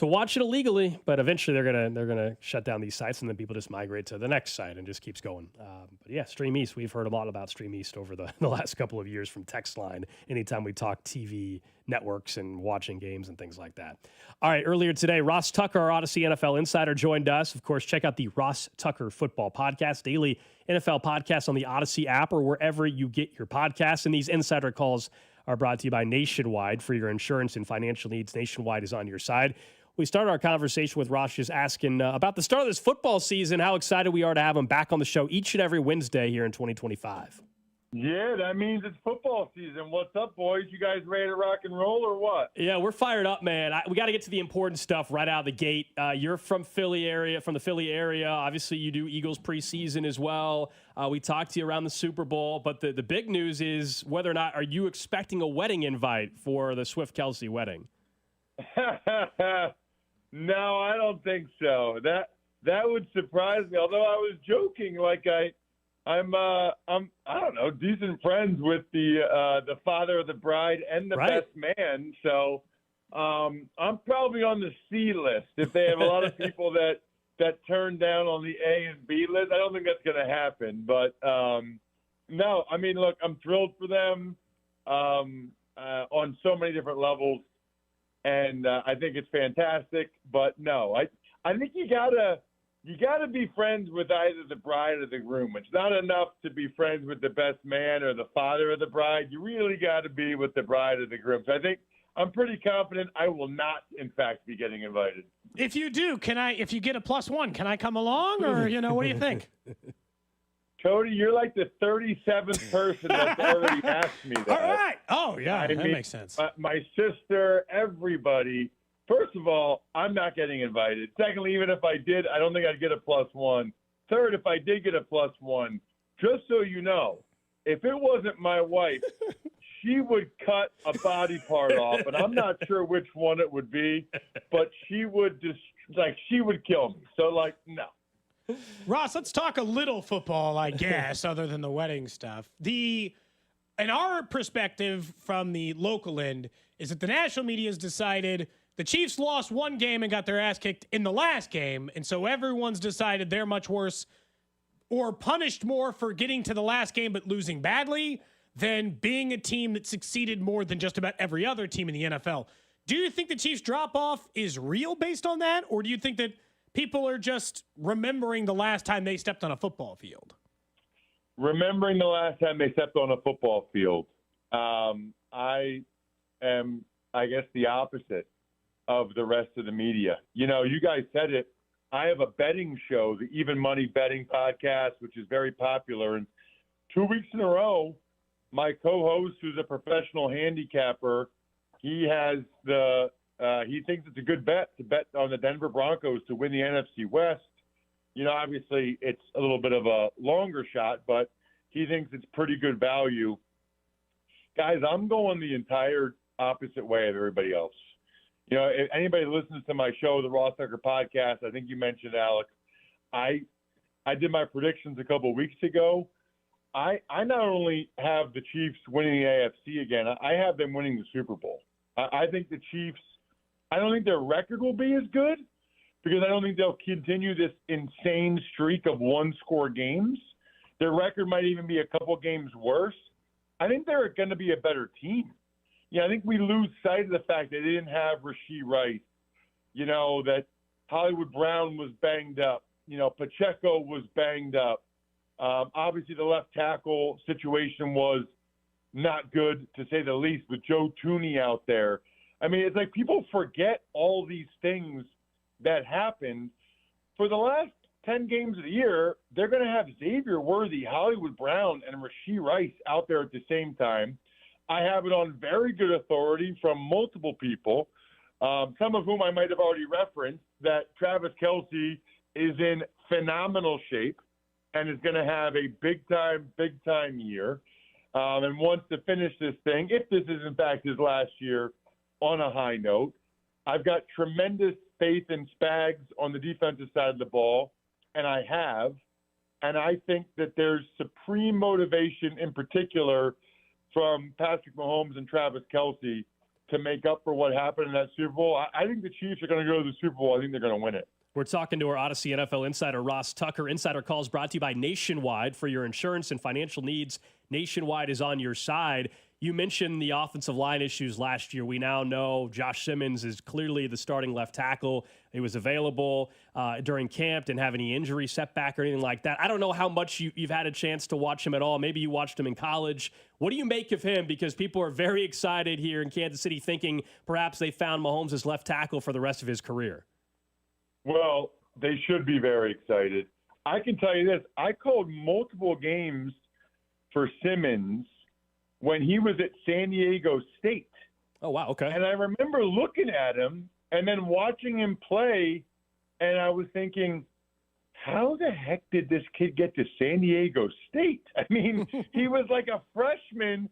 watch it illegally. But eventually, they're gonna shut down these sites, and then people just migrate to the next site, and just keeps going. But yeah, Stream East. We've heard a lot about Stream East over the last couple of years from text line. Anytime we talk TV networks and watching games and things like that. All right, earlier today, Ross Tucker, our Odyssey NFL insider, joined us. Of course, check out the Ross Tucker Football Podcast, daily NFL podcast on the Odyssey app or wherever you get your podcasts. And these insider calls are brought to you by Nationwide. For your insurance and financial needs, Nationwide is on your side. We started our conversation with Ross just asking about the start of this football season, how excited we are to have him back on the show each and every Wednesday here in 2025. Yeah, that means it's football season. What's up, boys? You guys ready to rock and roll or what? Yeah, we're fired up, man. We got to get to the important stuff right out of the gate. You're from the Philly area. Obviously, you do Eagles preseason as well. We talked to you around the Super Bowl, but the big news is whether or not are you expecting a wedding invite for the Swift-Kelsey wedding? No, I don't think so. That would surprise me. Although I was joking, like I'm I don't know, decent friends with the father of the bride and the best man. So I'm probably on the C list. If they have a lot of people that turn down on the A and B list, I don't think that's going to happen. But no, I mean, look, I'm thrilled for them. on so many different levels, and I think it's fantastic. But no, I think you gotta be friends with either the bride or the groom. It's not enough to be friends with the best man or the father of the bride. You really got to be with the bride or the groom. So I think I'm pretty confident I will not, in fact, be getting invited. If you do, if you get a +1, can I come along, or what do you think? Cody, you're like the 37th person that's already asked me that. All right. Oh, yeah, that makes sense. My sister, everybody. First of all, I'm not getting invited. Secondly, even if I did, I don't think I'd get a +1. Third, if I did get a +1, just so you know, if it wasn't my wife, she would cut a body part off, and I'm not sure which one it would be, but she would she would kill me. So, no. Ross, let's talk a little football, I guess, other than the wedding stuff. In our perspective from the local end is that the national media has decided the Chiefs lost one game and got their ass kicked in the last game, and so everyone's decided they're much worse or punished more for getting to the last game but losing badly than being a team that succeeded more than just about every other team in the NFL. Do you think the Chiefs drop-off is real based on that, or do you think that people are just remembering the last time they stepped on a football field? Remembering the last time they stepped on a football field. I am, I guess, the opposite of the rest of the media. You guys said it. I have a betting show, the Even Money Betting Podcast, which is very popular. And 2 weeks in a row, my co-host, who's a professional handicapper, he thinks it's a good bet to bet on the Denver Broncos to win the NFC West. Obviously it's a little bit of a longer shot, but he thinks it's pretty good value. Guys, I'm going the entire opposite way of everybody else. If anybody listens to my show, the Ross Tucker Podcast, I think you mentioned, Alex, I did my predictions a couple of weeks ago. I not only have the Chiefs winning the AFC again, I have them winning the Super Bowl. I think the Chiefs, I don't think their record will be as good because I don't think they'll continue this insane streak of one-score games. Their record might even be a couple games worse. I think they're going to be a better team. I think we lose sight of the fact that they didn't have Rashee Rice, that Hollywood Brown was banged up, Pacheco was banged up. Obviously, the left tackle situation was not good, to say the least, with Joe Thuney out there. I mean, it's like people forget all these things that happened. For the last 10 games of the year, they're going to have Xavier Worthy, Hollywood Brown, and Rashee Rice out there at the same time. I have it on very good authority from multiple people, some of whom I might have already referenced, that Travis Kelce is in phenomenal shape and is going to have a big-time year and wants to finish this thing, if this is in fact his last year, on a high note. I've got tremendous faith in Spags on the defensive side of the ball, and I think that there's supreme motivation in particular from Patrick Mahomes and Travis Kelce to make up for what happened in that Super Bowl. I think the Chiefs are going to go to the Super Bowl. I think they're going to win it. We're talking to our Odyssey NFL insider, Ross Tucker. Insider Calls brought to you by Nationwide. For your insurance and financial needs, Nationwide is on your side. You mentioned the offensive line issues last year. We now know Josh Simmons is clearly the starting left tackle. He was available during camp, didn't have any injury setback or anything like that. I don't know how much you've had a chance to watch him at all. Maybe you watched him in college. What do you make of him? Because people are very excited here in Kansas City thinking perhaps they found Mahomes as left tackle for the rest of his career. Well, they should be very excited. I can tell you this. I called multiple games for Simmons when he was at San Diego State. Oh, wow. Okay. And I remember looking at him and then watching him play, and I was thinking, how the heck did this kid get to San Diego State? I mean, he was like a freshman,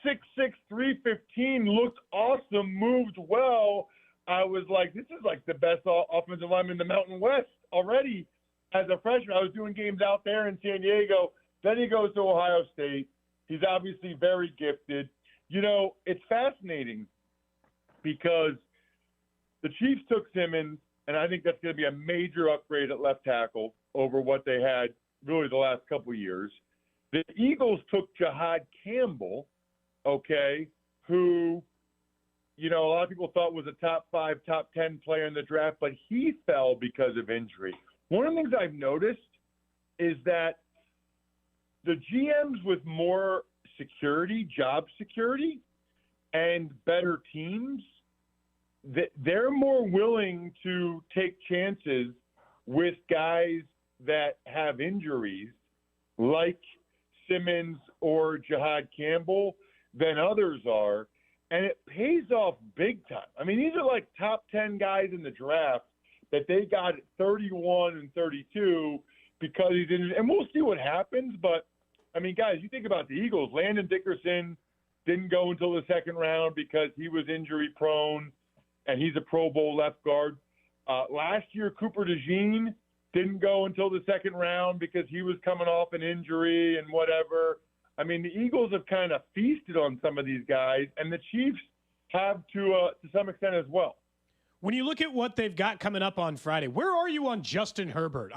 6'6", 315, looked awesome, moved well. I was like, this is like the best offensive lineman in the Mountain West already as a freshman. I was doing games out there in San Diego. Then he goes to Ohio State. He's obviously very gifted. It's fascinating because the Chiefs took Simmons, and I think that's going to be a major upgrade at left tackle over what they had really the last couple of years. The Eagles took Jahad Campbell, who, a lot of people thought was a top 5, top 10 player in the draft, but he fell because of injury. One of the things I've noticed is that the GMs with more security, job security, and better teams, they're more willing to take chances with guys that have injuries like Simmons or Jihad Campbell than others are, and it pays off big time. I mean, these are like top 10 guys in the draft that they got at 31 and 32 because he's injured. And we'll see what happens, but, I mean, guys, you think about the Eagles. Landon Dickerson didn't go until the second round because he was injury-prone, and he's a Pro Bowl left guard. Last year, Cooper DeJean didn't go until the second round because he was coming off an injury and whatever. I mean, the Eagles have kind of feasted on some of these guys, and the Chiefs have to some extent as well. When you look at what they've got coming up on Friday, where are you on Justin Herbert?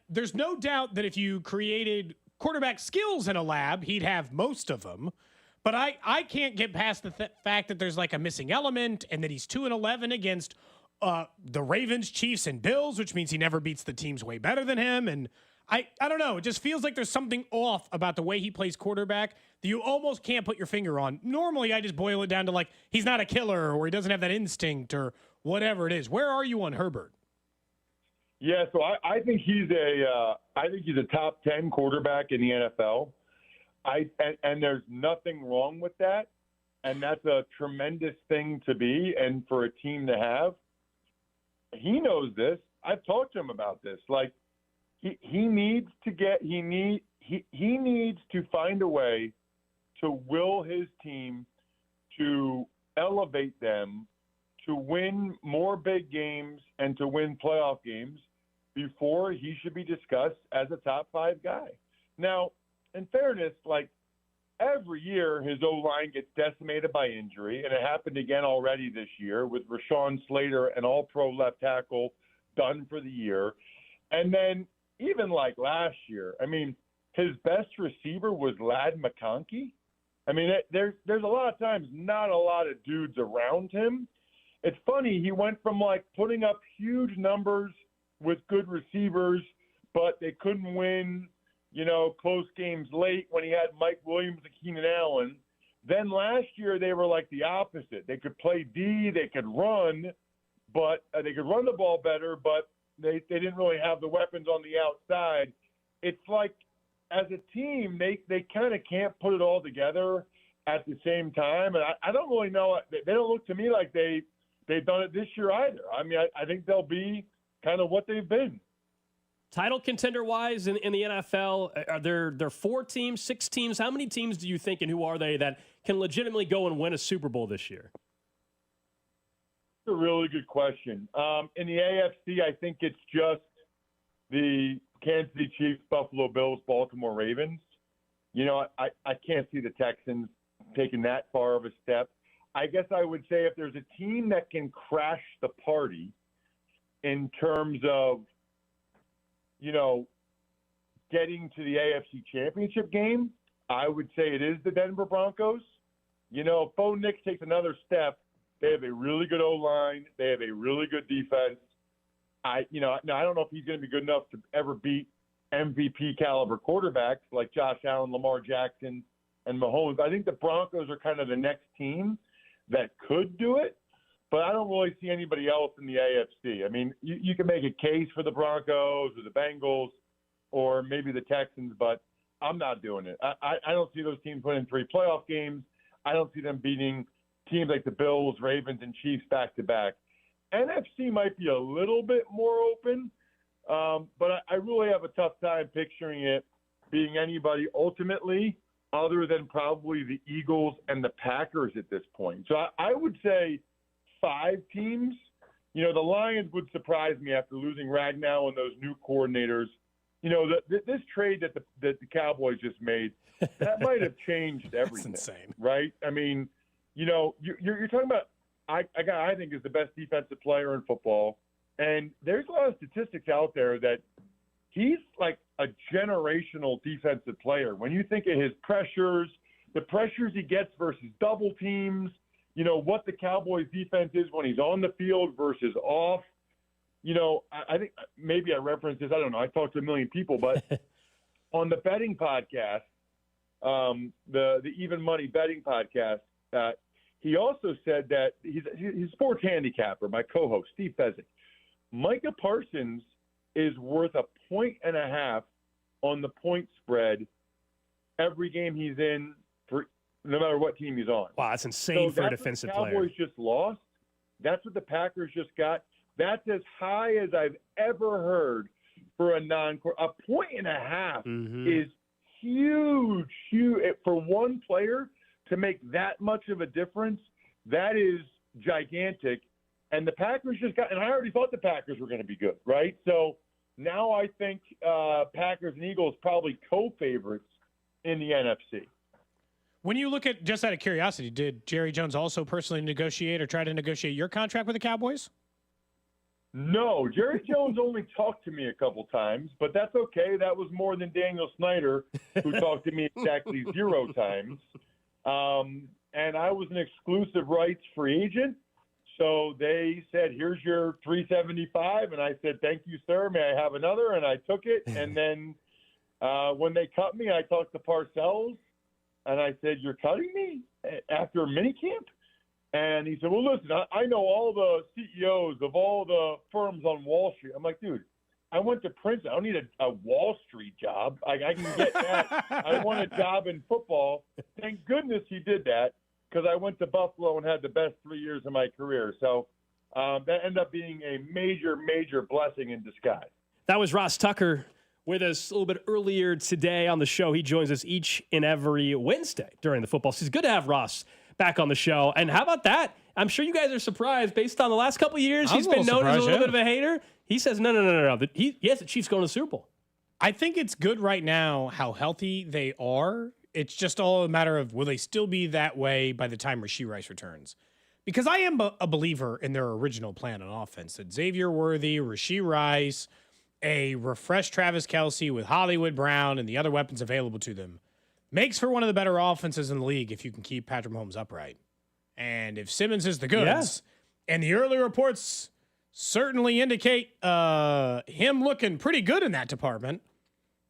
There's no doubt that if you created quarterback skills in a lab, he'd have most of them. But I can't get past the fact that there's like a missing element and that he's 2-11 against the Ravens, Chiefs, and Bills, which means he never beats the teams way better than him. And I don't know. It just feels like there's something off about the way he plays quarterback that you almost can't put your finger on. Normally, I just boil it down to like he's not a killer or he doesn't have that instinct or whatever it is. Where are you on Herbert? Yeah, so I think he's a top 10 quarterback in the NFL. And there's nothing wrong with that, and that's a tremendous thing to be and for a team to have. He knows this. I've talked to him about this. Like he needs to find a way to will his team to elevate them to win more big games and to win playoff games before he should be discussed as a top 5 guy. Now, in fairness, like every year his O-line gets decimated by injury, and it happened again already this year with Rashawn Slater, an all-pro left tackle, done for the year. And then even like last year, I mean, his best receiver was Ladd McConkey. I mean, there's a lot of times not a lot of dudes around him. It's funny, he went from like putting up huge numbers with good receivers, but they couldn't win, close games late when he had Mike Williams and Keenan Allen. Then last year they were like the opposite. They could play D, they could run, but they could run the ball better, but they didn't really have the weapons on the outside. It's like as a team, they kind of can't put it all together at the same time. And I don't really know. They don't look to me like they've done it this year either. I mean, I think they'll be kind of what they've been. Title contender-wise in the NFL, are there 4 teams, 6 teams? How many teams do you think, and who are they, that can legitimately go and win a Super Bowl this year? That's a really good question. In the AFC, I think it's just the Kansas City Chiefs, Buffalo Bills, Baltimore Ravens. I can't see the Texans taking that far of a step. I guess I would say if there's a team that can crash the party in terms of, getting to the AFC Championship game, I would say it is the Denver Broncos. If Bo Nix takes another step, they have a really good O-line. They have a really good defense. I don't know if he's going to be good enough to ever beat MVP caliber quarterbacks like Josh Allen, Lamar Jackson, and Mahomes. I think the Broncos are kind of the next team that could do it, but I don't really see anybody else in the AFC. I mean, you can make a case for the Broncos or the Bengals or maybe the Texans, but I'm not doing it. I don't see those teams winning 3 playoff games. I don't see them beating teams like the Bills, Ravens, and Chiefs back-to-back. NFC might be a little bit more open, but I really have a tough time picturing it being anybody ultimately other than probably the Eagles and the Packers at this point. So I would say 5 teams. The Lions would surprise me after losing Ragnow and those new coordinators. This trade that the Cowboys just made, that might have changed everything. That's insane. Right? I mean, you're talking about a guy I think is the best defensive player in football, and there's a lot of statistics out there that he's like a generational defensive player. When you think of his pressures, the pressures he gets versus double teams, you know, what the Cowboys defense is when he's on the field versus off. You know, I think maybe I referenced this. I don't know. I talked to a million people, but on the betting podcast, the Even Money betting podcast, he also said that he's a sports handicapper, my co-host, Steve Fezzik. Micah Parsons is worth 1.5 on the point spread every game he's in, for no matter what team he's on. Wow, that's insane for a defensive player. The Cowboys just lost. That's what the Packers just got. That's as high as I've ever heard for a non-core. 1.5 is huge for one player to make that much of a difference. That is gigantic. And the Packers just got – and I already thought the Packers were going to be good, right? So now I think Packers and Eagles probably co-favorites in the NFC. When you look at – just out of curiosity, did Jerry Jones also personally negotiate or try to negotiate your contract with the Cowboys? No, Jerry Jones only talked to me a couple times, but that's okay. That was more than Daniel Snyder, who talked to me exactly 0 times. And I was an exclusive rights free agent. So they said, here's your $375. And I said, thank you, sir. May I have another? And I took it. And then when they cut me, I talked to Parcells. And I said, you're cutting me after minicamp? And he said, well, listen, I know all the CEOs of all the firms on Wall Street. I'm like, dude, I went to Princeton. I don't need a Wall Street job. I can get that. I want a job in football. Thank goodness he did that, because I went to Buffalo and had the best 3 years of my career. So that ended up being a major, major blessing in disguise. That was Ross Tucker with us a little bit earlier today on the show. He joins us each and every Wednesday during the football season. Good to have Ross back on the show. And how about that? I'm sure you guys are surprised based on the last couple of years. He's been known as a little bit of a hater. He says, no. Yes, the Chiefs going to the Super Bowl. I think it's good right now how healthy they are. It's just all a matter of, will they still be that way by the time Rashee Rice returns? Because I am a believer in their original plan on offense, that Xavier Worthy, Rashee Rice, a refreshed Travis Kelce with Hollywood Brown and the other weapons available to them makes for one of the better offenses in the league if you can keep Patrick Mahomes upright. And if Simmons is the goods, and the early reports certainly indicate him looking pretty good in that department,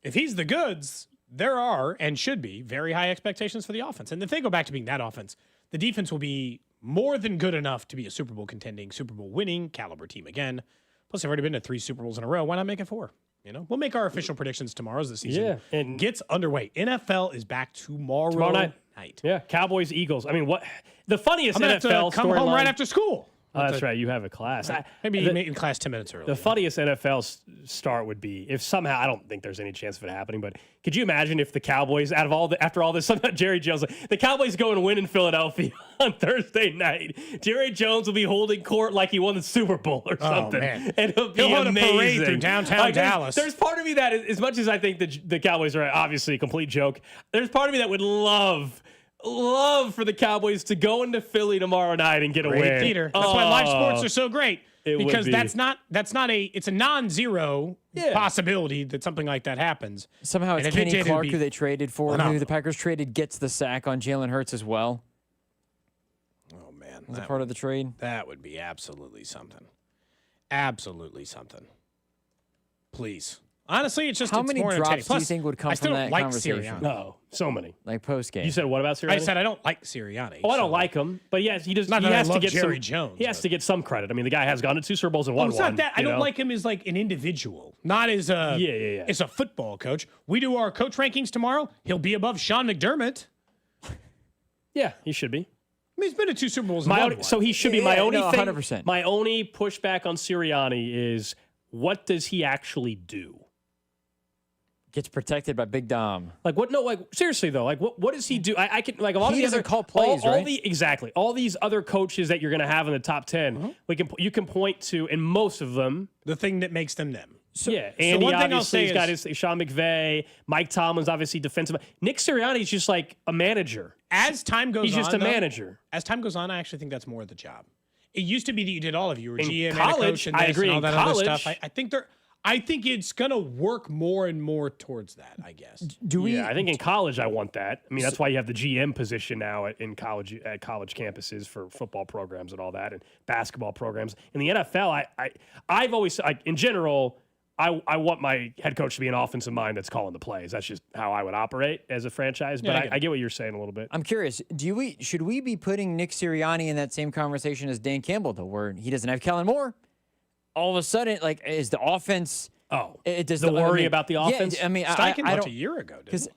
if he's the goods, there are and should be very high expectations for the offense. And if they go back to being that offense, the defense will be more than good enough to be a Super Bowl contending, Super Bowl winning caliber team again. Plus, they've already been to 3 Super Bowls in a row. Why not make it 4? You know, we'll make our official predictions tomorrow as the season gets underway. NFL is back tomorrow night. Yeah, Cowboys, Eagles. I mean, what the funniest I'm NFL come home right after school. Oh, that's right. You have a class. Maybe in class 10 minutes early. The funniest NFL start would be if somehow, I don't think there's any chance of it happening, but could you imagine if the Cowboys, after all this, somehow Jerry Jones, the Cowboys go and win in Philadelphia on Thursday night. Jerry Jones will be holding court like he won the Super Bowl or something. Oh, man. And it'll be hold amazing. a parade through downtown Dallas. There's part of me that, as much as I think the Cowboys are obviously a complete joke, there's part of me that would love for the Cowboys to go into Philly tomorrow night and get a win. Theater. That's why live sports are so great. Because be. it's a non-zero possibility that something like that happens. Somehow it's Kenny Clark who they traded for, who the Packers traded, gets the sack on Jalen Hurts as well. Oh, man. As a part of the trade. That would be absolutely something. Absolutely something. Please. Honestly, it's just how many drops do you think would come from that conversation? Sirianni. No, so many. Like post game. You said what about Sirianni? I said I don't like Sirianni. Oh, I don't like him, but yes, he does. Not he that has I to love get Jerry some. Jones. He has to get some credit. I mean, the guy has gone to 2 Super Bowls and won it's one. Not that. I don't like him as like an individual, not as a as a football coach. We do our coach rankings tomorrow. He'll be above Sean McDermott. Yeah, he should be. I mean, he's been to 2 Super Bowls. So he should be. My only thing. 100%. My only pushback on Sirianni is, what does he actually do? Gets protected by Big Dom. Like what? No, like seriously though. Like what does he do? I can like a lot he of the doesn't other call plays, right? Exactly. All these other coaches that you're going to have in the top 10, you can point to, and most of them, the thing that makes them them. Andy obviously has got his Sean McVay. Mike Tomlin's obviously defensive. Nick Sirianni's just like a manager. As time goes on, he's just a manager. As time goes on, I actually think that's more of the job. It used to be that you did all of you. You were In GM college, and a coach and I agree. and all that In college, other stuff. I think I think it's going to work more and more towards that, I guess. Yeah, I think in college I want that. I mean, that's why you have the GM position now at college campuses for football programs and all that, and basketball programs. In the NFL, I've always, in general, I want my head coach to be an offensive mind that's calling the plays. That's just how I would operate as a franchise. But I get what you're saying a little bit. I'm curious. Should we be putting Nick Sirianni in that same conversation as Dan Campbell, though, where he doesn't have Kellen Moore? All of a sudden, like, is the offense? Does the worry about the offense? Yeah, I mean, Steichen I left don't, a year ago, didn't he?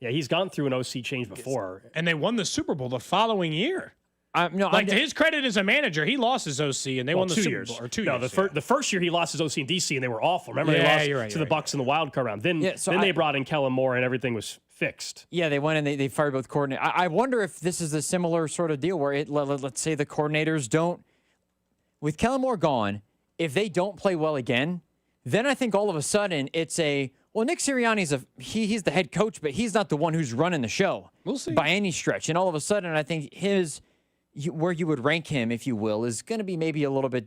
Yeah, he's gone through an OC change before, and they won the Super Bowl the following year. To his credit as a manager, he lost his OC, and they won the Super Bowl. Or 2 years. The first year he lost his OC in DC, and they were awful. Remember, they lost to the Bucs in the wild card round. Then they brought in Kellen Moore, and everything was fixed. Yeah, they went and they fired both coordinators. I wonder if this is a similar sort of deal where let's say the coordinators don't, with Kellen Moore gone, if they don't play well again, then I think all of a sudden it's Nick Sirianni's he's the head coach, but he's not the one who's running the show. We'll see. By any stretch. And all of a sudden, I think where you would rank him, if you will, is going to be maybe a little bit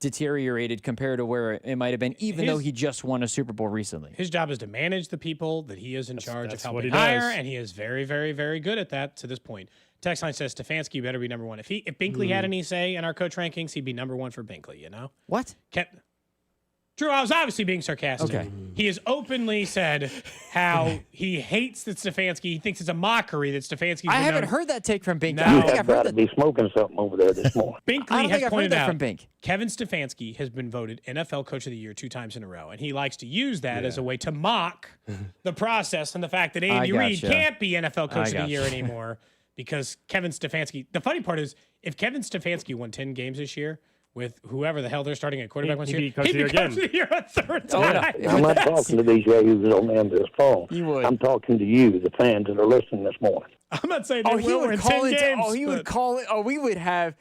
deteriorated compared to where it might have been, even though he just won a Super Bowl recently. His job is to manage the people that he is in charge of helping hire, and he is very, very, very good at that to this point. Text line says Stefanski better be number one. If Binkley had any say in our coach rankings, he'd be number one for Binkley, you know? What? Drew, I was obviously being sarcastic. Okay. He has openly said how he hates that Stefanski. He thinks it's a mockery that Stefanski. I haven't heard that take from Binkley. You have got to be smoking something over there this morning. Binkley has pointed out Kevin Stefanski has been voted NFL Coach of the Year 2 times in a row, and he likes to use that as a way to mock the process and the fact that Andy Reid can't be NFL Coach of the Year anymore because Kevin Stefanski. The funny part is, if Kevin Stefanski won 10 games this year, with whoever the hell they're starting at quarterback once year, he'd be Coach of the Year a third time. I'm not talking to these yahoos on the end of this phone. You would. I'm talking to you, the fans that are listening this morning. I'm not saying they will win 10 games. He would call it. We would have.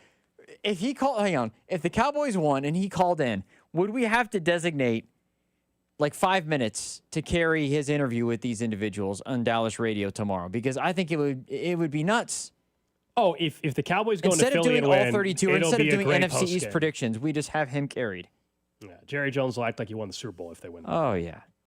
If he called, hang on. If the Cowboys won and he called in, would we have to designate like 5 minutes to carry his interview with these individuals on Dallas radio tomorrow? Because I think it would be nuts. Oh, if the Cowboys go into Philly and win, instead of doing all 32, instead of doing NFC East post-game predictions, we just have him carried. Yeah, Jerry Jones will act like he won the Super Bowl if they win. Oh, yeah.